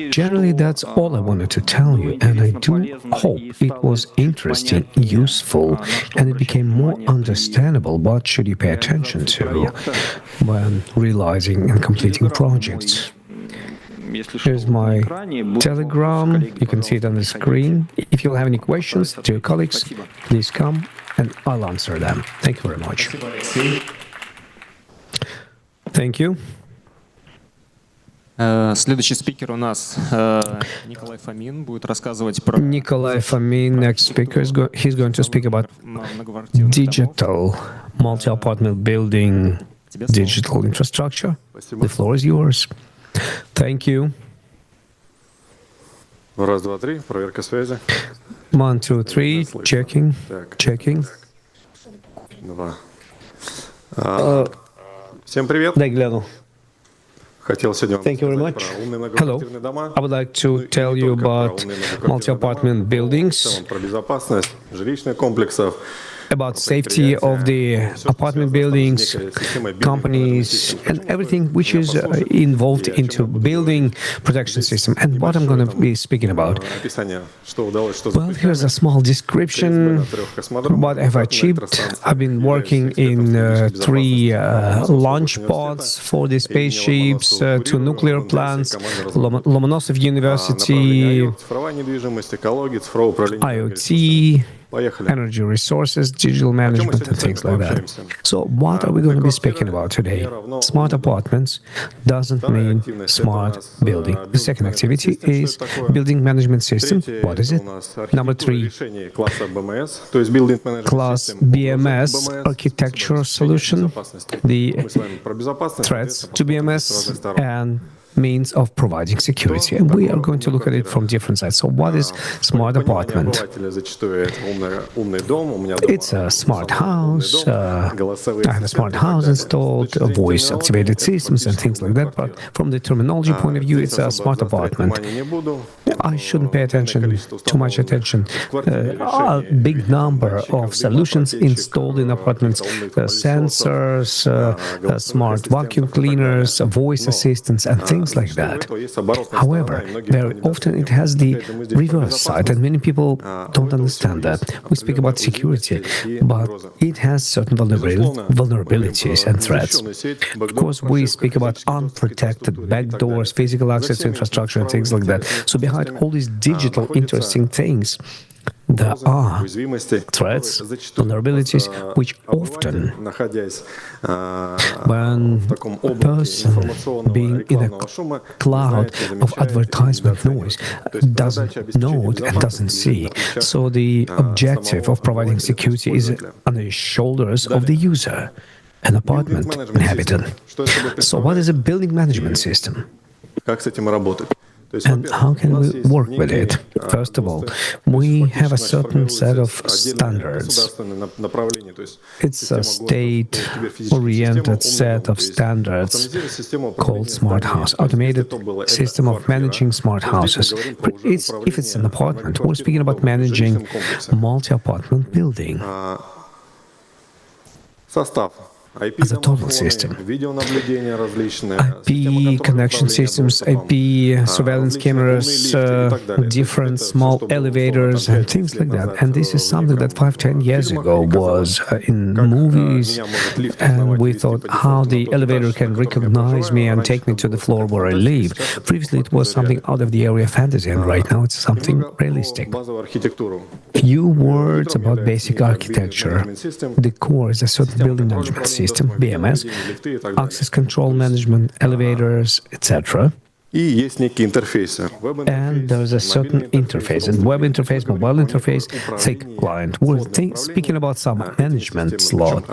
A: Generally, that's all I wanted to tell you, and I do hope it was interesting, useful, and it became more understandable what should you pay attention to when realizing and completing projects. Here's my Telegram. You can see it on the screen. If you have any questions to your colleagues, please come and I'll answer them. Thank you very much. Thank you.
C: Следующий спикер у нас Николай Фомин будет рассказывать про.
A: Nikolai Fomin, next speaker, he's going to speak about digital multi-apartment building, digital infrastructure. The floor is yours. Thank you.
U: Раз, два, три. Проверка связи.
A: 1, 2, 3. Checking. Checking.
U: Два. Всем привет.
A: Дай гляну.
U: Хотел сегодня
A: Thank you very much. Hello. I would like to tell you about multi-apartment buildings.
U: Про безопасность жилищных комплексов.
A: about safety of the apartment buildings, companies, and everything which is involved into building protection system. And what I'm going to be speaking about. Well, here's a small description. What I've achieved. I've been working in 3 launch pods for the spaceships, 2 nuclear plants, Lomonosov University, IoT, energy resources, digital management, and things like that. So what are we going to be speaking about today? Smart apartments doesn't mean smart building. The second activity is building management system. What is it? Number 3, class BMS architecture solution, the threats to BMS, and means of providing security. And we are going to look at it from different sides. So what is smart apartment? It's a smart house. I have a smart house installed, voice-activated systems and things like that. But from the terminology point of view, it's a smart apartment. I shouldn't pay too much attention. A big number of solutions installed in apartments, sensors, smart vacuum cleaners, voice assistants, and things like that. However, very often it has the reverse side, and many people don't understand that. We speak about security, but it has certain vulnerabilities and threats. Of course, we speak about unprotected backdoors, physical access to infrastructure, and things like that. So behind all these digital interesting things, there are threats, vulnerabilities, which often, when a person being in a cloud of advertisement noise doesn't know it and doesn't see. So the objective of providing security is on the shoulders of the user, an apartment inhabitant. So what is a building management system? And how can we work with it? First of all, we have a certain set of standards. It's a state-oriented set of standards called Smart House, automated system of managing smart houses. But if it's an apartment, we're speaking about managing multi-apartment building as a total system. IP connection systems, IP surveillance cameras, different small elevators and things like that. And this is something that 5-10 years ago was in movies, and we thought how the elevator can recognize me and take me to the floor where I live. Previously it was something out of the area of fantasy, and right now it's something realistic. Few words about basic architecture. The core is a certain building management system, BMS, access control management, elevators, etc. And there's a certain interface, and web interface, mobile interface, thick client. We're speaking about some management slot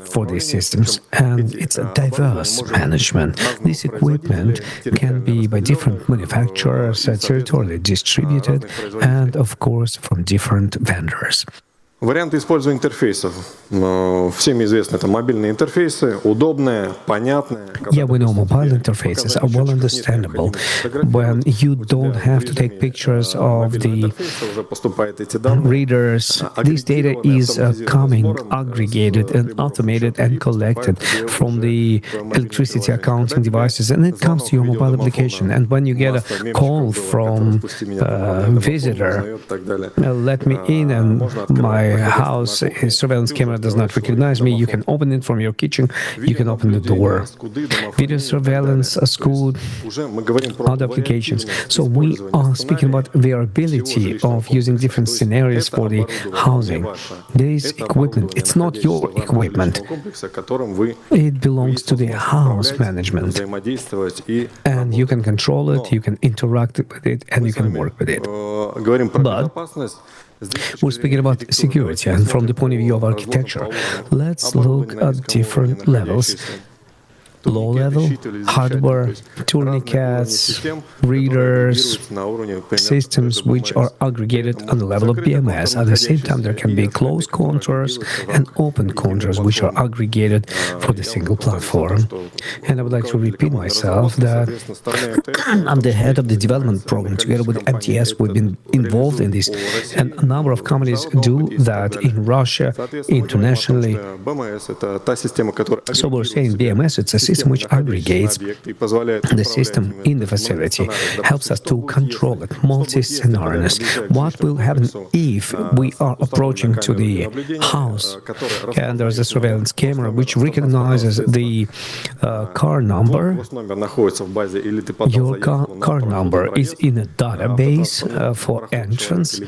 A: for these systems, and it's a diverse management. This equipment can be by different manufacturers, territorially distributed, and of course from different vendors.
U: Варианты использования интерфейсов. Всем известно, это мобильные интерфейсы, удобные, понятные.
A: Yeah, we know mobile interfaces are well understandable when you don't have to take pictures of the readers. This data is coming aggregated and automated and collected from the electricity accounting devices, and it comes to your mobile application. And when you get a call from a visitor, let me in, and my house surveillance camera does not recognize me, you can open it from your kitchen, you can open the door. Video surveillance, a school, other applications. So we are speaking about the ability of using different scenarios for the housing. This equipment, it's not your equipment. It belongs to the house management. And you can control it, you can interact with it, and you can work with it. But we're speaking about security, and from the point of view of architecture, let's look at different levels. low-level hardware, tourniquets, readers, systems which are aggregated on the level of BMS. At the same time, there can be closed contours and open contours which are aggregated for the single platform. And I would like to repeat myself that I'm the head of the development program. Together with MTS, we've been involved in this, and a number of companies do that in Russia, internationally. So we're saying BMS, it's a system which aggregates the system in the facility, helps us to control it, multi-scenarios. What will happen if we are approaching to the house and there's a surveillance camera which recognizes the car number? Your car number is in a database for entrance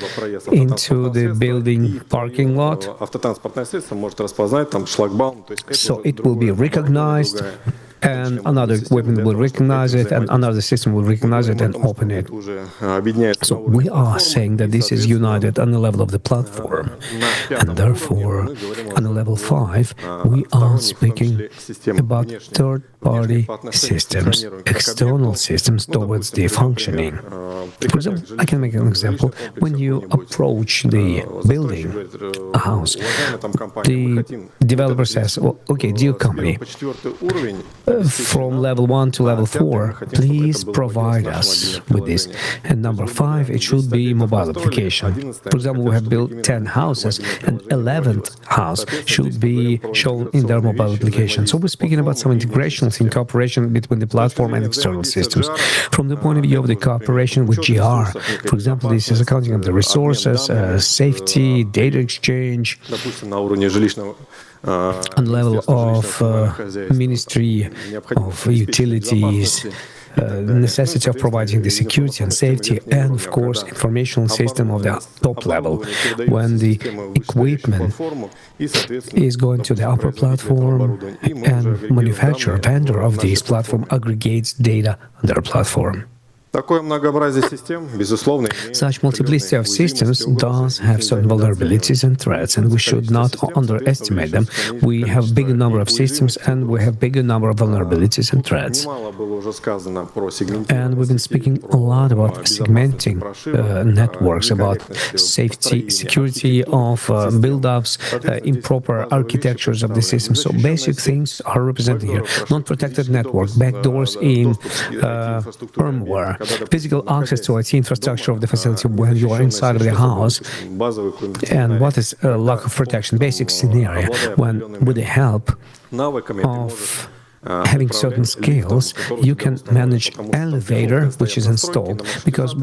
A: into the building parking lot. So it will be recognized, and another equipment will recognize it, and another system will recognize it and open it. So we are saying that this is united on the level of the platform, and therefore, on the level 5, we are speaking about third-party systems, external systems towards the functioning. For example, I can make an example. When you approach the building, a house, the developer says, well, okay, dear company, from level 1 to level 4, please provide us with this. And number 5, it should be mobile application. For example, we have built 10 houses, and 11th house should be shown in their mobile application. So we're speaking about some integrations in cooperation between the platform and external systems. From the point of view of the cooperation with GR, for example, this is accounting of the resources, safety, data exchange, on the level of Ministry of Utilities, necessity of providing the security and safety, and of course informational system of the top level. When the equipment is going to the upper platform, and manufacturer, vendor of this platform aggregates data on their platform. Such multiplicity of systems does have certain vulnerabilities and threats, and we should not underestimate them. We have bigger number of systems, and we have bigger number of vulnerabilities and threats. And we've been speaking a lot about segmenting networks, about safety, security of build-ups, improper architectures of the system. So basic things are represented here. Non-protected network, backdoors in firmware, physical access to IT infrastructure of the facility when you are inside of the house. And what is a lack of protection? Basic scenario, when with the help of having certain skills, you can manage elevator which is installed, because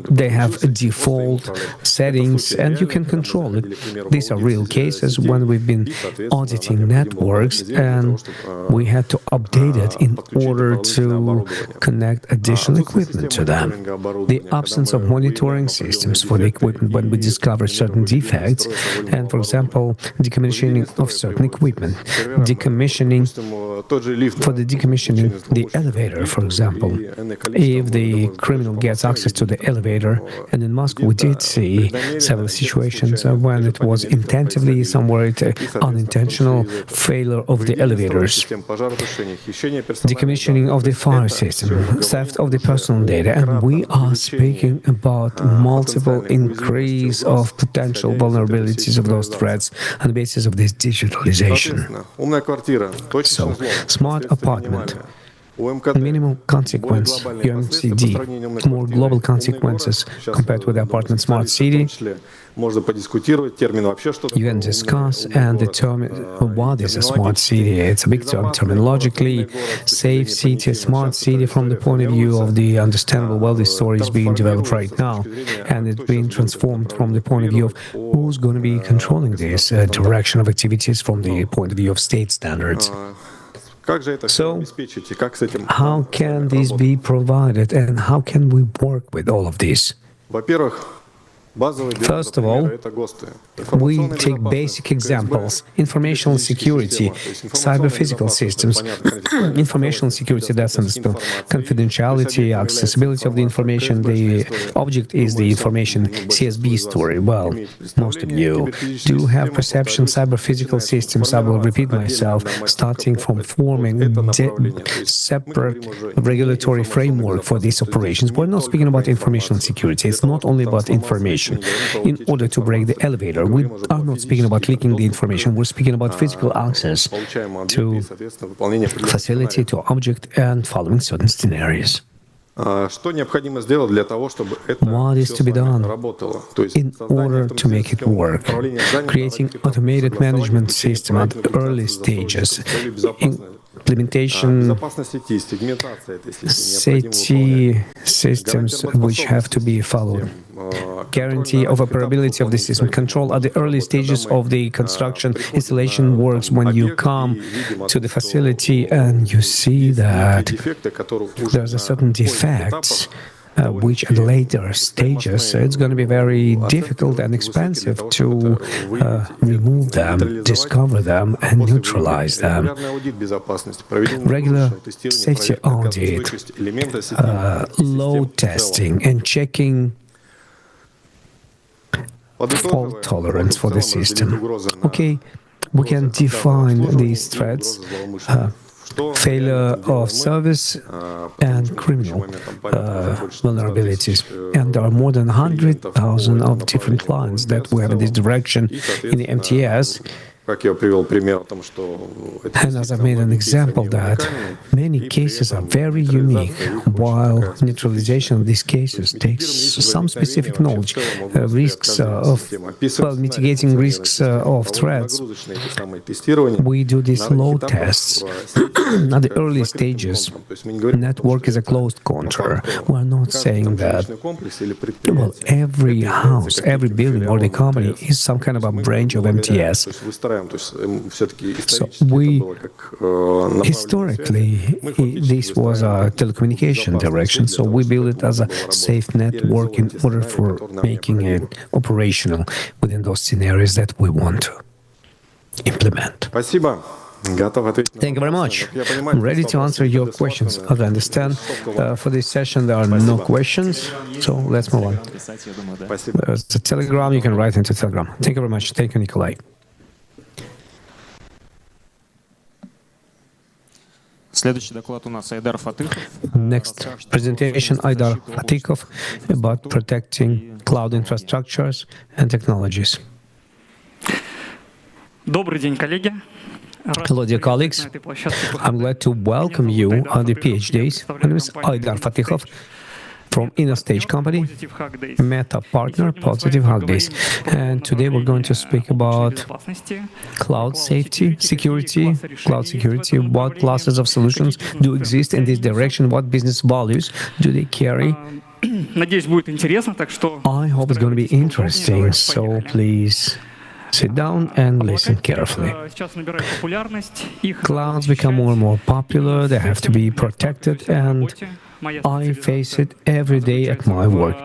A: they have default settings and you can control it. These are real cases when we've been auditing networks and we had to update it in order to connect additional equipment to them. The absence of monitoring systems for the equipment when we discover certain defects, and for example, decommissioning of certain equipment, decommissioning for the decommissioning the elevator, for example. If the criminal gets access to the elevator, and in Moscow we did see several situations when it was intentionally, somewhere unintentional failure of the elevators, decommissioning of the fire system, theft of the personal data, and we are speaking about multiple increase of potential vulnerabilities of those threats on the basis of this digitalization. So, smart apartment, minimal consequence, UMCD, more global consequences compared with the apartment smart city. You can discuss and determine what is a smart city. It's a big term terminologically. Safe city, smart city, from the point of view of the understandable, well, this story is being developed right now, and it's being transformed from the point of view of who's going to be controlling this direction of activities from the point of view of state standards. So, how can this be provided, and how can we work with all of this? First of all, we take basic examples: informational security, cyber-physical systems. Informational security, that's understood. Confidentiality, accessibility of the information. The object is the information CSB story. Well, most of you do have perception cyber-physical systems. I will repeat myself, starting from forming separate regulatory framework for these operations. We're not speaking about informational security. It's not only about information. In order to break the elevator, we are not speaking about leaking the information. We're speaking about physical access to facility, to object, and following certain scenarios. What is to be done in order to make it work? Creating automated management system at early stages, implementation safety systems which have to be followed, guarantee of operability of the system, control at the early stages of the construction installation works. When you come to the facility and you see that there's a certain defects which at later stages it's going to be very difficult and expensive to remove them, discover them, and neutralize them. Regular safety audit, load testing, and checking fault tolerance for the system. Okay, we can define these threats. Failure of service and criminal vulnerabilities. And there are more than 100,000 of different clients that we have in this direction in the MTS. And as I've made an example that many cases are very unique, while neutralization of these cases takes some specific knowledge, risks of, mitigating risks of threats. We do these load tests at the early stages. Network is a closed contour. We're not saying that, well, every house, every building or the company is some kind of a branch of MTS. So we, historically, this was a telecommunication direction, so we built it as a safe network in order for making it operational within those scenarios that we want to implement. Thank you very much. I'm ready to answer your questions. As I understand, for this session there are no questions, so let's move on. There's a Telegram, you can write into Telegram. Thank you very much. Thank you, Nikolai. Next presentation, Aidar Fatykov, about protecting cloud infrastructures and technologies. Hello, dear colleagues. I'm glad to welcome you on the PhDs. My name is Aidar Fatykov from InnoStage company, Meta partner, Positive Hug Days. And today we're going to speak about cloud safety, security, cloud security, what classes of solutions do exist in this direction, what business values do they carry. I hope it's going to be interesting, so please sit down and listen carefully. Clouds become more and more popular, they have to be protected, and I face it every day at my work.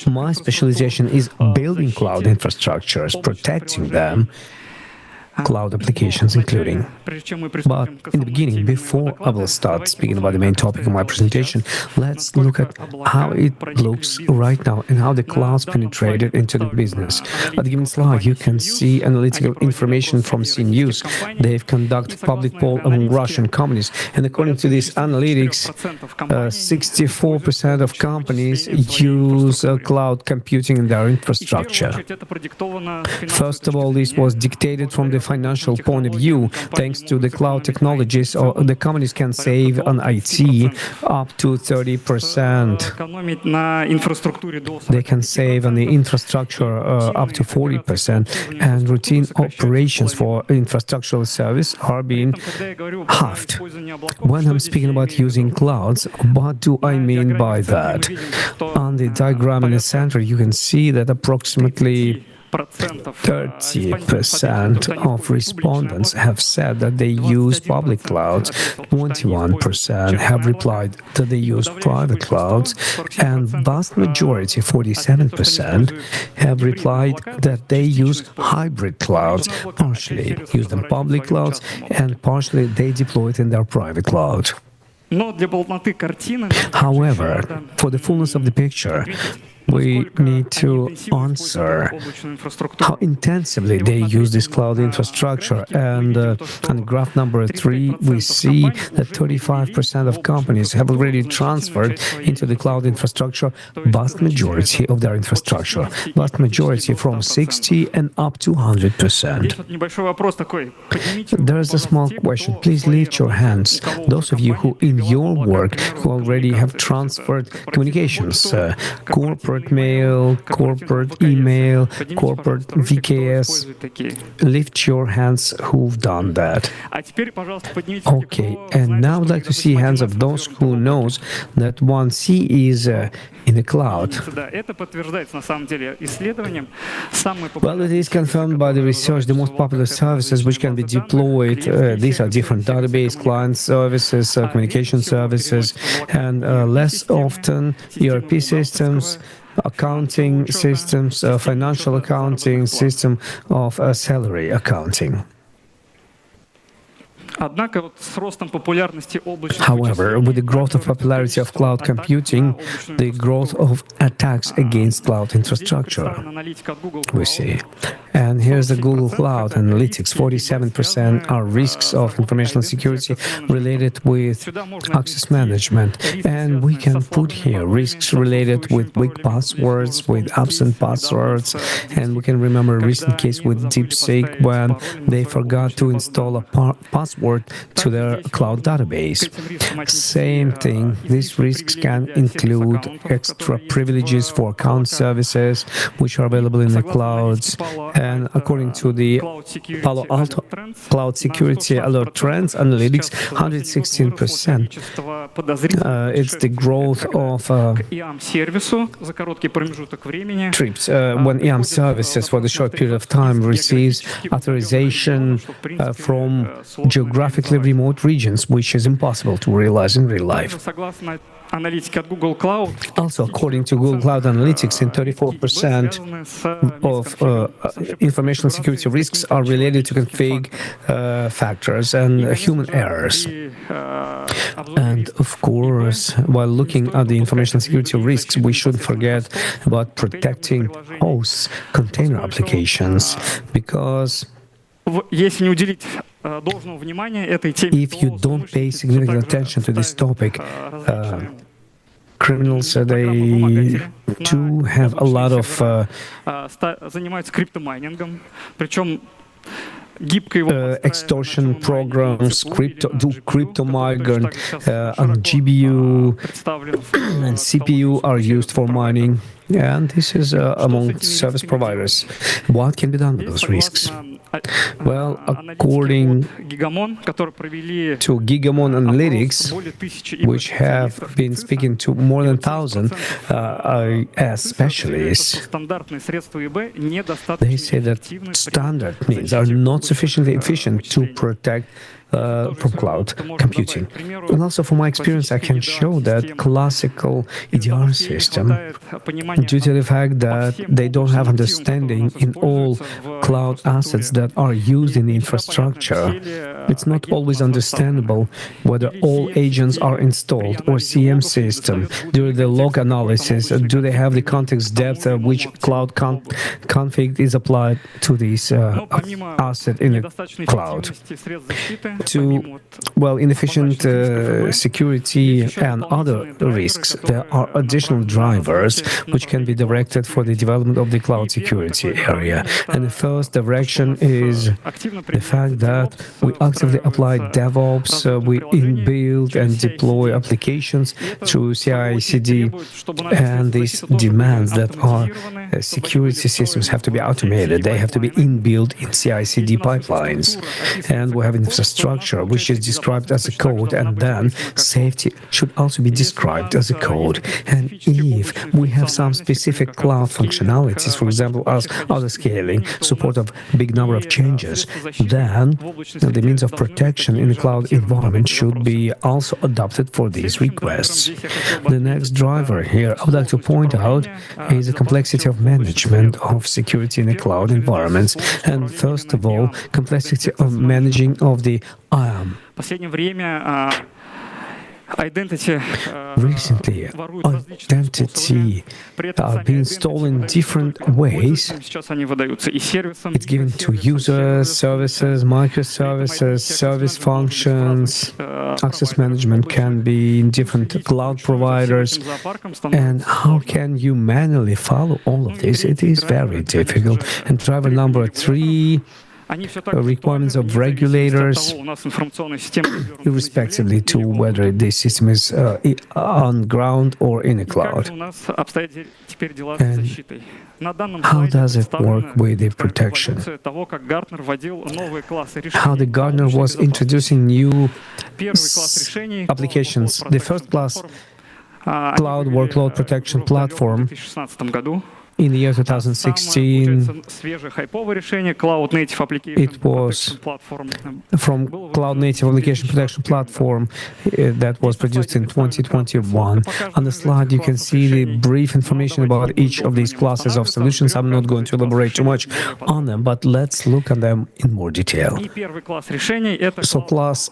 A: My specialization is building cloud infrastructures, protecting them, cloud applications including. But in the beginning, before I will start speaking about the main topic of my presentation, let's look at how it looks right now and how the clouds penetrated into the business. At the given slide, you can see analytical information from CNews. They've conducted public poll among Russian companies, and according to these analytics, 64% of companies use cloud computing in their infrastructure. First of all, this was dictated from the financial point of view. Thanks to the cloud technologies, the companies can save on IT up to 30%. They can save on the infrastructure up to 40%, and routine operations for infrastructural service are being halved. When I'm speaking about using clouds, what do I mean by that? On the diagram in the center, you can see that approximately 30% of respondents have said that they use public clouds, 21% have replied that they use private clouds, and vast majority, 47%, have replied that they use hybrid clouds, partially use them public clouds and partially they deploy it in their private cloud. However, for the fullness of the picture, we need to answer how intensively they use this cloud infrastructure. And on graph number 3, we see that 35% of companies have already transferred into the cloud infrastructure vast majority of their infrastructure, vast majority from 60 and up to 100%. There is a small question. Please lift your hands. Those of you who in your work who already have transferred communications, corporate mail, corporate email, corporate VKS. Lift your hands who've done that. Okay, and now I'd like to see hands of those who knows that 1C is in the cloud. Well, it is confirmed by the research. The most popular services which can be deployed, these are different database, client services, communication services, and less often ERP systems, accounting systems, financial accounting system of salary accounting. However, with the growth of popularity of cloud computing, the growth of attacks against cloud infrastructure, we see. And here's the Google Cloud Analytics. 47% are risks of information security related with access management. And we can put here risks related with weak passwords, with absent passwords. And we can remember a recent case with DeepSeek when they forgot to install a password to their cloud database. Same thing, these risks can include extra privileges for account services which are available in the clouds. And according to the Palo Alto Cloud Security Alert Trends Analytics, 116%. It's the growth of trips when EAM services for the short period of time receives authorization from geographically remote regions, which is impossible to realize in real life. Also, according to Google Cloud Analytics, 34% of information security risks are related to config factors and human errors. And of course, while looking at the information security risks, we shouldn't forget about protecting hosts, container applications, because if you don't pay significant attention to this topic, criminals, they do have a lot of extortion programs, crypto mining, and GPU and CPU are used for mining. And this is among service providers. What can be done with those risks? Well, according to Gigamon Analytics, which have been speaking to more than 1,000 specialists, they say that standard means are not sufficiently efficient to protect from cloud computing. And also from my experience, I can show that classical EDR system, due to the fact that they don't have understanding in all cloud assets that are used in the infrastructure, it's not always understandable whether all agents are installed or CM system. During the log analysis, do they have the context depth which cloud config is applied to this asset in the cloud? To, well, inefficient security and other risks, there are additional drivers which can be directed for the development of the cloud security area. And the first direction is the fact that we actively apply DevOps, we build and deploy applications through CI/CD, and these demands that are security systems have to be automated. They have to be inbuilt in CI/CD pipelines. And we have infrastructure, which is described as a code, and then safety should also be described as a code. And if we have some specific cloud functionalities, for example, as auto-scaling, support of big number of changes, then the means of protection in the cloud environment should be also adopted for these requests. The next driver here I would like to point out is the complexity of management of security in the cloud environments. And first of all, complexity of managing of the Recently, identity are being stolen in different ways. It's given to users, services, microservices, service functions. Access management can be in different cloud providers. And how can you manually follow all of this? It is very difficult. And driver number 3, requirements of regulators, irrespectively to whether the system is on ground or in a cloud. And how does it work with the protection? How the Gartner was introducing new applications. The first class cloud workload protection platform in the year 2016, it was from Cloud Native Application Protection Platform that was produced in 2021. On the slide, you can see the brief information about each of these classes of solutions. I'm not going to elaborate too much on them, but let's look at them in more detail. So class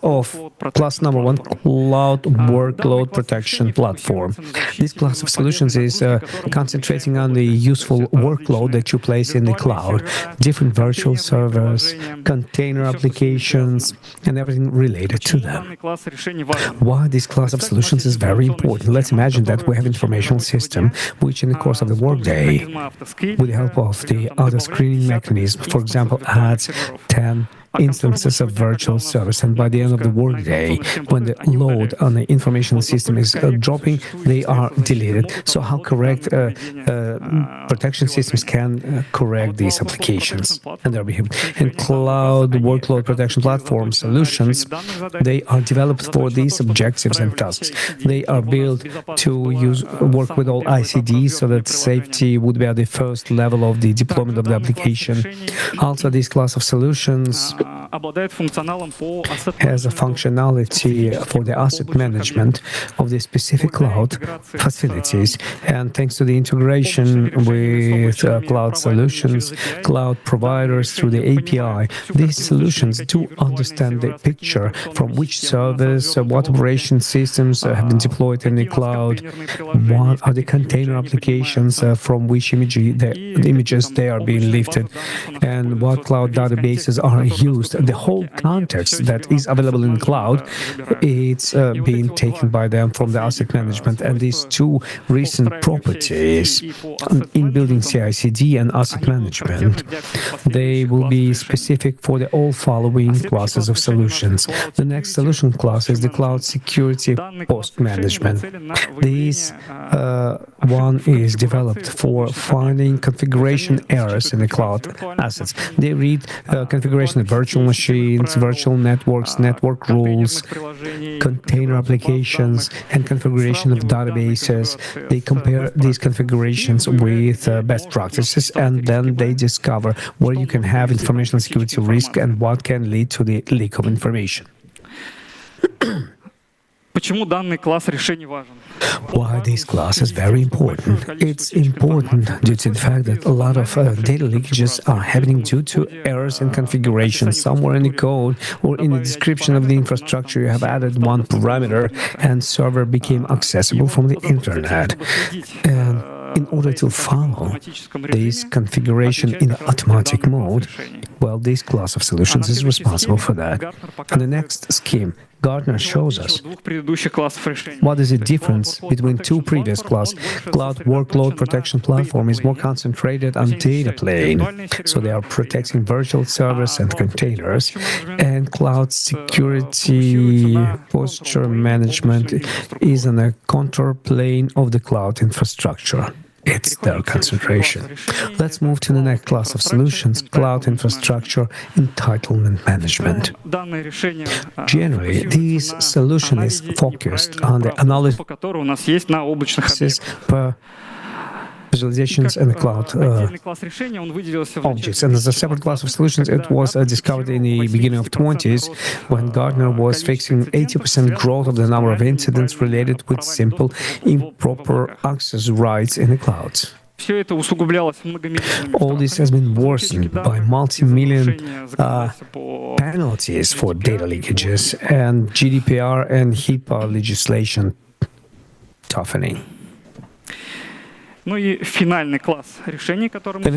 A: number 1, Cloud Workload Protection Platform. This class of solutions is concentrating on the useful workload that you place in the cloud, different virtual servers, container applications, and everything related to them. Why this class of solutions is very important? Let's imagine that we have an informational system which in the course of the workday, with the help of the auto-screening mechanism, for example, adds 10 instances of virtual service, and by the end of the workday, when the load on the information system is dropping, they are deleted. So how correct protection systems can correct these applications and their behavior? And cloud workload protection platform solutions, they are developed for these objectives and tasks. They are built to work with all ICDs so that safety would be at the first level of the deployment of the application. Also, this class of solutions has a functionality for the asset management of the specific cloud facilities. And thanks to the integration with cloud solutions, cloud providers through the API, these solutions do understand the picture from which service, what operation systems have been deployed in the cloud, what are the container applications from which the images they are being lifted, and what cloud databases are used. The whole context that is available in cloud, it's being taken by them from the asset management. And these two recent properties in building CI/CD and asset management, they will be specific for the all following classes of solutions. The next solution class is the cloud security post management. This one is developed for finding configuration errors in the cloud assets. They read configuration of virtual machines, virtual networks, network rules, container applications, and configuration of databases. They compare these configurations with best practices, and then they discover where you can have information security risk and what can lead to the leak of information. Why this class is very important? It's important due to the fact that a lot of data leakages are happening due to errors in configuration. Somewhere in the code or in the description of the infrastructure, you have added one parameter and server became accessible from the internet. And in order to follow this configuration in automatic mode, well, this class of solutions is responsible for that. And the next scheme, Gartner shows us what is the difference between two previous classes. Cloud Workload Protection Platform is more concentrated on data plane, so they are protecting virtual servers and containers, and Cloud Security Posture Management is on a contour plane of the cloud infrastructure. it's their concentration. Let's move to the next class of solutions, cloud infrastructure entitlement management. Generally, this solution is focused on the analysis per visualizations and the cloud objects. And as a separate class of solutions, it was discovered in the beginning of 20s when Gartner was fixing 80% growth of the number of incidents related with simple improper access rights in the clouds. All this has been worsened by multi-million penalties for data leakages and GDPR and HIPAA legislation toughening. And the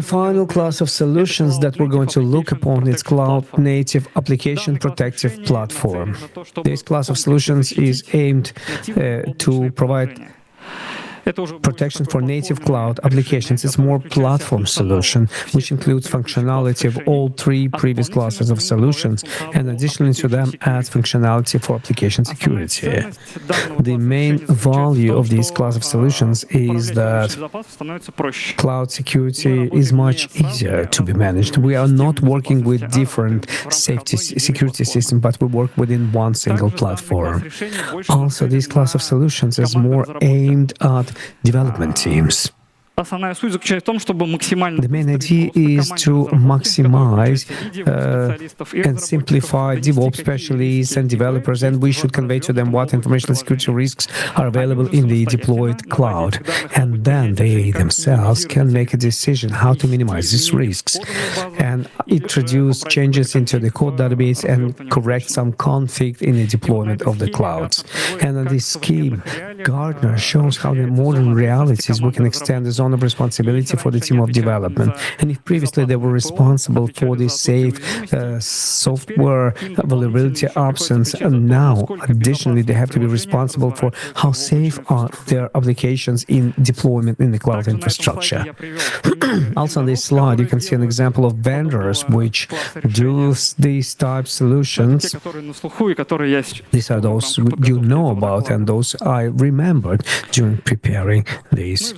A: final class of solutions that we're going to look upon is cloud-native application protective platform. This class of solutions is aimed to provide protection for native cloud applications. It's more platform solution, which includes functionality of all three previous classes of solutions, and additionally to them adds functionality for application security. The main value of this class of solutions is that cloud security is much easier to be managed. We are not working with different security systems, but we work within one single platform. Also, this class of solutions is more aimed at development teams. The main idea is to maximize and simplify DevOps specialists and developers, and we should convey to them what information security risks are available in the deployed cloud. And then they themselves can make a decision how to minimize these risks and introduce changes into the code database and correct some conflict in the deployment of the clouds. And in this scheme, Gartner shows how in modern realities we can extend the zone of responsibility for the team of development. And if previously they were responsible for the safe software availability options, and now additionally they have to be responsible for how safe are their applications in deployment in the cloud infrastructure. Also on this slide you can see an example of vendors which do these type solutions. These are those you know about and those I remembered during preparing this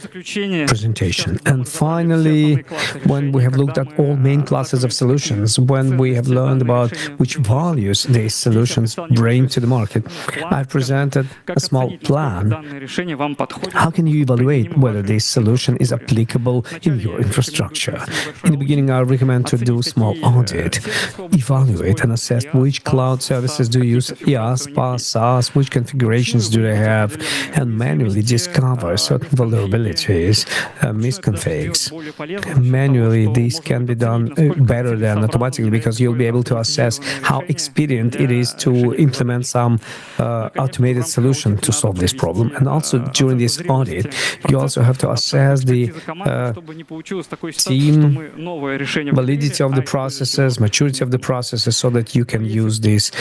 A: presentation. And finally, when we have looked at all main classes of solutions, when we have learned about which values these solutions bring to the market, I've presented a small plan. How can you evaluate whether this solution is applicable in your infrastructure? In the beginning, I recommend to do a small audit, evaluate and assess which cloud services do you use, IaaS, PaaS, SaaS, which configurations do they have, and manually discover certain vulnerabilities, misconfigs. Manually, this can be done better than automatically because you'll be able to assess how expedient it is to implement some automated solution to solve this problem. And also during this audit, you also have to assess the team validity of the processes, maturity of the processes, so that you can use this.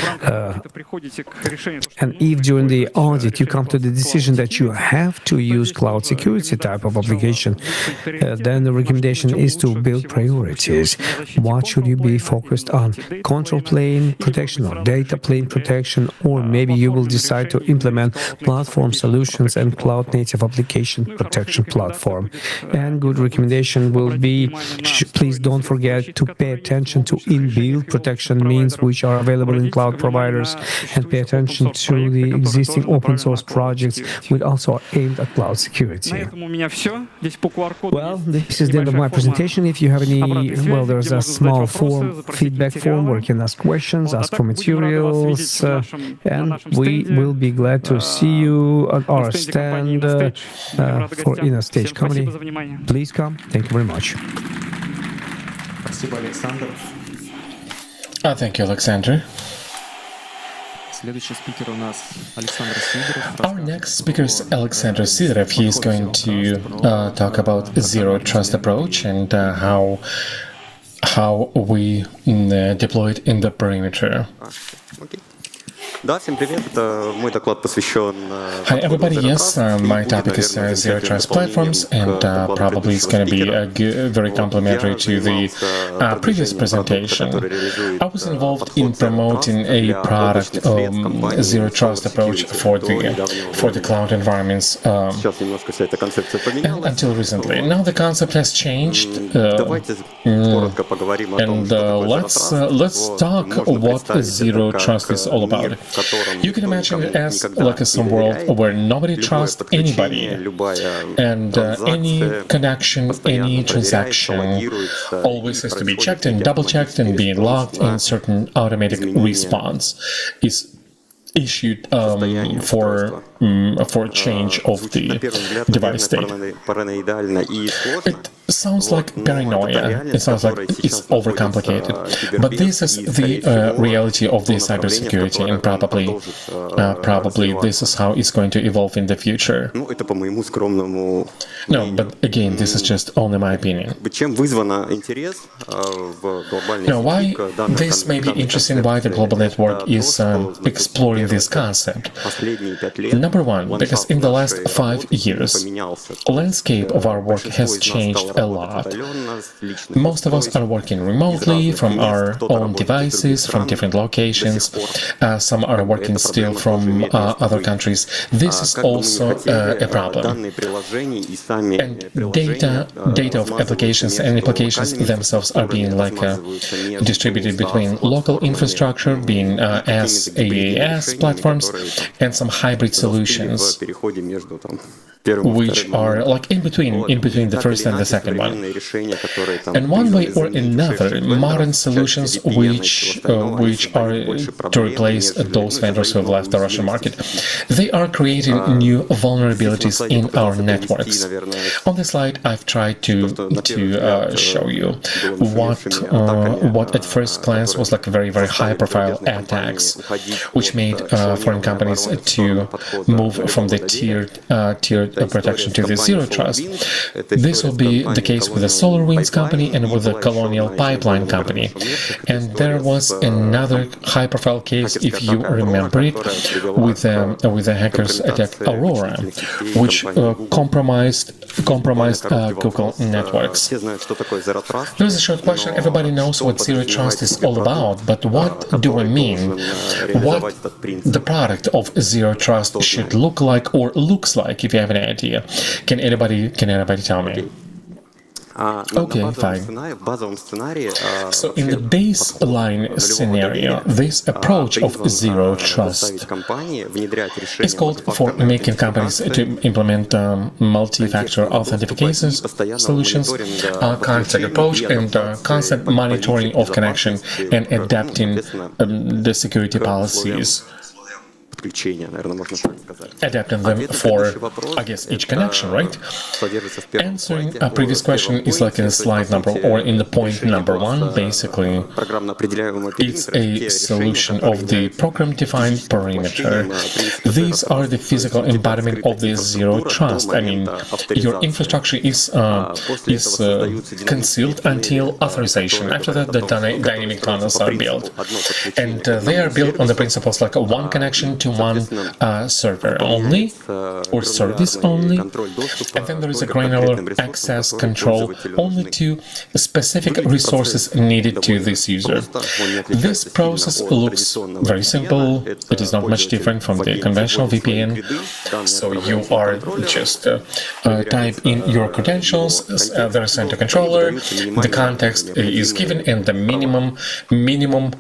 A: And if during the audit you come to the decision that you have to use cloud security type of application, then the recommendation is to build priorities. What should you be focused on? Control plane protection or data plane protection, or maybe you will decide to implement platform solutions and cloud native application protection platform. And good recommendation will be, please don't forget to pay attention to inbuilt protection means which are available in cloud providers, and pay attention to the existing open source projects which also are aimed at cloud security. Well, this is the end of my presentation. If you have any, well, there's a small feedback form where you can ask questions, ask for materials, and we will be glad to see you at our stand for In a Stage Comedy. Please come. Thank you very much.
B: Thank you, Alexander. Our next speaker is Alexander Sidorov. He is going to talk about zero trust approach and how we deploy it in the perimeter. Hi everybody, yes, my topic is Zero Trust Platforms, and probably it's going to be very complementary to the previous presentation. I was involved in promoting a product Zero Trust approach for the cloud environments and until recently. Now the concept has changed, and let's talk what Zero Trust is all about. You can imagine it as like some world where nobody trusts anybody, and any connection, any transaction always has to be checked and double-checked and being logged, and certain automatic response is issued for change of the device state. It sounds like paranoia. It sounds like it's overcomplicated. But this is the reality of the cybersecurity, and probably this is how it's going to evolve in the future. No, but again, this is just only my opinion. Now, why this may be interesting, why the global network is exploring this concept. Number one, because in the last 5 years, the landscape of our work has changed a lot. Most of us are working remotely from our own devices, from different locations. Some are working still from other countries. This is also a problem. And data of applications and applications themselves are being distributed between local infrastructure, being SaaS platforms, and some hybrid solutions, which are in between the first and the second one. And one way or another, modern solutions which are to replace those vendors who have left the Russian market, they are creating new vulnerabilities in our networks. On this slide, I've tried to show you what at first glance was very, very high-profile attacks, which made foreign companies to move from the tiered protection to the Zero Trust. This will be the case with the SolarWinds company and with the Colonial Pipeline company. And there was another high-profile case, if you remember it, with the hackers attack Aurora, which compromised Google networks. There is a short question. Everybody knows what Zero Trust is all about, but what do I mean? What the product of Zero Trust should look like or looks like, if you have an idea? Can anybody tell me? Okay, fine. So in the baseline scenario, this approach of Zero Trust is called for making companies to implement multi-factor authentication solutions, contact approach, and constant monitoring of connection and adapting the security policies. Adapting them for, I guess, each connection, right? Answering a previous question is like in slide number, or in the point number 1, basically, it's a solution of the program-defined perimeter. These are the physical embodiment of the Zero Trust. I mean, your infrastructure is concealed until authorization. After that, the dynamic tunnels are built. And they are built on the principles like one connection to one server only or service only, and then there is a granular access control only to specific resources needed to this user. This process looks very simple. It is not much different from the conventional VPN. So you are just type in your credentials, there is center controller, the context is given, and the minimum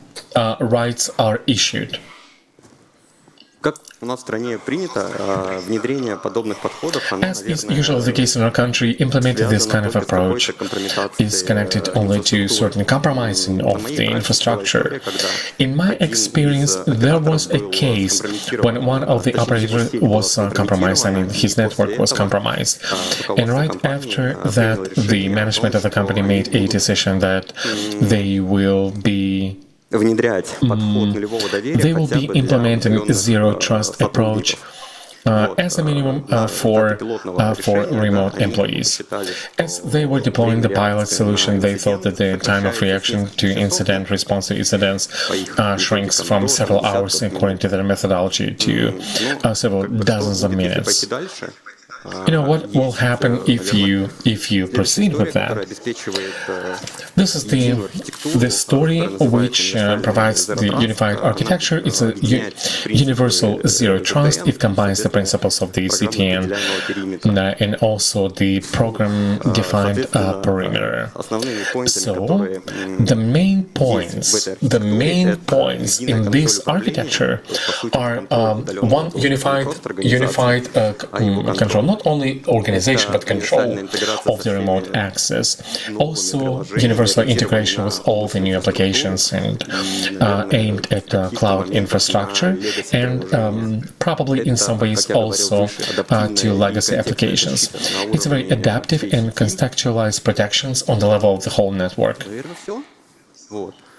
B: rights are issued. As is usually the case in our country, implementing this kind of approach is connected only to certain compromising of the infrastructure. In my experience, there was a case when one of the operators was compromised, I mean his network was compromised. And right after that, the management of the company made a decision that they will be implementing Zero Trust approach as a minimum for remote employees. As they were deploying the pilot solution, they thought that the time of reaction to incident response to incidents shrinks from several hours, according to their methodology, to several dozens of minutes. You know what will happen if you proceed with that? This is the story which provides the unified architecture. It's a universal zero trust. It combines the principles of the CTN and also the program-defined perimeter. So the main points in this architecture are one unified control. Not only organization, but control of the remote access. Also, universal integration with all the new applications and aimed at cloud infrastructure, and probably in some ways also to legacy applications. It's very adaptive and contextualized protections on the level of the whole network.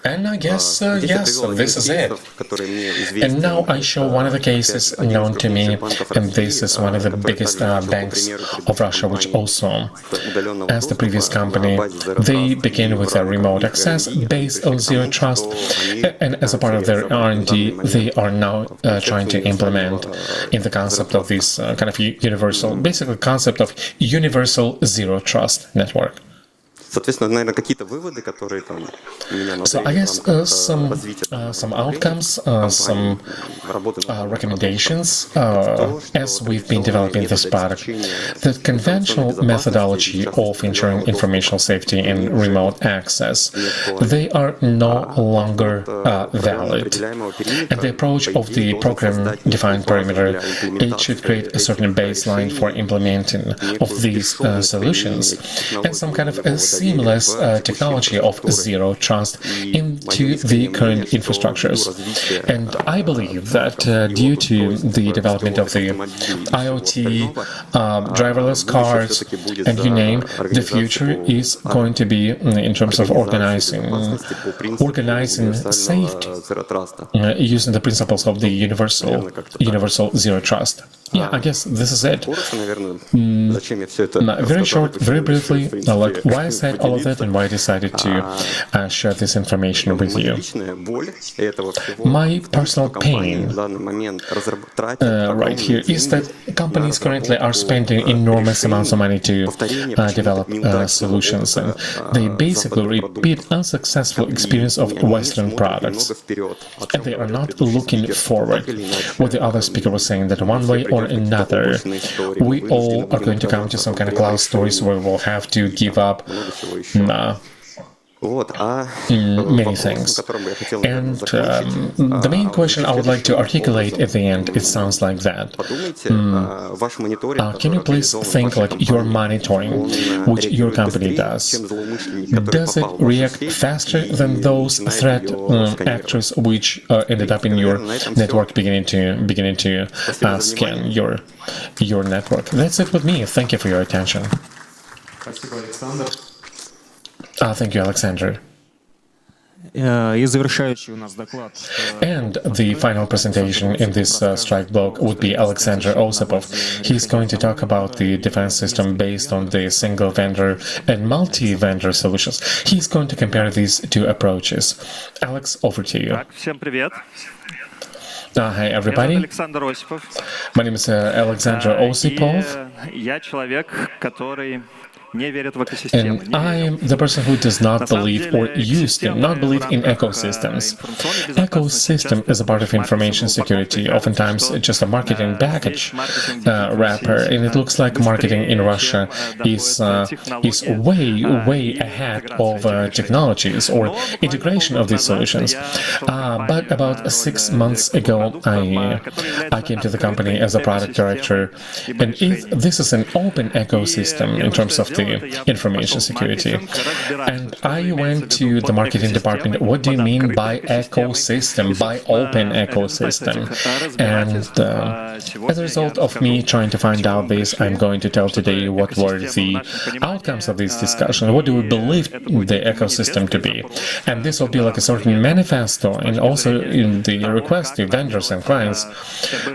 B: And I guess, yes, this is it. And now I show one of the cases known to me, and this is one of the biggest banks of Russia, which also, as the previous company, they began with a remote access based on zero trust, and as a part of their R&D, they are now trying to implement in the concept of this kind of universal, basically concept of universal zero trust network. So I guess some outcomes, some recommendations as we've been developing this product. The conventional methodology of ensuring informational safety and remote access, they are no longer valid. And the approach of the program-defined perimeter, it should create a certain baseline for implementing of these solutions and some kind of a seamless technology of zero trust into the current infrastructures. And I believe that due to the development of the IoT, driverless cars, and you name, the future is going to be in terms of organizing safety using the principles of the universal zero trust. Yeah, I guess this is it. Very short, very briefly, like why I said all of that and why I decided to share this information with you. My personal pain right here is that companies currently are spending enormous amounts of money to develop solutions, and they basically repeat unsuccessful experience of Western products, and they are not looking forward. What the other speaker was saying, that one way or another, we all are going to come to some kind of cloud stories where we'll have to give up many things. And the main question I would like to articulate at the end, it sounds like that. Can you please think like your monitoring, which your company does? Does it react faster than those threat actors which ended up in your network beginning to scan your network? That's it with me. Thank you for your attention. Thank you, Alexander. And the final presentation in this strike block would be Alexander Osipov. He's going to talk about the defense system based on the single vendor and multi-vendor solutions. He's going to compare these two approaches. Alex, over to you. Hi, everybody. My name is Alexander Osipov. And I am the person who does not believe or used to not believe in ecosystems. Ecosystem is a part of information security, oftentimes just a marketing package wrapper, and it looks like marketing in Russia is way ahead of technologies or integration of these solutions. But about 6 months ago, I came to the company as a product director, and this is an open ecosystem in terms of the the information security. And I went to the marketing department. What do you mean by ecosystem, by open ecosystem? And as a result of me trying to find out this, I'm going to tell today what were the outcomes of this discussion. What do we believe the ecosystem to be? And this will be like a certain manifesto, and also in the request to vendors and clients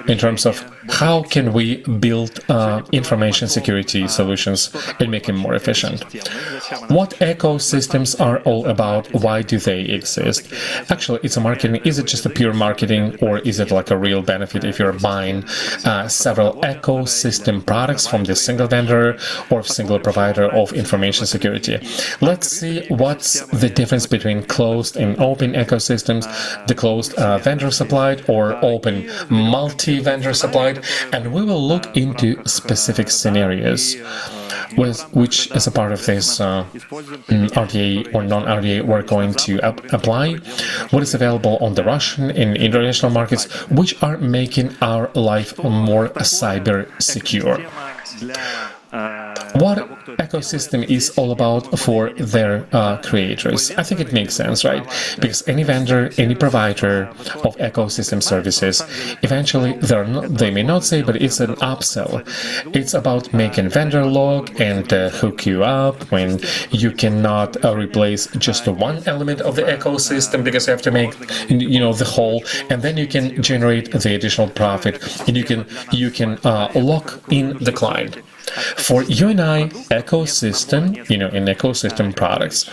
B: in terms of how can we build information security solutions and make them more efficient. What ecosystems are all about? Why do they exist? Actually, it's a marketing. Is it just a pure marketing, or is it like a real benefit if you're buying several ecosystem products from the single vendor or single provider of information security? Let's see what's the difference between closed and open ecosystems, the closed vendor-supplied or open multi-vendor supplied, and we will look into specific scenarios which as a part of this RDA or non-RDA we're going to apply, what is available on the Russian and international markets, which are making our life more cyber secure. What ecosystem is all about for their creators? I think it makes sense, right? Because any vendor, any provider of ecosystem services, eventually they may not say, but it's an upsell. It's about making vendor log and hook you up when you cannot replace just one element of the ecosystem because you have to make the whole, and then you can generate the additional profit, and you can lock in the client. For you and I, ecosystem, in ecosystem products,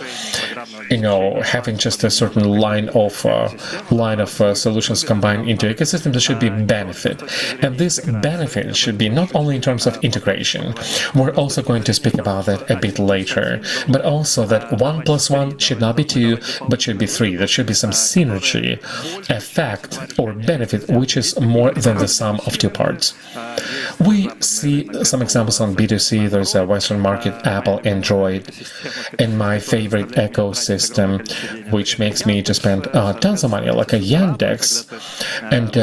B: having just a certain line of solutions combined into ecosystem, there should be benefit, and this benefit should be not only in terms of integration. We're also going to speak about that a bit later, but also that 1 + 1 should not be 2, but should be 3. There should be some synergy, effect, or benefit, which is more than the sum of 2 parts. We see some examples on B2C. There's a Western market, Apple, Android, and my favorite ecosystem, which makes me to spend tons of money, like a Yandex, and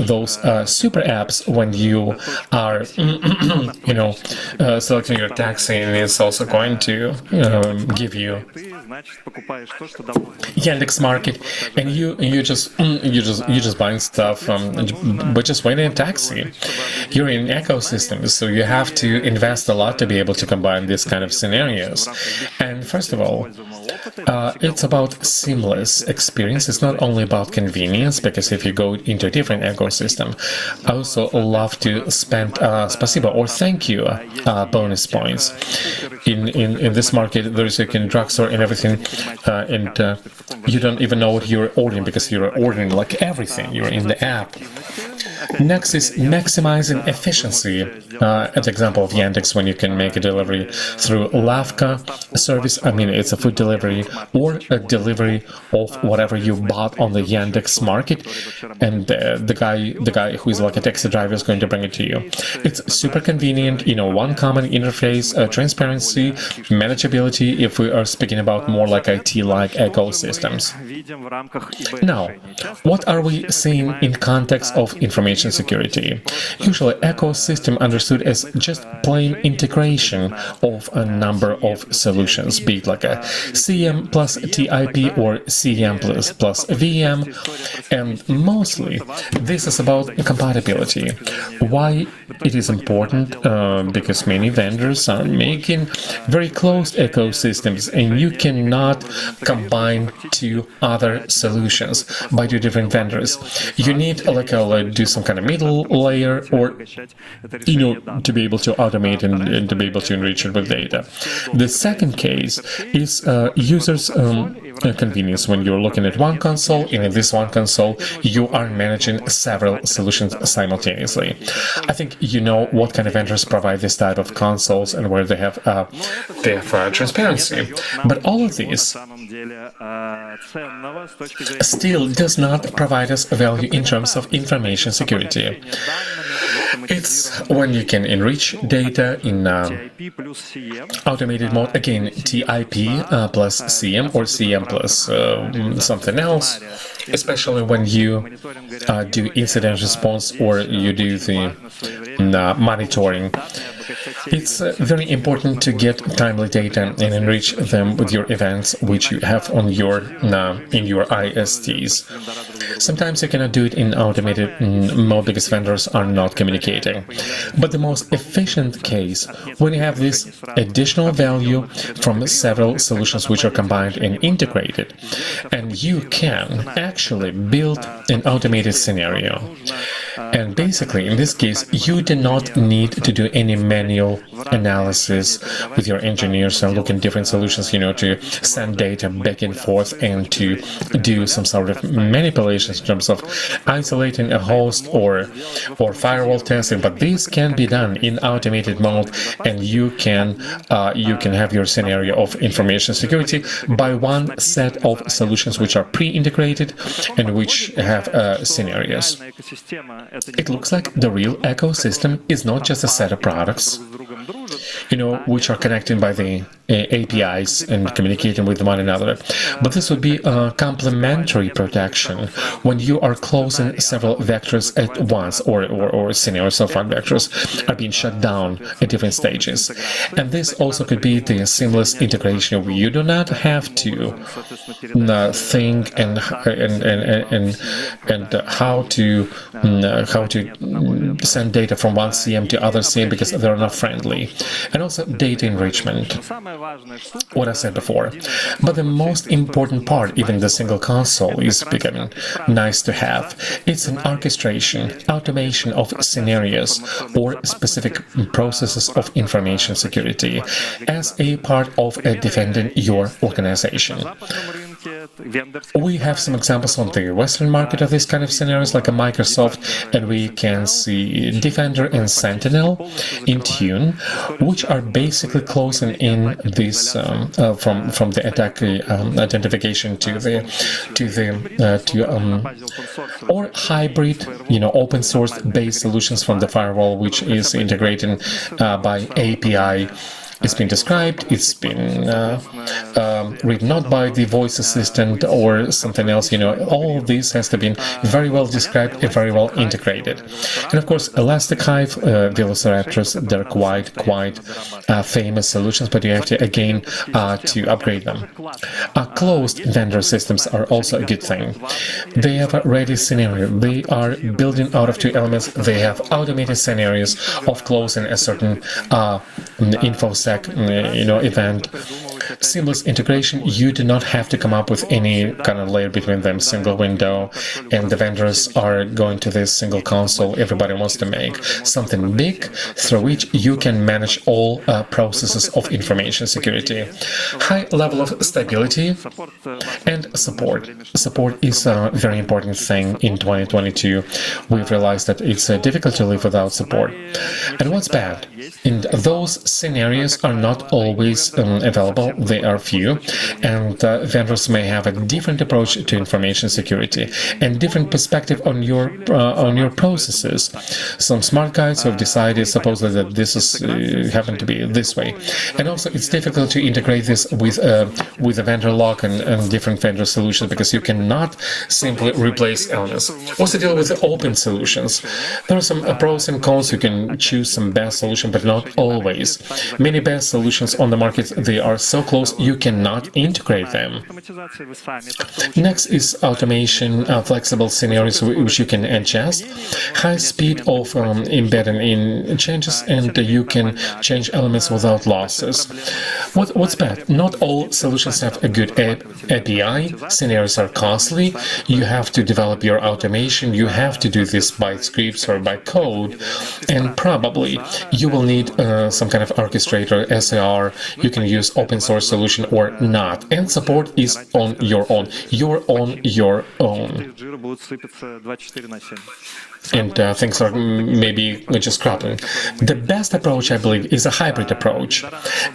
B: those super apps when you are, selecting your taxi, and it's also going to give you Yandex Market, and you just buying stuff, but just waiting in a taxi. You're in ecosystems, so you have to invest a lot to be able to combine these kind of scenarios. And first of all, it's about seamless experience. It's not only about convenience, because if you go into a different ecosystem, I also love to spend spasibo or thank you bonus points. In this market, there is a drugstore and everything, and you don't even know what you're ordering because you're ordering like everything. You're in the app. Next is maximizing efficiency. An example of Yandex, when you can make a delivery through Lavka service. I mean, it's a food delivery or a delivery of whatever you bought on the Yandex market, and the guy who is like a taxi driver is going to bring it to you. It's super convenient. One common interface, transparency, manageability. If we are speaking about more like IT-like ecosystems. Now, what are we seeing in context of information security? Usually, ecosystem understood as just plain integration of a number of solutions, be it like a CM plus TIP or CM plus VM, and mostly this is about compatibility. Why it is important? Because many vendors are making very closed ecosystems, and you cannot combine 2 other solutions by 2 different vendors. You need do some kind of middle layer, or to be able to automate and to be able to enrich it with data. The second case is users' convenience. When you're looking at one console, and in this one console, you are managing several solutions simultaneously. I think you know what kind of vendors provide this type of consoles and where they have transparency. But all of these still does not provide us value in terms of information security. It's when you can enrich data in automated mode, again, TIP plus CM or CM plus something else, especially when you do incident response or you do the monitoring. It's very important to get timely data and enrich them with your events which you have on your in your ISTs. Sometimes you cannot do it in automated mode because vendors are not communicating. But the most efficient case, when you have this additional value from several solutions which are combined and integrated, and you can actually build an automated scenario. And basically, in this case, you do not need to do any manual analysis with your engineers and look in different solutions, to send data back and forth and to do some sort of manipulations in terms of isolating a host or firewall testing. But this can be done in automated mode, and you can have your scenario of information security by one set of solutions which are pre-integrated and which have scenarios. It looks like the real ecosystem is not just a set of products, which are connected by the APIs and communicating with one another. But this would be a complementary protection when you are closing several vectors at once, or scenarios of one vectors are being shut down at different stages. And this also could be the seamless integration where you do not have to think and how to send data from one CM to other CM because they're not friendly. And also data enrichment, what I said before. But the most important part, even the single console, is becoming nice to have. It's an orchestration, automation of scenarios or specific processes of information security as a part of defending your organization. We have some examples on the Western market of these kind of scenarios, like a Microsoft, and we can see Defender and Sentinel, Intune, which are basically closing in this from the attack identification or hybrid, open source based solutions from the firewall, which is integrating by API. It's been described, it's been written out by the voice assistant or something else. All of this has to be very well described and very well integrated. And of course, Elastic Hive, Velociraptors, they're quite famous solutions, but you have to, again, to upgrade them. Closed vendor systems are also a good thing. They have a ready scenario. They are building out of two elements. They have automated scenarios of closing a certain InfoSec event. Seamless integration, you do not have to come up with any kind of layer between them, single window, and the vendors are going to this single console. Everybody wants to make something big through which you can manage all processes of information security. High level of stability and support. Support is a very important thing in 2022. We've realized that it's difficult to live without support. And what's bad? And those scenarios are not always available. They are few, and vendors may have a different approach to information security and different perspective on your processes. Some smart guys who have decided supposedly that this is happen to be this way, and also it's difficult to integrate this with a vendor lock and different vendor solutions because you cannot simply replace elements. Also deal with the open solutions. There are some pros and cons. You can choose some best solution, but not always. Many best solutions on the market, they are so close you cannot integrate them. Next is automation, flexible scenarios which you can adjust, high speed of embedding in changes, and you can change elements without losses. What's bad? Not all solutions have a good API. Scenarios are costly. You have to develop your automation. You have to do this by scripts or by code, and probably you will need some kind of orchestrator, SAR. You can use open source solution or not, and support is on your own. You're on your own. And things are maybe just crumbling. The best approach, I believe, is a hybrid approach.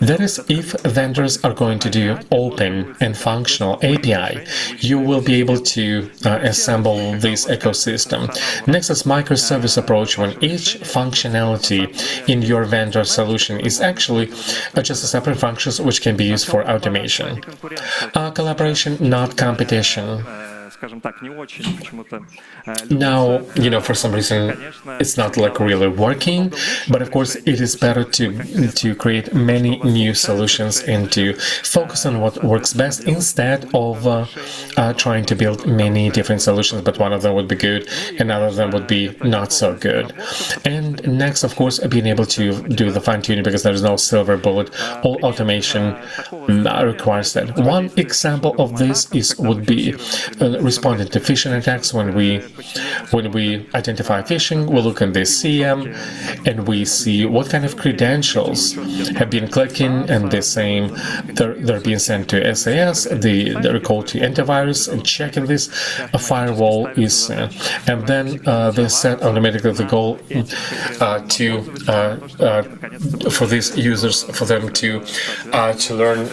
B: That is, if vendors are going to do open and functional API, you will be able to assemble this ecosystem. Next is microservice approach, when each functionality in your vendor solution is actually just a separate function which can be used for automation. Collaboration, not competition. Now, for some reason, it's not like really working, but of course, it is better to create many new solutions and to focus on what works best instead of trying to build many different solutions, but one of them would be good, another of them would be not so good. And next, of course, being able to do the fine-tuning, because there's no silver bullet. All automation requires that. One example of this would be responding to phishing attacks. When we identify phishing, we look at the CM and we see what kind of credentials have been clicking, and the same they're being sent to SAS. They're called to antivirus and checking this. A firewall is, and then they set automatically the goal for these users, for them to learn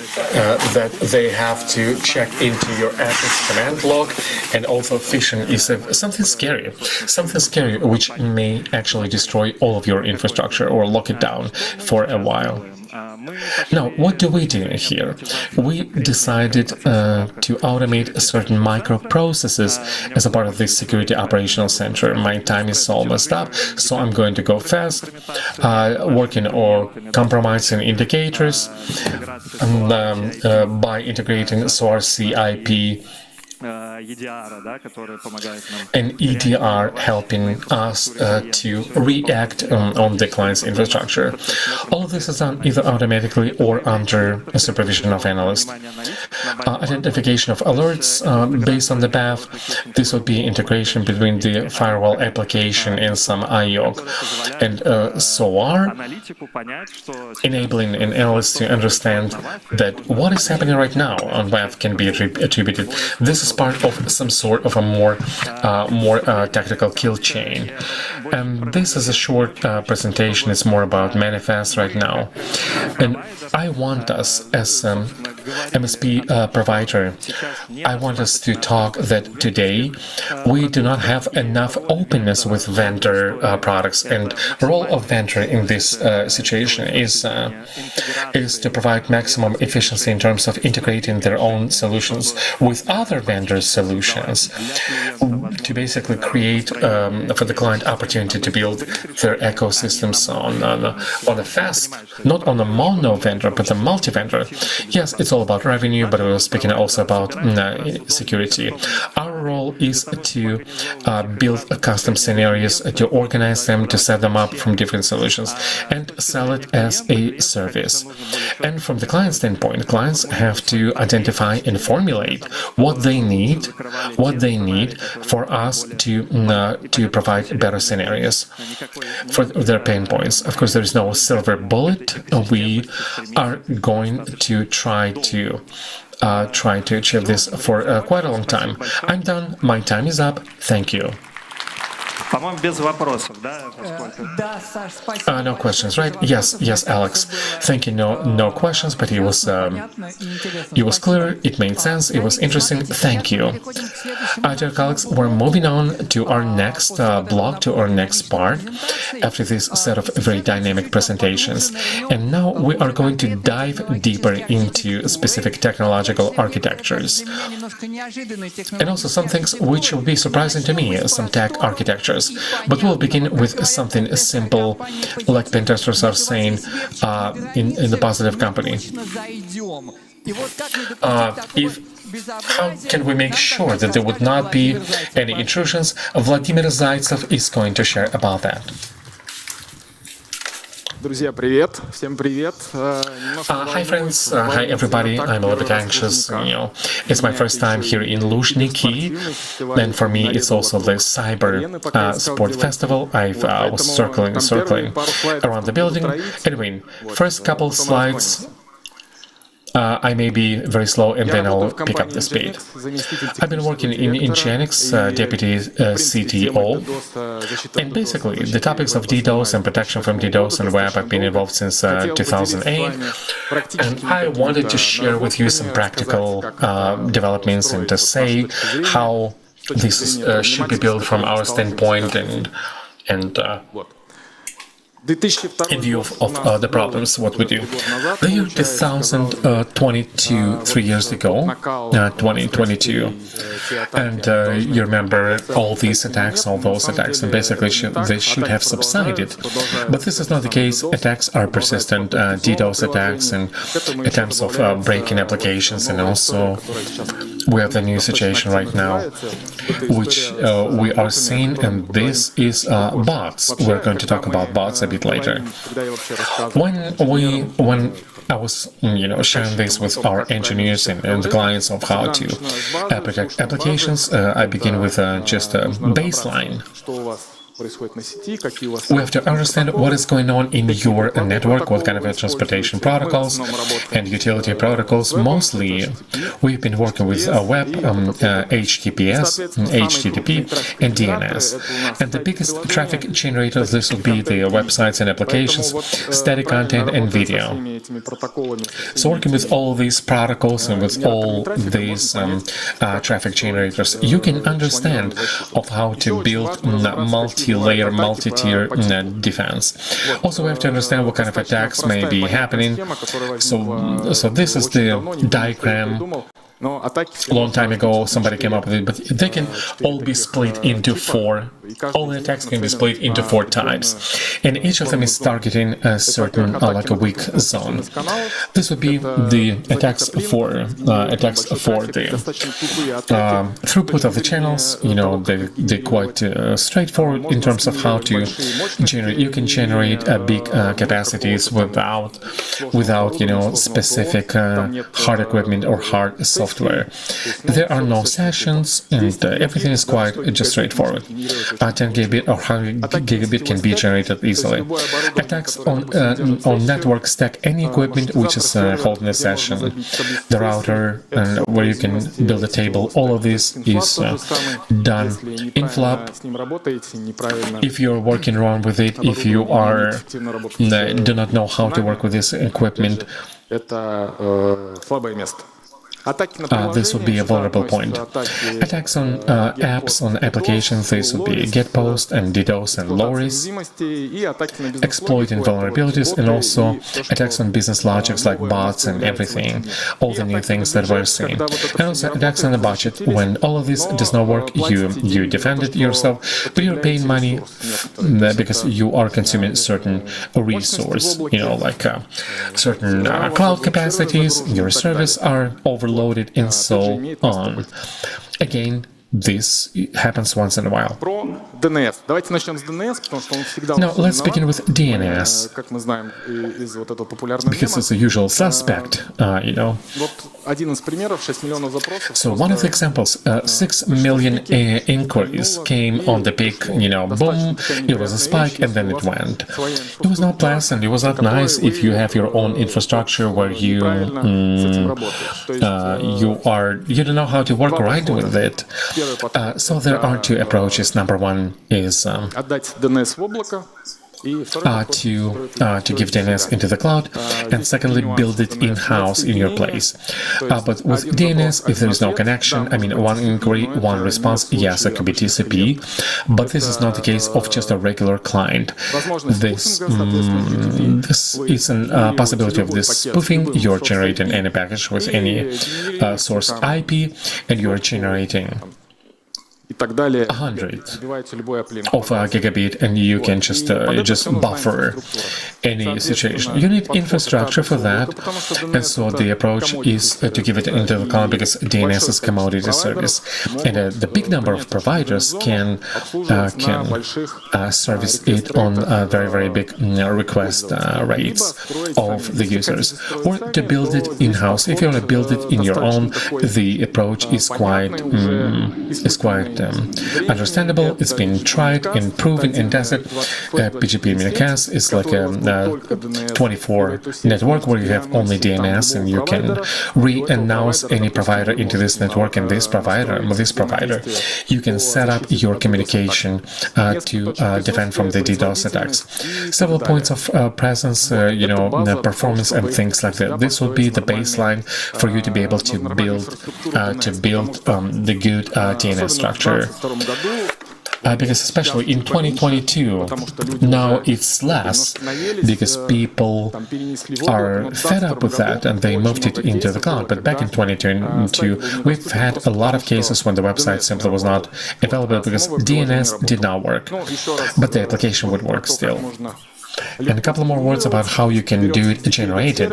B: that they have to check into your access command log. And also phishing is something scary which may actually destroy all of your infrastructure or lock it down for a while. Now, what do we do here? We decided to automate certain microprocesses as a part of this security operational center. My time is almost up, so I'm going to go fast, working on compromising indicators by integrating source IP and EDR, helping us to react on the client's infrastructure. All of this is done either automatically or under supervision of analysts. Identification of alerts based on the path. This would be integration between the firewall application and some IOC and SOAR, enabling an analyst to understand that what is happening right now on web can be attributed. This is part of some sort of a more tactical kill chain. This is a short presentation. It's more about manifest right now, and I want us as MSP provider, I want us to talk that today we do not have enough openness with vendor products, and role of vendor in this situation is to provide maximum efficiency in terms of integrating their own solutions with other vendors' solutions, to basically create for the client opportunity to build their ecosystems on a fast, not on a mono vendor, but a multi-vendor. Yes, it's all about revenue, but we're speaking also about security. Our role is to build custom scenarios, to organize them, to set them up from different solutions, and sell it as a service. And from the client standpoint, clients have to identify and formulate what they need for us to provide better scenarios for their pain points. Of course, there is no silver bullet. We are going to try to achieve this for quite a long time. I'm done. My time is up. Thank you. No questions, right? Yes, Alex. Thank you. No questions, but it was clear. It made sense. It was interesting. Thank you. Dear colleagues, we're moving on to our next block, to our next part, after this set of very dynamic presentations. And now we are going to dive deeper into specific technological architectures, and also some things which will be surprising to me, some tech architectures. But we'll begin with something simple, like pen testers are saying in the positive company. How can we make sure that there would not be any intrusions? Vladimir Zaitsev is going to share about that. Hi friends, hi everybody. I'm a little bit anxious. It's my first time here in Luzhniki, and for me it's also the Cyber Sport Festival. I was circling around the building. Anyway, first couple slides. I may be very slow, and then I'll pick up the speed. I've been working in Nginx, Deputy CTO, and basically the topics of DDoS and protection from DDoS and web have been involved since 2008, and I wanted to share with you some practical developments and to say how this should be built from our standpoint and in view of the problems, what we do. The year 2022, 3 years ago, 2022, and you remember all these attacks, all those attacks, and basically they should have subsided. But this is not the case. Attacks are persistent, DDoS attacks and attempts of breaking applications, and also we have the new situation right now, which we are seeing, and this is bots. We're going to talk about bots a bit later. When I was, sharing this with our engineers and the clients of how to protect applications, I begin with just a baseline. We have to understand what is going on in your network, what kind of transportation protocols and utility protocols. Mostly, we've been working with web, HTTPS, HTTP, and DNS. And the biggest traffic generators, this will be the websites and applications, static content, and video. So working with all these protocols and with all these traffic generators, you can understand of how to build multi-layer, multi-tier defense. Also, we have to understand what kind of attacks may be happening. So this is the diagram. A long time ago, somebody came up with it, but they can all be split into 4. All the attacks can be split into 4 types, and each of them is targeting a certain, like a weak zone. This would be the attacks for the throughput of the channels. They're quite straightforward in terms of how to generate. You can generate big capacities without specific hard equipment or hard software. There are no sessions, and everything is quite just straightforward. 10 gigabit or 100 gigabit can be generated easily. Attacks on network stack any equipment which is holding a session. The router, where you can build a table, all of this is done in FLAP. If you're working wrong with it, if you do not know how to work with this equipment, this would be a vulnerable point. Attacks on apps, on applications, this would be get post and DDoS and low-risk, exploiting vulnerabilities, and also attacks on business logics like bots and everything, all the new things that we're seeing. And also attacks on the budget. When all of this does not work, you defend it yourself, but you're paying money because you are consuming certain resource, like certain cloud capacities, your service are overloaded, and so on. Again, this happens once in a while. Now, let's begin with DNS, because it's a usual suspect, So one of the examples, 6 million inquiries came on the peak, boom, it was a spike, and then it went. It was not pleasant, it was not nice if you have your own infrastructure where you don't know how to work right with it. So there are 2 approaches. Number one is to give DNS into the cloud, and secondly, build it in-house in your place. But with DNS, if there is no connection, one inquiry, one response, yes, it could be TCP, but this is not the case of just a regular client. This is a possibility of this spoofing. You're generating any package with any source IP, and you're generating 100 of a gigabit, and you can just buffer any situation. You need infrastructure for that, and so the approach is to give it into the cloud, because DNS is commodity service, and the big number of providers can service it on very, very big request rates of the users, or to build it in-house. If you want to build it in your own, the approach is quite understandable. It's been tried and proven and tested. PGP Minicast is like a 24 network where you have only DNS, and you can re-announce any provider into this network, and with this provider, you can set up your communication to defend from the DDoS attacks. Several points of presence, performance and things like that. This will be the baseline for you to be able to build the good DNS structure. because especially in 2022, now it's less because people are fed up with that and they moved it into the cloud. But back in 2022, we've had a lot of cases when the website simply was not available because DNS did not work, but the application would work still. And a couple more words about how you can do it generated.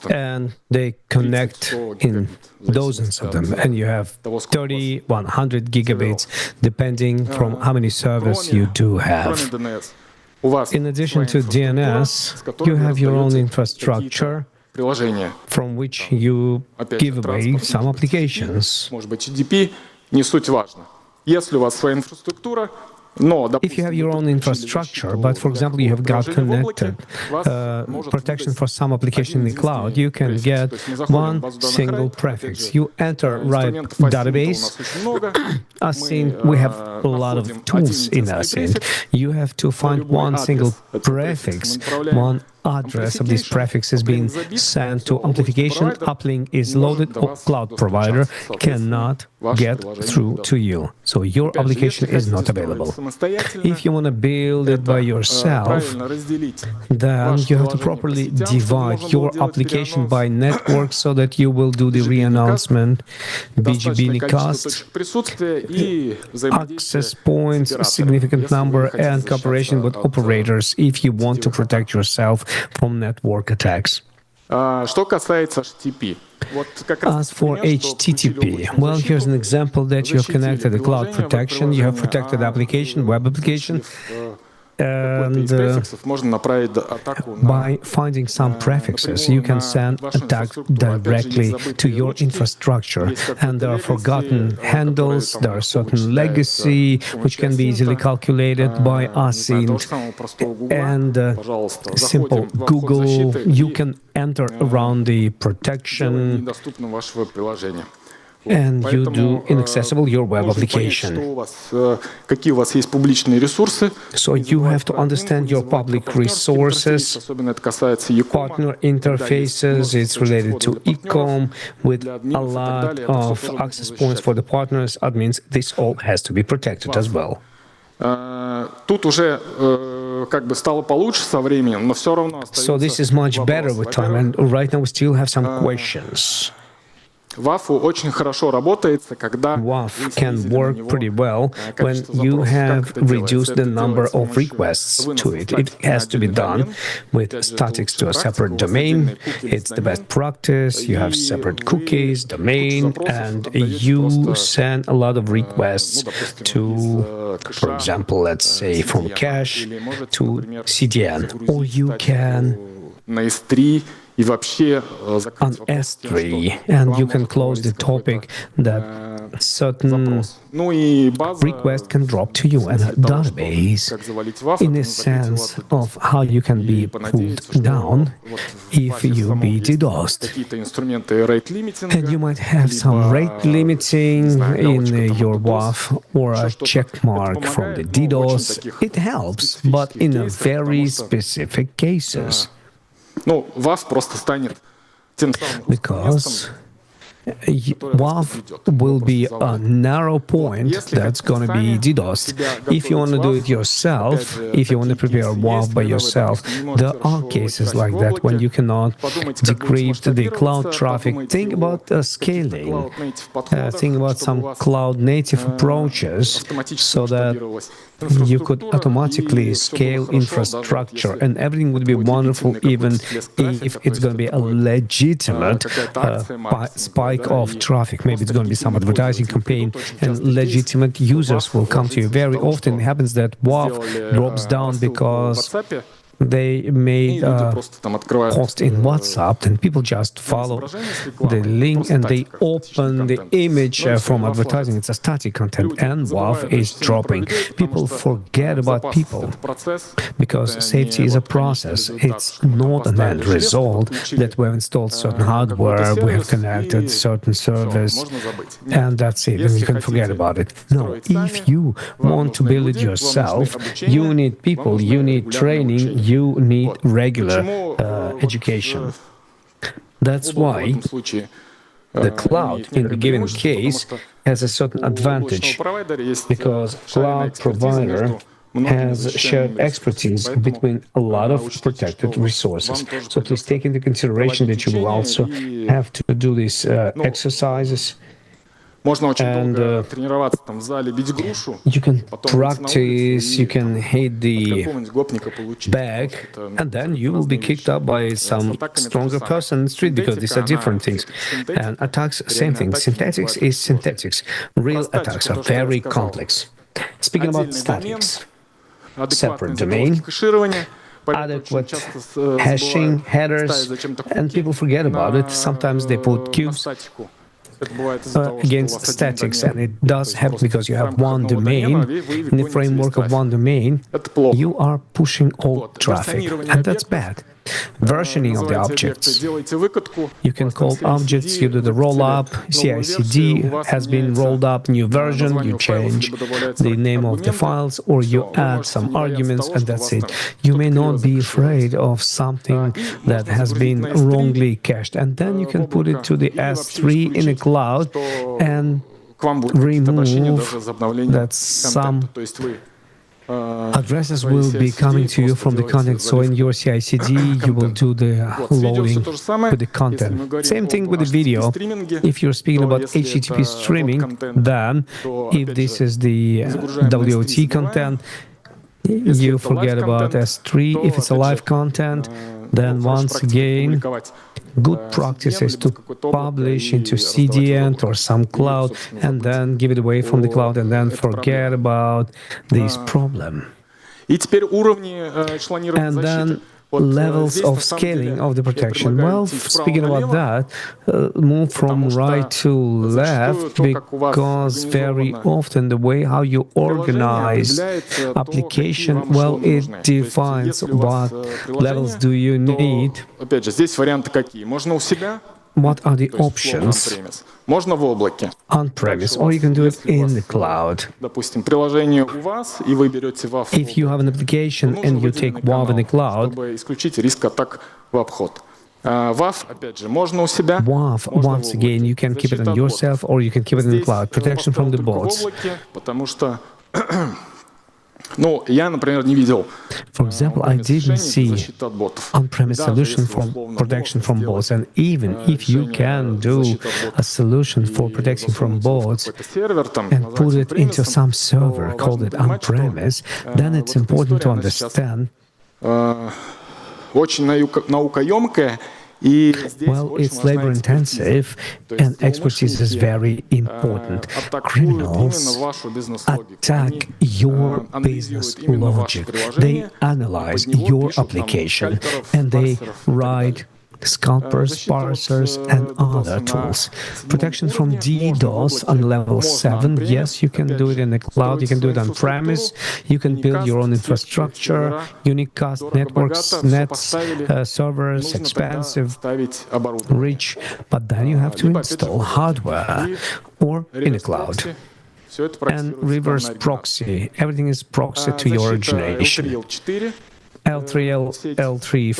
A: And they connect in dozens of them, and you have 30, 100 gigabits, depending from how many servers you do have. In addition to DNS, you have your own infrastructure from which you give away some applications. If you have your own infrastructure, but for example you have got connected protection for some application in the cloud, you can get one single prefix. You enter right database. Async, we have a lot of tools in Async. You have to find one single prefix, one address of this prefix is being sent to amplification. Uplink is loaded, or cloud provider cannot get through to you. So your application is not available. If you want to build it by yourself, then you have to properly divide your application by network so that you will do the re-announcement, BGP cost, access points, significant number, and cooperation with operators if you want to protect yourself from network attacks. As for HTTP, well, here's an example that you have connected the cloud protection, you have protected application, web application, and by finding some prefixes, you can send attack directly to your infrastructure. And there are forgotten handles, there are certain legacy, which can be easily calculated by Async. And simple Google, you can enter around the protection and you do inaccessible your web application. So you have to understand your public resources, partner interfaces, it's related to e-com with a lot of access points for the partners, admins, this all has to be protected as well. So this is much better with time, and right now we still have some questions. WAF can work pretty well when you have reduced the number of requests to it. It has to be done with statics to a separate domain. It's the best practice. You have separate cookies, domain, and you send a lot of requests to, for example, let's say from cache to CDN, or you can on S3, and you can close the topic that certain request can drop to you in a database in a sense of how you can be pulled down if you be DDoSed. And you might have some rate limiting in your WAF or a check mark from the DDoS. It helps, but in a very specific cases. Because WAF will be a narrow point that's going to be DDoSed. If you want to do it yourself, if you want to prepare a WAF by yourself, there are cases like that when you cannot decrypt the cloud traffic. Think about scaling. Think about some cloud-native approaches so that you could automatically scale infrastructure and everything would be wonderful even if it's going to be a legitimate spike of traffic. Maybe it's going to be some advertising campaign and legitimate users will come to you. Very often it happens that WAF drops down because they made a post in WhatsApp and people just follow the link and they open the image from advertising. It's a static content and WAF is dropping. People forget about people because safety is a process. It's not an end result that we have installed certain hardware, we have connected certain service and that's it, and you can forget about it. No, if you want to build it yourself, you need people, you need training, you need regular education. That's why the cloud in a given case has a certain advantage because cloud provider has shared expertise between a lot of protected resources. So please take into consideration that you will also have to do these exercises. And you can practice, you can hit the bag, and then you will be kicked up by some stronger person in the street, because these are different things. And attacks, same thing. Synthetics is synthetics. Real attacks are very complex. Speaking about statics, separate domain, adequate hashing, headers, and people forget about it. Sometimes they put cubes against statics, and it does happen because you have one domain. In the framework of one domain, you are pushing all traffic, and that's bad. Versioning of the objects. You can call objects, you do the roll-up, CI/CD has been rolled up, new version, you change the name of the files, or you add some arguments, and that's it. You may not be afraid of something that has been wrongly cached, and then you can put it to the S3 in a cloud and remove that some addresses will be coming to you from the content. So in your CI/CD, you will do the loading with the content. Same thing with the video. If you're speaking about HTTP streaming, then if this is the WOT content, you forget about S3. If it's a live content, then once again, good practice is to publish into CDN or some cloud and then give it away from the cloud and then forget about this problem. And then levels of scaling of the protection. Well, speaking about that, move from right to left, because very often the way how you organize application, well, it defines what levels do you need. What are the options? On-premise, or you can do it in the cloud. If you have an application and you take WAV in the cloud, WAV, once again, you can keep it on yourself or you can keep it in the cloud. Protection from the bots. For example, I didn't see on-premise solution for protection from bots, and even if you can do a solution for protection from bots and put it into some server, called it on-premise, then it's important to understand. Well, it's labor-intensive, and expertise is very important. Criminals attack your business logic. They analyze your application, and they write scalpers, parsers, and other tools. Protection from DDoS on level 7. Yes, you can do it in the cloud, you can do it on premise, you can build your own infrastructure, unicast networks, nets, servers, expensive, rich, but then you have to install hardware or in the cloud. And reverse proxy. Everything is proxy to your origination. L3, L3,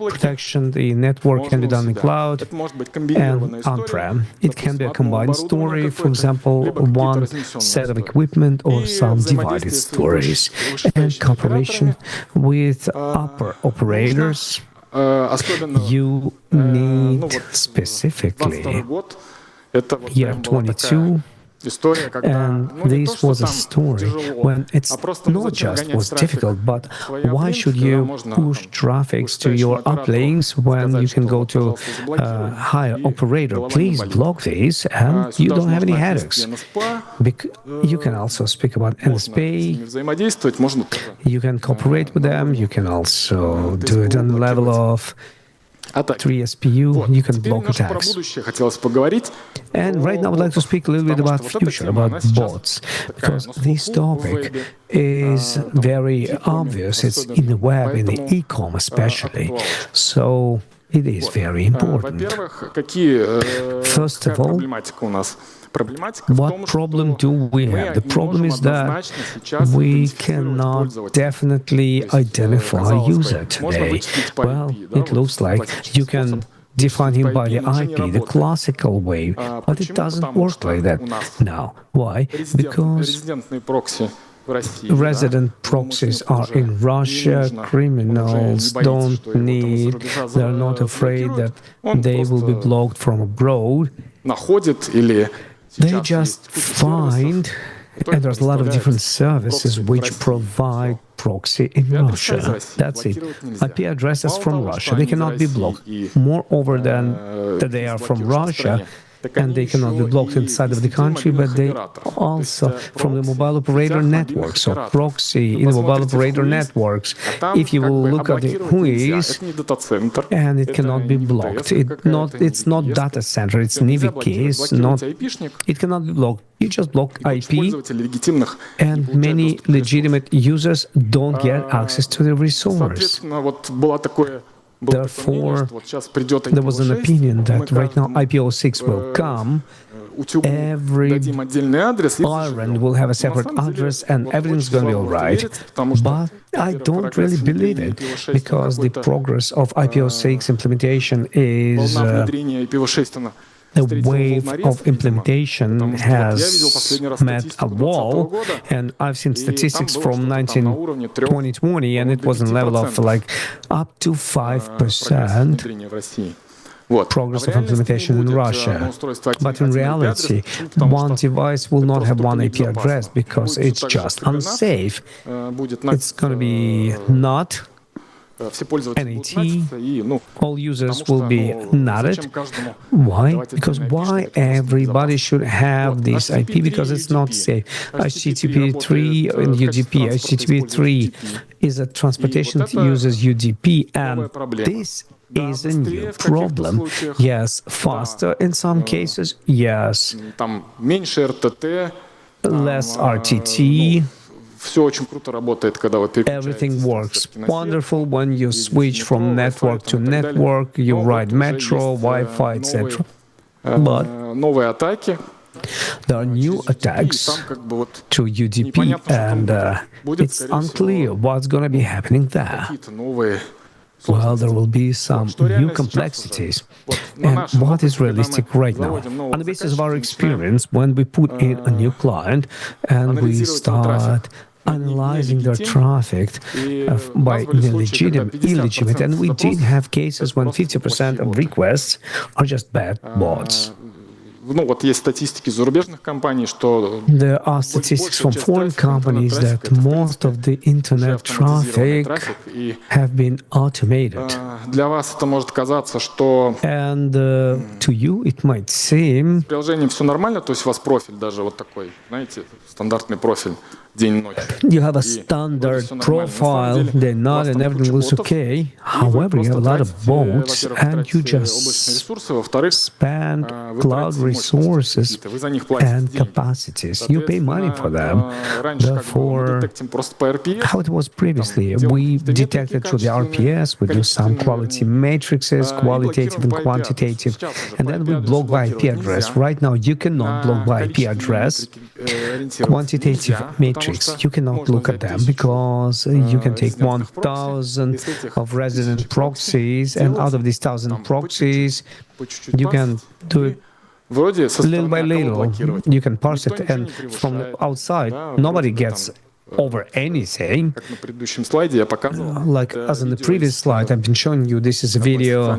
A: protection, the network can be done in the cloud and on-prem. It can be a combined story, for example, one set of equipment or some divided stories. And cooperation with upper operators, you need specifically year 22. And this was a story when it's not just was difficult, but why should you push traffics to your uplinks when you can go to a higher operator? Please block these, and you don't have any headaches. You can also speak about NSP. You can cooperate with them. You can also do it on the level of 3SPU, you can block attacks. And right now I'd like to speak a little bit about future, about bots, because this topic is very obvious. It's in the web, in the e-com especially. So it is very important. First of all, what problem do we have? The problem is that we cannot definitely identify user today. Well, it looks like you can defining by the IP, the classical way, but it doesn't work like that now. Why? Because resident proxies are in Russia, criminals don't need, they're not afraid that they will be blocked from abroad. They just find, and there's a lot of different services which provide proxy in Russia. That's it. IP addresses from Russia, they cannot be blocked. Moreover than that they are from Russia, and they cannot be blocked inside of the country, but they also from the mobile operator networks. So proxy in the mobile operator networks, if you will look at who is, and it cannot be blocked. It's not data center, it's NIVI case, it cannot be blocked. You just block IP, and many legitimate users don't get access to the resource. Therefore, there was an opinion that right now IPv6 will come, every island will have a separate address and everything's going to be all right. But I don't really believe it, because the progress of IPv6 implementation is the wave of implementation has met a wall, and I've seen statistics from 2020, and it was a level of like up to 5% progress of implementation in Russia. But in reality, one device will not have one IP address because it's just unsafe. It's going to be not NAT, all users will be NATed. Why? Because why everybody should have this IP? Because it's not safe. HTTP3 and UDP. HTTP3 is a transportation that uses UDP, and this is a new problem. Yes, faster in some cases, yes. Less RTT. Everything works wonderful when you switch from network to network, you ride metro, Wi-Fi, etc. But there are new attacks to UDP, and it's unclear what's going to be happening there. Well, there will be some new complexities. And what is realistic right now? On the basis of our experience, when we put in a new client and we start analyzing their traffic by illegitimate, and we did have cases when 50% of requests are just bad bots. There are statistics from foreign companies that most of the internet traffic have been automated. And to you it might seem you have a standard profile, day and night, and everything looks okay. However, you have a lot of bots, and you just spend cloud resources and capacities. You pay money for them. Therefore, how it was previously, we detected through the RPS, we do some quality matrices, qualitative and quantitative, and then we block by IP address. Right now, you cannot block by IP address quantitative matrix. You cannot look at them because you can take 1,000 of resident proxies, and out of these 1,000 proxies, you can do it little by little. You can parse it, and from the outside, nobody gets over anything. Like as in the previous slide, I've been showing you, this is a video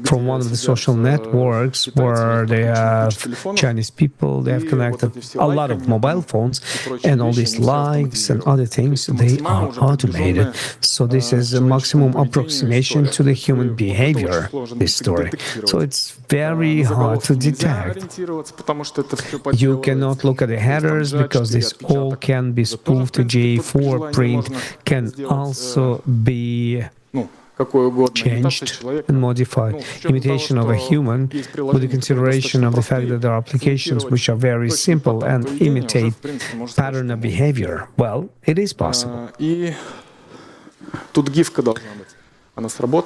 A: from one of the social networks where they have Chinese people, they have connected a lot of mobile phones, and all these likes and other things, they are automated. So this is a maximum approximation to the human behavior, this story. So it's very hard to detect. You cannot look at the headers because this all can be spoofed. GA4 print can also be changed and modified. Imitation of a human with the consideration of the fact that there are applications which are very simple and imitate pattern of behavior. Well, it is possible.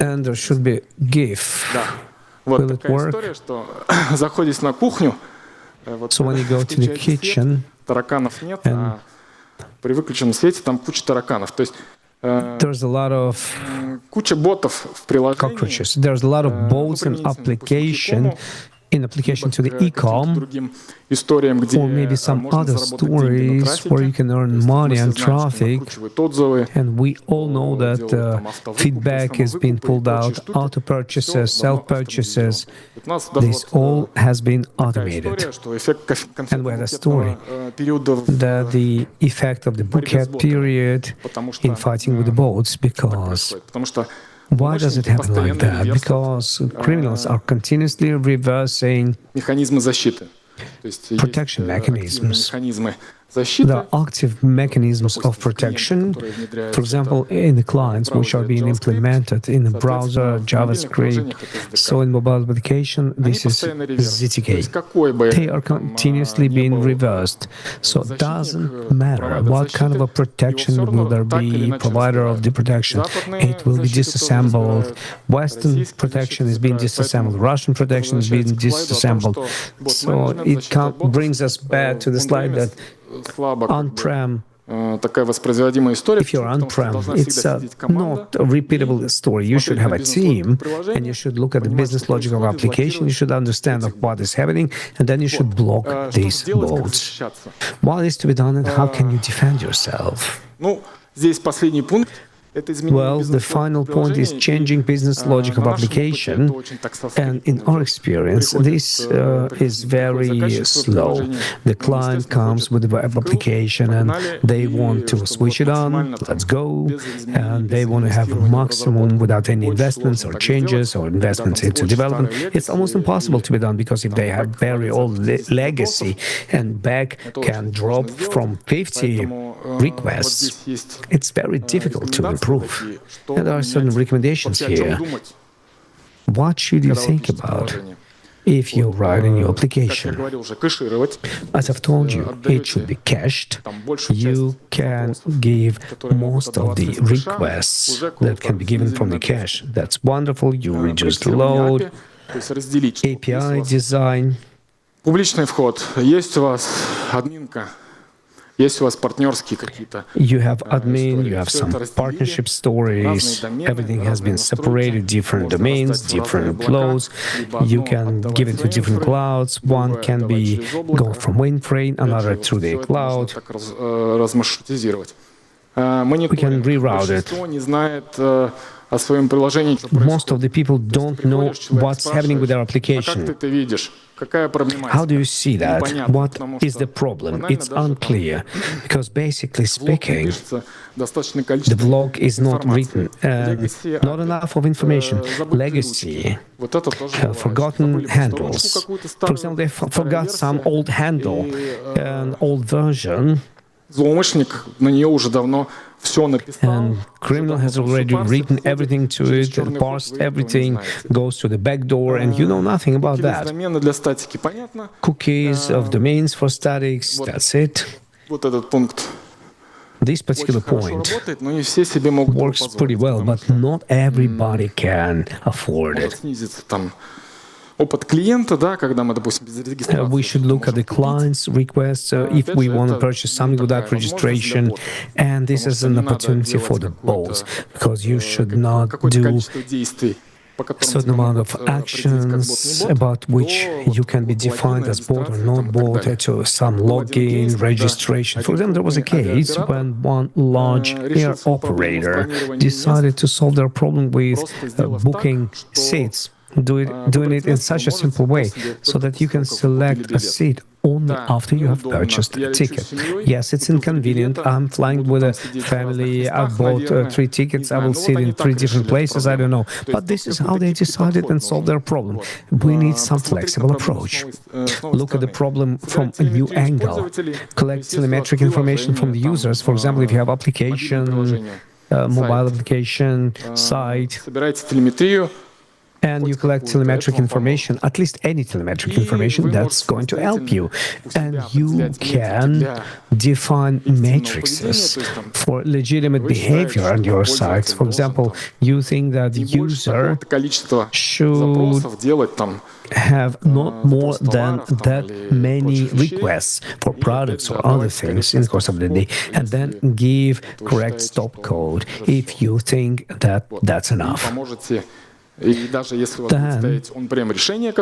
A: And there should be GIF. Will it work? So when you go to the kitchen, and there's a lot of
U: куча ботов в приложении.
A: cockroaches. There's a lot of bots and application to the e-com, or maybe some other stories where you can earn money on traffic. And we all know that feedback has been pulled out, auto purchases, self-purchases. This all has been automated. And we had a story that the effect of the bookhead period in fighting with the bots, because why does it happen like that? Because criminals are continuously reversing protection mechanisms. There are active mechanisms of protection, for example, in the clients which are being implemented in the browser, JavaScript. So in mobile application, this is ZTK. They are continuously being reversed. So it doesn't matter what kind of a protection will there be, provider of the protection. It will be disassembled. Western protection is being disassembled. Russian protection is being disassembled. So it brings us back to the slide that on-prem, if you're on-prem, it's not a repeatable story. You should have a team, and you should look at the business logic of application. You should understand of what is happening, and then you should block these bots. What is to be done, and how can you defend yourself? Well, the final point is changing business logic of application, and in our experience, this is very slow. The client comes with the web application and they want to switch it on, let's go, and they want to have a maximum without any investments or changes or investments into development. It's almost impossible to be done, because if they have very old legacy and back can drop from 50 requests, it's very difficult to improve. And there are certain recommendations here. What should you think about if you write a new application? As I've told you, it should be cached. You can give most of the requests that can be given from the cache. That's wonderful. You reduce the load. API design.
U: Публичный вход. Есть у вас админка.
A: You have admin, you have some partnership stories, everything has been separated, different domains, different flows. You can give it to different clouds. One can be go from mainframe, another through the cloud. We can reroute it. Most of the people don't know what's happening with their application. How do you see that? What is the problem? It's unclear, because basically speaking, the vlog is not written, not enough of information. Legacy, forgotten handles. For example, they forgot some old handle, an old version. And criminal has already written everything to it, and parsed everything, goes to the back door, and you know nothing about that. Cookies of domains for statics, that's it. This particular point works pretty well, but not everybody can afford it. We should look at the client's requests if we want to purchase something without registration, and this is an opportunity for the bots, because you should not do a certain amount of actions about which you can be defined as bot or not bot, to some login, registration. For example, there was a case when one large air operator decided to solve their problem with booking seats. Doing it in such a simple way, so that you can select a seat only after you have purchased a ticket. Yes, it's inconvenient. I'm flying with a family. I bought 3 tickets. I will sit in 3 different places. I don't know. But this is how they decided and solved their problem. We need some flexible approach. Look at the problem from a new angle. Collect telemetric information from the users. For example, if you have application, mobile application, site, and you collect telemetric information, at least any telemetric information, that's going to help you. And you can define matrices for legitimate behavior on your sites. For example, you think that the user should have not more than that many requests for products or other things in the course of the day, and then give correct stop code if you think that that's enough. Then,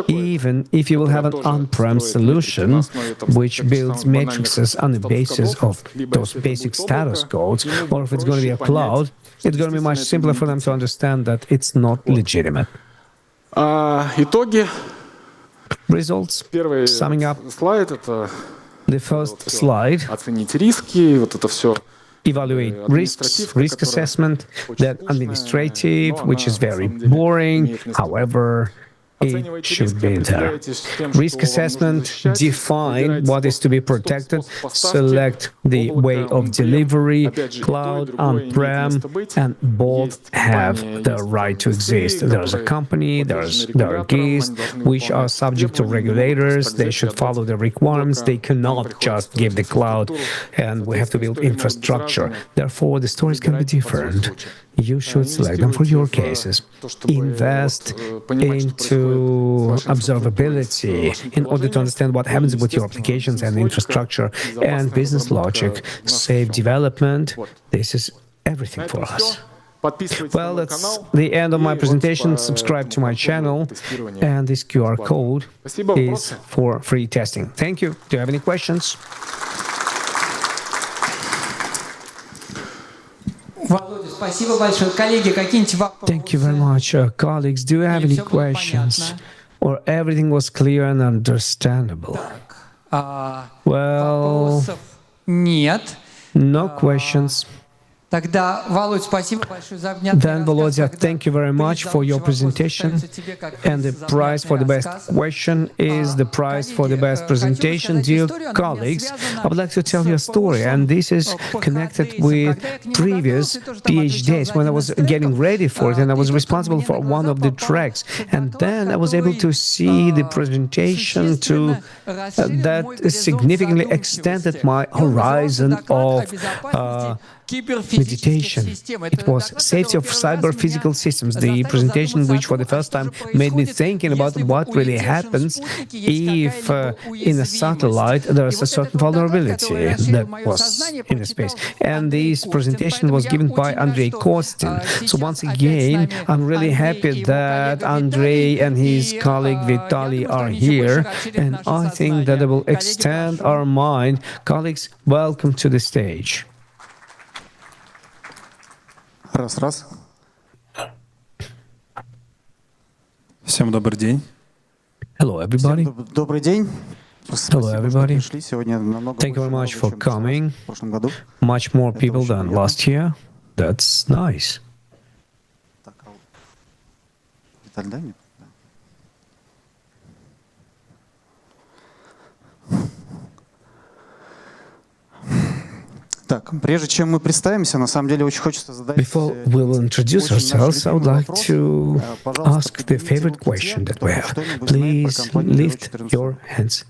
A: even if you will have an on-prem solution which builds matrices on the basis of those basic status codes, or if it's going to be a cloud, it's going to be much simpler for them to understand that it's not legitimate. Results. Summing up, the first slide. Evaluate risks, risk assessment, that administrative, which is very boring, however, it should be there. Risk assessment, define what is to be protected, select the way of delivery, cloud, on-prem, and both have the right to exist. There's a company, there are GIST, which are subject to regulators, they should follow the requirements, they cannot just give the cloud, and we have to build infrastructure. Therefore, the stories can be different. You should select them for your cases. Invest into observability in order to understand what happens with your applications and infrastructure and business logic. Safe development. This is everything for us. Well, that's the end of my presentation. Subscribe to my channel, and this QR code is for free testing. Thank you. Do you have any questions? Thank you very much. Colleagues, do you have any questions? Or everything was clear and understandable? Well, no questions. Then, Volodya, thank you very much for your presentation. And the prize for the best question is the prize for the best presentation. Dear colleagues, I would like to tell you a story, and this is connected with previous PhDs when I was getting ready for it, and I was responsible for one of the tracks. And then I was able to see the presentation that significantly extended my horizon of meditation. It was safety of cyber physical systems, the presentation which for the first time made me thinking about what really happens if in a satellite there is a certain vulnerability that was in space. And this presentation was given by Andrei Kostin. So once again, I'm really happy that Andrei and his colleague Vitaly are here, and I think that they will extend our mind. Colleagues, welcome to the stage.
E: Раз. Всем добрый день.
A: Hello, everybody.
E: Добрый день.
A: Hello, everybody. Thank you very much for coming. Much more people than last year. That's nice.
E: Так, прежде чем мы представимся, на самом деле очень хочется задать...
A: Before we will introduce ourselves, I would like to ask the favorite question that we have. Please lift your hands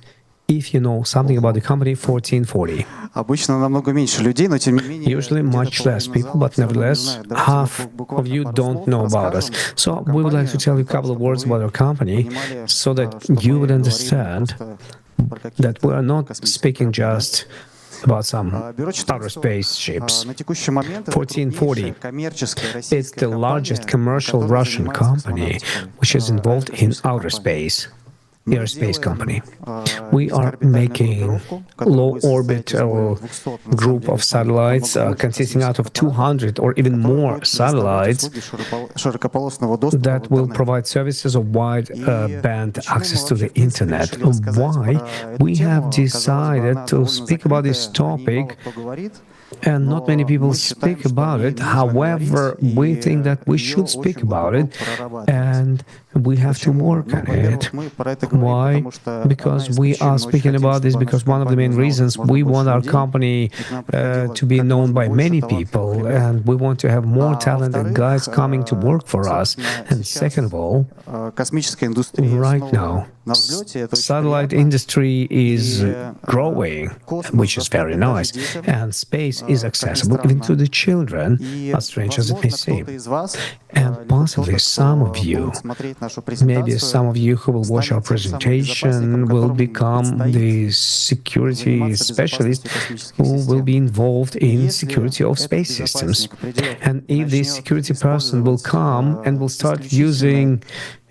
A: if you know something about the company 1440.
E: Обычно намного меньше людей, но тем не менее...
A: Usually much less people, but nevertheless, half of you don't know about us. So we would like to tell you a couple of words about our company so that you would understand that we are not speaking just about some outer space ships. 1440. It's the largest commercial Russian company which is involved in outer space. Airspace company. We are making low-orbit group of satellites consisting out of 200 or even more satellites that will provide services of wide band access to the internet. Why we have decided to speak about this topic, and not many people speak about it. However, we think that we should speak about it, and we have to work on it. Why? Because we are speaking about this because one of the main reasons we want our company to be known by many people, and we want to have more talented guys coming to work for us. And second of all, right now, satellite industry is growing, which is very nice, and space space is accessible even to the children, as strange as it may seem. And possibly some of you, maybe some of you who will watch our presentation will become the security specialist who will be involved in security of space systems. And if this security person will come and will start using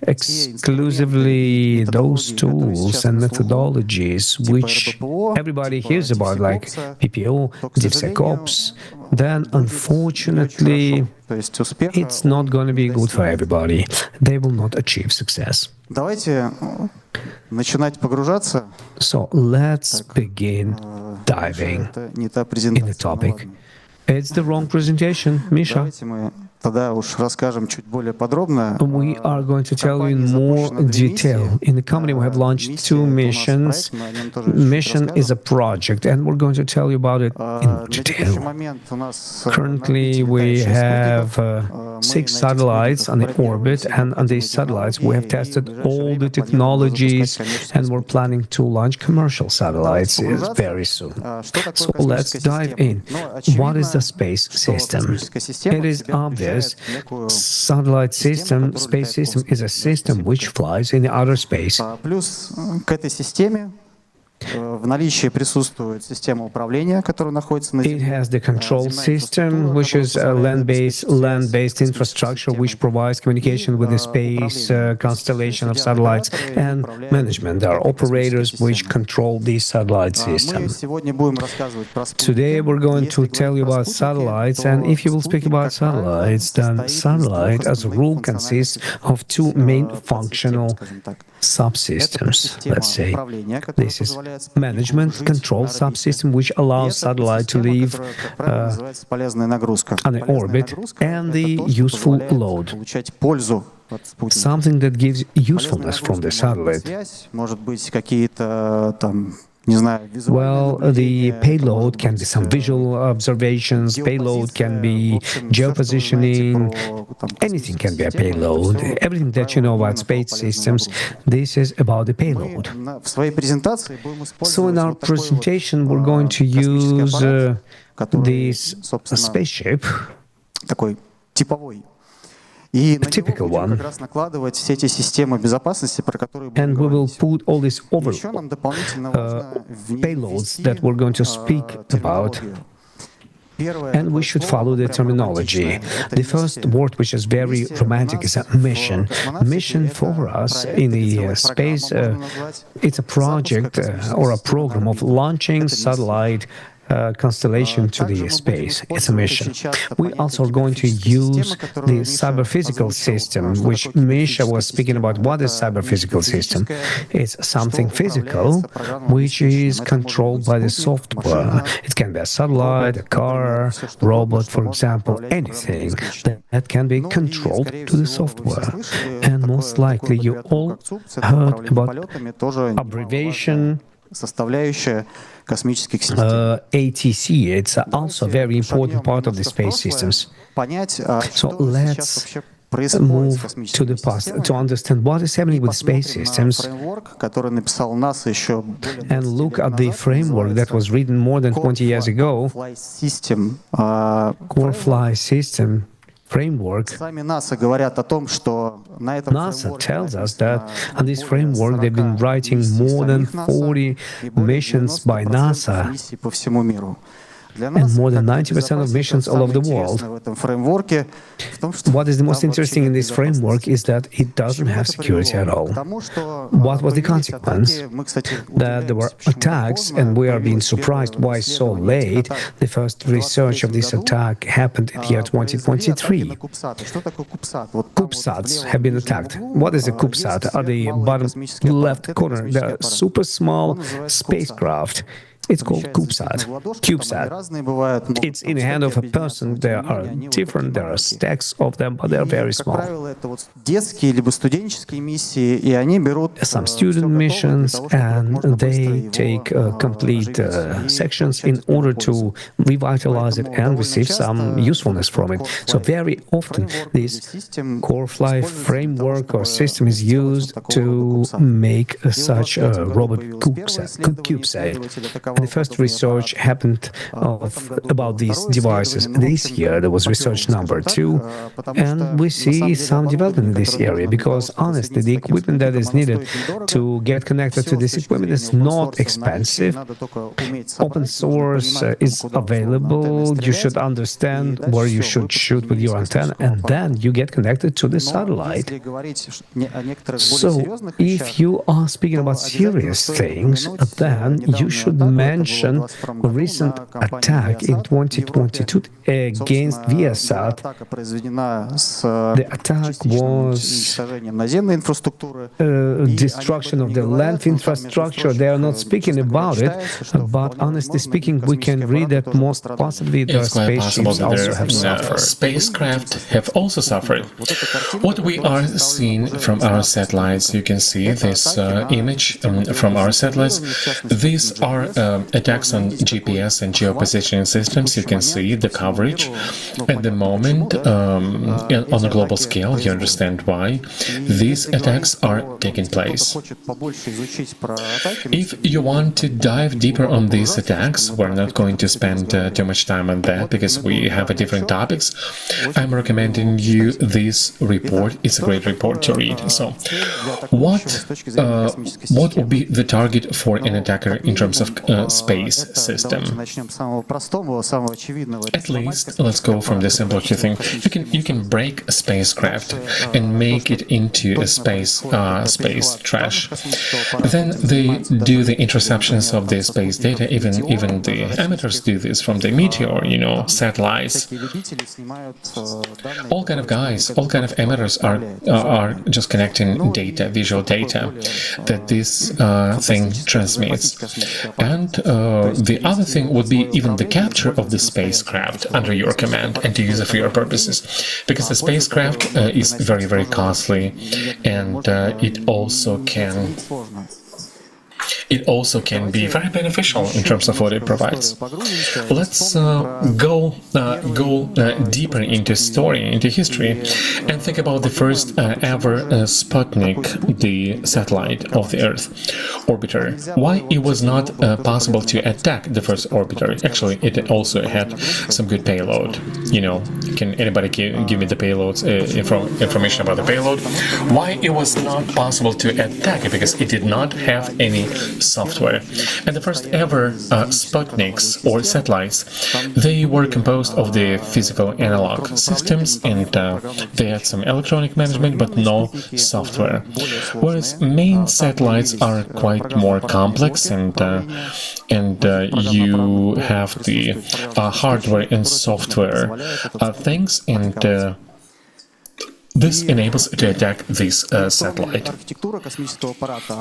A: exclusively those tools and methodologies which everybody hears about, like PPO, DevSecOps, then unfortunately it's not going to be good for everybody. They will not achieve success. So let's begin diving in the topic. It's the wrong presentation, Misha. We are going to tell you in more detail. In the company, we have launched 2 missions. Mission is a project, and we're going to tell you about it in more detail. Currently, we have 6 satellites on the orbit, and on these satellites, we have tested all the technologies, and we're planning to launch commercial satellites very soon. So let's dive in. What is the space system? It is obvious. Satellite system, space system is a system which flies in outer space. It has the control system, which is a land-based infrastructure which provides communication with the space constellation of satellites and management. There are operators which control these satellite systems. Today we're going to tell you about satellites, and if you will speak about satellites, then satellite as a rule consists of 2 main functional subsystems, let's say. This is management control subsystem, which allows satellite to live on the orbit, and the useful load, something that gives usefulness from the satellite. Well, the payload can be some visual observations, payload can be geopositioning, anything can be a payload. Everything that you know about space systems, this is about the payload. So in our presentation, we're going to use this spaceship, a typical one, and we will put all these payloads that we're going to speak about, and we should follow the terminology. The first word, which is very romantic, is a mission. Mission for us in the space, it's a project or a program of launching satellite constellation to the space. It's a mission. We also are going to use the cyber-physical system, which Misha was speaking about. What is cyber-physical system? It's something physical which is controlled by the software. It can be a satellite, a car, robot, for example, anything that can be controlled to the software. And most likely you all heard about abbreviation ATC. It's also a very important part of the space systems. So let's move to the past to understand what is happening with space systems and look at the framework that was written more than 20 years ago, Core Fly System framework. NASA tells us that on this framework they've been writing more than 40 missions by NASA, and more than 90% of missions all over the world. What is the most interesting in this framework is that it doesn't have security at all. What was the consequence? That there were attacks, and we are being surprised why so late. The first research of this attack happened in the year 2023. CubeSats have been attacked. What is a CubeSat? At the bottom left corner, the super small spacecraft. It's called CubeSat. It's in the hand of a person. There are different, there are stacks of them, but they are very small. Some student missions, and they take complete sections in order to revitalize it and receive some usefulness from it. So very often this Core Fly framework or system is used to make such a robot CubeSat. the first research happened about these devices this year. There was research number 2, and we see some development in this area because honestly, the equipment that is needed to get connected to this equipment is not expensive. Open source is available. You should understand where you should shoot with your antenna, and then you get connected to the satellite. So, if you are speaking about serious things, then you should mention a recent attack in 2022 against Viasat. The attack was destruction of the land infrastructure. They are not speaking about it, but honestly speaking, we can read that most possibly their spaceships also have suffered.
B: Spacecraft have also suffered. What we are seeing from our satellites, you can see this image from our satellites. These are attacks on GPS and geopositioning systems. You can see the coverage at the moment on a global scale. You understand why these attacks are taking place. If you want to dive deeper on these attacks, we're not going to spend too much time on that because we have different topics. I'm recommending you this report. It's a great report to read. So, what would be the target for an attacker in terms of space system? At least, let's go from the simplest thing. You can break a spacecraft and make it into a space trash. Then they do the interceptions of the space data. Even the amateurs do this from the meteor, satellites. All kind of guys, all kind of amateurs are just connecting data, visual data that this thing transmits. And the other thing would be even the capture of the spacecraft under your command and to use it for your purposes, because the spacecraft is very, very costly, and it also can be very beneficial in terms of what it provides. Let's go deeper into story, into history, and think about the first ever Sputnik, the satellite of the Earth, orbiter. Why it was not possible to attack the first orbiter? Actually, it also had some good payload. Can anybody give me the payloads, information about the payload? Why it was not possible to attack it? Because it did not have any software. And the first ever Sputniks or satellites, they were composed of the physical analog systems, and they had some electronic management but no software. Whereas main satellites are quite more complex, and you have the hardware and software things, and this enables to attack this satellite.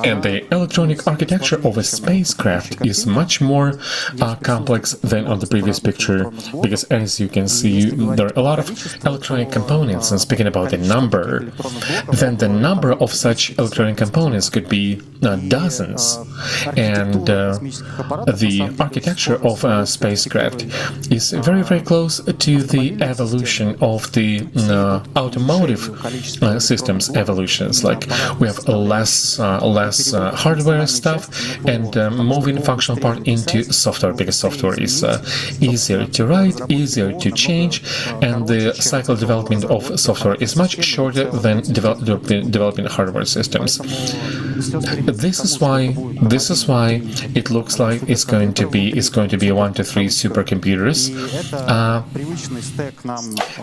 B: And the electronic architecture of a spacecraft is much more complex than on the previous picture, because as you can see, there are a lot of electronic components, and speaking about the number, then the number of such electronic components could be dozens. And the architecture of a spacecraft is very, very close to the evolution of the automotive systems evolutions. Like we have less hardware stuff and moving functional part into software, because software is easier to write, easier to change, and the cycle development of software is much shorter than developing hardware systems. This is why it looks like it's going to be 1 to 3 supercomputers,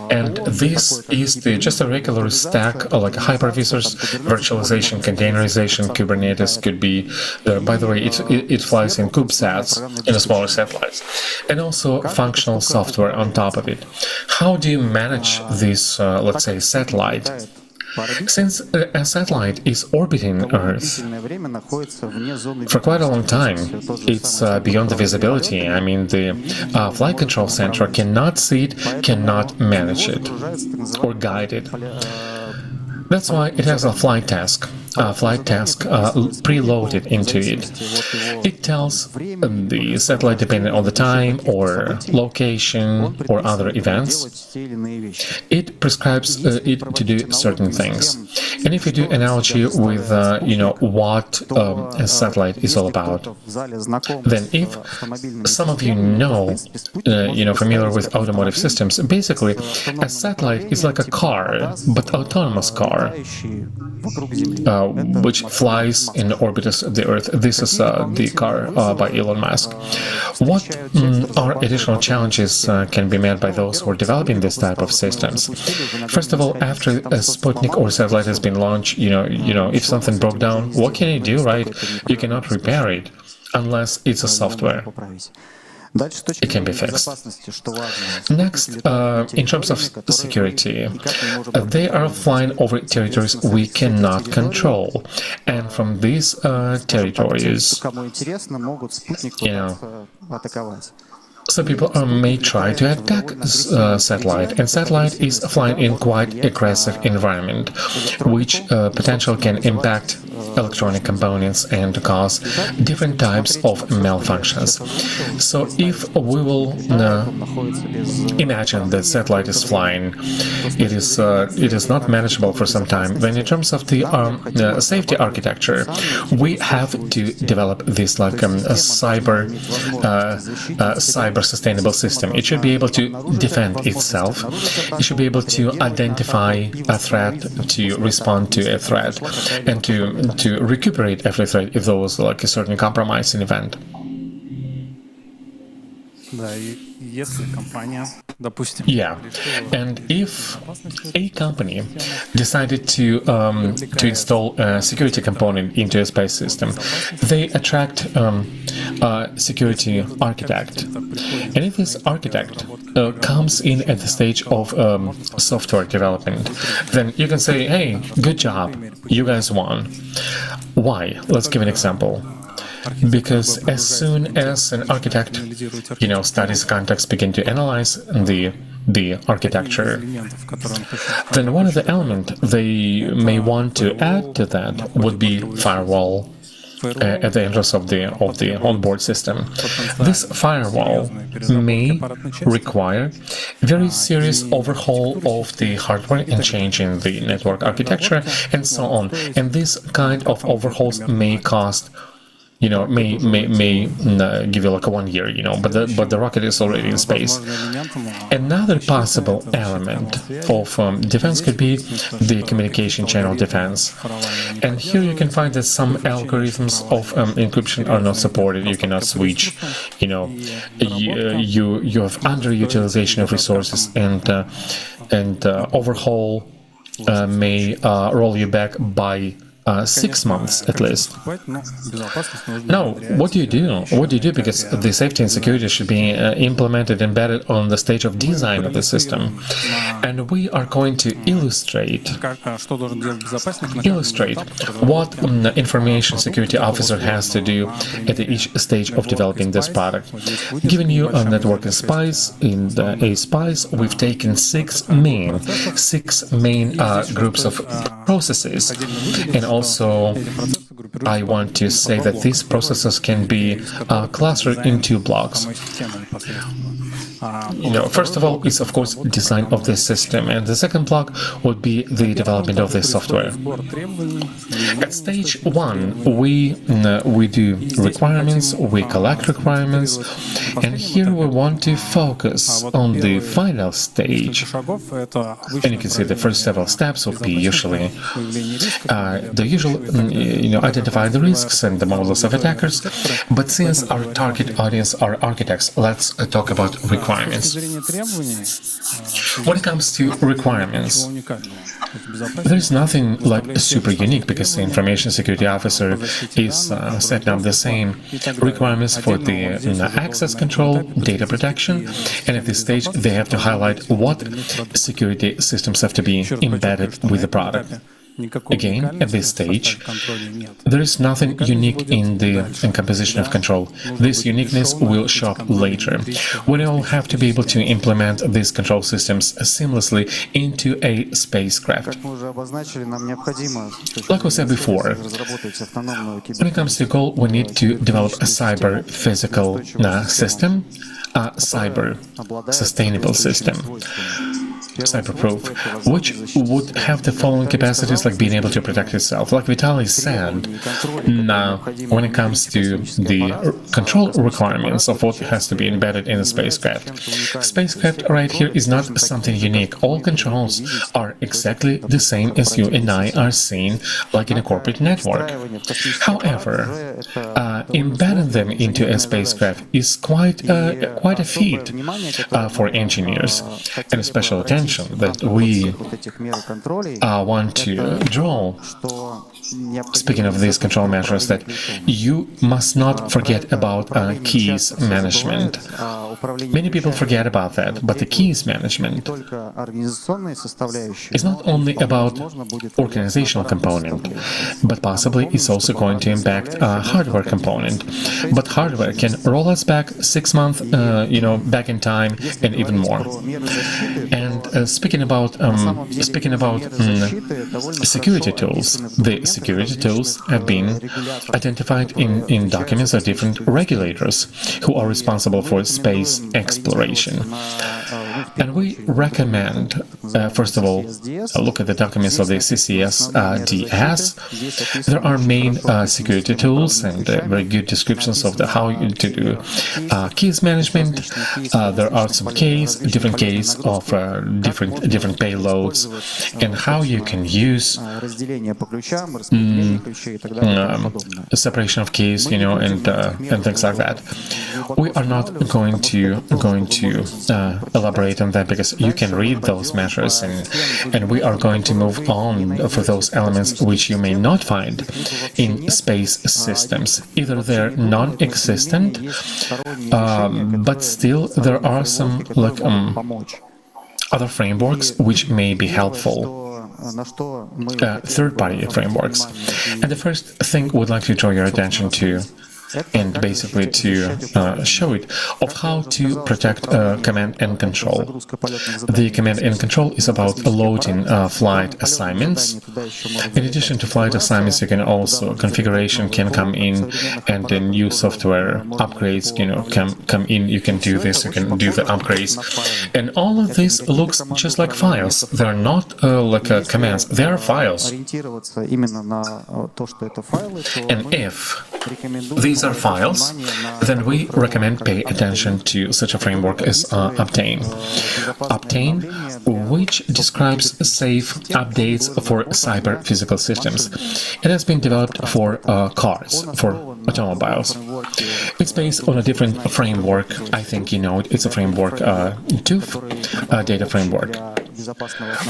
B: and this is just a regular stack, like hypervisors, virtualization, containerization, Kubernetes could be there. By the way, it flies in CubeSats, in a smaller satellites, and also functional software on top of it. How do you manage this, let's say, satellite? Since a satellite is orbiting Earth for quite a long time, it's beyond the visibility. I mean, the flight control center cannot see it, cannot manage it, or guide it. That's why it has a flight task. flight task preloaded into it. It tells the satellite, depending on the time or location or other events, it prescribes it to do certain things. And if you do analogy with what a satellite is all about, then if some of you know, familiar with automotive systems, basically a satellite is like a car, but autonomous car, which flies in orbit of the Earth. This is the car by Elon Musk. What are additional challenges can be met by those who are developing this type of systems? First of all, after a Sputnik or satellite has been launched, if something broke down, what can you do, right? You cannot repair it unless it's a software. It can be fixed. Next, in terms of security, they are flying over territories we cannot control. And from these territories, some people may try to attack satellite, and satellite is flying in quite aggressive environment, which potentially can impact electronic components and cause different types of malfunctions. So if we will imagine that satellite is flying, it is not manageable for some time, then in terms of the safety architecture, we have to develop this like cyber sustainable system. It should be able to defend itself. It should be able to identify a threat, to respond to a threat, and to recuperate every threat if there was like a certain compromising event. Yeah, and if a company decided to install a security component into a space system, they attract a security architect. And if this architect comes in at the stage of software development, then you can say, hey, good job, you guys won. Why? Let's give an example. Because as soon as an architect, studies context, begin to analyze the architecture, then one of the elements they may want to add to that would be firewall at the entrance of the onboard system. This firewall may require very serious overhaul of the hardware and change in the network architecture and so on. And this kind of overhauls may cost may give you like a 1 year, but the rocket is already in space. Another possible element of defense could be the communication channel defense. And here you can find that some algorithms of encryption are not supported. You cannot switch. You have underutilization of resources, and overhaul may roll you back by 6 months at least. Now, what do you do? Because the safety and security should be implemented, embedded on the stage of design of the system. And we are going to illustrate what the information security officer has to do at each stage of developing this product. Giving you a network spice, in the A-Spice, we've taken six main groups of processes. And also, I want to say that these processes can be clustered in 2 blocks. First of all, is of course design of the system, and the second block would be the development of the software. At stage 1, we do requirements, we collect requirements, and here we want to focus on the final stage. And you can see the first several steps would be usually identify the risks and the models of attackers. But since our target audience are architects, let's talk about requirements. When it comes to requirements, there is nothing like super unique, because the information security officer is setting up the same requirements for the access control, data protection, and at this stage they have to highlight what security systems have to be embedded with the product. Again, at this stage, there is nothing unique in the composition of control. This uniqueness will show up later. We all have to be able to implement these control systems seamlessly into a spacecraft. Like we said before, when it comes to goal, we need to develop a cyber-physical system, a cyber-sustainable system, cyber-proof, which would have the following capacities, like being able to protect itself. Like Vitaly said, now, when it comes to the control requirements of what has to be embedded in a spacecraft, spacecraft right here is not something unique. All controls are exactly the same as you and I are seeing, like in a corporate network. However, embedding them into a spacecraft is quite a feat for engineers, and a special attention that we want to draw. Speaking of these control measures, that you must not forget about keys management. Many people forget about that, but the keys management is not only about organizational component, but possibly it's also going to impact a hardware component. But hardware can roll us back 6 months, back in time, and even more. And speaking about security tools, the security tools have been identified in documents of different regulators who are responsible for space exploration. And we recommend, first of all, look at the documents of the CCS-DS. There are main security tools and very good descriptions of how to do keys management. There are some different keys of different payloads, and how you can use separation of keys, and things like that. We are not going to elaborate on that, because you can read those measures, and we are going to move on for those elements which you may not find in space systems. Either they're non-existent, but still there are some other frameworks which may be helpful. Third-party frameworks. And the first thing we'd like to draw your attention to, and basically to show it, of how to protect command and control. The command and control is about loading flight assignments. In addition to flight assignments, you can also, configuration can come in, and the new software upgrades, come in. You can do this, you can do the upgrades. And all of this looks just like files. They're not commands, they are files. And if these are files, then we recommend pay attention to such a framework as Optane. Optane, which describes safe updates for cyber physical systems. It has been developed for cars, for automobiles. It's based on a different framework. I think you know it. It's a framework, TÜV data framework,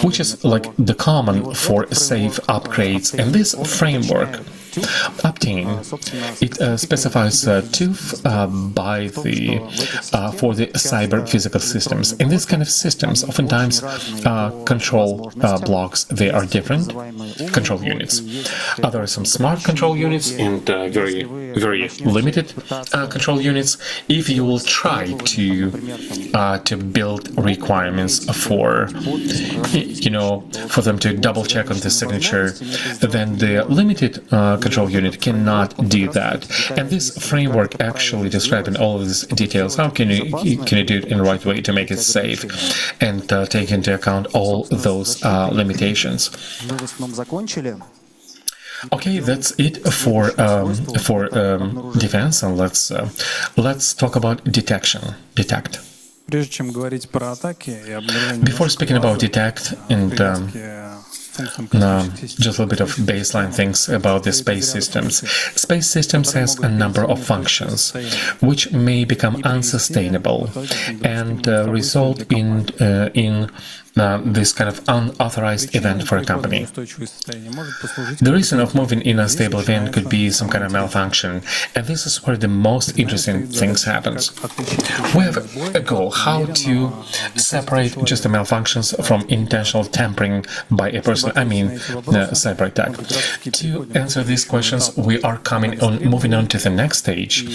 B: which is like the common for safe upgrades. And this framework, Optane, it specifies TÜV for the cyber physical systems. In this kind of systems, oftentimes control blocks, they are different control units. There are some smart control units and very limited control units. If you will try to build requirements for them to double check on the signature, then the limited control unit cannot do that. And this framework actually describing all of these details. How can you do it in the right way to make it safe and take into account all those limitations? Okay, that's it for defense, and let's talk about detect. Before speaking about detect and just a little bit of baseline things about the space systems. Space systems has a number of functions which may become unsustainable and result in this kind of unauthorized event for a company. The reason of moving in a stable event could be some kind of malfunction, and this is where the most interesting things happens. We have a goal how to separate just the malfunctions from intentional tampering by a person, cyber attack. To answer these questions, we are moving on to the next stage,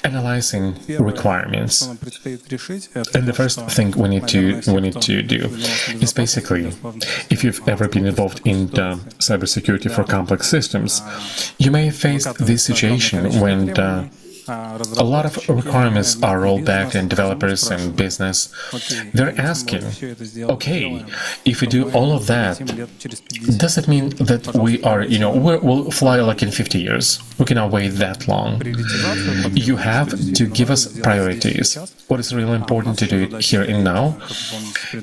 B: analyzing requirements. And the first thing we need to do is basically, if you've ever been involved in cybersecurity for complex systems, you may face this situation when a lot of requirements are rolled back, and developers and business, they're asking, okay, if we do all of that, does it mean that we'll fly like in 50 years? We cannot wait that long. You have to give us priorities. What is really important to do it here and now.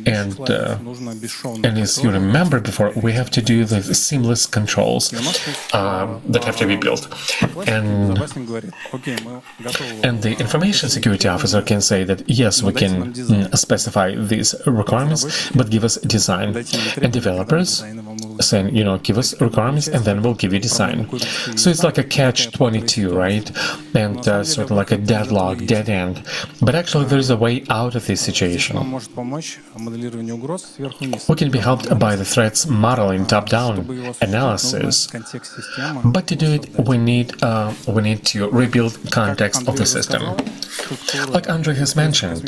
B: And as you remember before, we have to do the seamless controls that have to be built. And the information security officer can say that, yes, we can specify these requirements, but give us design. And developers saying, give us requirements and then we'll give you design. So it's like a catch-22, right? And sort of like a deadlock, dead end. But actually there is a way out of this situation. We can be helped by the threats modeling, top-down analysis. But to do it, we need to rebuild context of the system. Like Andrei has mentioned,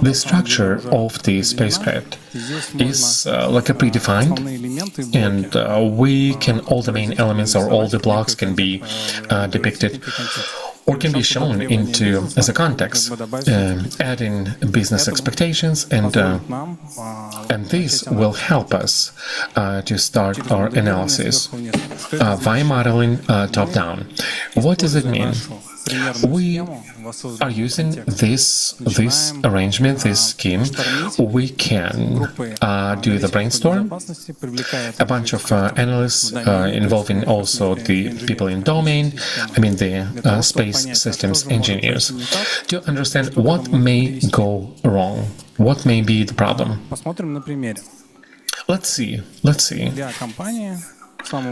B: the structure of the spacecraft is like a predefined, and all the main elements or all the blocks can be depicted or can be shown as a context, adding business expectations, and this will help us to start our analysis via modeling top-down. What does it mean? We are using this arrangement, this scheme. We can do the brainstorm, a bunch of analysts involving also the people in domain, the space systems engineers, to understand what may go wrong, what may be the problem. Let's see.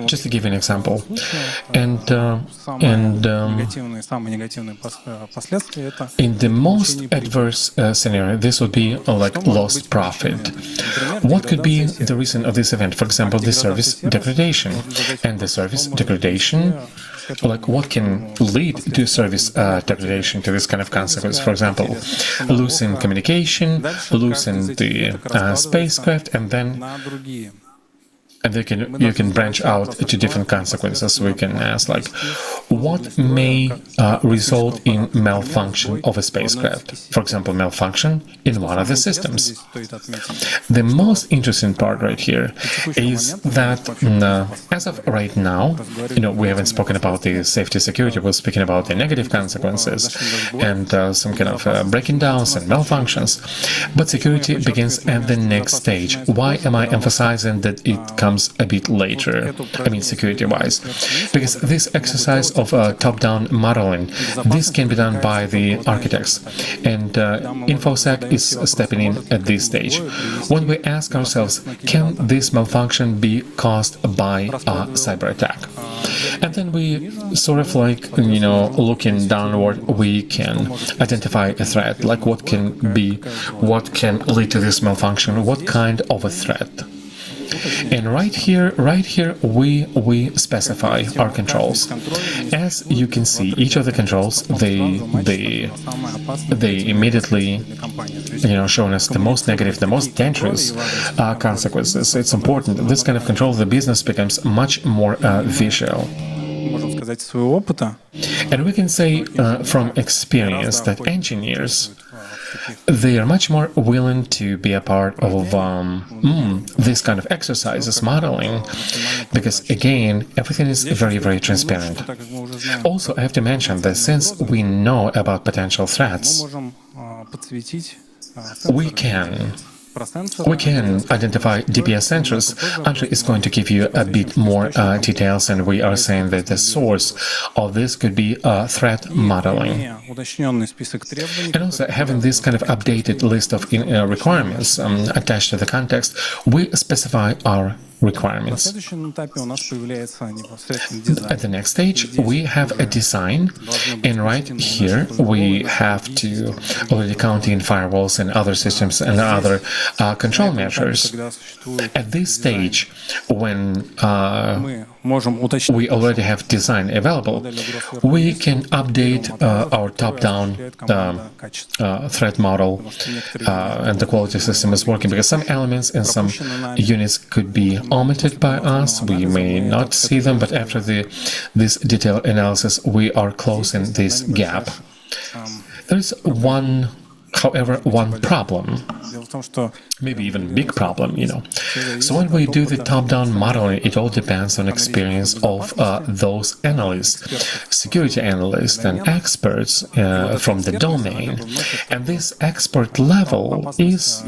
B: Just to give you an example, in the most adverse scenario, this would be like lost profit. What could be the reason of this event? For example, the service degradation. And the service degradation, like what can lead to service degradation, to this kind of consequence? For example, losing communication, losing the spacecraft, and then you can branch out to different consequences. We can ask, like, what may result in malfunction of a spacecraft? For example, malfunction in one of the systems. The most interesting part right here is that as of right now, we haven't spoken about the safety security, we're speaking about the negative consequences and some kind of breaking downs and malfunctions. But security begins at the next stage. Why am I emphasizing that it comes a bit later, security-wise? Because this exercise of top-down modeling, this can be done by the architects, and InfoSec is stepping in at this stage. When we ask ourselves, can this malfunction be caused by a cyber attack? And then we sort of like, looking downward, we can identify a threat, like what can lead to this malfunction, what kind of a threat. And right here we specify our controls. As you can see, each of the controls, they immediately showing us the most negative, the most dangerous consequences. It's important. This kind of control of the business becomes much more visual. And we can say from experience that engineers, they are much more willing to be a part of this kind of exercises, modeling, because again, everything is very, very transparent. Also, I have to mention that since we know about potential threats, we can We can identify DPS sensors. Andre is going to give you a bit more details, and we are saying that the source of this could be threat modeling. And also, having this kind of updated list of requirements attached to the context, we specify our requirements. At the next stage, we have a design, and right here we have to already count in firewalls and other systems and other control measures. At this stage, when we already have design available, we can update our top-down threat model, and the quality system is working, because some elements and some units could be omitted by us. We may not see them, but after this detailed analysis, we are closing this gap. There is one problem, maybe even big problem, So when we do the top-down modeling, it all depends on experience of those analysts, security analysts and experts from the domain. And this expert level is,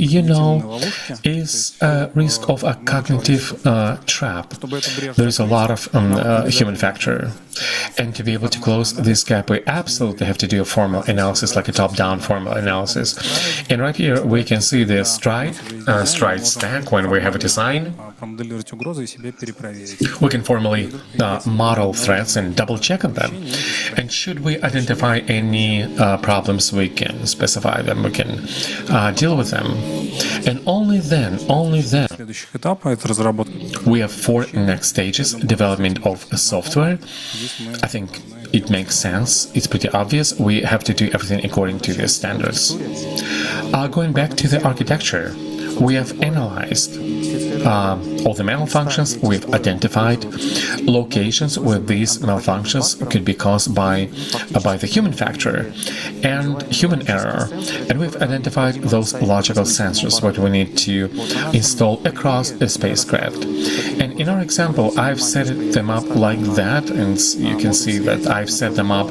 B: is a risk of a cognitive trap. There is a lot of human factor. And to be able to close this gap, we absolutely have to do a formal analysis, like a top-down formal analysis. And right here, we can see the stride stack. When we have a design, we can formally model threats and double-check on them. And should we identify any problems, we can specify them, we can deal with them. And only then, we have 4 next stages: development of software. I think it makes sense, it's pretty obvious. We have to do everything according to the standards. Going back to the architecture, we have analyzed all the malfunctions. We've identified locations where these malfunctions could be caused by the human factor and human error. And we've identified those logical sensors what we need to install across a spacecraft. And in our example, I've set them up like that, and you can see that I've set them up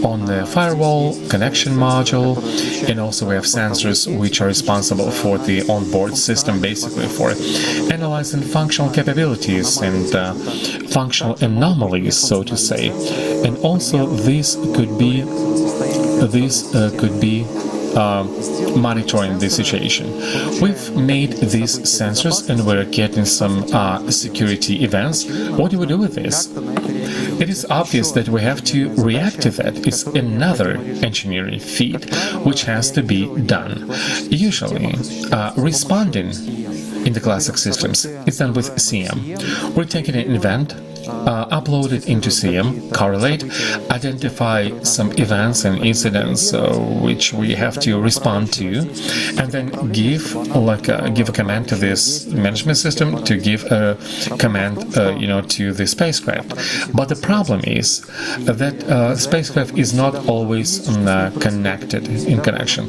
B: on the firewall, connection module, and also we have sensors which are responsible for the onboard system, basically for analyzing functional capabilities and functional anomalies, so to say. And also this could be monitoring the situation. We've made these sensors and we're getting some security events. What do we do with this? It is obvious that we have to react to that. It's another engineering feat which has to be done. Usually, responding in the classic systems is done with CM. We're taking an event, upload it into CM, correlate, identify some events and incidents which we have to respond to, and then give a command to this management system to give a command, to the spacecraft. But the problem is that spacecraft is not always connected in connection.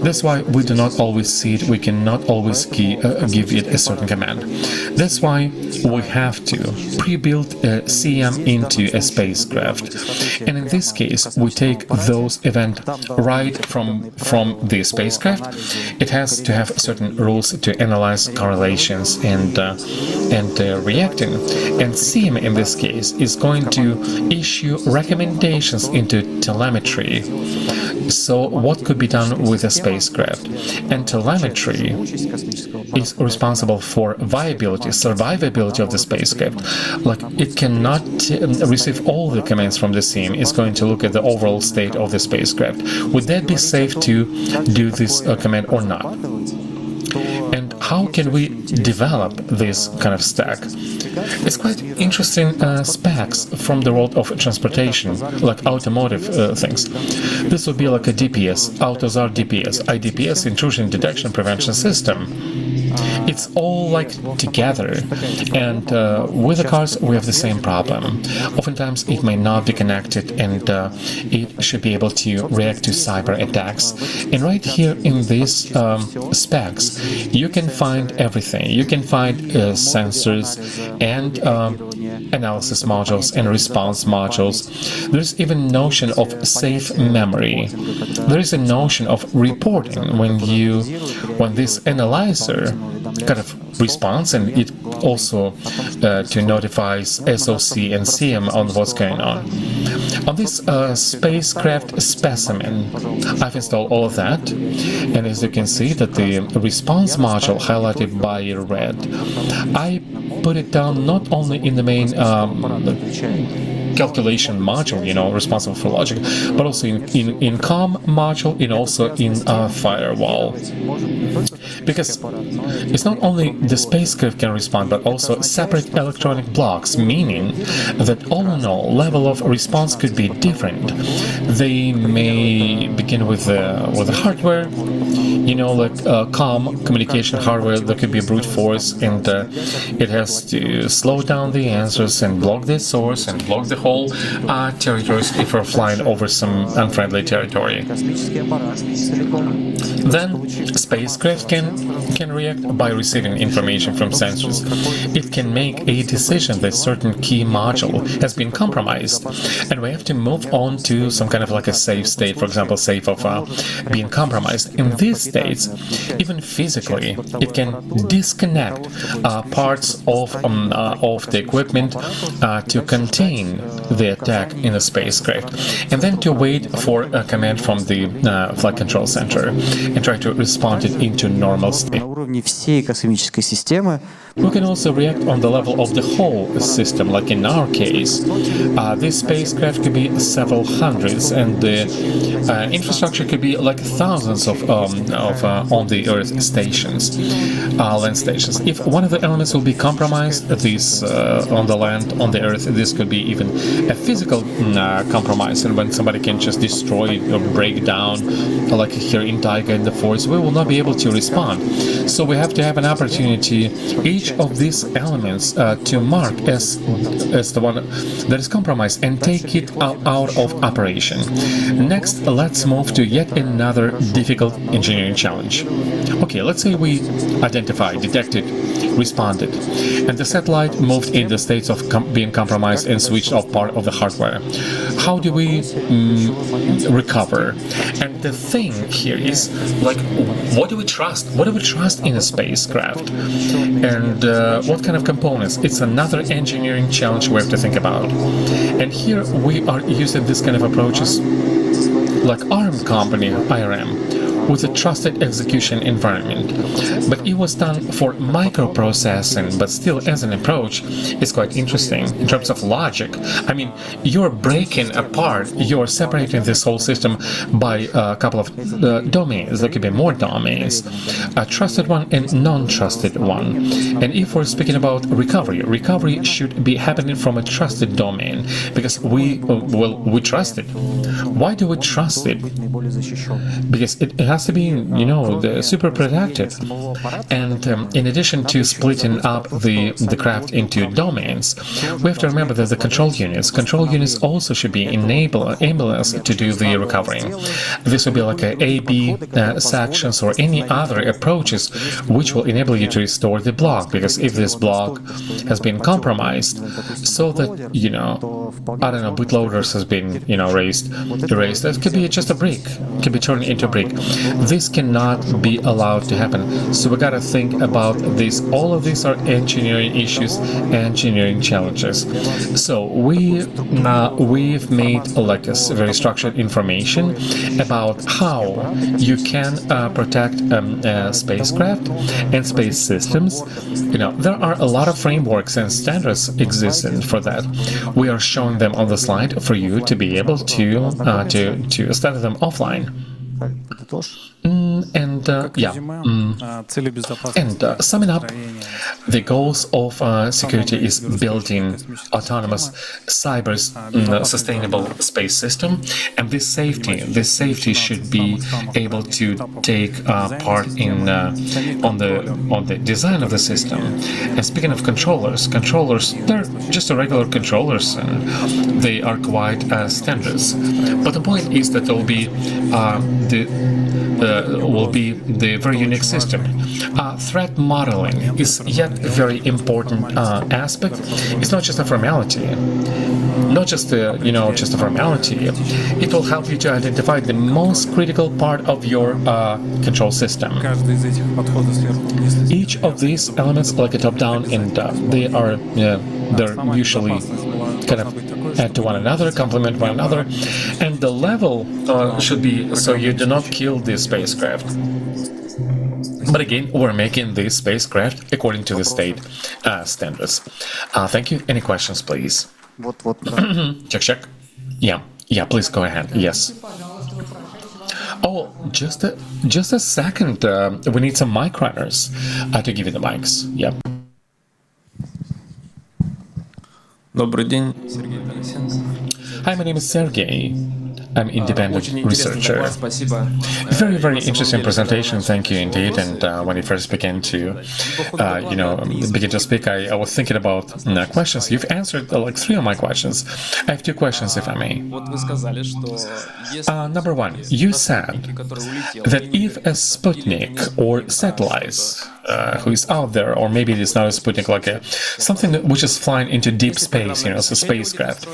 B: That's why we do not always see it. We cannot always give it a certain command. That's why we have to pre-build a CM into a spacecraft, and in this case we take those events right from the spacecraft. It has to have certain rules to analyze correlations and reacting, and CM in this case is going to issue recommendations into telemetry. So what could be done with a spacecraft? And telemetry is responsible for viability, survivability of the spacecraft. Like, it cannot receive all the commands from the CM. It's going to look at the overall state of the spacecraft. Would that be safe to do this command or not? And how can we develop this kind of stack? It's quite interesting specs from the world of transportation, like automotive things. This would be like a DPS, AutoSAR DPS, IDPS, intrusion detection prevention system. it's all like together. And with the cars, we have the same problem. Oftentimes, it may not be connected, and it should be able to react to cyber attacks. And right here in these specs, you can find everything. You can find sensors and analysis modules and response modules. There's even notion of safe memory. There is a notion of reporting when this analyzer kind of responds, and it also to notifies SOC and CM on what's going on. On this spacecraft specimen, I've installed all of that, and as you can see that the response module highlighted by red, I put it down not only in the main calculation module, responsible for logic, but also in COM module and also in firewall. Because it's not only the spacecraft can respond, but also separate electronic blocks, meaning that all in all, level of response could be different. They may begin with the hardware, like COM communication hardware. There could be brute force, and it has to slow down the answers and block the source and block the whole territories if we're flying over some unfriendly territory. Then spacecraft can react by receiving information from sensors. It can make a decision that certain key module has been compromised, and we have to move on to some kind of like a safe state, for example, safe of being compromised. In these states, even physically, it can disconnect parts of the equipment to contain the attack in the spacecraft, and then to wait for a command from the flight control center and try to respond it into normal state. We can also react on the level of the whole system, like in our case. This spacecraft could be several hundreds, and the infrastructure could be like thousands of on the Earth stations, land stations. If one of the elements will be compromised, this on the land, on the Earth, this could be even a physical compromise, and when somebody can just destroy or break down, like here in Taiga in the forest, we will not be able to respond. So we have to have an opportunity, each of these elements, to mark as the one that is compromised and take it out of operation. Next, let's move to yet another difficult engineering challenge. Okay, let's say we identified, detected, responded, and the satellite moved in the states of being compromised and switched off part of the hardware. How do we recover? And the thing here is, like, what do we trust? What do we trust in a spacecraft? And what kind of components? It's another engineering challenge we have to think about. And here we are using this kind of approaches like ARM company, IRM, with a trusted execution environment. But it was done for microprocessing, but still as an approach, it's quite interesting in terms of logic. I mean, you're breaking apart, you're separating this whole system by a couple of domains. There could be more domains, a trusted one and non-trusted one. And if we're speaking about recovery should be happening from a trusted domain, because we trust it. Why do we trust it? Because it has to be, super protected. And in addition to splitting up the craft into domains, we have to remember that the control units also should be enable us to do the recovery. This will be like A/B sections or any other approaches which will enable you to restore the block, because if this block has been compromised, so that, bootloaders has been, erased, that could be just a brick, could be turned into a brick. This cannot be allowed to happen. So we gotta think about this. All of these are engineering issues, engineering challenges. So we've made like a very structured information about how you can protect spacecraft and space systems. There are a lot of frameworks and standards existing for that. We are showing them on the slide for you to be able to study them offline. Summing up, the goals of security is building autonomous, sustainable space system, and this safety should be able to take part in on the design of the system. And speaking of controllers, they're just a regular controllers. They are quite standards. But the point is that there will be the very unique system. Threat modeling is yet a very important aspect. It's not just a formality. Not just a formality. It will help you to identify the most critical part of your control system. Each of these elements, like a top-down, and they're usually kind of add to one another, complement one another, and the level should be so you do not kill this spacecraft. But again, we're making this spacecraft according to the state standards. Thank you. Any questions, please? Check. Yeah, please go ahead. Yes. Oh, just a second. We need some mic runners to give you the mics. Yep.
H: Добрый день.
B: Hi, my name is Sergey. I'm an independent researcher. Very, very interesting presentation. Thank you indeed. And when you first began to, begin to speak, I was thinking about questions. You've answered like 3 of my questions. I have 2 questions, if I may. Number 1, you said that if a Sputnik or satellites who is out there, or maybe it is not a Sputnik, like something which is flying into deep space, as a spacecraft,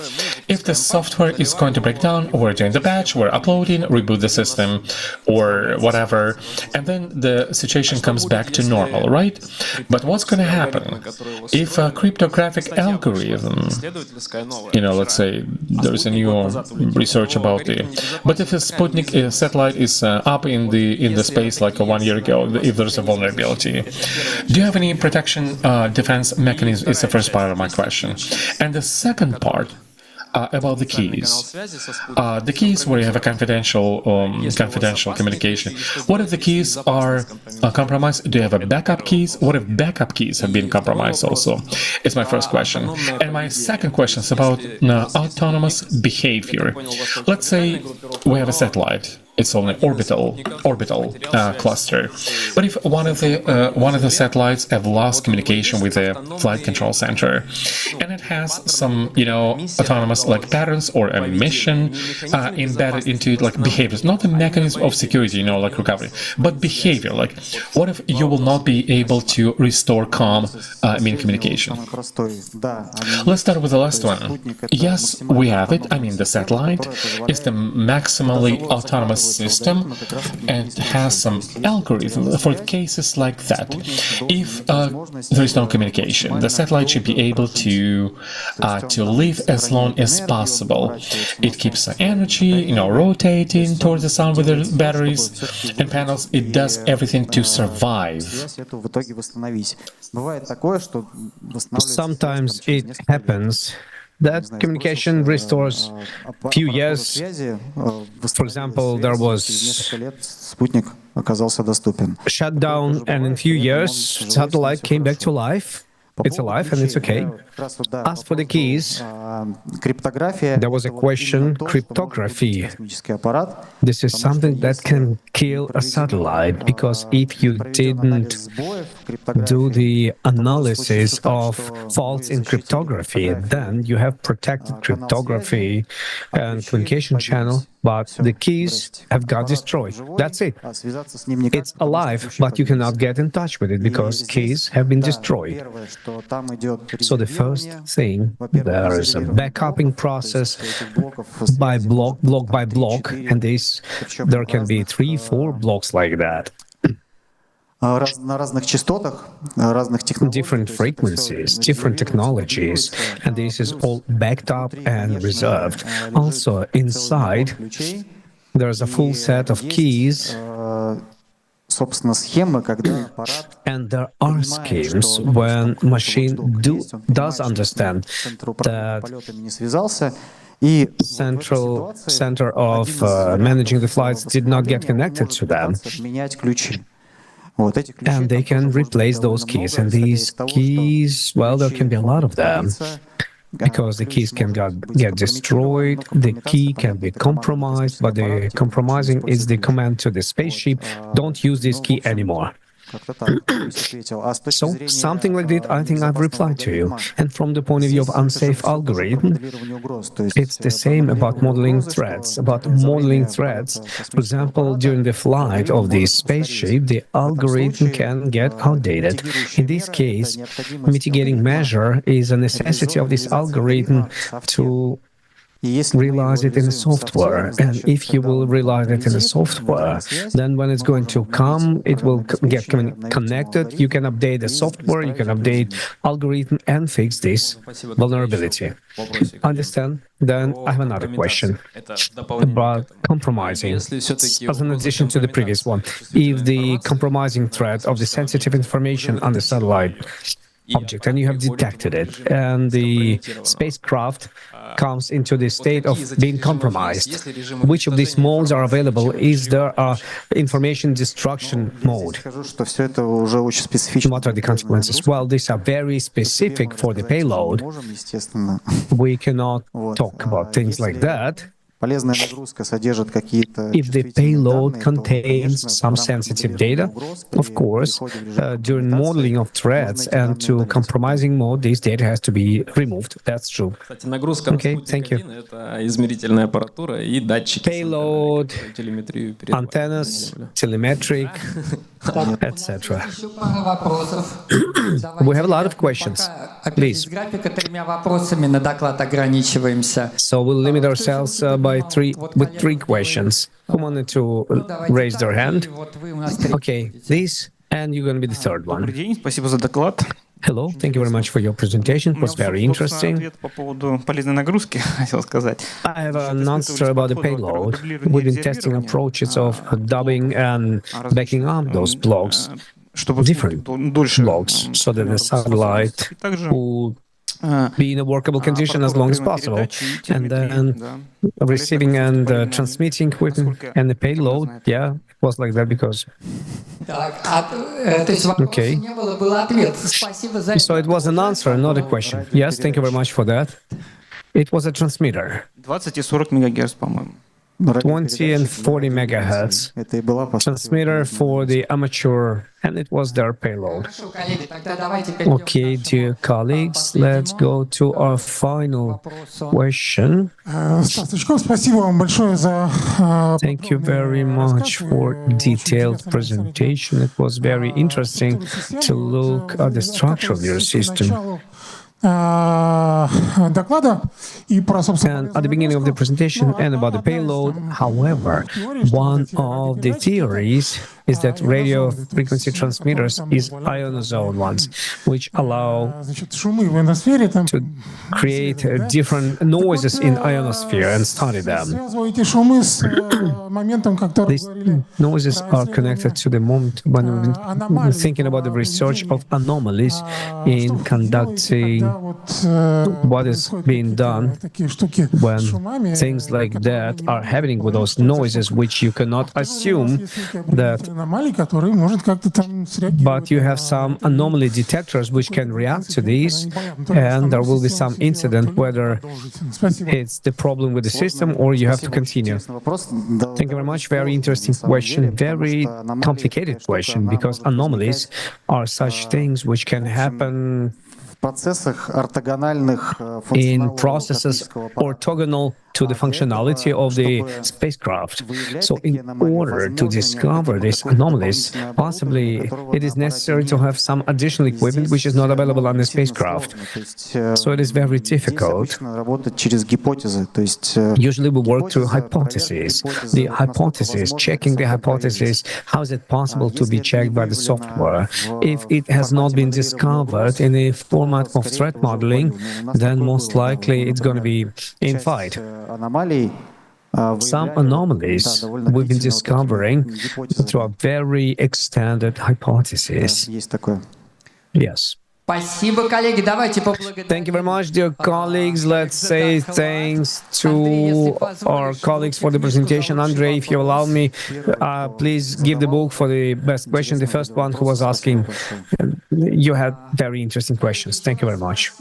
B: if the software is going to break down, we're doing the patch, we're uploading, reboot the system, or whatever, and then the situation comes back to normal, right? But what's going to happen if a cryptographic algorithm, let's say there's a new research about but if a Sputnik satellite is up in the space like 1 year ago, if there's a vulnerability, do you have any protection defense mechanism? Is the first part of my question. And the second part about the keys. The keys where you have a confidential communication. What if the keys are compromised? Do you have a backup keys? What if backup keys have been compromised also? It's my first question. And my second question is about autonomous behavior. Let's say we have a satellite. It's only orbital cluster. But if one of the satellites have lost communication with the flight control center, and it has some autonomous like patterns or a mission embedded into it, like behaviors, not the mechanism of security, like recovery, but behavior. Like, what if you will not be able to restore calm communication? Let's start with the last one. Yes, we have it. The satellite is the maximally autonomous system and has some algorithm for cases like that. If there is no communication, the satellite should be able to live as long as possible. It keeps energy, rotating towards the sun with the batteries and panels. It does everything to survive.
A: Sometimes it happens that communication restores few years. For example, there was shutdown, and in few years, satellite came back to life. It's alive and it's okay. As for the keys, there was a question, cryptography. This is something that can kill a satellite, because if you didn't do the analysis of faults in cryptography, then you have protected cryptography and communication channel, but the keys have got destroyed. That's it. It's alive, but you cannot get in touch with it because keys have been destroyed. So the first thing, there is a backupping process by block by block, and there can be 3-4 blocks like that. Different frequencies, different technologies, and this is all backed up and reserved. Also, inside, there's a full set of keys. And there are schemes when machine does understand that center of managing the flights did not get connected to them. And they can replace those keys. And these keys, well, there can be a lot of them. Because the keys can get destroyed, the key can be compromised, but the compromising is the command to the spaceship, don't use this key anymore. So, something like that, I think I've replied to you. And from the point of view of unsafe algorithm, it's the same about modeling threats. For example, during the flight of the spaceship, the algorithm can get outdated. In this case, mitigating measure is a necessity of this algorithm to realize it in the software, and if you will realize it in the software, then when it's going to come, it will get connected. You can update the software, you can update algorithm and fix this vulnerability. Understand? Then I have another question about compromising. As an addition to the previous one, if the compromising threat of the sensitive information on the satellite object and you have detected it and the spacecraft comes into the state of being compromised, which of these modes are available? Is there a information destruction mode? What are the consequences? Well, these are very specific for the payload. We cannot talk about things like that. If the payload contains some sensitive data, of course, during modeling of threats and to compromising mode, this data has to be removed. That's true. Okay, thank you. Payload, antennas, telemetric, etc. We have a lot of questions. Please. So we'll limit ourselves with three questions. Who wanted to raise their hand? Okay, this, and you're going to be the third one. Hello, thank you very much for your presentation. It was very interesting. I have an answer about the payload. We've been testing approaches of dubbing and backing up those blocks, different blocks, so that the satellite will be in a workable condition as long as possible. And then receiving and transmitting equipment and the payload, yeah, it was like that because... Okay. So it was an answer, not a question. Yes, thank you very much for that. It was a transmitter. 20 and 40 megahertz transmitter for the amateur, and it was their payload. Okay, dear colleagues, let's go to our final question. Thank you very much for detailed presentation. It was very interesting to look at the structure of your system. And at the beginning of the presentation and about the payload, however, one of the theories is that radio frequency transmitters is ionizone ones, which allow to create different noises in ionosphere and study them. These noises are connected to the moment when we're thinking about the research of anomalies in conducting what is being done when things like that are happening with those noises, which you cannot assume that. But you have some anomaly detectors which can react to these, and there will be some incident, whether it's the problem with the system or you have to continue. Thank you very much. Very interesting question. Very complicated question, because anomalies are such things which can happen in processes orthogonal to the functionality of the spacecraft. So in order to discover these anomalies, possibly it is necessary to have some additional equipment which is not available on the spacecraft. So it is very difficult. Usually we work through hypotheses. The hypothesis, checking the hypothesis, how is it possible to be checked by the software? If it has not been discovered in a format of threat modeling, then most likely it's going to be in fight. Some anomalies we've been discovering through a very extended hypothesis. Yes. Thank you very much, dear colleagues. Let's say thanks to our colleagues for the presentation. Andrei, if you allow me, please give the book for the best question. The first one who was asking, you had very interesting questions. Thank you very much.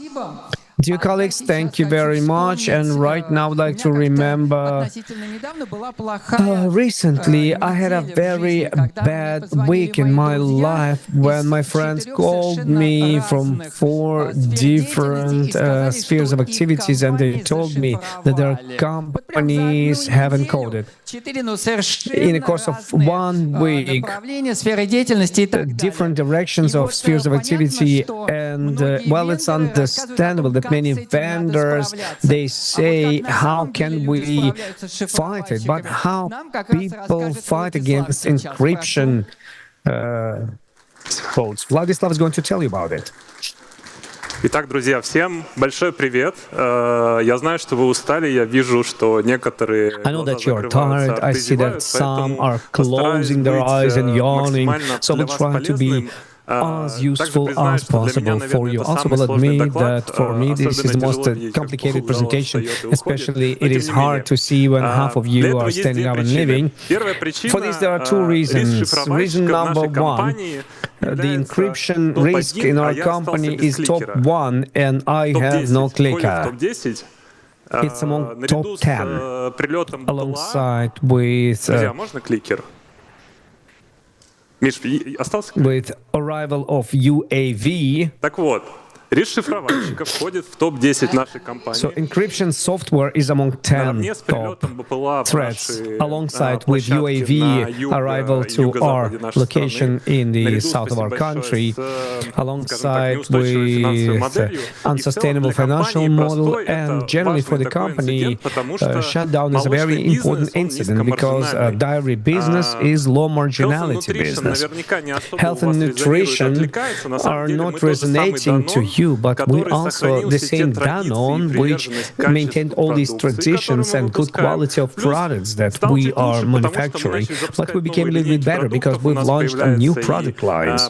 A: Dear colleagues, thank you very much. And right now, I'd like to remember, recently, I had a very bad week in my life when my friends called me from 4 different spheres of activities, and they told me that their companies haven't coded. In the course of 1 week, different directions of spheres of activity, and well, it's understandable that many vendors, they say, how can we fight it? But how people fight against encryption codes? Vladislav is going to tell you about it.
G: Итак, друзья, всем большой привет. Я знаю, что вы устали, я вижу, что некоторые
A: I know that you're tired. I see that some are closing their eyes and yawning. So we'll try to be as useful as possible for you. Also, will admit that for me, this is the most complicated presentation, especially it is hard to see when half of you are standing up and leaving. For this, there are 2 reasons. Reason number 1, the encryption risk in our company is top 1, and I have no clicker. It's among top 10, alongside with arrival of UAV. So encryption software is among 10 top threats, alongside with UAV arrival to our location in the south of our country, alongside with unsustainable financial model, and generally for the company, shutdown is a very important incident because dairy business is low marginality business. Health and nutrition are not resonating to you, but we also the same Danone, which maintained all these traditions and good quality of products that we are manufacturing. But we became a little bit better because we've launched a new product lines.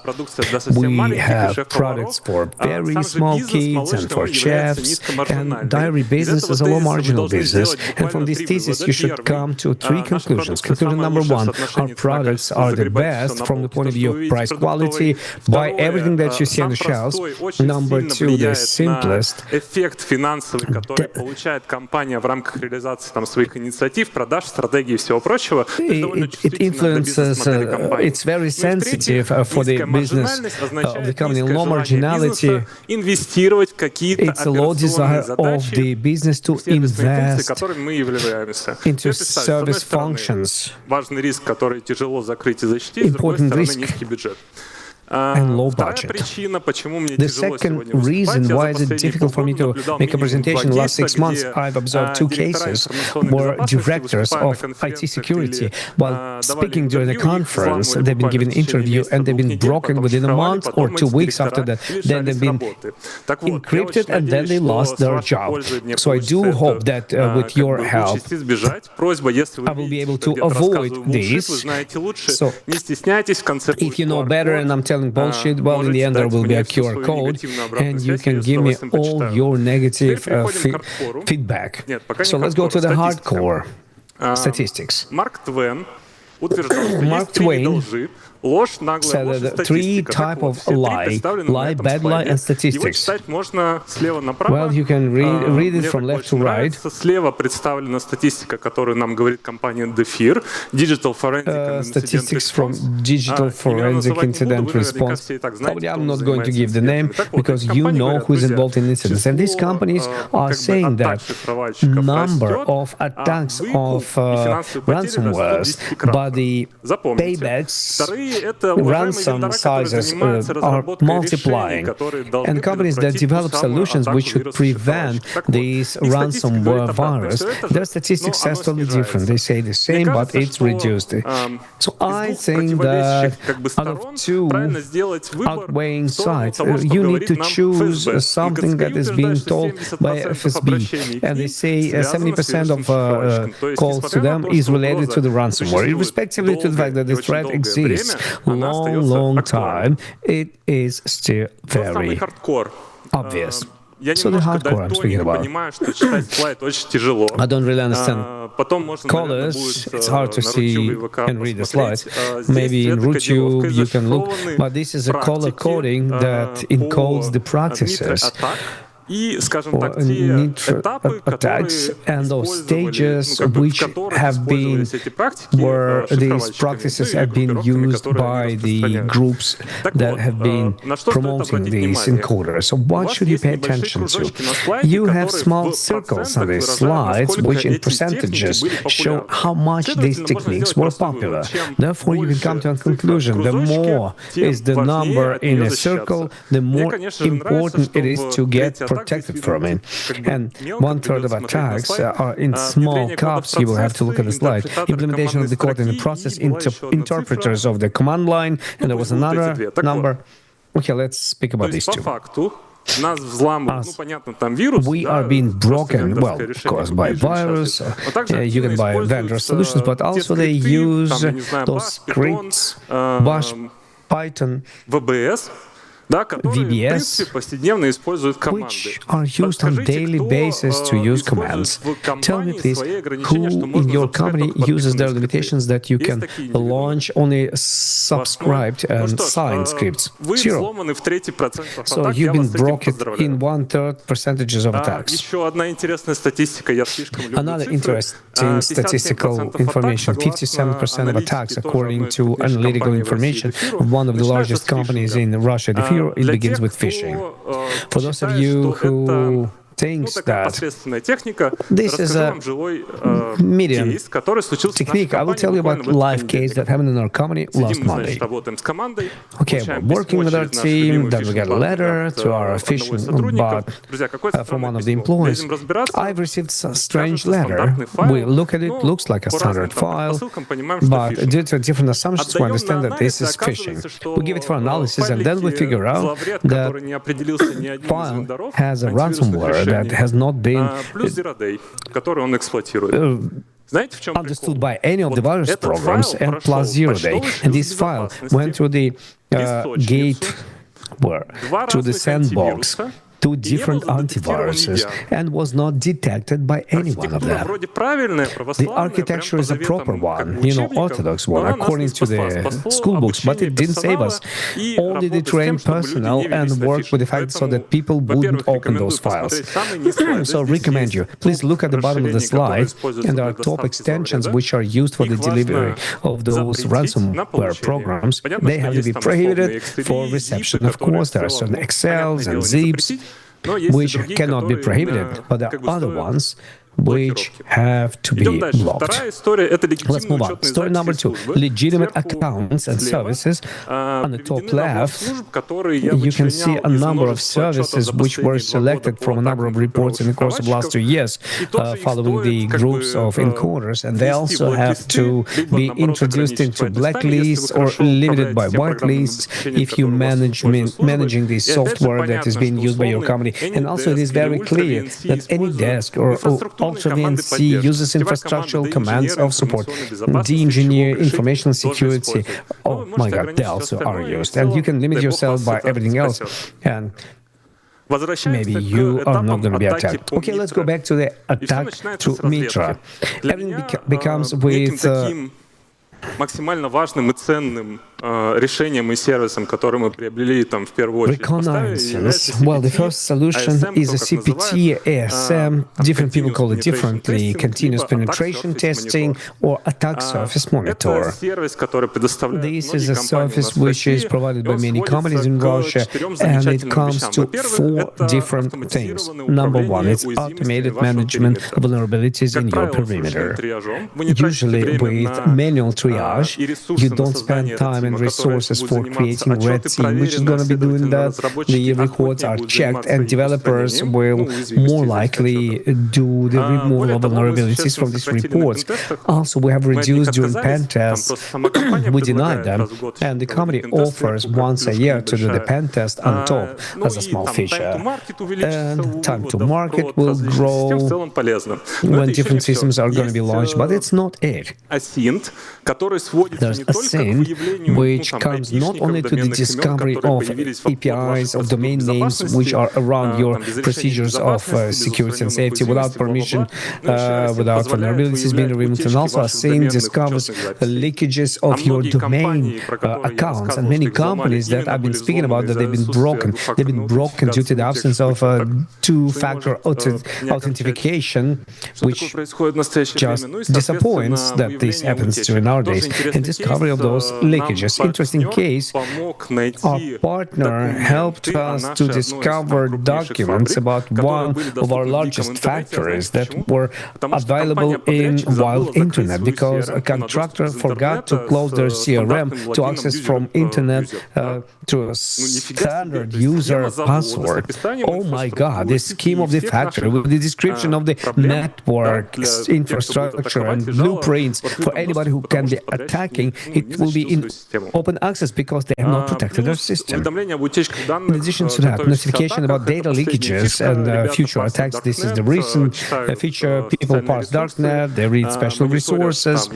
A: We have products for very small kids and for chefs, and dairy business is a low marginal business. And from this thesis, you should come to 3 conclusions. Conclusion number 1, our products are the best from the point of view of price quality. Buy everything that you see on the shelves. Number 2, the simplest.
G: Эффект финансовый, который получает компания в рамках реализации своих инициатив, продаж, стратегий и всего прочего.
A: It influences, it's very sensitive for the business of the company. Low marginality, it's a low desire of the business to invest into service functions.
G: Важный риск, который тяжело закрыть и защитить, с другой стороны, низкий бюджет.
A: And low budget. The second reason why is it difficult for me to make a presentation in the last 6 months, I've observed 2 cases where directors of IT security, while speaking during a conference, they've been given an interview and they've been broken within a month or 2 weeks after that. Then they've been encrypted and then they lost their job. So I do hope that with your help, I will be able to avoid this. So if you know better and I'm telling bullshit, well, in the end there will be a QR code and you can give me all your negative feedback. So let's go to the hardcore statistics. Mark Twain said that 3 types of lie, bad lie, and statistics. Well, you can read it from left to right.
G: Слева представлена статистика, которую нам говорит компания DeFir, Digital Forensic
A: Statistics from Digital Forensic Incident Response. Probably I'm not going to give the name because you know who is involved in incidents. And these companies are saying that number of attacks of ransomwares, but the paybacks, ransom sizes are multiplying, and companies that develop solutions which should prevent this ransomware virus, their statistics are totally different. They say the same, but it's reduced. So I think that out of 2 outweighing sides, you need to choose something that is being told by FSB, and they say 70% of calls to them is related to the ransomware, irrespectively to the fact that this threat exists. long time, it is still very obvious. So the hardcore I'm speaking about. I don't really understand colors. It's hard to see and read the slides. Maybe in RootTube you can look, but this is a color coding that encodes the practices or attacks and those stages which have been where these practices have been used by the groups that have been promoting these encoders. So what should you pay attention to? You have small circles on these slides which in percentages show how much these techniques were popular. Therefore you can come to a conclusion. The more is the number in a circle, the more important it is to get protected from it. And 1/3 of attacks are in small cups. You will have to look at the slide. Implementation of the code in the process, interpreters of the command line, and there was another number. Okay, let's speak about these two. We are being broken, well, of course, by virus. You can buy vendor solutions, but also they use those scripts, Bash, Python, VBS, which are used on daily basis to use commands. Tell me, please, who in your company uses their limitations that you can launch only subscribed and signed scripts? Zero. So you've been broken in 1/3 percentages of attacks. Another interesting statistical information, 57% of attacks, according to analytical information of one of the largest companies in Russia, it begins with phishing. For those of you who thinks that this is a medium technique, I will tell you about a live case that happened in our company last Monday. Okay, we're working with our team, then we got a letter to our phishing bot from one of the employees. I've received a strange letter. We look at it, looks like a standard file, but due to different assumptions, we understand that this is phishing. We give it for analysis, and then we figure out that file has a ransomware that has not been understood by any of the virus programs, and plus 0 day. And this file went through the to the sandbox, 2 different antiviruses, and was not detected by any one of them. The architecture is a proper one, orthodox one, according to the school books, but it didn't save us. Only the trained personnel and worked with the fact so that people wouldn't open those files. So recommend you, please look at the bottom of the slide, and there are top extensions which are used for the delivery of those ransomware programs. They have to be prohibited for reception. Of course, there are certain Excels and zips which cannot be prohibited, but there are other ones which have to be blocked. Let's move on. Story number 2, legitimate accounts and services. On the top left, you can see a number of services which were selected from a number of reports in the course of last 2 years following the groups of encoders, and they also have to be introduced into blacklists or limited by whitelists if you managing the software that is being used by your company. And also it is very clear that any desk or Ultra VNC uses infrastructural commands of support, de-engineer information security. Oh my God, they also are used. And you can limit yourself by everything else, and maybe you are not going to be attacked. Okay, let's go back to the attack to Mitra. Everything becomes with
G: максимально важным и ценным решением и сервисом, который мы приобрели там в первую очередь.
A: Well, the first solution is a CPT, ASM. Different people call it differently. Continuous penetration testing or attack surface monitor. This is a service which is provided by many companies in Russia, and it comes to 4 different things. Number 1, it's automated management of vulnerabilities in your perimeter. Usually with manual triage, you don't spend time and resources for creating a red team, which is going to be doing that. The reports are checked, and developers will more likely do the removal of vulnerabilities from these reports. Also, we have reduced during pen tests. We denied them, and the company offers once a year to do the pen test on top as a small feature. And time to market will grow when different systems are going to be launched, but it's not it. There's a SIN which comes not only to the discovery of APIs, of domain names, which are around your procedures of security and safety without permission, without vulnerabilities being removed, and also Asane discovers leakages of your domain accounts. And many companies that I've been speaking about, that they've been broken due to the absence of two-factor authentication, which just disappoints that this happens during nowadays. And discovery of those leakages. Interesting case, our partner helped us to discover documents about one of our largest factories that were available in wild internet because a contractor forgot to close their CRM to access from internet to a standard user password. Oh my God, the scheme of the factory with the description of the network infrastructure and blueprints for anybody who can be attacking, it will be in open access because they have not protected their system. In addition to that, notification about data leakages and future attacks. This is the recent feature. People parse darknet, they read special resources,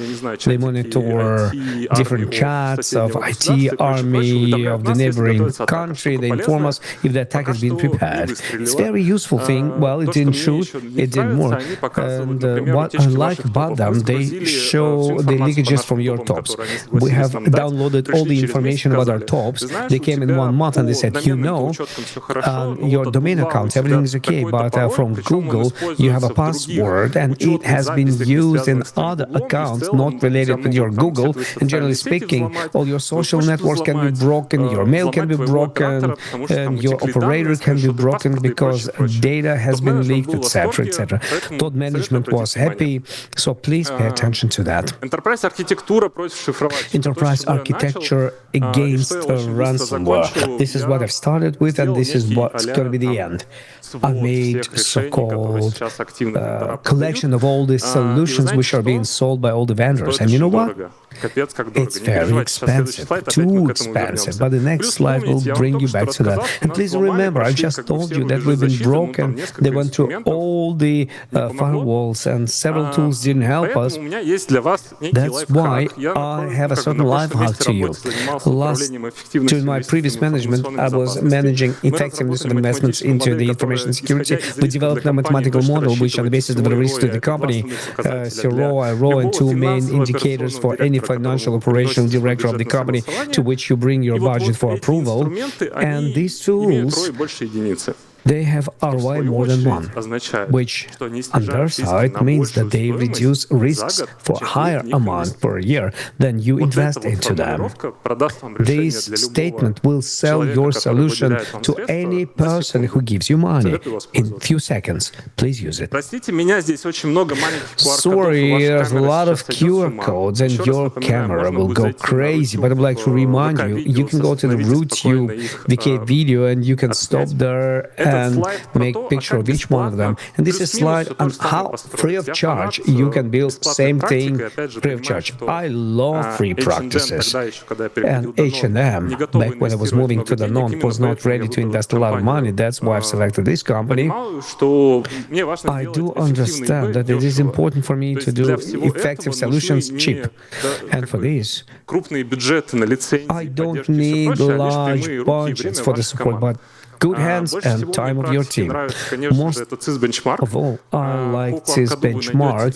A: they monitor different chats of IT, army, of the neighboring country. They inform us if the attack has been prepared. It's a very useful thing. Well, it didn't shoot, it didn't work. And what I like about them, they show the leakages from your tops. We have downloaded all the information about our tops. They came in 1 month and they said, you know, your domain accounts, everything is okay, but from Google, you have a password and it has been used in other accounts not related with your Google. And generally speaking, all your social networks can be broken, your mail can be broken, and your operator can be broken because data has been leaked, etc., etc. Top management was happy, so please pay attention to that. Enterprise architecture against ransomware. This is what I've started with, and this is what's going to be the end. I made so-called collection of all these solutions which are being sold by all the vendors. And you know what? It's very expensive, too expensive. But the next slide will bring you back to that. And please remember, I just told you that we've been broken. They went through all the firewalls and several tools didn't help us. That's why I have a certain life hack to you. During my previous management, I was managing effectiveness of investments into the information security. We developed a mathematical model which on the basis of the risk to the company, CRO, IRO, and two main indicators for any financial operational director of the company to which you bring your budget for approval. And these tools, they have ROI more than one, which on their side means that they reduce risks for a higher amount per year than you invest into them. This statement will sell your solution to any person who gives you money in a few seconds. Please use it. Sorry, there's a lot of QR codes and your camera will go crazy, but I'd like to remind you, you can go to the RootTube VK video and you can stop there and make a picture of each one of them. And this is a slide on how free of charge you can build same thing free of charge. I love free practices. And H&M, back when I was moving to the north, was not ready to invest a lot of money. That's why I've selected this company. I do understand that it is important for me to do effective solutions cheap. And for this, I don't need large budgets for the support, but good hands and time of your team. Most of all, I like this benchmark.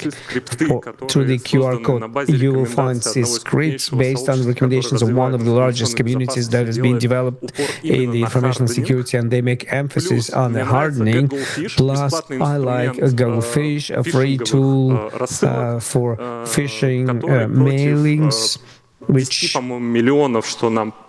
A: Through the QR code, you will find these scripts based on recommendations of one of the largest communities that has been developed in the information security, and they make emphasis on the hardening. Plus, I like Goldfish, a free tool for phishing mailings, which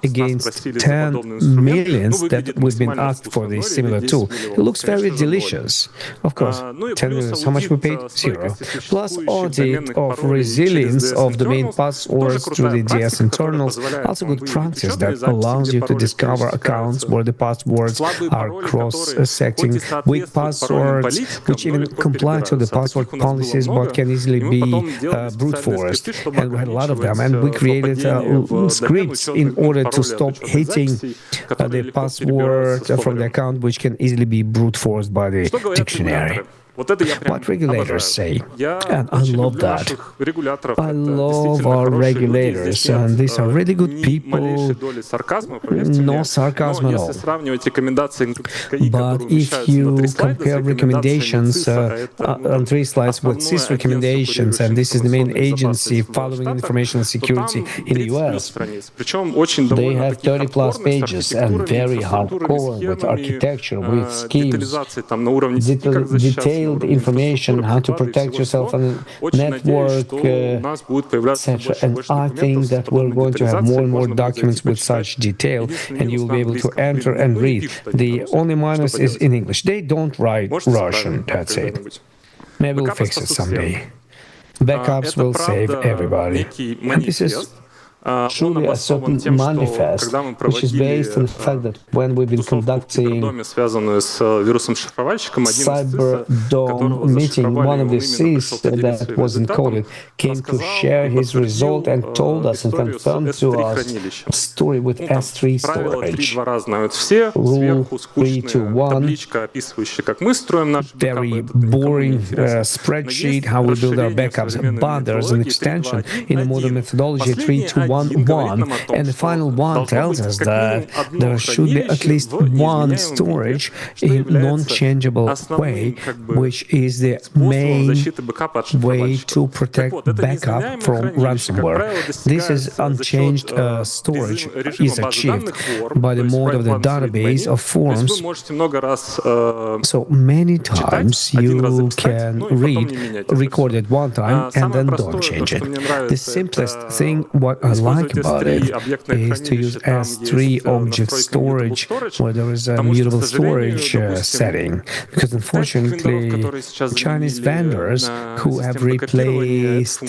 A: against 10 millions that we've been asked for this similar tool. It looks very delicious. Of course, 10 millions, how much we paid? 0. Plus audit of resilience of domain passwords through the DS internals. Also good practice that allows you to discover accounts where the passwords are cross-secting with passwords which even comply to the password policies but can easily be brute forced. And we had a lot of them, and we created scripts in order to stop hitting the password from the account, which can easily be brute forced by the dictionary. what regulators say. And I love that. I love our regulators, and these are really good people. No sarcasm at all. But if you compare recommendations on 3 slides with CIS recommendations, and this is the main agency following information security in the US, they have 30 plus pages and very hardcore with architecture, with schemes, detailed information, how to protect yourself on a network, etc. And I think that we're going to have more and more documents with such detail, and you'll be able to enter and read. The only minus is in English. They don't write Russian, that's it. Maybe we'll fix it someday. Backups will save everybody. And this is truly a certain manifest, which is based on the fact that when we've been conducting Cyberdome meeting, one of the CIS that was encoded came to share his result and told us and confirmed to us a story with S3 storage. Rule 321, very boring spreadsheet, how we build our backups, but there's an extension in a modern methodology, 321. And the final one tells us that there should be at least one storage in non-changeable way, which is the main way to protect backup from ransomware. This is unchanged storage is achieved by the mode of the database of forms. So many times you can record it one time and then don't change it. The simplest thing, what I like about it, is to use S3 object storage where there is a mutable storage setting, because unfortunately Chinese vendors who have replaced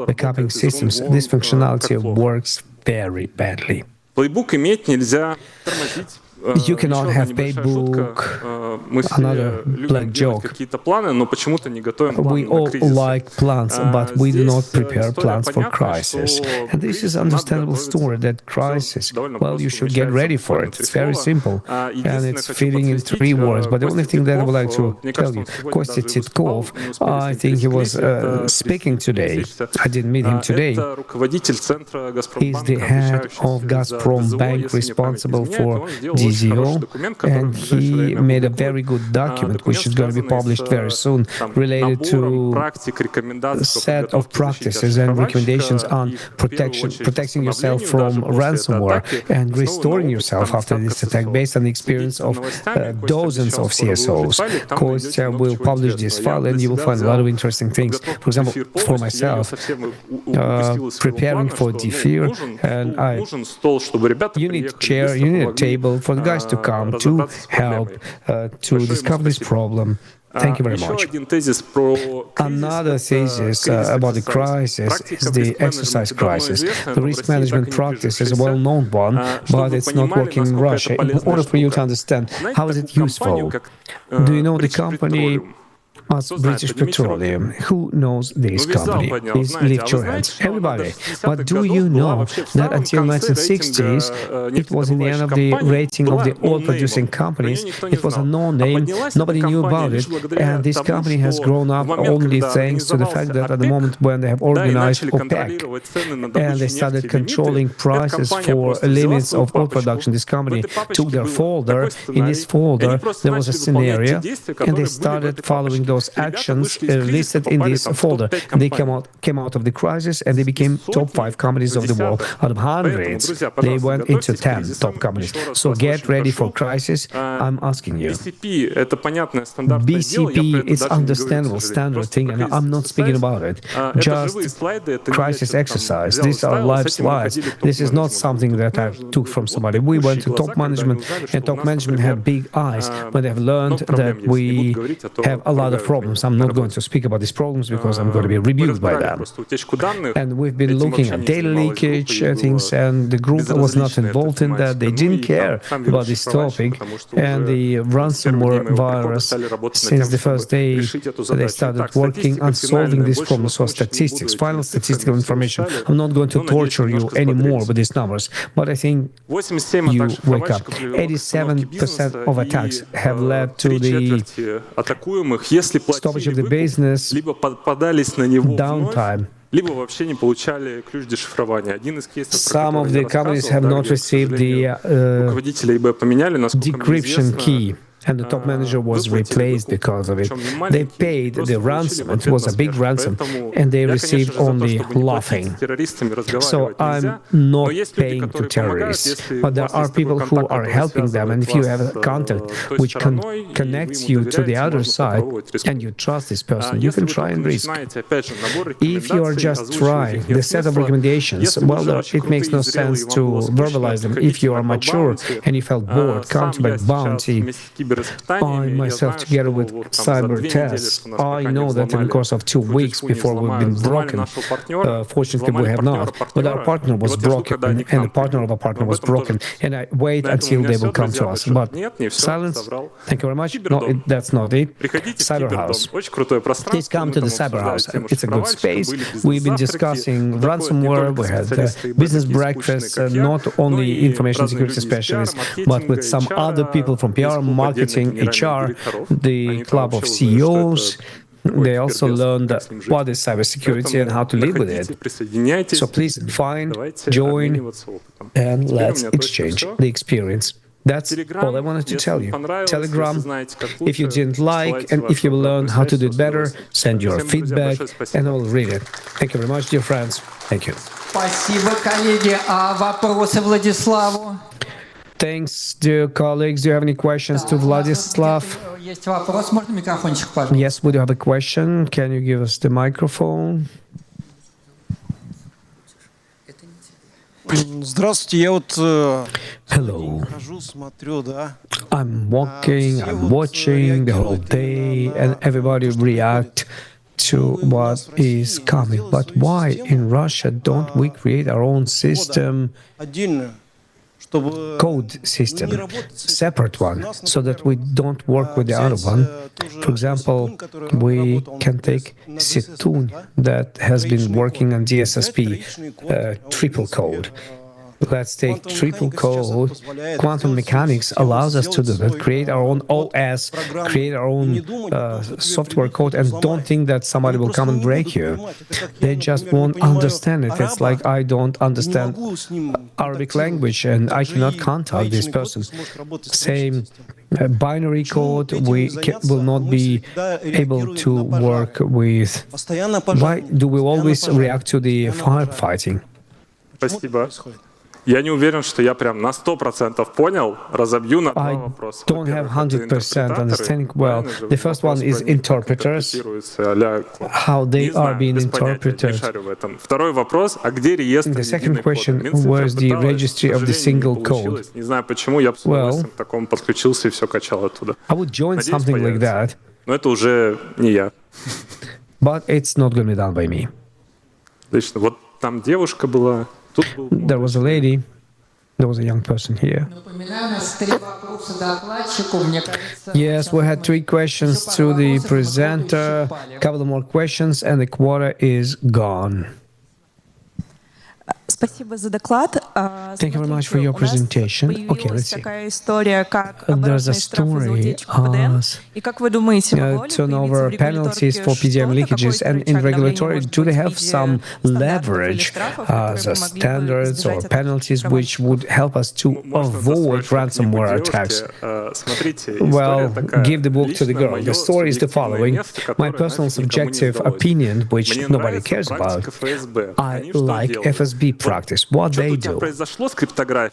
A: backupping systems, this functionality works very badly. You cannot have playbook, another black joke. We all like plans, but we do not prepare plans for crisis. And this is an understandable story that crisis, well, you should get ready for it. It's very simple. And it's fitting in 3 words. But the only thing that I would like to tell you, Kostya Tsitkov, I think he was speaking today. I didn't meet him today. He's the head of Gazprom Bank responsible for DZO, and he made a very good document, which is going to be published very soon, related to a set of practices and recommendations on protecting yourself from ransomware and restoring yourself after this attack, based on the experience of dozens of CSOs. Kostya will publish this file, and you will find a lot of interesting things. For example, for myself, preparing for DFIR, and you need a chair, you need a table for the guys to come to help to discover this problem. Thank you very much. Another thesis about the crisis is the exercise crisis. The risk management practice is a well-known one, but it's not working in Russia. In order for you to understand, how is it useful? Do you know the company as British Petroleum? Who knows this company? Please lift your hands. Everybody. But do you know that until 1960s, it was in the end of the rating of the oil-producing companies, it was a no-name, nobody knew about it, and this company has grown up only thanks to the fact that at the moment when they have organized OPEC, and they started controlling prices for limits of oil production, this company took their folder. In this folder, there was a scenario, and they started following those actions listed in this folder. They came out of the crisis, and they became top 5 companies of the world. Out of hundreds, they went into 10 top companies. So get ready for crisis, I'm asking you. BCP is understandable, standard thing, and I'm not speaking about it. Just crisis exercise. These are live slides. This is not something that I took from somebody. We went to top management, and top management had big eyes, but they've learned that we have a lot of problems. I'm not going to speak about these problems because I'm going to be rebuked by them. And we've been looking at data leakage things, and the group was not involved in that. They didn't care about this topic. And the ransomware virus, since the first day they started working on solving these problems for statistics, final statistical information. I'm not going to torture you anymore with these numbers, but I think you wake up. 87% of attacks have led to the
G: платили выкуп, либо попадались на него вновь, либо вообще не получали ключ дешифрования. Один из кейсов, про который я рассказывал, где, к сожалению, руководителя ИБ поменяли, насколько мне известно,
A: and the top manager was replaced because of it. They paid the ransom, it was a big ransom, and they received only laughing. So I'm not paying to terrorists, but there are people who are helping them, and if you have a contact which connects you to the other side, and you trust this person, you can try and risk. If you are just trying the set of recommendations, well, it makes no sense to verbalize them. If you are mature and you felt bored, counterback bounty, I myself, together with cyber tests, I know that in the course of 2 weeks before we've been broken, fortunately we have not, but our partner was broken, and the partner of our partner was broken, and I wait until they will come to us. But silence, thank you very much. No, that's not it. Cyber House. Please come to the Cyber House. It's a good space. We've been discussing ransomware. We had business breakfast, not only information security specialists, but with some other people from PR, marketing, HR, the club of CEOs. They also learned what is cybersecurity and how to live with it. So please find, join, and let's exchange the experience. That's all I wanted to tell you. Telegram, if you didn't like and if you learn how to do it better, send your feedback and I will read it. Thank you very much, dear friends. Thank you.
O: Спасибо, коллеги. А вопросы Владиславу?
A: Thanks, dear colleagues. Do you have any questions to Vladislav?
O: Есть вопрос. Можно микрофончик, пожалуйста?
A: Yes, we do have a question. Can you give us the microphone?
J: Здравствуйте, я вот
A: хожу,
J: смотрю, да.
A: I'm walking, I'm watching the whole day, and everybody react to what is coming. But why in Russia don't we create our own system? Code system, separate one, so that we don't work with the other one. For example, we can take Situn that has been working on DSSP, triple code. Let's take triple code. Quantum mechanics allows us to do that, create our own OS, create our own software code, and don't think that somebody will come and break you. They just won't understand it. It's like I don't understand Arabic language and I cannot contact this person. Same binary code, we will not be able to work with. Why do we always react to the firefighting?
G: Спасибо. Я не уверен, что я прям на 100% понял. Разобью на два вопроса.
A: I don't have 100% understanding well. The first one is interpreters, how they are being interpreted.
G: Второй вопрос, а где реестр
A: The second question, where's the registry of the single code?
G: Не знаю почему, я бы к такому подключился и все качал оттуда.
A: I would join something like that.
G: Но это уже не я.
A: But it's not going to be done by me.
G: Отлично. Вот там девушка была.
A: There was a lady, there was a young person here. Yes, we had 3 questions to the presenter, a couple of more questions, and the quota is gone. Thank you very much for your presentation. Okay, let's see. There's a story of turnover penalties for PDM leakages, and in regulatory, do they have some leverage as standards or penalties which would help us to avoid ransomware attacks? Well, give the book to the girl. The story is the following. My personal subjective opinion, which nobody cares about, I like FSB practice, what they do.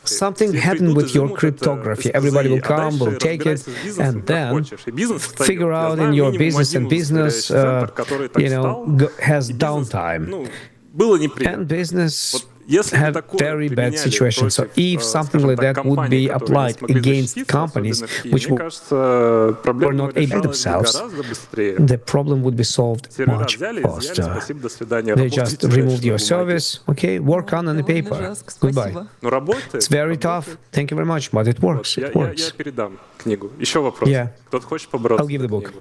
A: Something happened with your cryptography. Everybody will come, will take it, and then figure out in your business, and business, has downtime. And business had very bad situations. So if something like that would be applied against companies which were not able themselves, the problem would be solved much faster. They just removed your service, okay, work on the paper, goodbye. It's very tough, thank you very much, but it works, it works. Yeah, I'll give the book.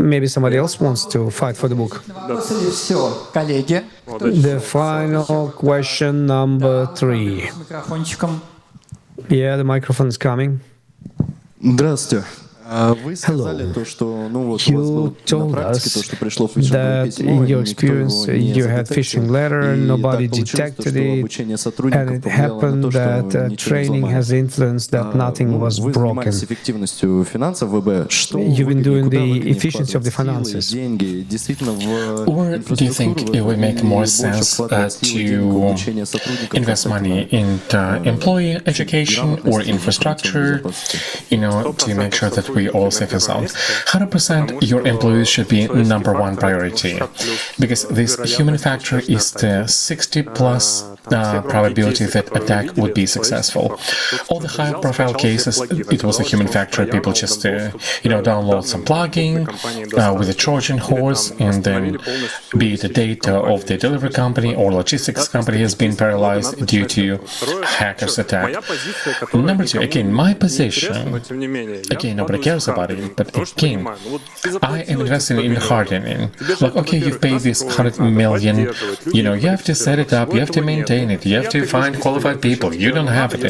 A: Maybe somebody else wants to fight for the book. The final question, number 3. Yeah, the microphone is coming.
V: Здравствуйте.
A: Hello. You told us that in your experience you had phishing letter, nobody detected it, and it happened that training has influenced that nothing was broken. You've been doing the efficiency of the finances.
B: Or do you think it would make more sense to invest money in employee education or infrastructure, to make sure that we all safe and sound? 100% your employees should be number one priority, because this human factor is the 60 plus probability that attack would be successful. All the high profile cases, it was a human factor. People just download some plugin with a Trojan horse, and then be it the data of the delivery company or logistics company has been paralyzed due to hackers attack. Number two, again, my position, again, nobody cares about it, but again, I am investing in hardening. Like, okay, you've paid this 100 million, you have to set it up, you have to maintain it, you have to find qualified people, you don't have it.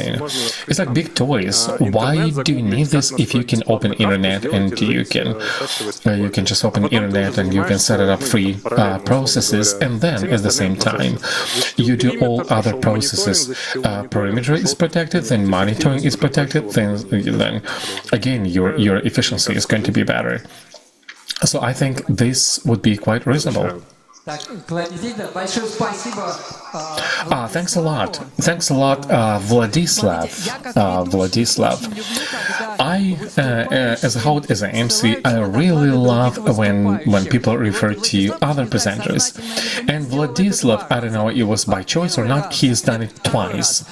B: It's like big toys. Why do you need this if you can open internet and you can just open internet and you can set it up free processes, and then at the same time you do all other processes. Perimeter is protected, then monitoring is protected, then again your efficiency is going to be better. So I think this would be quite reasonable. Thanks a lot. Thanks a lot, Vladislav. I, as an MC, I really love when people refer to other presenters. And Vladislav, I don't know, it was by choice or not, he's done it twice.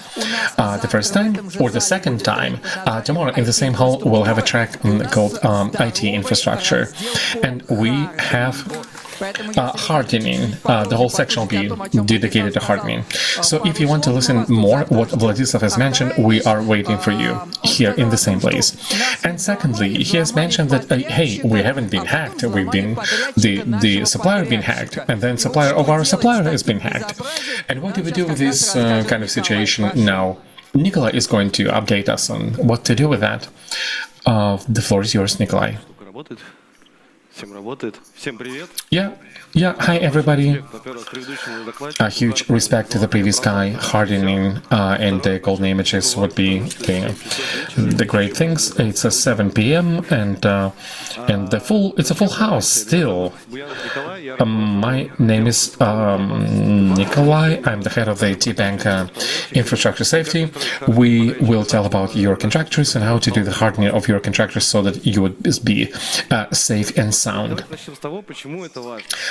B: The first time or the second time. Tomorrow in the same hall we'll have a track called IT infrastructure. And we have hardening. The whole section will be dedicated to hardening. So if you want to listen more what Vladislav has mentioned, we are waiting for you here in the same place. And secondly, he has mentioned that hey, we haven't been hacked. We've been the supplier been hacked, and then supplier of our supplier has been hacked. And what do we do with this kind of situation now? Nikolai is going to update us on what to do with that. The floor is yours, Nikolai. Yeah, hi everybody. A huge respect to the previous guy. Hardening and the golden images would be the great things. It's a 7 p.m. and it's a full house still. My name is Nikolai. I'm the head of the T-Bank infrastructure safety. We will tell about your contractors and how to do the hardening of your contractors so that you would be safe and sound.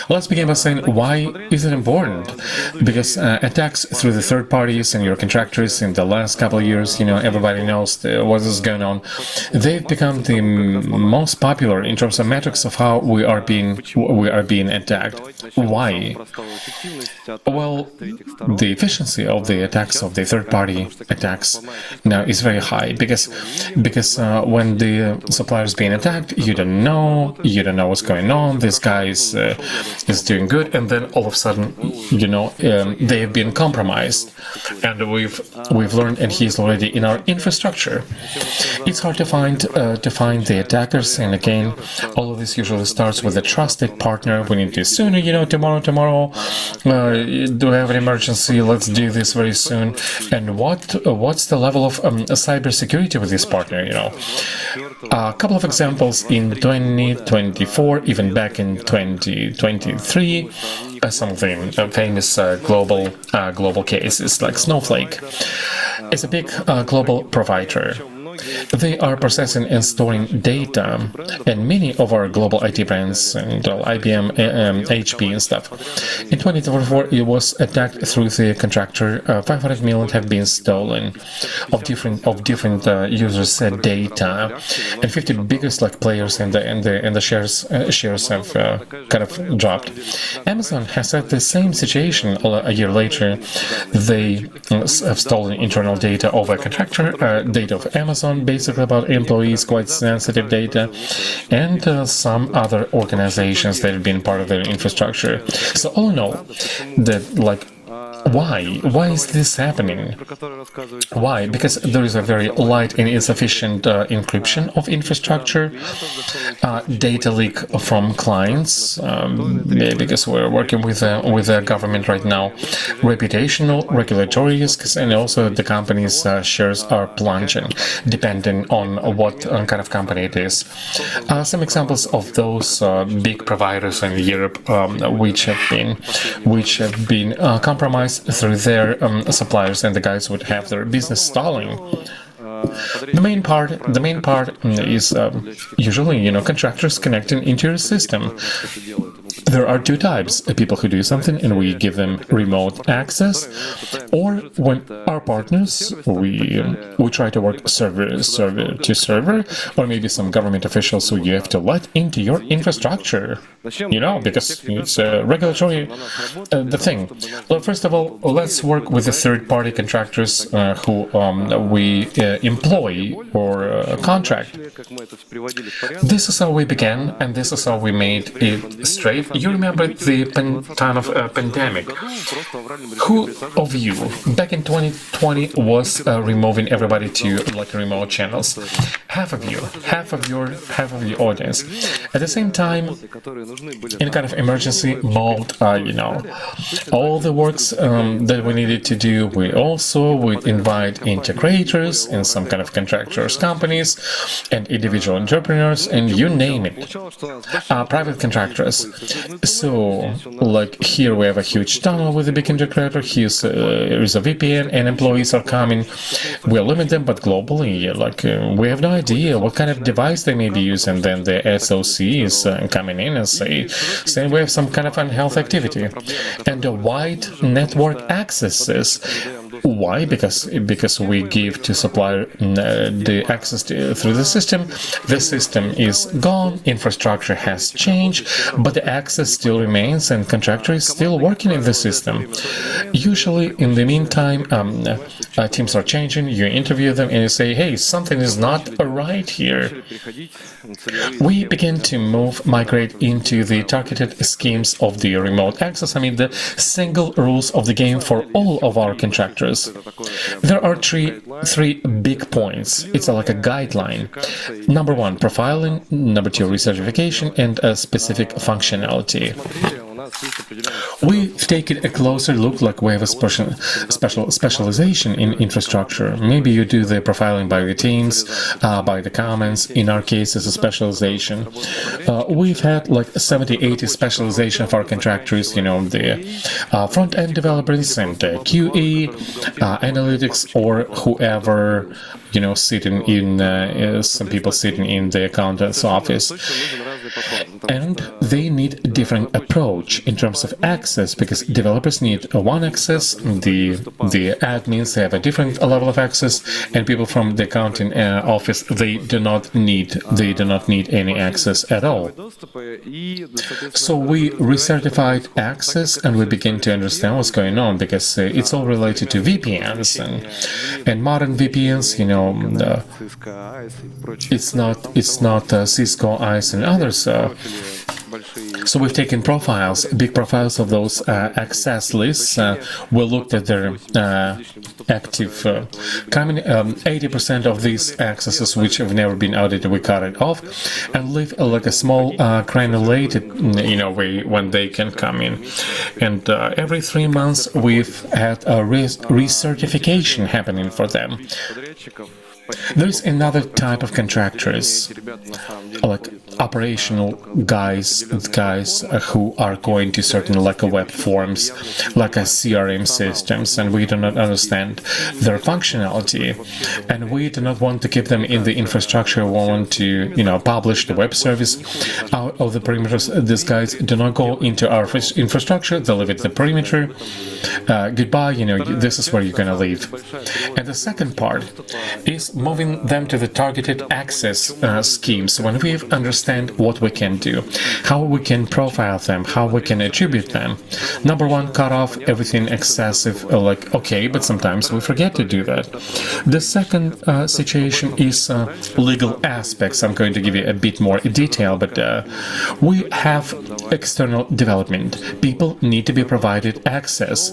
B: Let's begin by saying, why is it important? Because attacks through the third parties and your contractors in the last couple of years, everybody knows what is going on. They've become the most popular in terms of metrics of how we are being attacked. Why? Well, the efficiency of the attacks of the third-party attacks now is very high because when the supplier is being attacked, you don't know what's going on. This guy is doing good, and then all of a sudden, they've been compromised, and we've learned, and he's already in our infrastructure. It's hard to find the attackers, and again, all of this usually starts with a trusted partner. We need to sooner, tomorrow. Do we have an emergency? Let's do this very soon. And what's the level of cybersecurity with this partner? A couple of examples in 2024, even back in 2023, some of the famous global cases like Snowflake is a big global provider. They are processing and storing data, and many of our global IT brands, and IBM, HP and stuff. In 2024, it was attacked through the contractor. 500 million have been stolen of different users' data, and 50 biggest players and the shares have kind of dropped. Amazon has had the same situation a year later. They have stolen internal data of a contractor, data of Amazon, basically about employees, quite sensitive data, and some other organizations that have been part of their infrastructure. So all in all, Why? Why is this happening? Why? Because there is a very light and insufficient encryption of infrastructure, data leak from clients, because we're working with the government right now, reputational, regulatory risks, and also the company's shares are plunging, depending on what kind of company it is. Some examples of those big providers in Europe which have been compromised through their suppliers, and the guys would have their business stalling. The main part is usually, contractors connecting into your system. There are two types: people who do something and we give them remote access, or when our partners, we try to work server to server, or maybe some government officials who you have to let into your infrastructure, because it's a regulatory the thing. Well, first of all, let's work with the third-party contractors who we employ or contract. This is how we began, and this is how we made it straight. You remember the time of pandemic. Who of you back in 2020 was removing everybody to remote channels? Half of your audience. At the same time, in kind of emergency mode, all the works that we needed to do, we also would invite integrators and some kind of contractors, companies, and individual entrepreneurs, and you name it, private contractors. So, here we have a huge tunnel with a big integrator. Here is a VPN, and employees are coming. We limit them, but globally, we have no idea what kind of device they may be using. Then the SOC is coming in and saying we have some kind of unhealthy activity, and the wide network accesses. Why? Because we give to supplier the access through the system. The system is gone, infrastructure has changed, but the access still remains, and contractor is still working in the system. Usually, in the meantime, teams are changing. You interview them and you say, "Hey, something is not right here." We begin to migrate into the targeted schemes of the remote access. The single rules of the game for all of our contractors. There are three big points. It's like a guideline. Number one, profiling. Number two, recertification, and a specific functionality. We've taken a closer look, we have a specialization in infrastructure. Maybe you do the profiling by the teams, by the comments. In our case, it's a specialization. We've had 70-80 specialization of our contractors, the front-end developers and QE, analytics, or whoever, sitting in, some people sitting in the accountant's office. And they need a different approach in terms of access, because developers need one access, the admins have a different level of access, and people from the accounting office, they do not need any access at all. So we recertified access, and we begin to understand what's going on, because it's all related to VPNs and modern VPNs. It's not Cisco, ICE, and others. So we've taken big profiles of those access lists. We looked at their active 80% of these accesses which have never been audited, we cut it off and leave a small granulated way when they can come in. And every 3 months we've had a recertification happening for them. There's another type of contractors, operational guys who are going to certain web forms, CRM systems, and we do not understand their functionality, and we do not want to keep them in the infrastructure. We want to, publish the web service out of the perimeters. These guys do not go into our infrastructure; they live at the perimeter. Goodbye. This is where you're gonna live. And the second part is moving them to the targeted access schemes when we understand what we can do, how we can profile them, how we can attribute them. Number one, cut off everything excessive, like, okay, but sometimes we forget to do that. The second situation is legal aspects. I'm going to give you a bit more detail, but we have external development. People need to be provided access,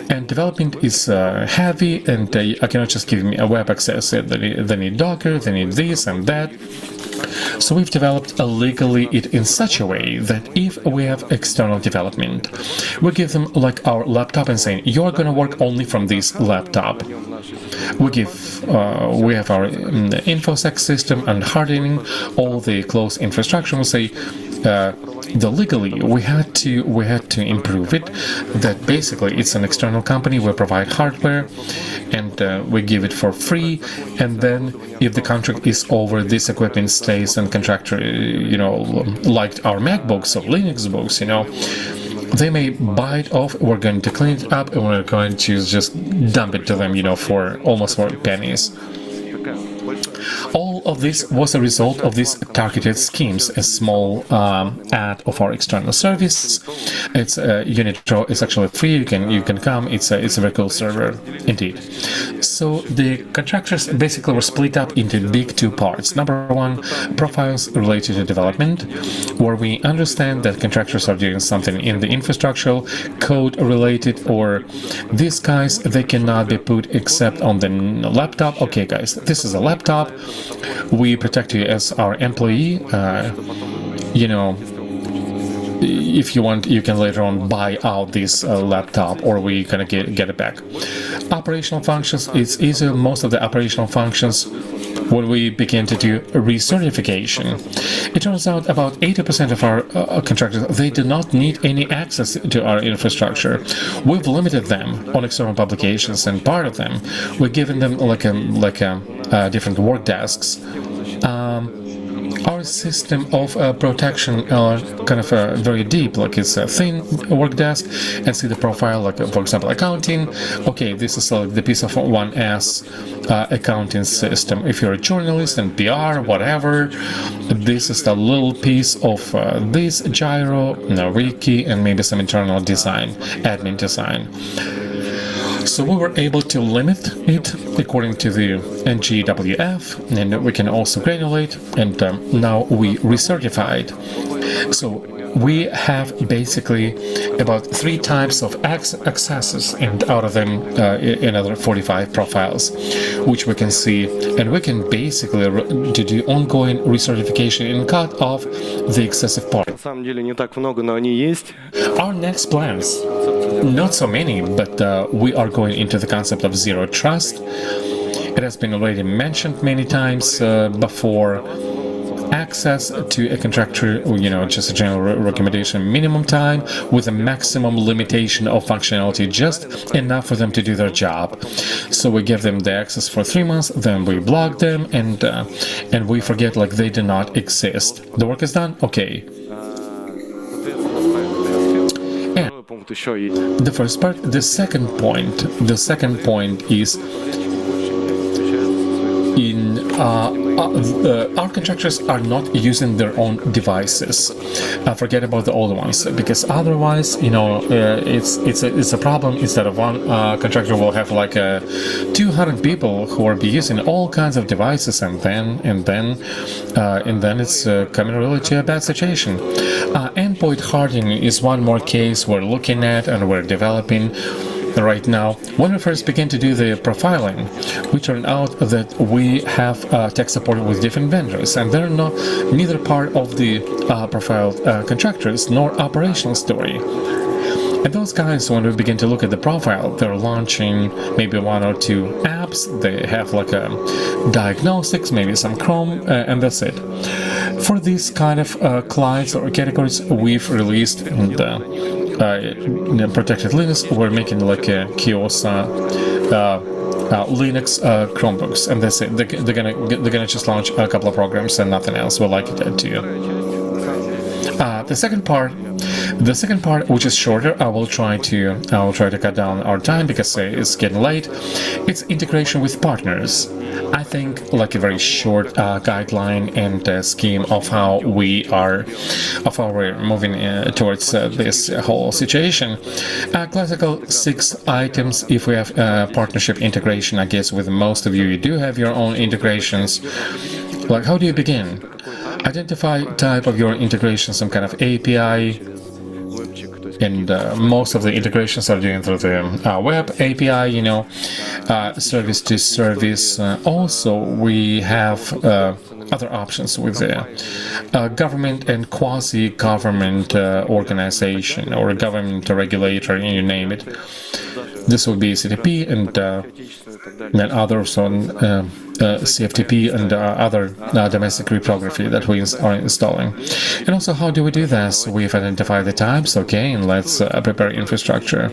B: and development is heavy, and I cannot just give me a web access. They need Docker, they need this and that. So we've developed legally it in such a way that if we have external development, we give them like our laptop and saying, you're going to work only from this laptop. We have our InfoSec system and hardening all the close infrastructure. We say, legally we had to improve it, that basically it's an external company. We provide hardware and we give it for free, and then if the contract is over, this equipment stays and contractor, like our MacBooks or Linux books, they may buy it off. We're going to clean it up and we're going to just dump it to them, for almost for pennies. All of this was a result of these targeted schemes. A small ad of our external service. It's Unitro is actually free. You can come. It's a very cool server indeed. So the contractors basically were split up into big two parts. Number one, profiles related to development, where we understand that contractors are doing something in the infrastructural code related, or these guys, they cannot be put except on the laptop. Okay, guys, this is a laptop. We protect you as our employee. If you want, you can later on buy out this laptop, or we can get it back. Operational functions, it's easier. Most of the operational functions, when we begin to do recertification, it turns out about 80% of our contractors, they do not need any access to our infrastructure. We've limited them on external publications, and part of them, we're giving them different work desks. Our system of protection are kind of very deep, like it's a thin work desk, and see the profile, like for example accounting. Okay, this is the piece of 1S accounting system. If you're a journalist and PR, whatever, this is the little piece of this gyro, wiki, and maybe some internal design, admin design. So we were able to limit it according to the NGWF, and we can also granulate, and now we recertified. So we have basically about 3 types of accesses, and out of them another 45 profiles, which we can see, and we can basically do ongoing recertification and cut off the excessive part. Our next plans, not so many, but we are going into the concept of zero trust. It has been already mentioned many times before. Access to a contractor, just a general recommendation, minimum time with a maximum limitation of functionality, just enough for them to do their job. So we give them the access for 3 months, then we block them, and we forget like they do not exist. The work is done? Okay. And the first part. The second point is our contractors are not using their own devices. Forget about the old ones, because otherwise, it's a problem. Instead of one contractor will have like 200 people who are using all kinds of devices, and then it's coming really to a bad situation. Endpoint hardening is one more case we're looking at and we're developing right now. When we first began to do the profiling, we turned out that we have tech support with different vendors, and they're neither part of the profiled contractors nor operational story. And those guys, when we begin to look at the profile, they're launching maybe 1 or 2 apps. They have like a diagnostics, maybe some Chrome, and that's it. For these kind of clients or categories, we've released protected Linux. We're making like a Kiosa Linux Chromebooks, and that's it. They're gonna just launch a couple of programs and nothing else. We'll like it to you. The second part, The second part, which is shorter, I will try to cut down our time because it's getting late. It's integration with partners. I think like a very short guideline and scheme of how we're moving towards this whole situation. Classical 6 items. If we have partnership integration, I guess with most of you, you do have your own integrations. Like, how do you begin? Identify type of your integration, some kind of API, and most of the integrations are doing through the web API, you know, service to service. Also, we have other options with the government and quasi-government organization or government regulator, you name it. This would be CTP and then others on CFTP and other domestic cryptography that we are installing. And also, how do we do this? We've identified the types, okay, and let's prepare infrastructure.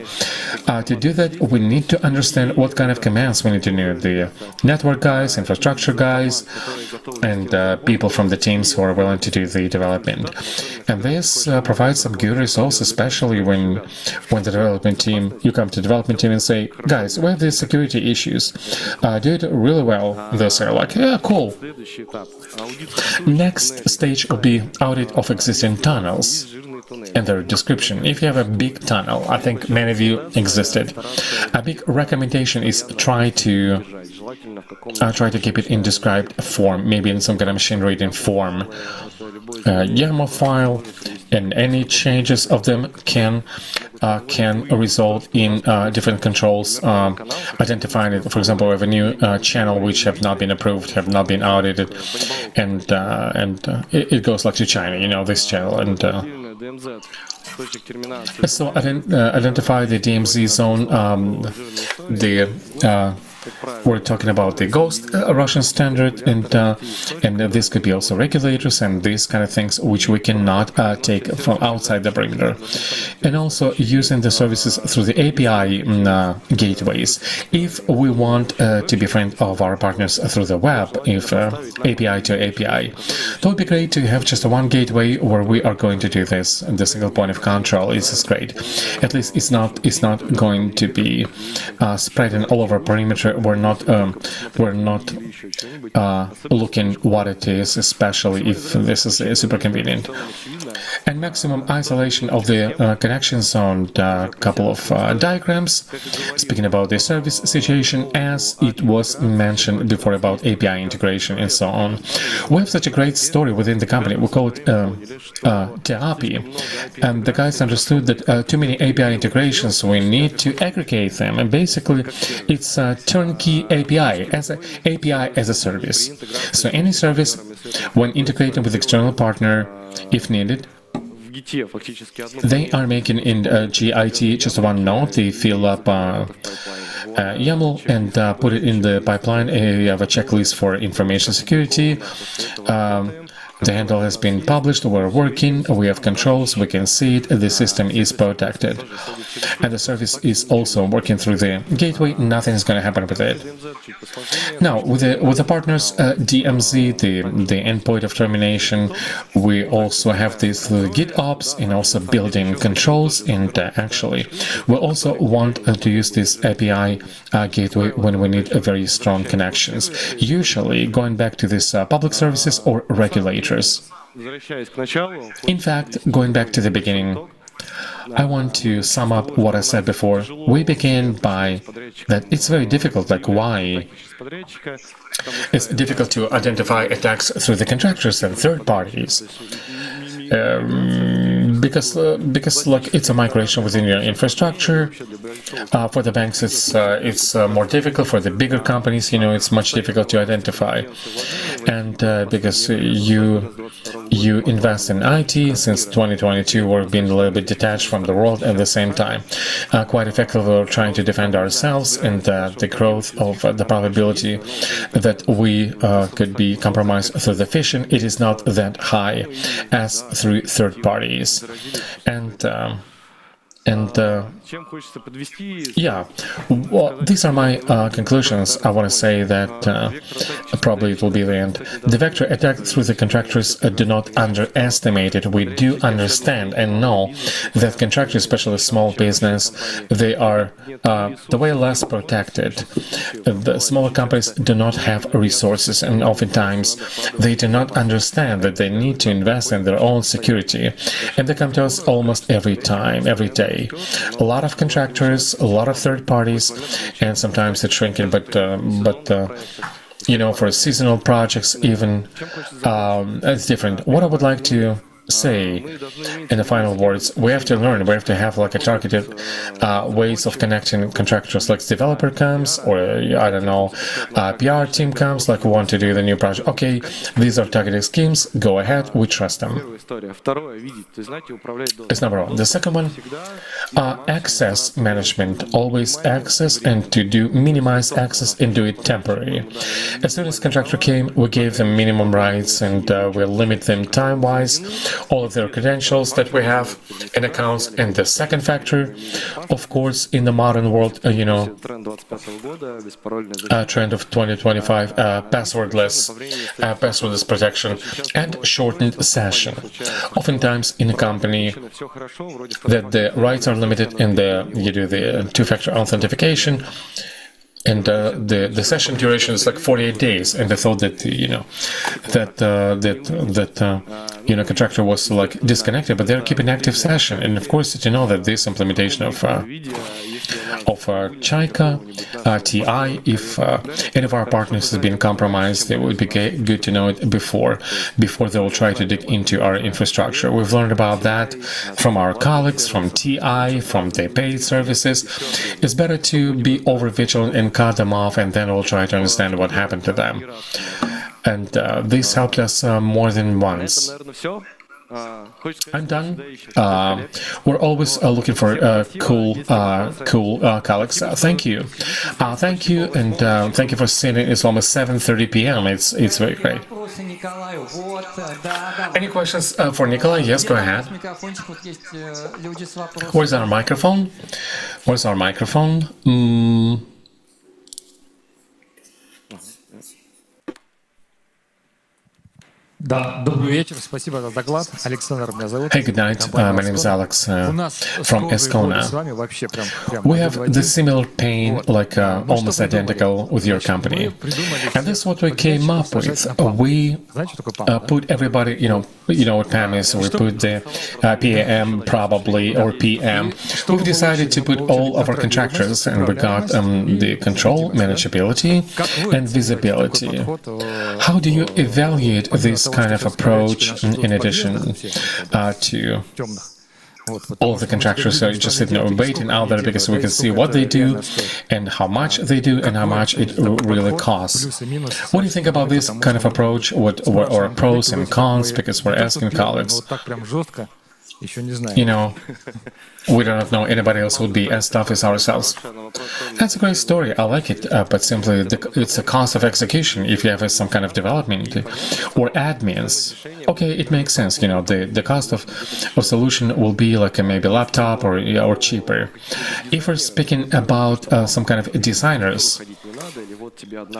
B: To do that, we need to understand what kind of commands we need to know. The network guys, infrastructure guys, and people from the teams who are willing to do the development. And this provides some good results, especially when the development team, you come to the development team and say, guys, we have these security issues. Do it really well. They'll say like, yeah, cool. Next stage will be audit of existing tunnels and their description. If you have a big tunnel, I think many of you existed. A big recommendation is try to keep it in described form, maybe in some kind of machine reading form. YAML file, and any changes of them can result in different controls identifying it. For example, we have a new channel which have not been approved, have not been audited, and it goes like to China, you know, this channel. And so identify the DMZ zone, we're talking about the Ghost Russian standard, and this could be also regulators and these kind of things which we cannot take from outside the perimeter. And also using the services through the API gateways. If we want to be friend of our partners through the web, if API to API, it would be great to have just one gateway where we are going to do this. The single point of control is great. At least it's not going to be spreading all over perimeter. We're not looking what it is, especially if this is super convenient. And maximum isolation of the connection zone. A couple of diagrams speaking about the service situation, as it was mentioned before about API integration and so on. We have such a great story within the company. We call it TAPI, and the guys understood that too many API integrations, we need to aggregate them, and basically it's a turnkey API as a service. So any service, when integrated with external partner, if needed, they are making in GIT just one node. They fill up YAML and put it in the pipeline. You have a checklist for information security. The handle has been published, we're working, we have controls, we can see it, the system is protected. And the service is also working through the gateway, nothing is going to happen with it. Now, with the partners, DMZ, the endpoint of termination, we also have this GitOps and also building controls, and actually, we also want to use this API gateway when we need very strong connections, usually going back to this public services or regulators. In fact, going back to the beginning, I want to sum up what I said before. We began by that it's very difficult, like why? It's difficult to identify attacks through the contractors and third parties. Because like it's a migration within your infrastructure. For the banks, it's more difficult. For the bigger companies, you know, it's much difficult to identify. And because you invest in IT since 2022, we're being a little bit detached from the world at the same time. Quite effectively, we're trying to defend ourselves, and the growth of the probability that we could be compromised through the phishing, it is not that high as through third parties. Yeah, well, these are my conclusions. I want to say that probably it will be the end. The vector attack through the contractors do not underestimate it. We do understand and know that contractors, especially small business, they are the way less protected. The smaller companies do not have resources, and oftentimes they do not understand that they need to invest in their own security. And they come to us almost every time, every day. A lot of contractors, a lot of third parties, and sometimes it's shrinking, but for seasonal projects even, it's different. What I would like to say in the final words, we have to learn, we have to have like a targeted ways of connecting contractors, like developer comes, or I don't know, PR team comes, like we want to do the new project. Okay, these are targeted schemes, go ahead, we trust them. It's number one. The second one, access management, always access, and to do minimize access and do it temporary. As soon as contractor came, we gave them minimum rights, and we limit them time-wise, all of their credentials that we have in accounts. And the second factor, of course, in the modern world, trend of 2025, passwordless protection and shortened session. Oftentimes in a company that the rights are limited and you do the two-factor authentication, and the session duration is like 48 days, and they thought that contractor was like disconnected, but they're keeping active session. And of course, you know that this implementation of Chaika, TI, if any of our partners has been compromised, it would be good to know it before they will try to dig into our infrastructure. We've learned about that from our colleagues, from TI, from the paid services. It's better to be over vigilant and cut them off, and then we'll try to understand what happened to them. And this helped us more than once. I'm done. We're always looking for cool colleagues. Thank you, and thank you for saying it. It's almost 7:30 p.m. It's very great. Any questions for Nikolai? Yes, go ahead. Where's our microphone?
I: Добрый вечер, спасибо за доклад. Александр меня зовут.
B: Hey, good night. My name is Alex from Eskona. We have the similar pain, like almost identical with your company. And this is what we came up with. We put everybody, you know what PAM is, we put the PAM probably, or PM. We've decided to put all of our contractors, and we got the control, manageability, and visibility. How do you evaluate this kind of approach in addition to all of the contractors are just sitting and waiting out there because we can see what they do and how much they do and how much it really costs? What do you think about this kind of approach, or pros and cons, because we're asking colleagues? We do not know anybody else who would be as tough as ourselves. That's a great story. I like it, but simply it's a cost of execution if you have some kind of development or admins. Okay, it makes sense. The cost of solution will be like maybe a laptop or cheaper. If we're speaking about some kind of designers,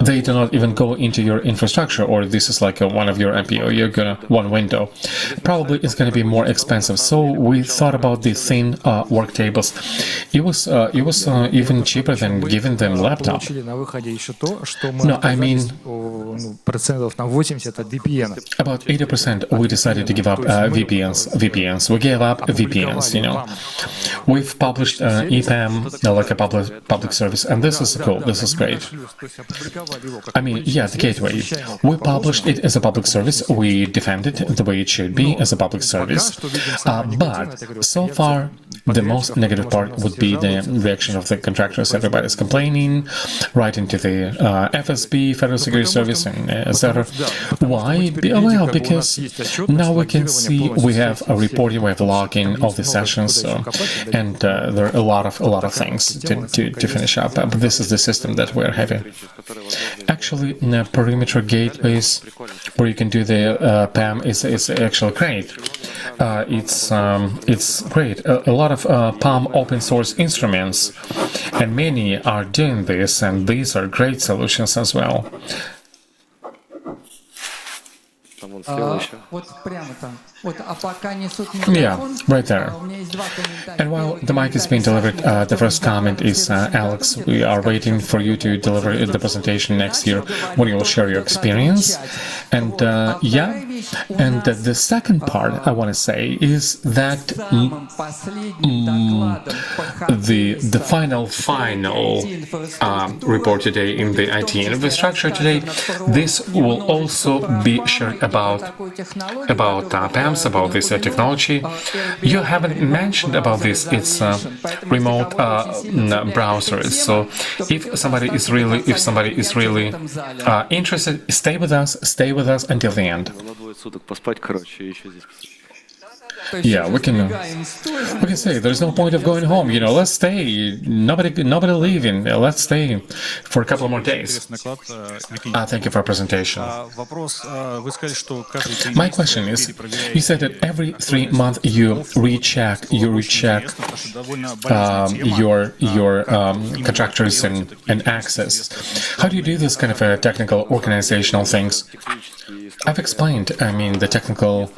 B: they do not even go into your infrastructure, or this is like one of your MPO. You're gonna one window. Probably it's gonna be more expensive. So we thought about the thin work tables. It was even cheaper than giving them laptop. No, I mean about 80%. We decided to give up VPNs. We gave up VPNs. We've published EPAM like a public service, and this is cool. This is great. I mean, yeah, the gateway. We published it as a public service. We defended it the way it should be as a public service. But so far, the most negative part would be the reaction of the contractors. Everybody's complaining, writing to the FSB, Federal Security Service, and etc. Why? Well, because now we can see we have a reporting, we have logging of the sessions, and there are a lot of things to finish up. But this is the system that we're having. Actually, perimeter gateways where you can do the PAM is actually great. It's great. A lot of PAM open source instruments, and many are doing this, and these are great solutions as well. Yeah, right there. And while the mic is being delivered, the first comment is, Alex, we are waiting for you to deliver the presentation next year when you will share your experience. And the second part I want to say is that the final report today in the IT infrastructure today, this will also be shared about PAMs, about this technology. You haven't mentioned about this. It's remote browsers. So if somebody is really interested, stay with us until the end. Yeah, we can say there's no point of going home. Let's stay. Nobody leaving. Let's stay for a couple more days. Thank you for your presentation. My question is, you said that every 3 months you recheck your contractors and access. How do you do this kind of technical organizational things? I've explained, the technical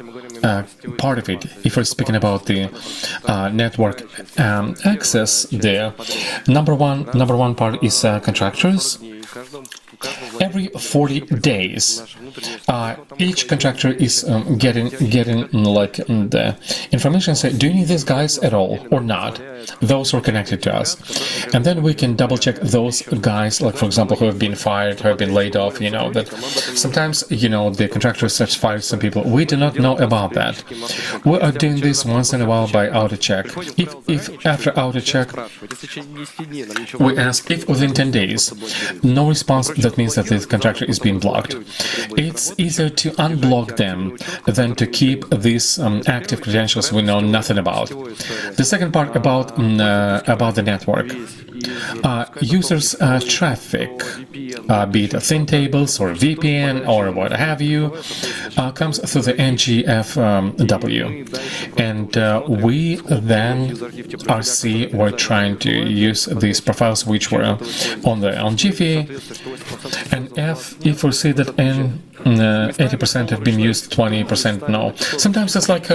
B: part of it. If we're speaking about the network access, the number one part is contractors. Every 40 days, each contractor is getting like the information. Say, do you need these guys at all or not? Those who are connected to us, and then we can double check those guys. Like for example, who have been fired, who have been laid off. That sometimes the contractors have fired some people. We do not know about that. We are doing this once in a while by auto check. If after auto check we ask if within 10 days no response, that means that this contractor is being blocked. It's easier to unblock them than to keep these active credentials we know nothing about. The second part about the network. Users' traffic, be it thin tables or VPN or what have you, comes through the NGFW. And we then RC were trying to use these profiles which were on Jiffy, and if we see that 80% have been used, 20% no. Sometimes it's like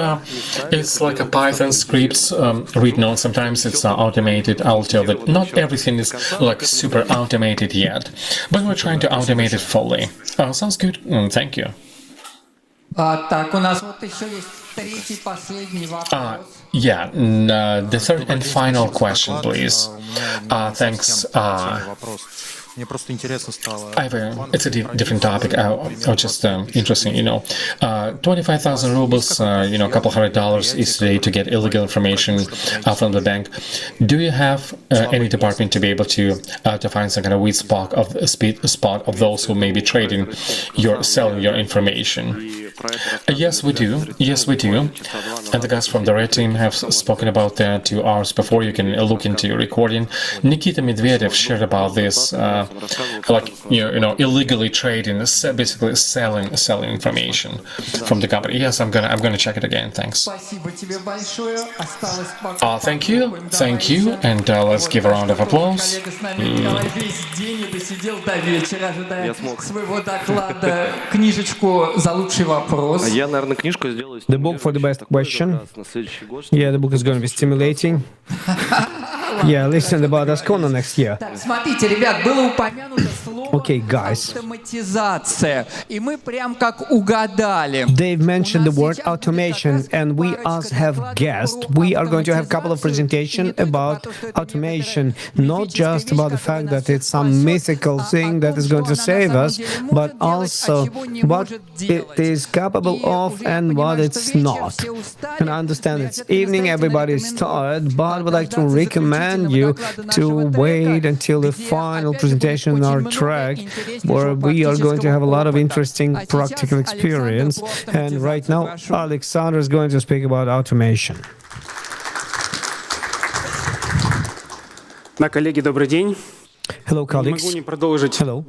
B: a Python scripts written on. Sometimes it's automated. I'll tell that not everything is like super automated yet, but we're trying to automate it fully. Sounds good. Thank you. The third and final question, please. Thanks. It's a different topic. Just interesting, 25,000 rubles, a couple $100 is today to get illegal information from the bank. Do you have any department to be able to find some kind of weak spot of those who may be selling your information? Yes, we do. And the guys from the red team have spoken about that 2 hours before. You can look into your recording. Nikita Medvedev shared about this, illegally trading, basically selling information from the company. Yes, I'm gonna check it again. Thanks. Thank you, and let's give a round of applause.
A: The book for the best question. Yeah, the book is going to be stimulating. Yeah, listen about Ascona next year. Okay, guys. They've mentioned the word automation, and we us have guessed. We are going to have a couple of presentations about automation, not just about the fact that it's some mythical thing that is going to save us, but also what it is capable of and what it's not. And I understand it's evening, everybody is tired, but I would like to recommend you to wait until the final presentation on our track, where we are going to have a lot of interesting practical experience. And right now, Alexander is going to speak about automation.
L: Коллеги, добрый день.
A: Hello, colleagues. Hello.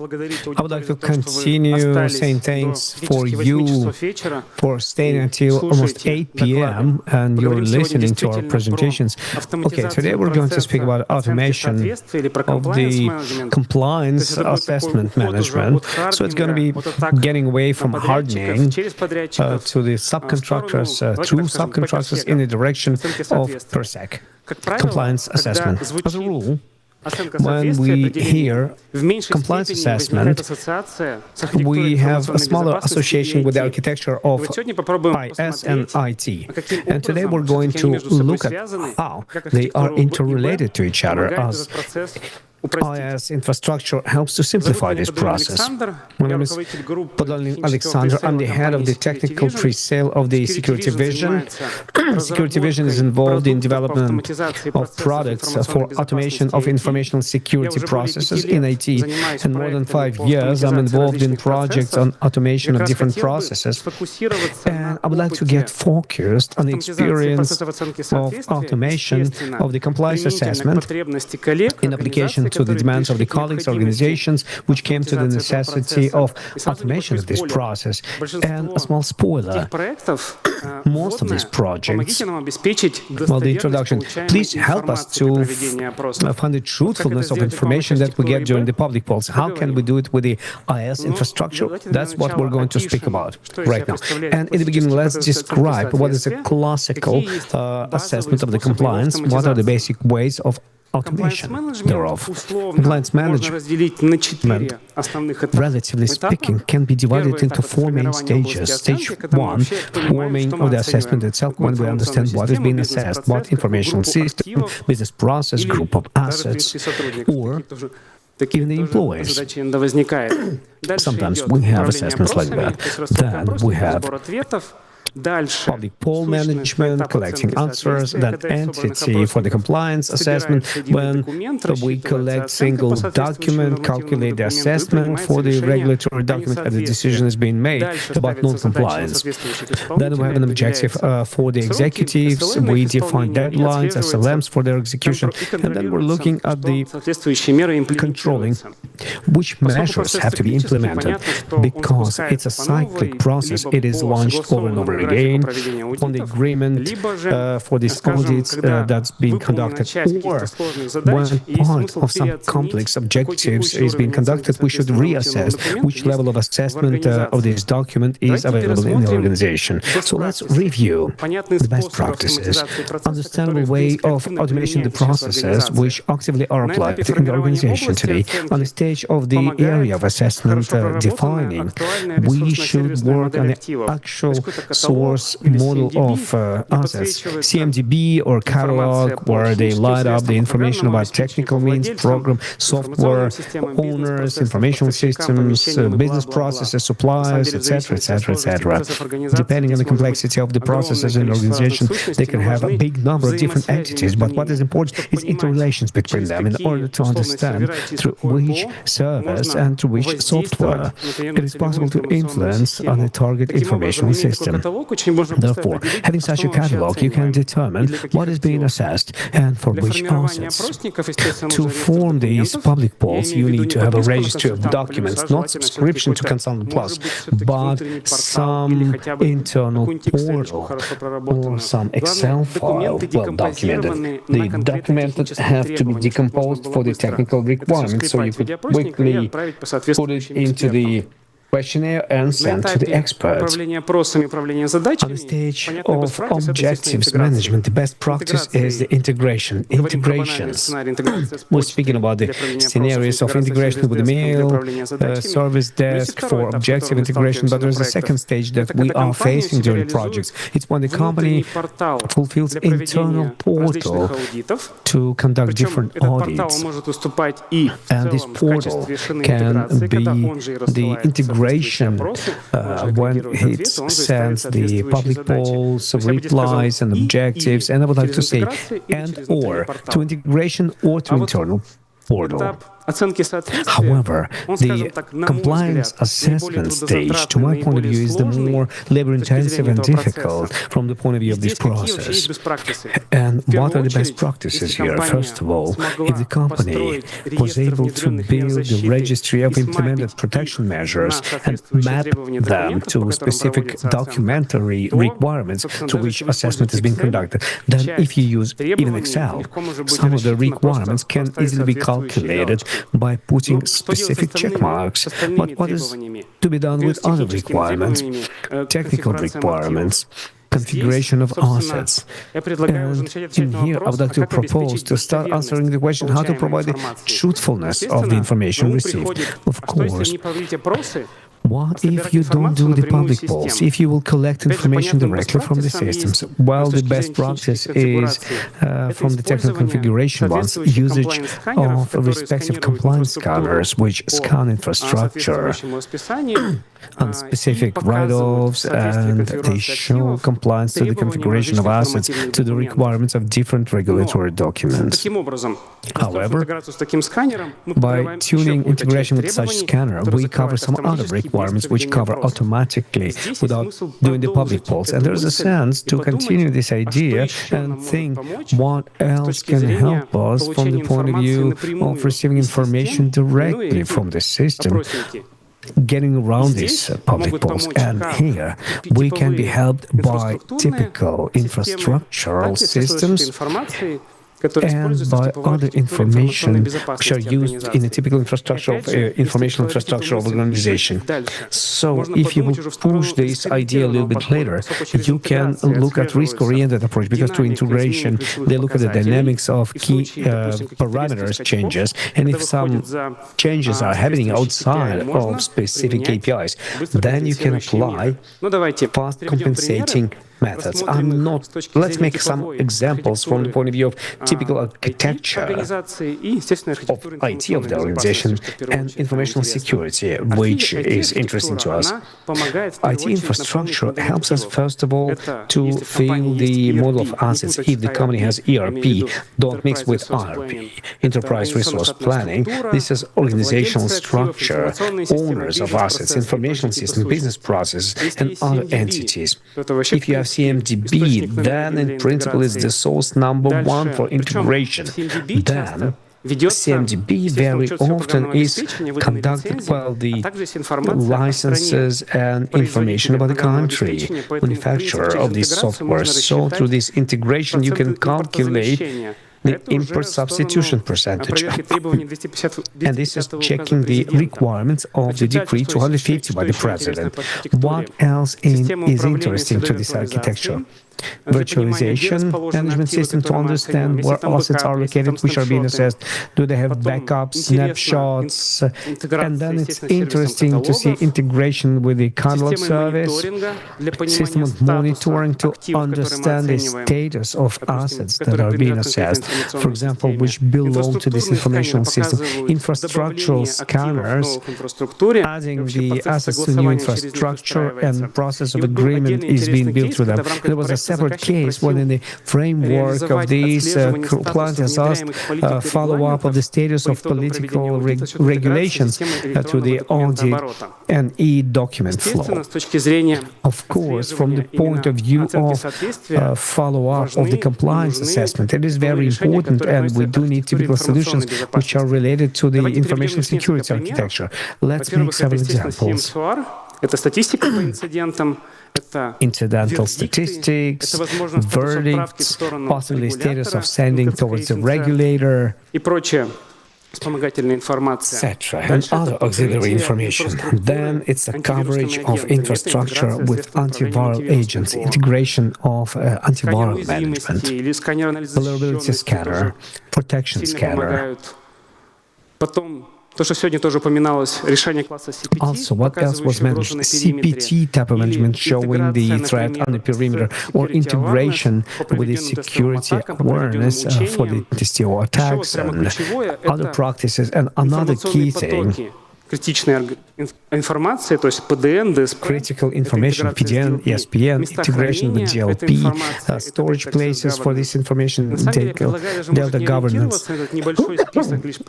A: I would like to continue saying thanks for you for staying until almost 8 p.m. and you're listening to our presentations. Okay, today we're going to speak about automation of the compliance assessment management. So it's going to be getting away from hardening to the subcontractors, through subcontractors in the direction of PERSEC, compliance assessment. As a rule, when we hear compliance assessment, we have a smaller association with the architecture of IS and IT. And today we're going to look at how they are interrelated to each other, as IS infrastructure helps to simplify this process. My name is Podolny Alexander. I'm the head of the technical pre-sale of the Security Vision. Security Vision is involved in development of products for automation of information security processes in IT. In more than 5 years, I'm involved in projects on automation of different processes. And I would like to get focused on the experience of automation of the compliance assessment in application to the demands of the colleagues, organizations, which came to the necessity of automation of this process. And a small spoiler, most of these projects, well, the introduction, please help us to find the truthfulness of information that we get during the public polls. How can we do it with the IS infrastructure? That's what we're going to speak about right now. And in the beginning, let's describe what is a classical assessment of the compliance, what are the basic ways of automation thereof. Compliance management, relatively speaking, can be divided into 4 main stages. Stage 1, forming of the assessment itself, when we understand what is being assessed, what information system, business process, group of assets, or even the employees. Sometimes we have assessments like that. Then we have public poll management, collecting answers, that entity for the compliance assessment, when we collect single document, calculate the assessment for the regulatory document, and the decision is being made about non-compliance. Then we have an objective for the executives, we define deadlines, SLMs for their execution, and then we're looking at the controlling which measures have to be implemented, because it's a cyclic process. It is launched over and over again on the agreement for these audits that's being conducted, or when part of some complex objectives is being conducted, we should reassess which level of assessment of this document is available in the organization. So let's review the best practices, understandable way of automation the processes which actively are applied in the organization today. On the stage of the area of assessment defining, we should work on the actual source model of assets, CMDB or catalog, where they light up the information about technical means, program, software, owners, information systems, business processes, suppliers, etc., etc., etc. Depending on the complexity of the processes in the organization, they can have a big number of different entities, but what is important is interrelations between them in order to understand through which service and through which software it is possible to influence on the target information system. Therefore, having such a catalog, you can determine what is being assessed and for which assets. To form these public polls, you need to have a registry of documents, not subscription to Consultant Plus, but some internal portal or some Excel file well documented. The documents have to be decomposed for the technical requirements, so you could quickly put it into the questionnaire and sent to the experts. On the stage of objectives management, the best practice is the integration. Integrations. We're speaking about the scenarios of integration with the mail, service desk for objective integration, but there's a second stage that we are facing during projects. It's when the company fulfills internal portal to conduct different audits. And this portal can be the integration when it sends the public polls, replies and objectives, and I would like to say and or to integration or to internal portal. However, the compliance assessment stage, to my point of view, is the more labor-intensive and difficult from the point of view of this process. And what are the best practices here? First of all, if the company was able to build the registry of implemented protection measures and map them to specific documentary requirements through which assessment is being conducted, then if you use even Excel, some of the requirements can easily be calculated by putting specific check marks. But what is to be done with other requirements, technical requirements, configuration of assets? And in here, I would like to propose to start answering the question how to provide the truthfulness of the information received. Of course, what if you don't do the public polls? If you will collect information directly from the systems? Well, the best practice is from the technical configuration ones, usage of respective compliance scanners, which scan infrastructure on specific write-offs, and they show compliance to the configuration of assets to the requirements of different regulatory documents. However, by tuning integration with such scanner, we cover some other requirements which cover automatically without doing the public polls. And there's a sense to continue this idea and think what else can help us from the point of view of receiving information directly from the system, getting around these public polls. And here we can be helped by typical infrastructural systems and by other information which are used in a typical infrastructure of informational infrastructure of organization. So if you will push this idea a little bit later, you can look at risk-oriented approach, because through integration they look at the dynamics of key parameters changes, and if some changes are happening outside of specific KPIs, then you can apply fast compensating methods. Let's make some examples from the point of view of typical architecture of IT of the organization and informational security, which is interesting to us. IT infrastructure helps us, first of all, to fill the model of assets. If the company has ERP, don't mix with IRP, enterprise resource planning. This is organizational structure, owners of assets, information system, business processes, and other entities. If you have CMDB, then in principle it's the source number one for integration. Then CMDB very often is conducted while the licenses and information about the country, manufacturer of this software. So through this integration you can calculate the import substitution percentage. And this is checking the requirements of the Decree 250 by the President. What else is interesting to this architecture? Virtualization management system to understand where assets are located, which are being assessed. Do they have backups, snapshots? And then it's interesting to see integration with the catalog service, system of monitoring to understand the status of assets that are being assessed, for example, which belong to this informational system. Infrastructural scanners, adding the assets to new infrastructure, and the process of agreement is being built through them. There was a separate case when in the framework of these client has asked follow-up of the status of political regulations to the audit and e-document flow. Of course, from the point of view of follow-up of the compliance assessment, it is very important, and we do need typical solutions which are related to the information security architecture. Let's make several examples. Incidental statistics, verdicts, possibly status of sending towards the regulator, etc., and other auxiliary information. Then it's the coverage of infrastructure with antiviral agents, integration of antiviral management, vulnerability scanner, protection scanner. Also, what else was mentioned? CPT type of management, showing the threat on the perimeter, or integration with the security awareness for the TCO attacks and other practices. And another key thing critical information, PDN, ESPN, integration with DLP, storage places for this information, data governance.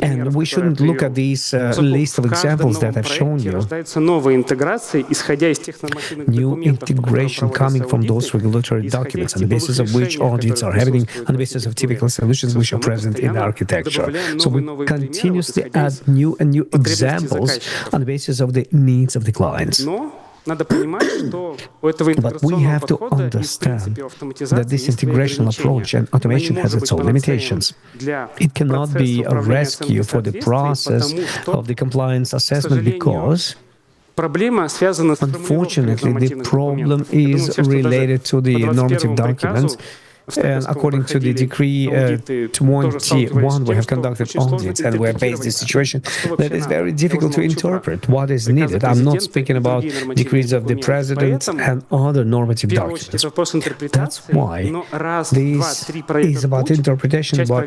A: And we shouldn't look at these list of examples that I've shown you. New integration coming from those regulatory documents on the basis of which audits are happening, on the basis of typical solutions which are present in the architecture. So we continuously add new and new examples on the basis of the needs of the clients. But we have to understand that this integration approach and automation has its own limitations. It cannot be a rescue for the process of the compliance assessment because unfortunately, the problem is related to the normative documents. And according to the Decree 21, we have conducted audits and we have faced this situation that is very difficult to interpret what is needed. I'm not speaking about decrees of the President and other normative documents. That's why this is about interpretation, but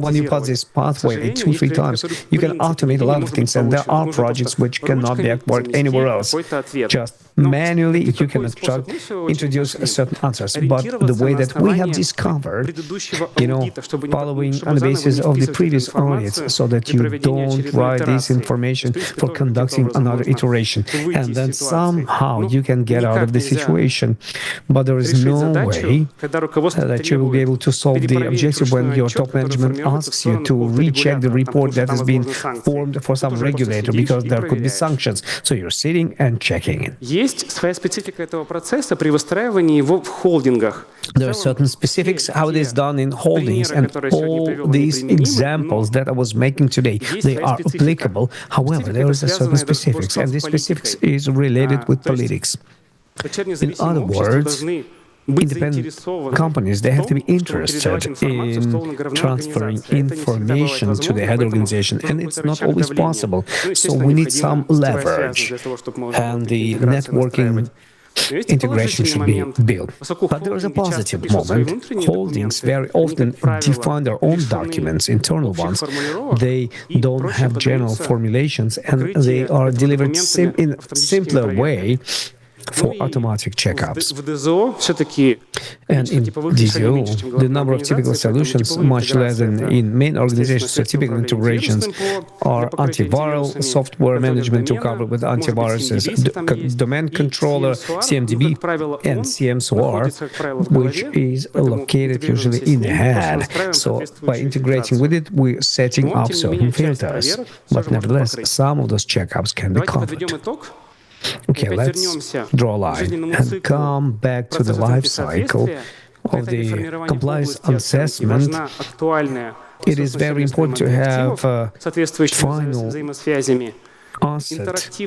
A: when you pass this pathway 2-3 times, you can automate a lot of things, and there are projects which cannot be acquired anywhere else. Just manually, you can introduce certain answers, but the way that we have discovered, following on the basis of the previous audits, so that you don't write this information for conducting another iteration, and then somehow you can get out of the situation. But there is no way that you will be able to solve the objective when your top management asks you to recheck the report that has been formed for some regulator because there could be sanctions. So you're sitting and checking it. There are certain specifics how it is done in holdings, and all these examples that I was making today, they are applicable. However, there is a certain specifics, and this specifics is related with politics. In other words, independent companies, they have to be interested in transferring information to the head organization, and it's not always possible. So we need some leverage, and the networking integration should be built. But there is a positive moment. Holdings very often define their own documents, internal ones. They don't have general formulations, and they are delivered in a simpler way for automatic checkups. And in DZO, the number of typical solutions, much less than in main organizations, so typical integrations are antiviral, software management to cover with antiviruses, domain controller, CMDB, and CMSOR, which is located usually in the head. So by integrating with it, we're setting up certain filters. But nevertheless, some of those checkups can be covered. Okay, let's draw a line and come back to the life cycle of the compliance assessment. It is very important to have final asset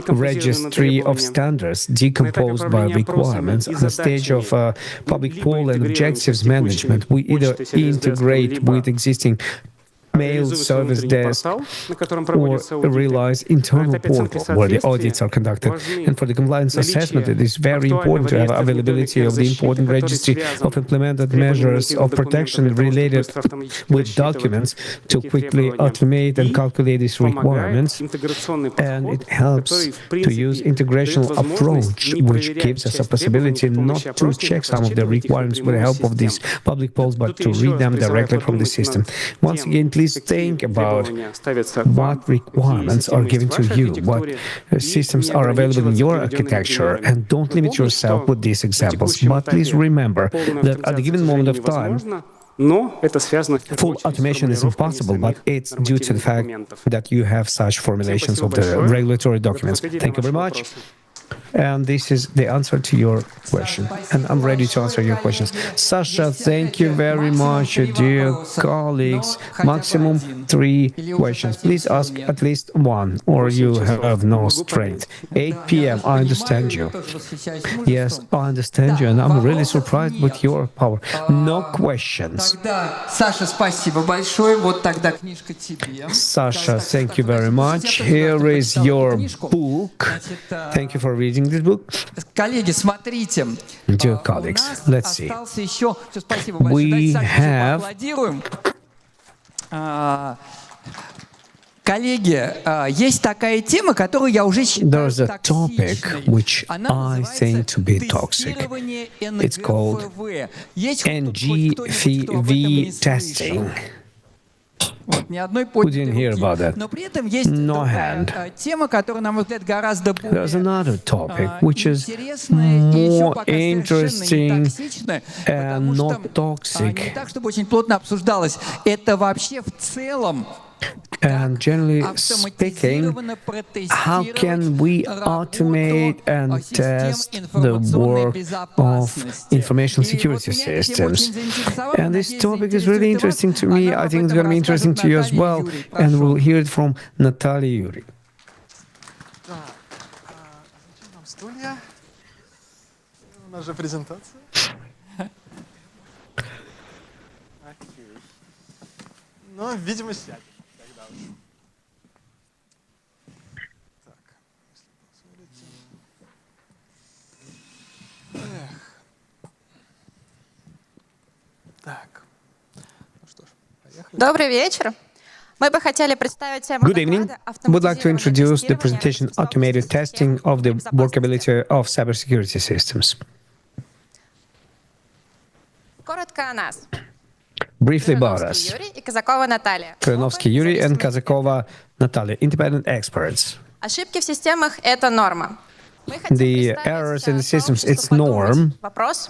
A: registry of standards decomposed by requirements. At the stage of public pool and objectives management, we either integrate with existing mail service desk or realize internal portal where the audits are conducted. And for the compliance assessment, it is very important to have availability of the important registry of implemented measures of protection related with documents to quickly automate and calculate these requirements. And it helps to use integration approach, which gives us a possibility not to check some of the requirements with the help of these public polls, but to read them directly from the system. Once again, please think about what requirements are given to you, what systems are available in your architecture, and don't limit yourself with these examples. But please remember that at a given moment of time, full automation is impossible, but it's due to the fact that you have such formulations of the regulatory documents. Thank you very much. And this is the answer to your question. And I'm ready to answer your questions. Sasha, thank you very much, dear colleagues. Maximum 3 questions. Please ask at least 1, or you have no strength. 8 p.m. I understand you. Yes, I understand you, and I'm really surprised with your power. No questions. Sasha, thank you very much. Here is your book. Thank you for reading this book. Dear colleagues, let's see. We have
O: Коллеги, есть такая тема, которую я уже считаю
A: There's a topic which I think to be toxic. It's called NGV testing. We didn't hear about that.
O: Но при этом есть
A: No
O: другая
A: hand.
O: тема, которая, на мой взгляд, гораздо более
A: There's another topic which is
O: интересная и еще
A: more
O: пока совершенно не
A: interesting
O: токсичная,
A: and
O: потому что
A: not toxic.
O: не так, чтобы очень плотно обсуждалось. Это вообще в целом
A: And generally speaking, how can we automate and test the work of information security systems? And this topic is really interesting to me. I think it's going to be interesting to you as well. And we'll hear it from Natalia Yuri.
K: У нас же презентация. Ну, видимо, сядем.
L: Добрый вечер. Мы бы хотели представить тему
A: Good evening. We'd like to introduce the presentation Automated Testing of the Workability of Cybersecurity Systems.
L: Коротко о нас.
A: Briefly about us.
L: Юрий и Казакова Наталья.
A: Kryanovsky Yuri and Kazakova Natalia, independent experts.
L: Ошибки в системах — это норма.
A: The errors in the systems, it's norm.
L: Вопрос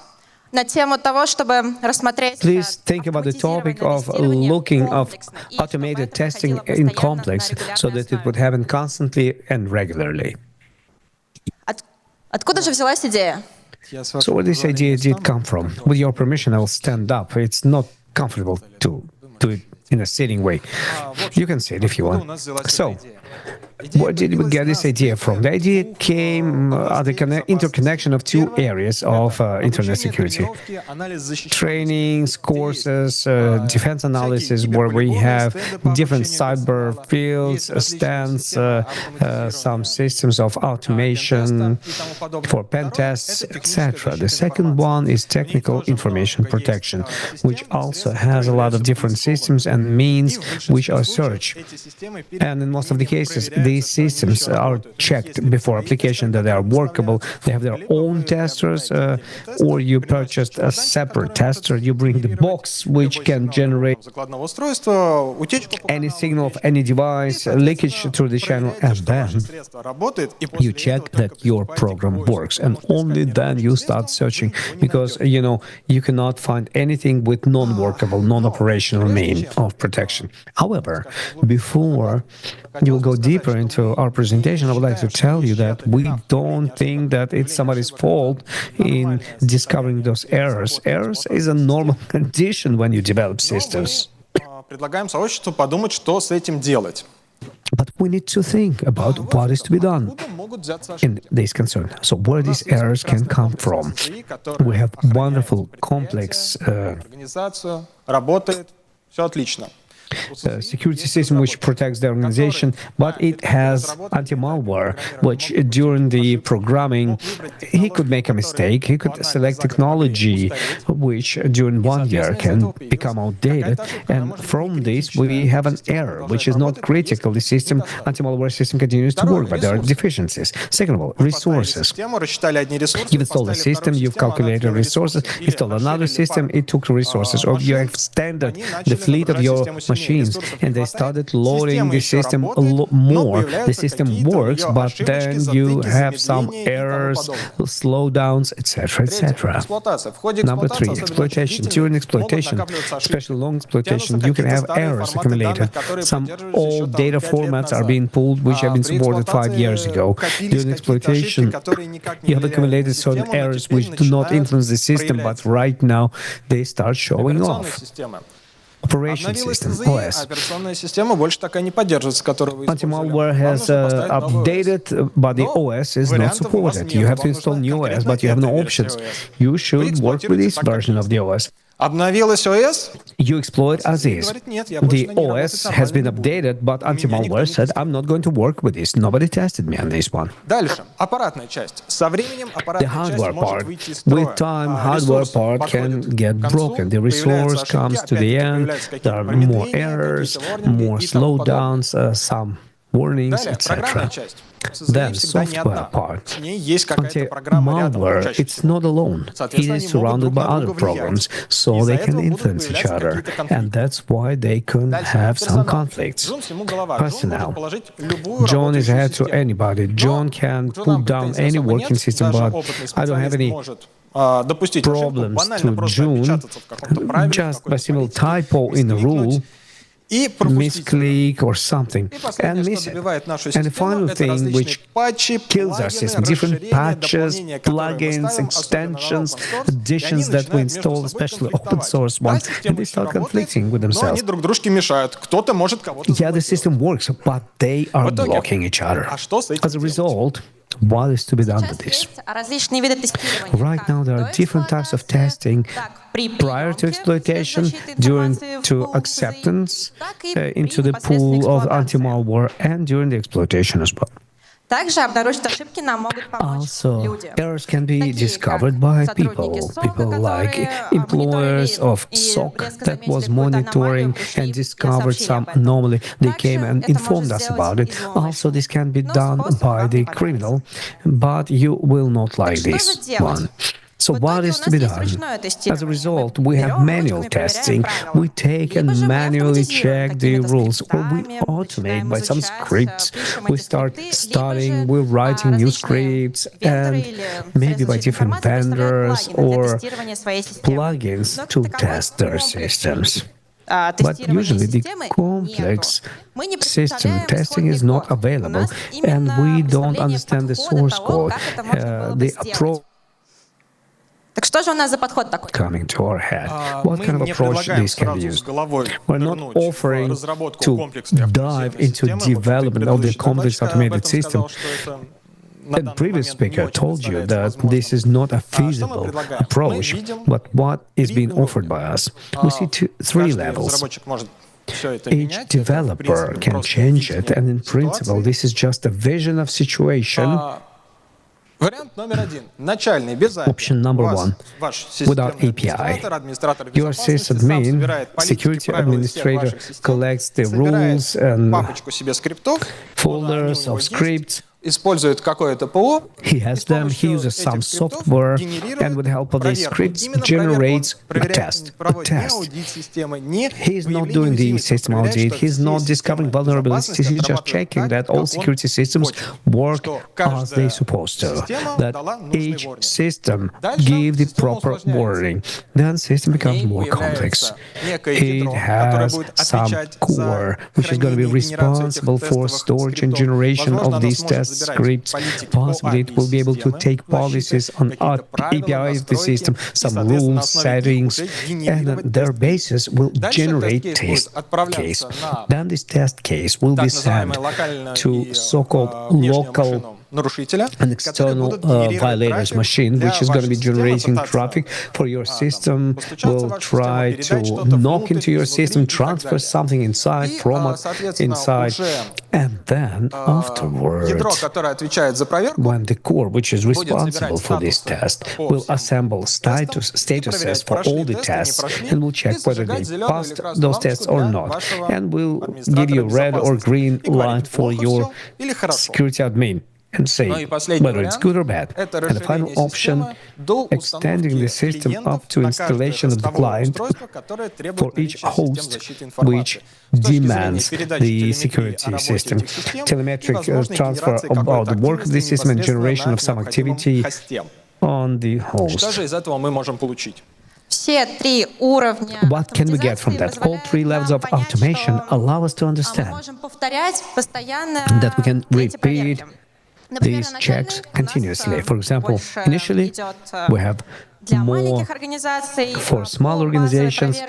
L: на тему того, чтобы рассмотреть
A: Please think about the topic of looking of automated testing in complex so that it would happen constantly and regularly.
L: Откуда же взялась идея?
A: So where this idea did come from? With your permission, I will stand up. It's not comfortable to do it in a sitting way. You can sit if you want. So, where did we get this idea from? The idea came at the interconnection of two areas of internet security. Trainings, courses, defense analysis, where we have different cyber fields, stands, some systems of automation for pen tests, etc. The second one is technical information protection, which also has a lot of different systems and means which are searched. And in most of the cases, these systems are checked before application that they are workable. They have their own testers, or you purchased a separate tester. You bring the box which can generate any signal of any device, leakage through the channel, and then you check that your program works. And only then you start searching, because, you cannot find anything with non-workable, non-operational mean of protection. However, before you will go deeper into our presentation, I would like to tell you that we don't think that it's somebody's fault in discovering those errors. Errors is a normal condition when you develop systems.
K: Предлагаем сообществу подумать, что с этим делать.
A: But we need to think about what is to be done in this concern. So where these errors can come from. We have wonderful, complex
K: Организацию, работает, все отлично.
A: security system which protects the organization, but it has anti-malware, which during the programming, he could make a mistake. He could select technology which during 1 year can become outdated. And from this, we have an error, which is not critical. The system, anti-malware system continues to work, but there are deficiencies. Second of all, resources. You've installed a system, you've calculated resources, installed another system, it took resources, or you extended the fleet of your machines, and they started loading the system a lot more. The system works, but then you have some errors, slowdowns, etc., etc. Number 3, exploitation. During exploitation, especially long exploitation, you can have errors accumulated. Some old data formats are being pulled, which have been supported 5 years ago. During exploitation, you have accumulated certain errors which do not influence the system, but right now they start showing off. Operation system, OS. Anti-malware has updated, but the OS is not supported. You have to install new OS, but you have no options. You should work with this version of the OS.
J: Обновилось ОС?
A: You exploit as is.
J: Говорит, нет, я
A: The
J: больше на ней работать
A: OS
J: сам,
A: has been
J: не буду.
A: updated, but anti-malware said, I'm not going to work with this. Nobody tested me on this one.
J: Дальше. Аппаратная часть. Со временем
A: The
J: аппаратная часть
A: hardware
J: может
A: part.
J: выйти из строя.
A: With time, hardware
J: Ресурс
A: part can
J: подходит
A: get
J: к концу,
A: broken. The
J: появляются
A: resource
J: ошибки,
A: comes to the
J: опять-таки
A: end.
J: появляются
A: There
J: какие-то
A: are more
J: промедления,
A: errors,
J: какие-то warnings
A: more
J: и тому подобное.
A: slowdowns, some warnings,
J: Программная
A: etc.
J: часть. К
A: Then
J: сожалению, всегда не
A: software
J: одна.
A: part.
J: С ней есть какая-то программа рядом,
A: Malware,
J: чаще
A: it's
J: всего.
A: not alone. It
J: Соответственно,
A: is
J: они могут
A: surrounded
J: друг
A: by
J: на
A: other
J: друга влиять.
A: programs, so
J: Из-за
A: they
J: этого
A: can
J: будут
A: influence each
J: появляться
A: other.
J: какие-то конфликты.
A: And that's why they can
J: Дальше.
A: have some
J: Персонал.
A: conflicts.
J: Джун всему голова. Джун
A: Personnel.
J: может положить любую
A: John is
J: работающую
A: head to
J: систему.
A: anybody. John can
J: Джунам
A: put down
J: претензий
A: any
J: особо
A: working
J: нет.
A: system,
J: Даже
A: but
J: опытный
A: I don't have
J: специалист
A: any
J: может допустить ошибку,
A: problems
J: банально
A: to
J: просто
A: June.
J: опечататься в каком-то правиле, в
A: Just by
J: какой-то
A: simple
J: политике,
A: typo in the rule,
J: и пропустить.
A: misclick or something,
J: И
A: and
J: последнее,
A: miss
J: что
A: it.
J: добивает нашу
A: And the
J: систему,
A: final
J: это
A: thing
J: различные
A: which
J: патчи,
A: kills our system,
J: плагины,
A: different
J: расширения,
A: patches,
J: дополнения, которые мы
A: plugins,
J: ставим, особенно на
A: extensions,
J: open source,
A: additions
J: и они
A: that we
J: начинают между
A: install,
J: собой
A: especially open
J: конфликтовать.
A: source
J: Да,
A: ones,
J: система
A: and they
J: еще
A: start
J: работает,
A: conflicting with
J: но
A: themselves.
J: они друг дружке мешают. Кто-то может кого-то
A: Yeah, the system works, but they are
J: В итоге,
A: blocking each other.
J: а что с этим
A: As a result, what is to be done with this?
L: Есть различные виды тестирования.
A: Right now, there are different types of testing prior to exploitation, during to acceptance into the pool of anti-malware, and during the exploitation as well.
L: Также обнаружить ошибки нам могут помочь
A: Also,
L: люди.
A: errors can be discovered by people like employers of SOC that was monitoring and discovered some anomaly. They came and informed us about it. Also, this can be done by the criminal, but you will not like this one. So what is to be done? As a result, we have manual testing. We take and manually check the rules, or we automate by some scripts. We start studying, we're writing new scripts, and maybe by different vendors or plugins to test their systems. But usually the complex system testing is not available, and we don't understand the source code, the approach
L: Так что же у нас за подход такой?
A: coming to our head. What kind of approach this can be used? We're not offering to dive into development of the complex automated system. The previous speaker told you that this is not a feasible approach, but what is being offered by us? We see three levels. Each developer can change it, and in principle, this is just a vision of situation. Option number one, without API. Your sysadmin, security administrator, collects the rules and folders of scripts.
J: Использует какое-то ПО.
A: He has them, he uses some software, and with the help of these scripts generates a test. He's not doing the system audit, he's not discovering vulnerabilities, he's just checking that all security systems work as they're supposed to, that each system gives the proper warning. Then system becomes more complex. It has some core, which is going to be responsible for storage and generation of these tests scripts. Possibly it will be able to take policies on API of the system, some rules, settings, and their basis will generate test case. Then this test case will be sent to so-called local an external violators machine, which is going to be generating traffic for your system, will try to knock into your system, transfer something inside, from inside, and then afterwards, when the core, which is responsible for this test, will assemble statuses for all the tests and will check whether they passed those tests or not, and will give you red or green light for your security admin and say whether it's good or bad. And the final option, extending the system up to installation of the client for each host which demands the security system. Telemetric transfer about the work of the system and generation of some activity on the host. What can we get from that? All three levels of automation allow us to understand that we can repeat these checks continuously. For example, initially we have more for small organizations.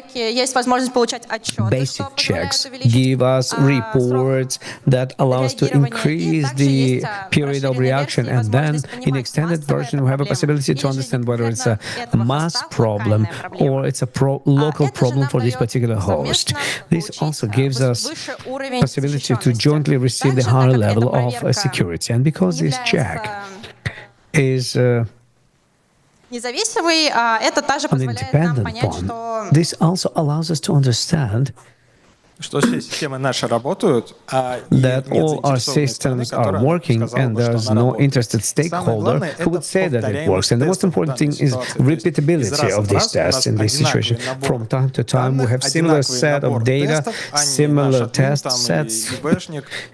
A: Basic checks give us reports that allow us to increase the period of reaction, and then in extended version we have a possibility to understand whether it's a mass problem or it's a local problem for this particular host. This also gives us possibility to jointly receive the higher level of security, and because this check is an independent one, this also allows us to understand that all our systems are working and there's no interested stakeholder who would say that it works. And the most important thing is repeatability of these tests in this situation. From time to time, we have similar set of data, similar test sets,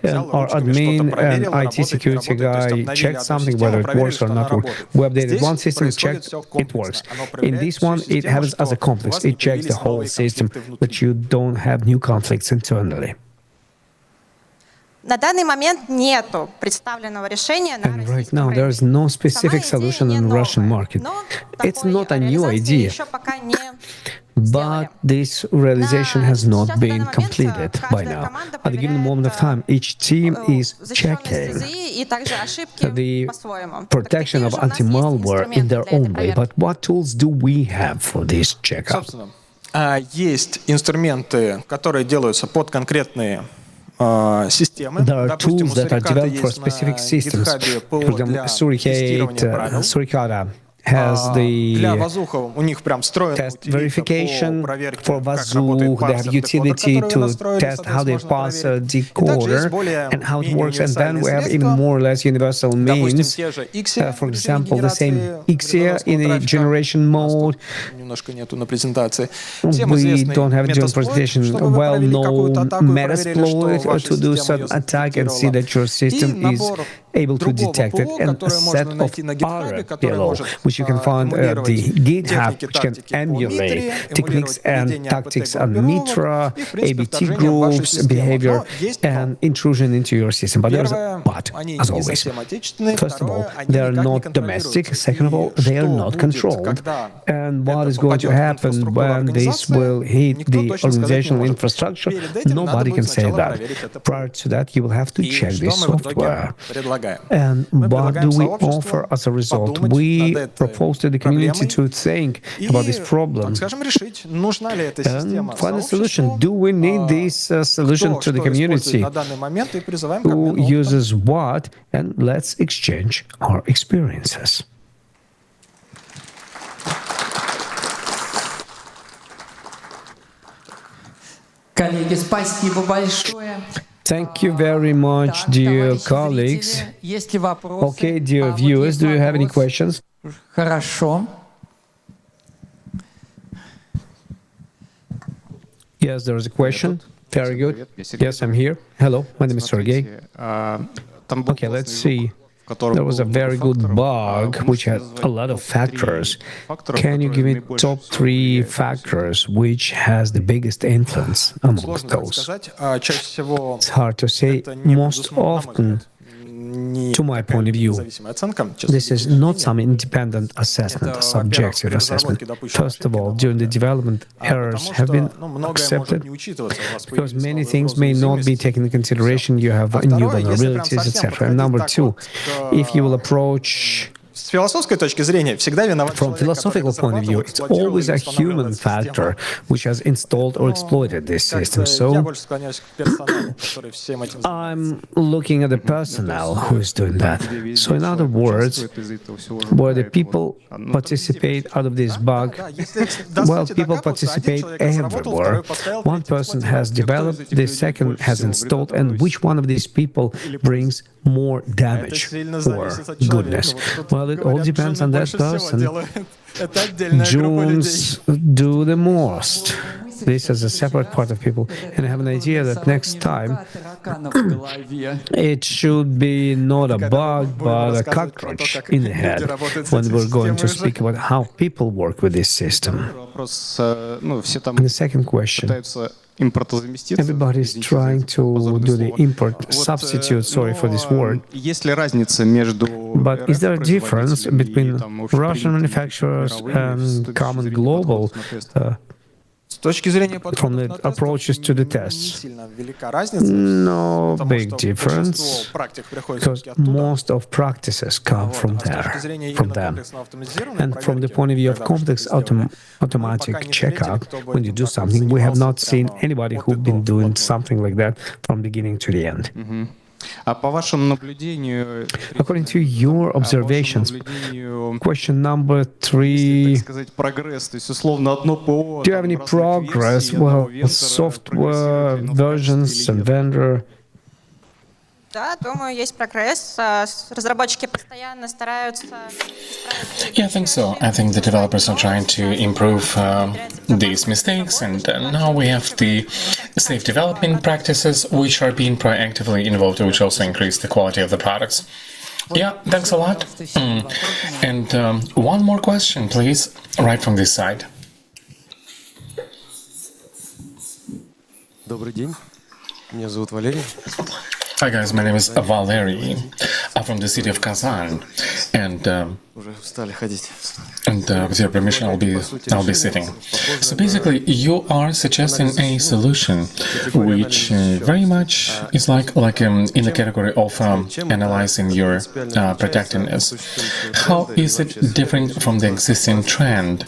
A: and our admin and IT security guy checked something, whether it works or not. We updated one system, checked, it works. In this one, it happens as a complex. It checks the whole system, but you don't have new conflicts internally. And right now, there is no specific solution in the Russian market. It's not a new idea, but this realization has not been completed by now. At a given moment of time, each team is checking the protection of anti-malware in their own way. But what tools do we have for this checkup?
J: Есть инструменты, которые делаются под конкретные системы.
A: There are tools that are developed for specific systems. For example, Suricata has the test verification for Vazoo. They have utility to test how they pass a decoder and how it works. And then we have even more or less universal means. For example, the same Ixia in a generation mode. We don't have a during presentation. Well-known Metasploit to do some attack and see that your system is able to detect it, and a set of other payload, which you can find at the GitHub, which can emulate techniques and tactics on Mitra, ABT groups, behavior, and intrusion into your system. But there's a but, as always. First of all, they are not domestic. Second of all, they are not controlled. And what is going to happen when this will hit the organizational infrastructure? Nobody can say that. Prior to that, you will have to check this software. And what do we offer as a result? We propose to the community to think about this problem and find a solution. Do we need this solution to the community? Who uses what? And let's exchange our experiences.
O: Коллеги, спасибо большое.
A: Thank you very much, dear colleagues. Okay, dear viewers, do you have any questions?
O: Хорошо.
A: Yes, there is a question. Very good. Yes, I'm here. Hello, my name is Sergey. Okay, let's see. There was a very good bug which had a lot of factors. Can you give me top 3 factors which has the biggest influence amongst those? It's hard to say. Most often, to my point of view, this is not some independent assessment, a subjective assessment. First of all, during the development, errors have been accepted because many things may not be taken into consideration. You have new vulnerabilities, etc. And number 2, if you will approach from philosophical point of view, it's always a human factor which has installed or exploited this system. So I'm looking at the personnel who is doing that. So in other words, where the people participate out of this bug, well, people participate everywhere. One person has developed, the second has installed, and which one of these people brings more damage or goodness? Well, it all depends on that person. Junes do the most. this as a separate part of people. And I have an idea that next time it should be not a bug, but a cockroach in the head when we're going to speak about how people work with this system. And the second question. Everybody's trying to do the import substitute, sorry for this word. But is there a difference between Russian manufacturers and common global from the approaches to the tests? No big difference, because most of practices come from them. And from the point of view of complex automatic checkout, when you do something, we have not seen anybody who's been doing something like that from beginning to the end. According to your observations, question number 3, do you have any progress? Well, software, versions and vendor.
L: Да, думаю, есть прогресс. Разработчики постоянно стараются.
B: Yeah, I think so. I think the developers are trying to improve these mistakes, and now we have the safe development practices, which are being proactively involved, which also increase the quality of the products. Yeah, thanks a lot. And one more question, please, right from this side.
D: Добрый день. Меня зовут Валерий.
B: Hi guys, my name is Valery. I'm from the city of Kazan, and with your permission, I'll be sitting. So basically, you are suggesting a solution, which very much is like in the category of analyzing your protectiveness. How is it different from the existing trend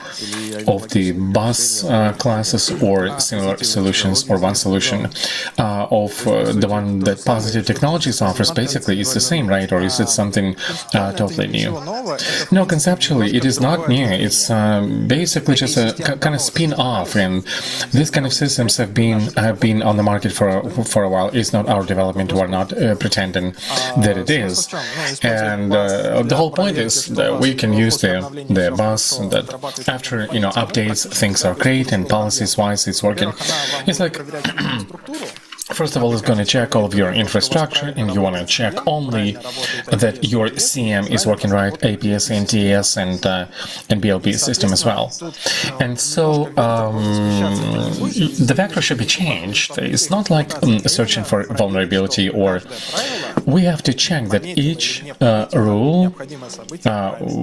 B: of the bus classes or similar solutions, or one solution of the one that Positive Technologies offers? Basically, it's the same, right? Or is it something totally new? No, conceptually, it is not new. It's basically just a kind of spin-off, and these kind of systems have been on the market for a while. It's not our development. We're not pretending that it is. And the whole point is that we can use the bus, and that after updates, things are great, and policies-wise, it's working. It's like. First of all, it's going to check all of your infrastructure, and you want to check only that your CM is working right, APS, NTS, and BLB system as well. And so the vector should be changed. It's not like searching for vulnerability, or we have to check that each rule,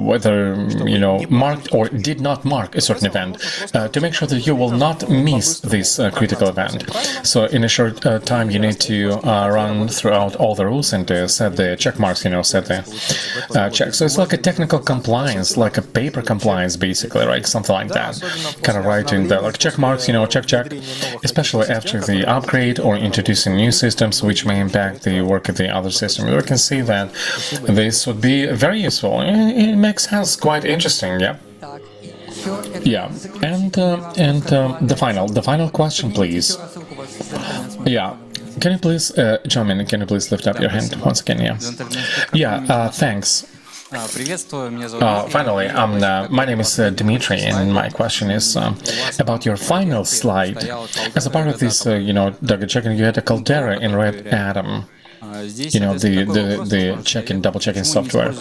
B: whether marked or did not mark a certain event, to make sure that you will not miss this critical event. So in a short time, you need to run throughout all the rules and set the check marks, set the check. So it's like a technical compliance, like a paper compliance, basically, right? Something like that. Kind of writing the check marks, check, especially after the upgrade or introducing new systems which may impact the work of the other system. We can see that this would be very useful. It makes sense, quite interesting, yeah. Yeah, and the final question, please. Yeah, can you please, Jamin, can you please lift up your hand once again? Yeah. Yeah. Thanks. Finally, my name is Dmitry, and my question is about your final slide. As a part of this, double checking, you had a Caldera in Red Atom. The checking, double checking software.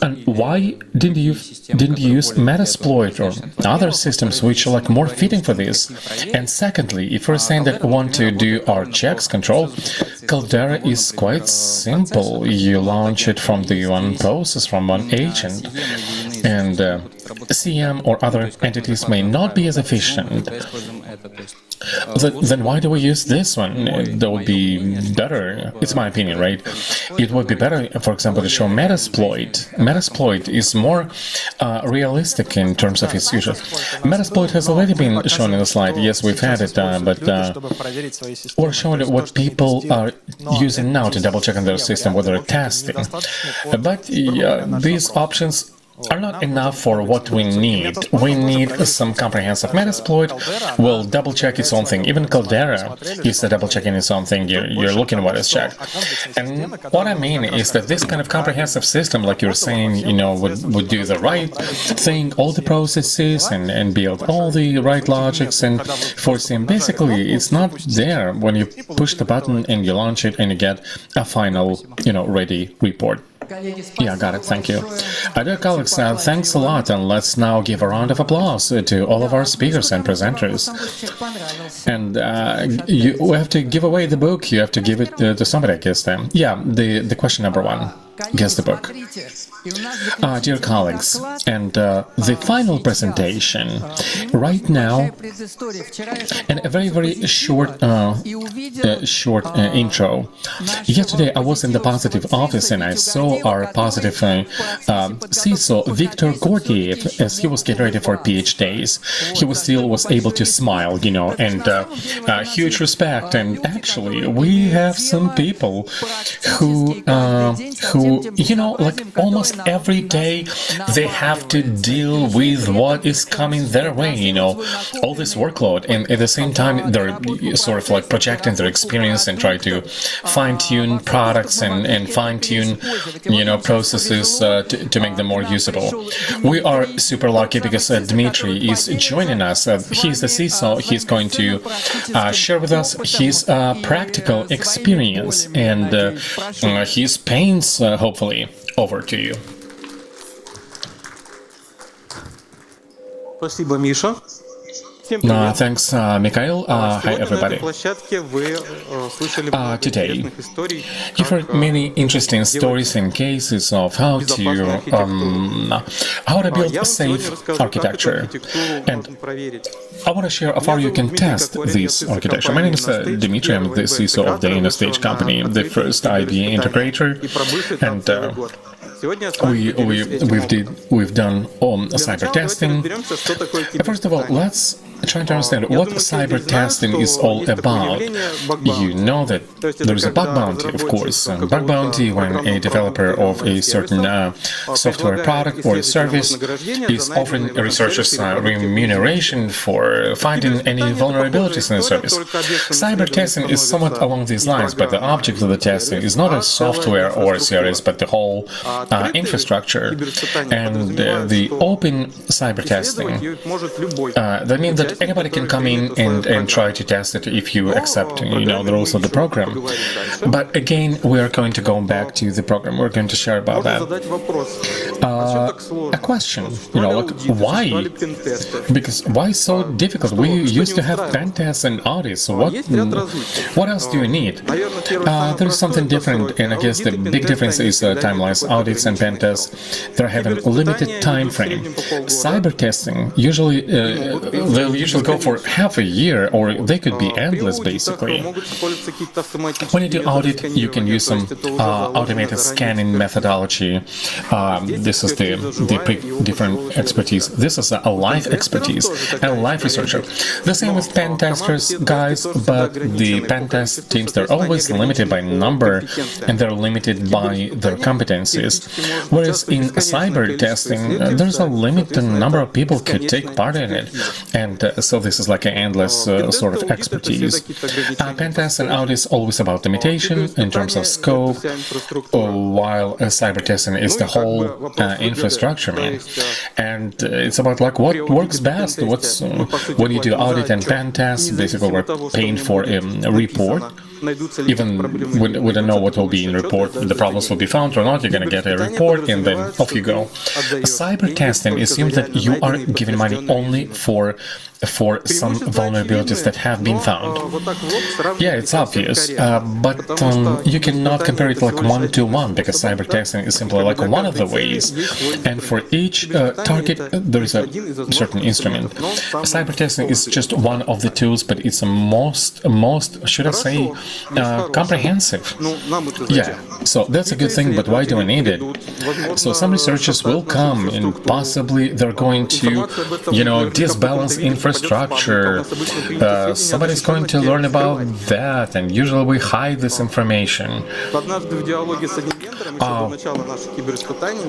B: And why didn't you use Metasploit or other systems which are more fitting for this? And secondly, if we're saying that we want to do our checks control, Caldera is quite simple. You launch it from the one process, from one agent, and CM or other entities may not be as efficient. Then why do we use this one? That would be better. It's my opinion, right? It would be better, for example, to show Metasploit. Metasploit is more realistic in terms of its usage. Metasploit has already been shown in the slide. Yes, we've had it, but we're showing what people are using now to double check on their system, whether they're testing. But these options are not enough for what we need. We need some comprehensive Metasploit will double-check its own thing. Even Caldera is double-checking its own thing. You're looking at what is checked. And what I mean is that this kind of comprehensive system, like you're saying, would do the right thing, all the processes, and build all the right logics and foresee. Basically, it's not there when you push the button and you launch it and you get a final, ready report. Yeah, got it. Thank you. Dear colleagues, thanks a lot, and let's now give a round of applause to all of our speakers and presenters. And you have to give away the book. You have to give it to somebody, I guess. Yeah, the question number one. Guess the book. Dear colleagues, and the final presentation right now, and a very short intro. Yesterday I was in the Positive office and I saw our Positive CISO Viktor Gordiev as he was getting ready for PhDs. He still was able to smile, and huge respect. And actually, we have some people who like almost every day they have to deal with what is coming their way, all this workload, and at the same time they're sort of like projecting their experience and try to fine-tune products and fine-tune processes to make them more usable. We are super lucky because Dmitry is joining us. He's the CISO. He's going to share with us his practical experience and his pains, hopefully. Over to you.
K: Спасибо, Миша.
B: Thanks, Mikhail. Hi, everybody. Today, you've heard many interesting stories and cases of how to build a safe architecture. And I want to share how far you can test this architecture. My name is Dmitry. I'm the CISO of the InnoStage company, the first IBA integrator. And we've done cyber testing. First of all, let's try to understand what cyber testing is all about. You know that there is a bug bounty, of course. Bug bounty when a developer of a certain software product or a service is offering researchers remuneration for finding any vulnerabilities in the service. Cyber testing is somewhat along these lines, but the object of the testing is not a software or a service, but the whole infrastructure. And the open cyber testing, that means that anybody can come in and try to test it if you accept, the rules of the program. But again, we are going to go back to the program. We're going to share about that. A question, like why? Because why so difficult? We used to have pen tests and audits. So what else do you need? There is something different, and I guess the big difference is timelines. Audits and pen tests, they're having a limited time frame. Cyber testing usually they'll usually go for half a year, or they could be endless, basically. When you do audit, you can use some automated scanning methodology. This is the different expertise. This is a live expertise and a live researcher. The same with pen testers, guys, but the pen test teams, they're always limited by number and they're limited by their competencies. Whereas in cyber testing, there's a limited number of people could take part in it. And so this is like an endless sort of expertise. Pen tests and audits always about limitation in terms of scope, while cyber testing is the whole infrastructure, man. And it's about like what works best. What's when you do audit and pen tests, basically we're paying for a report. Even we don't know what will be in the report, the problems will be found or not, you're going to get a report and then off you go. Cyber testing assumes that you are giving money only for some vulnerabilities that have been found. Yeah, it's obvious, but you cannot compare it like one-to-one, because cyber testing is simply like one of the ways, and for each target there is a certain instrument. Cyber testing is just one of the tools, but it's a most, should I say, comprehensive. Yeah, so that's a good thing, but why do we need it? So some researchers will come and possibly they're going to, disbalance infrastructure. Somebody's going to learn about that, and usually we hide this information.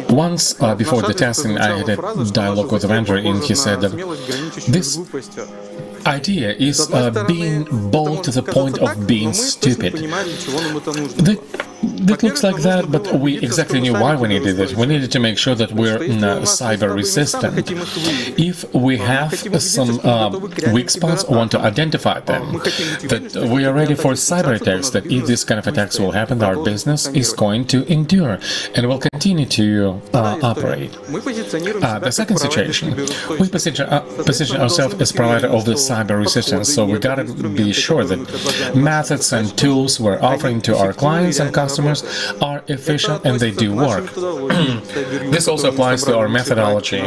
B: Once before the testing, I had a dialogue with the vendor, and he said that this idea is being bold to the point of being stupid. That looks like that, but we exactly knew why we needed it. We needed to make sure that we're cyber resistant. If we have some weak spots, we want to identify them. That we are ready for cyber attacks, that if this kind of attacks will happen, our business is going to endure and will continue to operate. The second situation, we position ourselves as provider of the cyber resistance, so we gotta be sure that methods and tools we're offering to our clients and customers are efficient and they do work. This also applies to our methodology,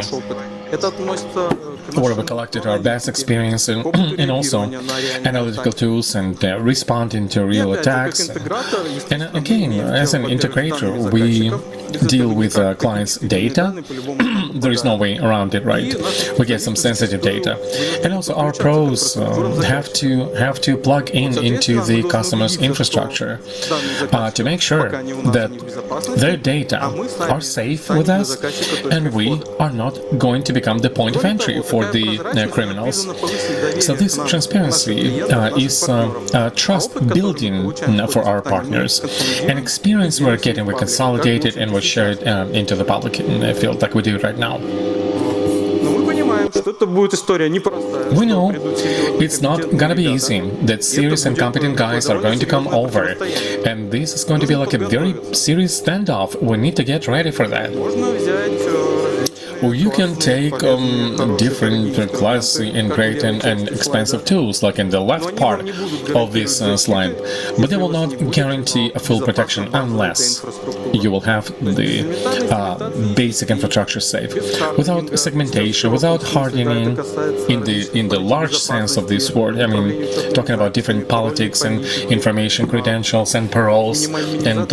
B: where we collected our best experience and also analytical tools and responding to real attacks. And again, as an integrator, we deal with clients' data. There is no way around it, right? We get some sensitive data, and also our pros have to plug into the customer's infrastructure to make sure that their data are safe with us, and we are not going to become the point of entry for the criminals. So this transparency is trust building for our partners. An experience we're getting, we consolidate it and we share it into the public field like we do right now. We know it's not gonna be easy, that serious and competent guys are going to come over, and this is going to be like a very serious standoff. We need to get ready for that. Or you can take different classy and great and expensive tools, like in the left part of this slide, but they will not guarantee a full protection unless you will have the basic infrastructure safe. Without segmentation, without hardening, in the large sense of this word, I mean, talking about different politics and information credentials and paroles and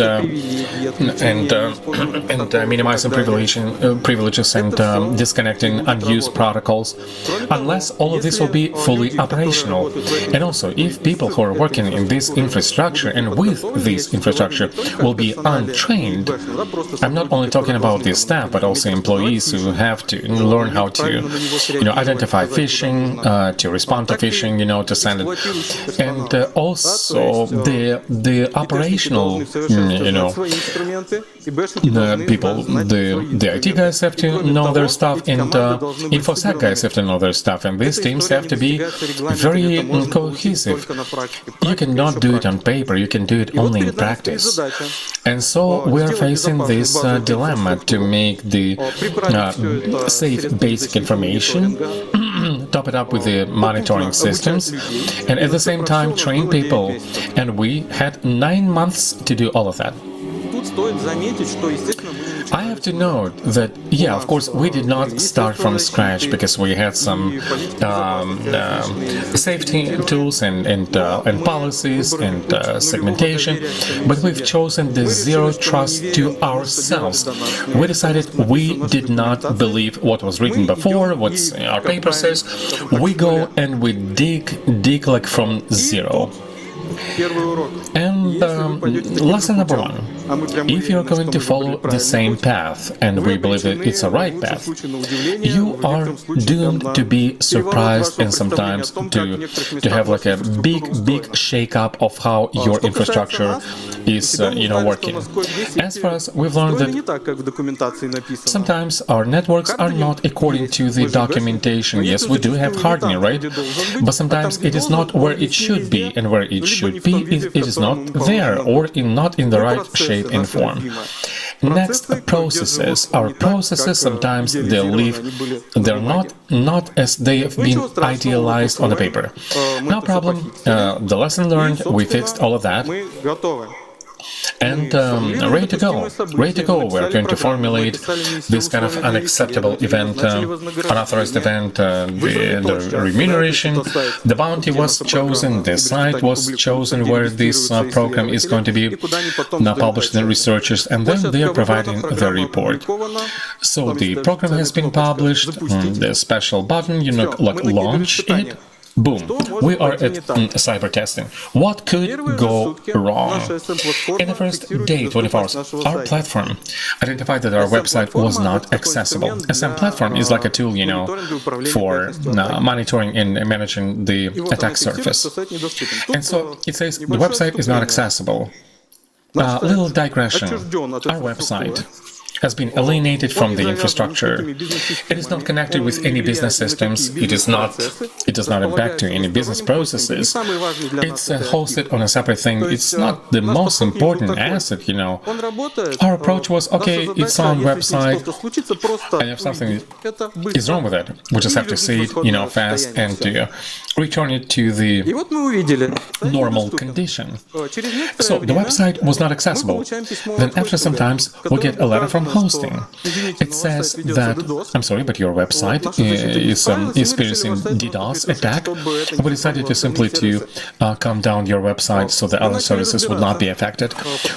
B: minimizing privileges and disconnecting unused protocols, unless all of this will be fully operational. And also, if people who are working in this infrastructure and with this infrastructure will be untrained, I'm not only talking about the staff, but also employees who have to learn how to, identify phishing, to respond to phishing, to send it, and also the operational, people, the IT guys have to know their stuff, and InfoSec guys have to know their stuff, and these teams have to be very cohesive. You cannot do it on paper, you can do it only in practice. And so we are facing this dilemma to make the safe basic information, top it up with the monitoring systems, and at the same time train people. And we had 9 months to do all of that. I have to note that, yeah, of course, we did not start from scratch, because we had some safety tools and policies and segmentation, but we've chosen the zero trust to ourselves. We decided we did not believe what was written before, what our paper says. We go and we dig like from zero. And lesson number one, if you're going to follow the same path, and we believe that it's a right path, you are doomed to be surprised and sometimes to have like a big shake-up of how your infrastructure is working. As far as we've learned that sometimes our networks are not according to the documentation. Yes, we do have hardening, right? But sometimes it is not where it should be, and where it should be, it is not there, or not in the right shape and form. Next, processes. Our processes sometimes they're not as they have been idealized on the paper. No problem. The lesson learned, we fixed all of that. And ready to go. We're going to formulate this kind of unacceptable event, unauthorized event, the remuneration. The bounty was chosen, the site was chosen where this program is going to be published in researchers, and then they are providing the report. So the program has been published, the special button, like launch it. Boom, we are at cyber testing. What could go wrong? In the first day, 24 hours, our platform identified that our website was not accessible. SM platform is like a tool, for monitoring and managing the attack surface. And so it says the website is not accessible. Little digression. Our website has been alienated from the infrastructure. It is not connected with any business systems. It does not impact to any business processes. It's hosted on a separate thing. It's not the most important asset, Our approach was, okay, it's on website, and if something is wrong with it, we just have to see it, fast and to return it to the normal condition. So the website was not accessible. Then after some time, we get a letter from hosting. It says that, I'm sorry, but your website is experiencing DDoS attack. We decided to simply calm down your website so the other services would not be affected.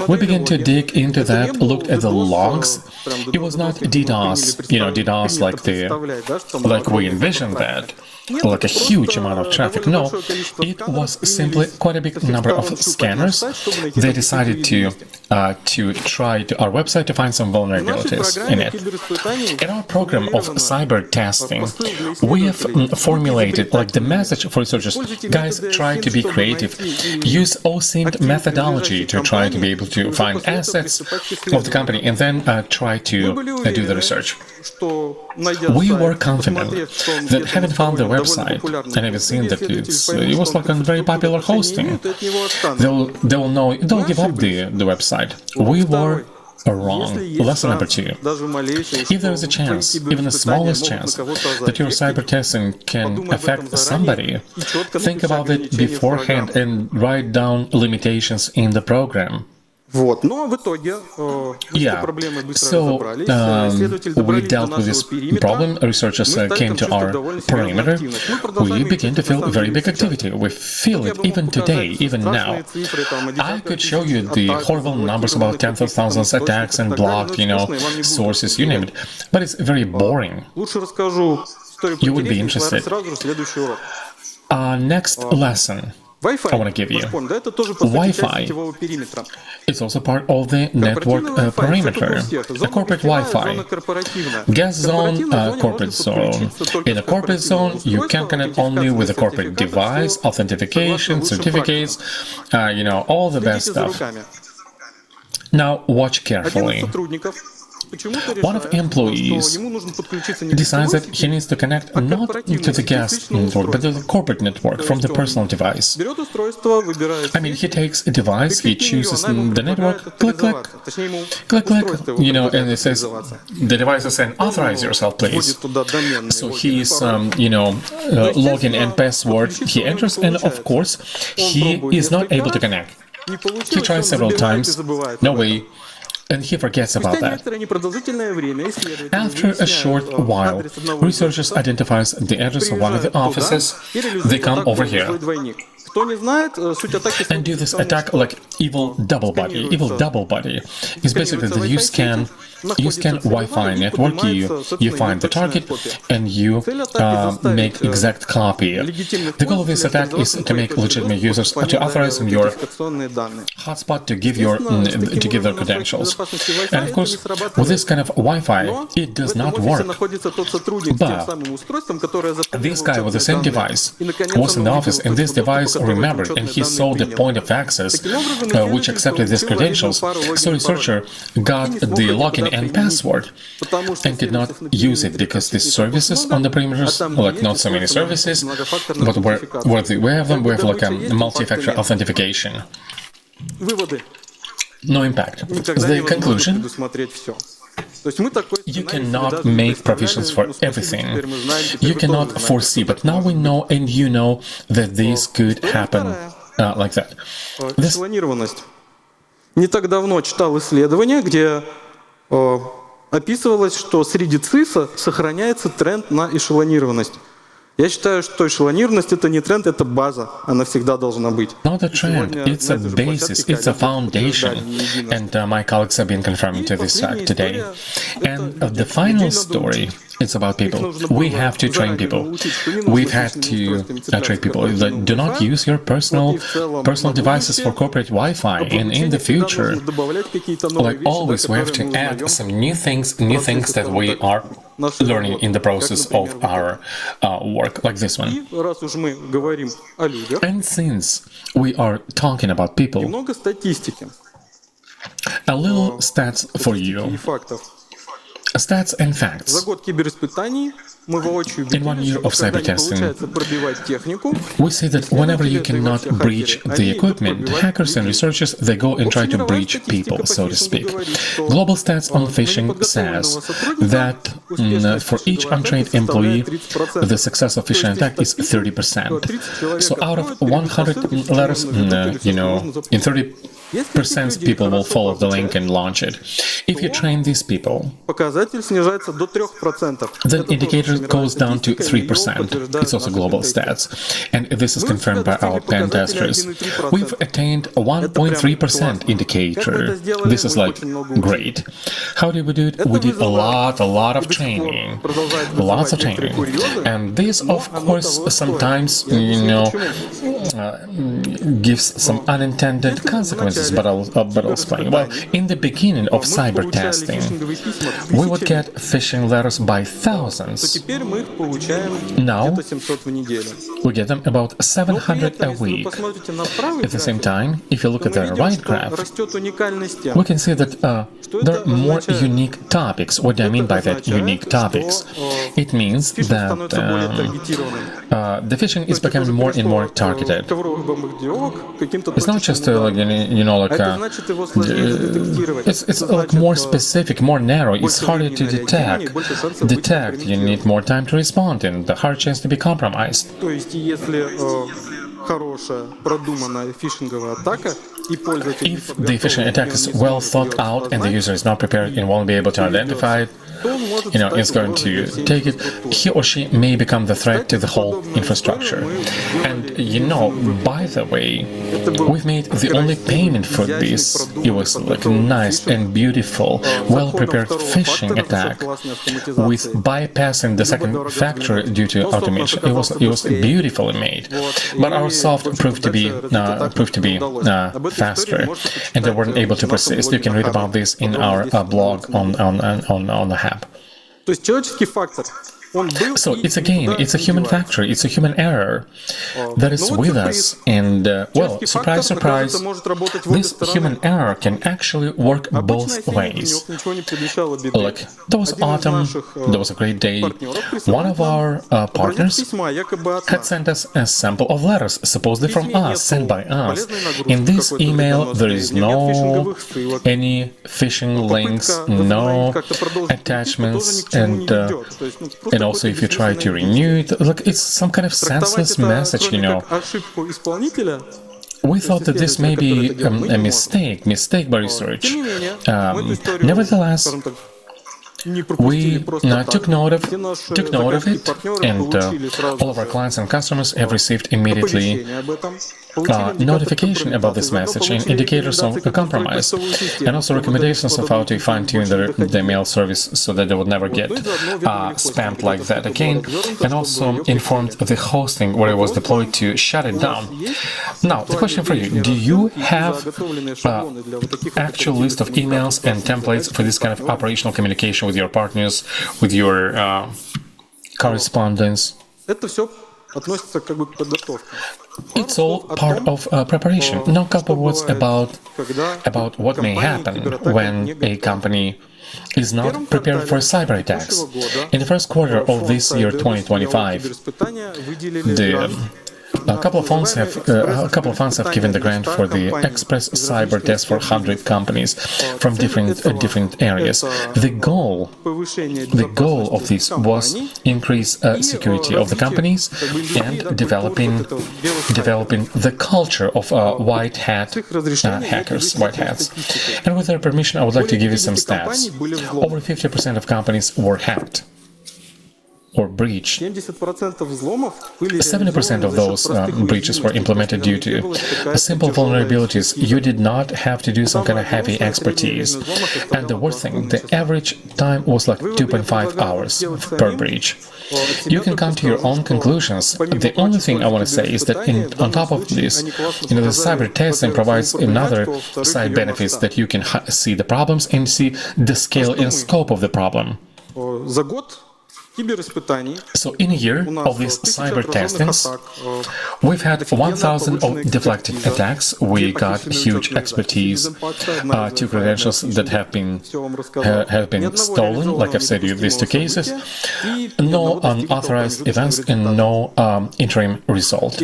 B: We began to dig into that, looked at the logs. It was not DDoS, DDoS like we envisioned that, like a huge amount of traffic. No, it was simply quite a big number of scanners. They decided to try our website to find some vulnerabilities in it. In our program of cyber testing, we have formulated the message for researchers. Guys, try to be creative. Use OSINT methodology to try to be able to find assets of the company and then try to do the research. We were confident that having found the website and having seen that it was like a very popular hosting, they'll give up the website. We were wrong. Lesson number 2. If there is a chance, even the smallest chance, that your cyber testing can affect somebody, think about it beforehand and write down limitations in the program. Yeah, so we dealt with this problem. Researchers came to our perimeter. We began to feel very big activity. We feel it even today, even now. I could show you the horrible numbers about tens of thousands of attacks and blocked, sources, you name it. But it's very boring. You would be interested. Next lesson I want to give you. Wi-Fi is also part of the network perimeter. A corporate Wi-Fi. Guest zone, corporate zone. In a corporate zone, you can connect only with a corporate device, authentication, certificates, all the best stuff. Now, watch carefully. One of employees decides that he needs to connect not to the guest network, but to the corporate network from the personal device. He takes a device, he chooses the network, click, click, click, click, and it says, the device is saying, authorize yourself, please. So he is, login and password, he enters, and of course, he is not able to connect. He tries several times, no way. And he forgets about that. After a short while, researchers identify the address of one of the offices. They come over here and do this attack like evil double body. Evil double body is basically that you scan Wi-Fi network, you find the target, and you make exact copy. The goal of this attack is to make legitimate users to authorize your hotspot to give their credentials. And of course, with this kind of Wi-Fi, it does not work. But this guy with the same device was in the office, and this device remembered, and he saw the point of access which accepted these credentials. So researcher got the login and password and did not use it because the services on the perimeters, like not so many services, but we have them, we have like a multi-factor authentication. No impact. The conclusion: you cannot make provisions for everything. You cannot foresee, but now we know, and you know, that this could happen like that.
F: Не так давно читал исследование, где описывалось, что среди ЦИСа сохраняется тренд на эшелонированность. Я считаю, что эшелонированность — это не тренд, это база. Она всегда должна быть.
B: Not a trend, it's a basis, it's a foundation. And my colleagues have been confirming to this fact today. And the final story It's about people. We have to train people. We've had to train people that do not use your personal devices for corporate Wi-Fi. And in the future, like always, we have to add some new things that we are learning in the process of our work, like this one. And since we are talking about people, a little stats for you. Stats and facts. In 1 year of cyber testing, we see that whenever you cannot breach the equipment, hackers and researchers, they go and try to breach people, so to speak. Global Stats on Phishing says that for each untrained employee, the success of phishing attack is 30%. So out of 100 letters, in 30% people will follow the link and launch it. If you train these people, then indicator goes down to 3%. It's also global stats. And this is confirmed by our pen testers. We've attained a 1.3% indicator. This is like great. How did we do it? We did a lot of training. Lots of training. And this, of course, sometimes, gives some unintended consequences, but I'll explain. Well, in the beginning of cyber testing, we would get phishing letters by thousands. Now, we get them about 700 a week. At the same time, if you look at the right graph, we can see that there are more unique topics. What do I mean by that, unique topics? It means that the phishing is becoming more and more targeted. It's not just it's like more specific, more narrow. It's harder to detect. You need more time to respond, and the hard chance to be compromised. If the phishing attack is well thought out and the user is not prepared and won't be able to identify it, is going to take it, he or she may become the threat to the whole infrastructure. And by the way, we've made the only payment for this. It was like a nice and beautiful, well-prepared phishing attack with bypassing the second factor due to automation. It was beautifully made, but our soft proved to be faster, and they weren't able to persist. You can read about this in our blog on the Hub. So it's a human factor, it's a human error that is with us, and surprise, surprise, this human error can actually work both ways. Like, there was autumn, there was a great day, one of our partners had sent us a sample of letters, supposedly from us, sent by us. In this email, there is no any phishing links, no attachments, and also if you try to renew it, look, it's some kind of senseless message, We thought that this may be a mistake by research. Nevertheless, we took note of it, and all of our clients and customers have received immediately notification about this message and indicators of a compromise, and also recommendations of how to fine-tune the mail service so that they would never get spammed like that again, and also informed the hosting where it was deployed to shut it down. Now, the question for you, do you have actual list of emails and templates for this kind of operational communication with your partners, with your correspondence? It's all part of preparation. Now, a couple words about what may happen when a company is not prepared for cyber attacks. In the first quarter of this year, 2025, a couple of funds have given the grant for the Express Cyber Test for 100 companies from different areas. The goal of this was increase security of the companies and developing the culture of white hat hackers, white hats. And with their permission, I would like to give you some stats. Over 50% of companies were hacked. or breached. 70% of those breaches were implemented due to simple vulnerabilities. You did not have to do some kind of heavy expertise. And the worst thing, the average time was like 2.5 hours per breach. You can come to your own conclusions. The only thing I want to say is that on top of this, the cyber testing provides another side benefits that you can see the problems and see the scale and scope of the problem. So in a year of these cyber testings, we've had 1,000 of deflected attacks. We got huge expertise, 2 credentials that have been stolen, like I've said, these 2 cases, no unauthorized events and no interim result.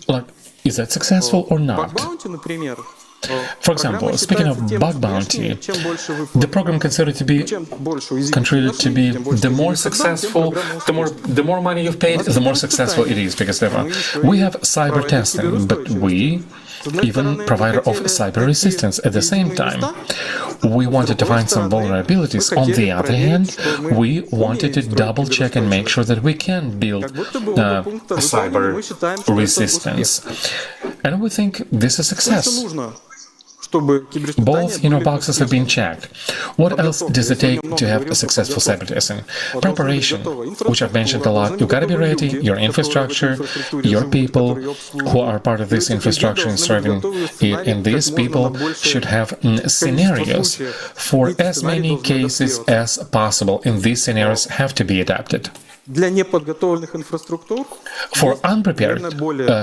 B: Like, is that successful or not? For example, speaking of bug bounty, the program considered to be the more successful, the more money you've paid, the more successful it is, because we have cyber testing, but we even provider of cyber resistance at the same time. We wanted to find some vulnerabilities. On the other hand, we wanted to double check and make sure that we can build cyber resistance. And we think this is a success. Both boxes have been checked. What else does it take to have a successful cyber testing? Preparation, which I've mentioned a lot. You gotta be ready, your infrastructure, your people who are part of this infrastructure and serving it, and these people should have scenarios for as many cases as possible, and these scenarios have to be adapted. For unprepared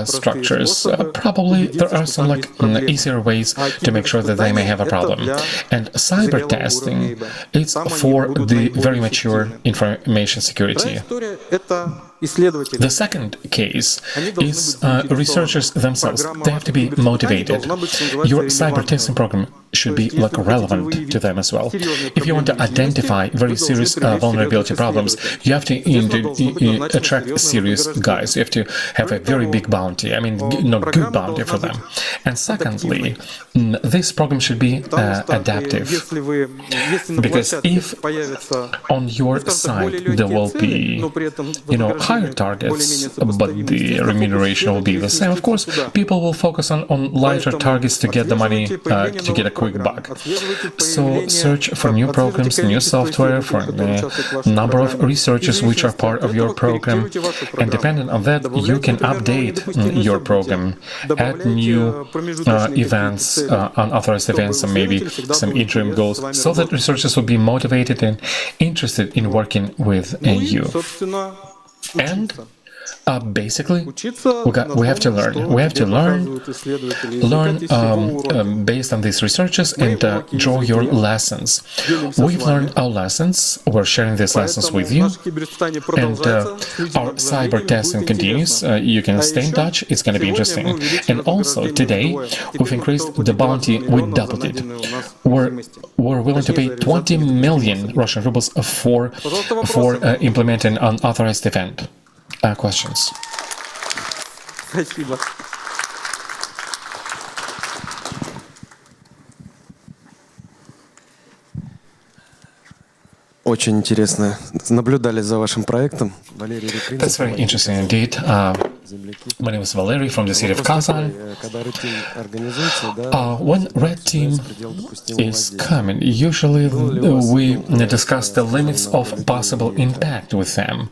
B: structures, probably there are some easier ways to make sure that they may have a problem. And cyber testing is for the very mature information security. The second case is researchers themselves. They have to be motivated. Your cyber testing program should be relevant to them as well. If you want to identify very serious vulnerability problems, you have to attract serious guys. You have to have a very big bounty. I mean, good bounty for them. And secondly, this program should be adaptive. Because if on your side there will be, higher targets, but the remuneration will be the same, of course, people will focus on lighter targets to get the money, to get a quick buck. So search for new programs, new software, for the number of researchers which are part of your program, and depending on that, you can update your program, add new events, unauthorized events, and maybe some interim goals, so that researchers will be motivated and interested in working with you. And basically, we have to learn. We have to learn based on these researches and draw your lessons. We've learned our lessons. We're sharing these lessons with you. And our cyber testing continues. You can stay in touch. It's going to be interesting. And also, today, we've increased the bounty. We doubled it. We're willing to pay 20 million Russian rubles for implementing an unauthorized event. Questions?
D: Очень интересно. Наблюдали за вашим проектом.
B: That's very interesting indeed. My name is Valery from the city of Kazan. When Red Team is coming, usually we discuss the limits of possible impact with them.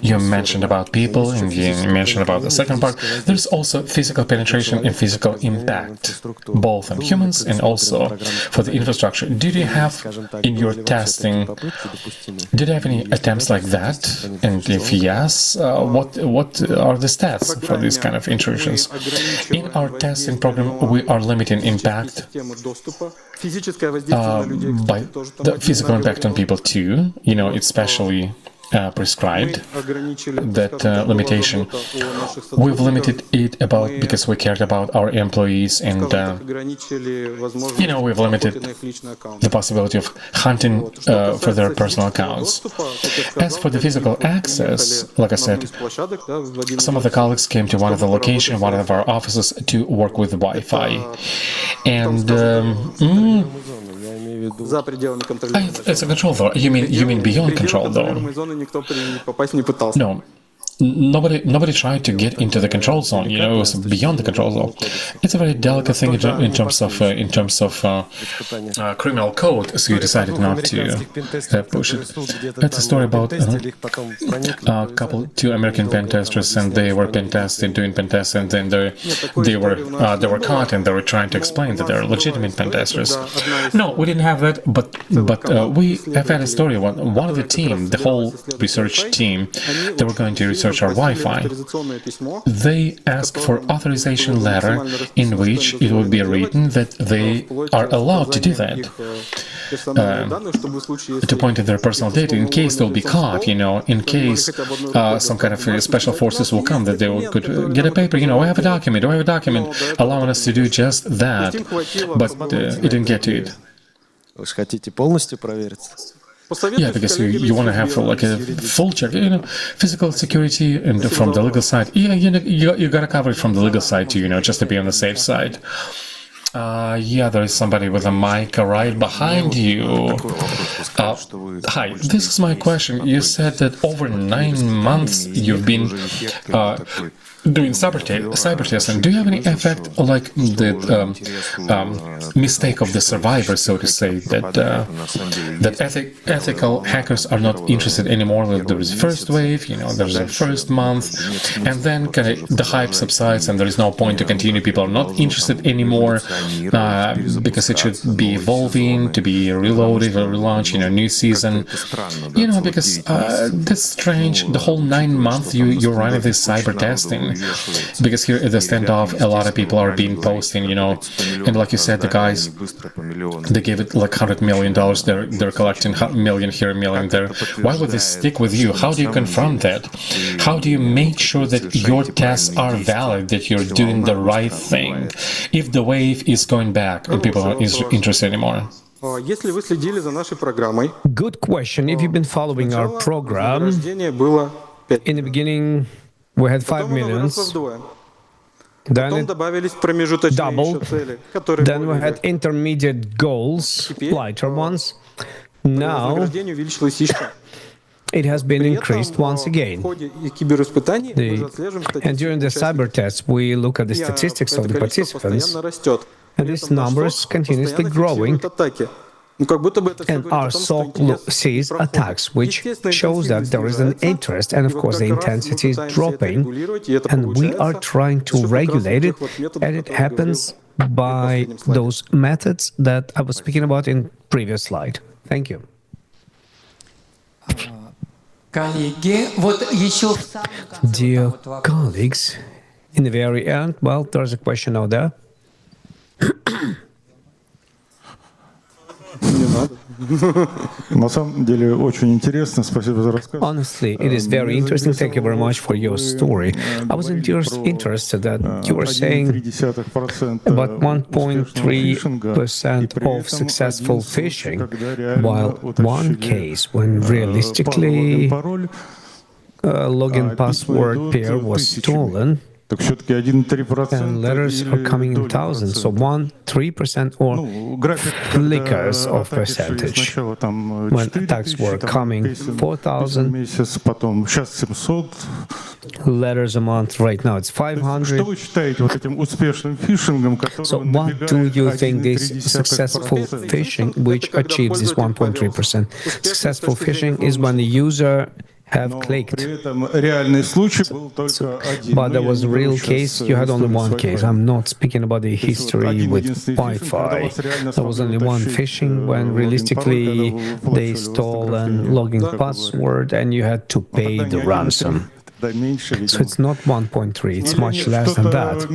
B: You mentioned about people, and you mentioned about the second part. There's also physical penetration and physical impact, both on humans and also for the infrastructure. Did you have in your testing, did you have any attempts like that? And if yes, what are the stats for these kind of intrusions? In our testing program, we are limiting impact by the physical impact on people too. It's specially prescribed, that limitation. We've limited it because we cared about our employees, and we've limited the possibility of hunting for their personal accounts. As for the physical access, like I said, some of the colleagues came to one of our offices to work with Wi-Fi, and
F: за пределами контролируемой зоны.
B: It's a control zone. You mean beyond control zone?
F: Контролируемой зоны никто попасть не пытался.
B: No. Nobody tried to get into the control zone. You know, it was beyond the control zone. It's a very delicate thing in terms of criminal code. So you decided not to push it. That's a story about two American pen testers, and they were doing pen tests, and then they were caught, and they were trying to explain that they're legitimate pen testers. No, we didn't have that, but we have had a story. One of the team, the whole research team, they were going to research our Wi-Fi. They asked for authorization letter in which it would be written that they are allowed to do that, to point to their personal data in case they'll be caught, you know, in case some kind of special forces will come, that they could get a paper, you know, we have a document allowing us to do just that, but it didn't get to it.
D: Вы же хотите полностью проверить?
B: Yeah, because you want to have like a full check, you know, physical security and from the legal side. Yeah, you gotta cover it from the legal side too, you know, just to be on the safe side. Yeah, there is somebody with a mic right behind you. Hi, this is my question. You said that over 9 months you've been doing cyber testing. Do you have any effect, like the mistake of the survivor, so to say, that ethical hackers are not interested anymore? There is a first wave, you know, there's a first month, and then the hype subsides, and there is no point to continue. People are not interested anymore because it should be evolving, to be reloaded or relaunched, you know, new season. You know, because that's strange. The whole 9 months you're running this cyber testing. Because here at the standoff, a lot of people are being posting, you know, and like you said, the guys, they gave it like $100 million. They're collecting million here, million there. Why would they stick with you? How do you confront that? How do you make sure that your tests are valid, that you're doing the right thing, if the wave is going back and people aren't interested anymore?
A: Good question. If you've been following our program, in the beginning, we had 5 millions, then it doubled, then we had intermediate goals, lighter ones. Now it has been increased once again. And during the cyber tests, we look at the statistics of the participants, and this number is continuously growing. And our SOC sees attacks, which shows that there is an interest, and of course the intensity is dropping, and we are trying to regulate it, and it happens by those methods that I was speaking about in previous slide. Thank you. Dear colleagues, in the very end, well, there's a question out there. Honestly, it is very interesting. Thank you very much for your story. I was interested that you were saying about 1.3% of successful phishing, while one case when realistically login password pair was stolen, and letters are coming in thousands, so 3% or flickers of percentage. When attacks were coming, 4,000 letters a month. Right now it's 500. So what do you think this successful phishing, which achieves this 1.3%? Successful phishing is when the user have clicked. But there was a real case, you had only one case. I'm not speaking about the history with Wi-Fi. There was only one phishing when realistically they stole a login password and you had to pay the ransom. So it's not 1.3, it's much less than that.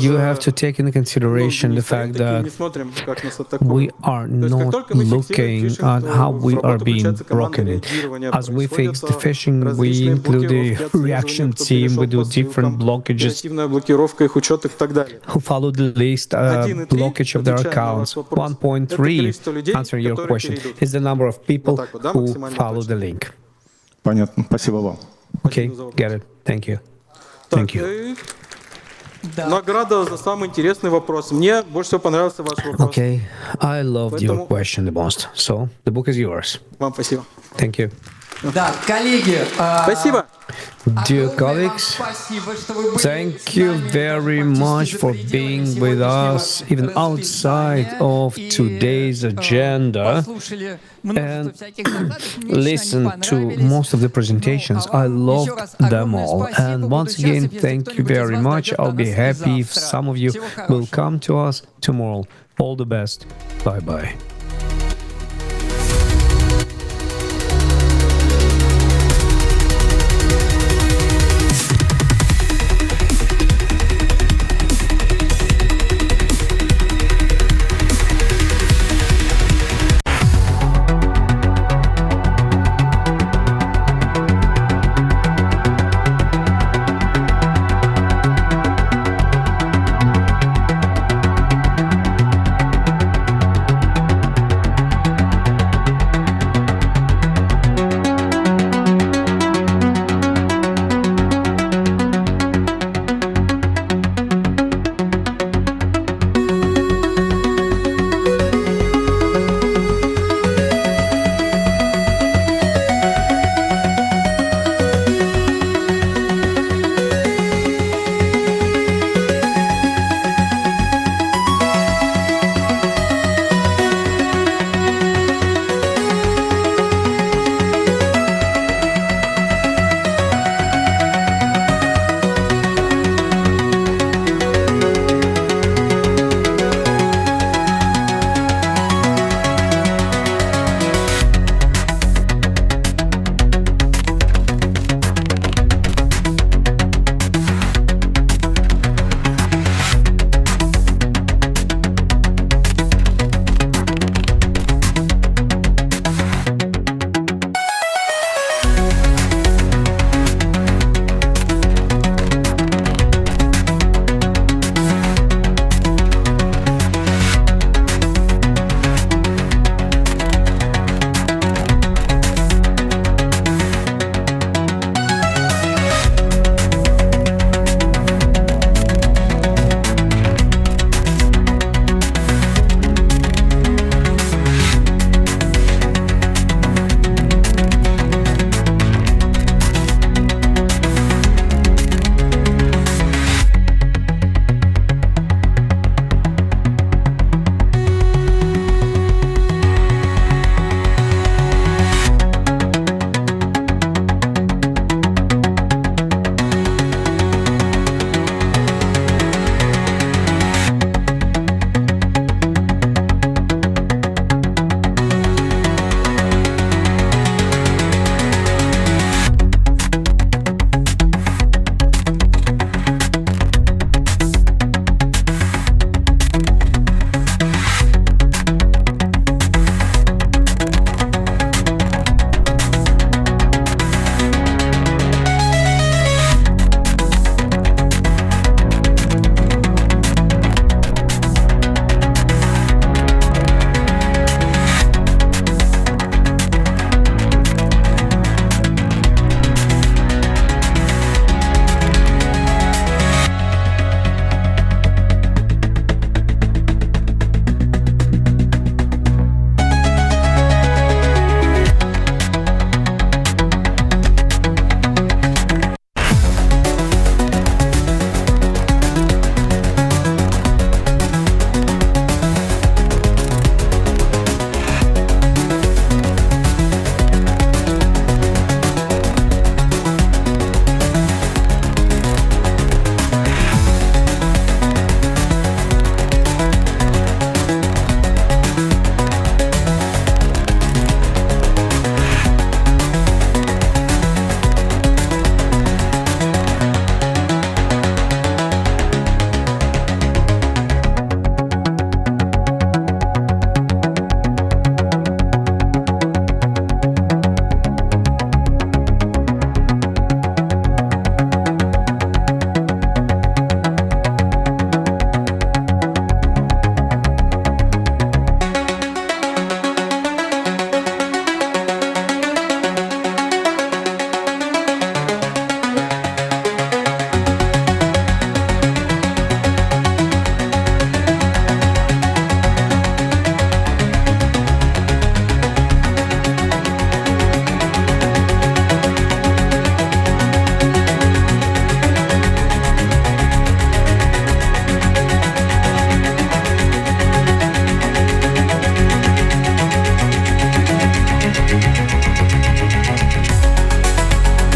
A: You have to take into consideration the fact that we are not looking at how we are being broken in. As we fix the phishing, we include the reaction team, we do different blockages, who follow the list, blockage of their accounts. 1.3, answering your question, is the number of people who follow the link.
U: Понятно. Спасибо вам.
A: Okay, get it. Thank you. Thank you.
F: Награда за самый интересный вопрос. Мне больше всего понравился ваш вопрос.
A: Okay, I loved your question the most. So, the book is yours.
F: Вам спасибо.
A: Thank you.
O: Да, коллеги.
F: Спасибо.
A: Dear colleagues, thank you very much for being with us, even outside of today's agenda, and listen to most of the presentations. I loved them all. And once again, thank you very much. I'll be happy if some of you will come to us tomorrow. All the best. Bye-bye.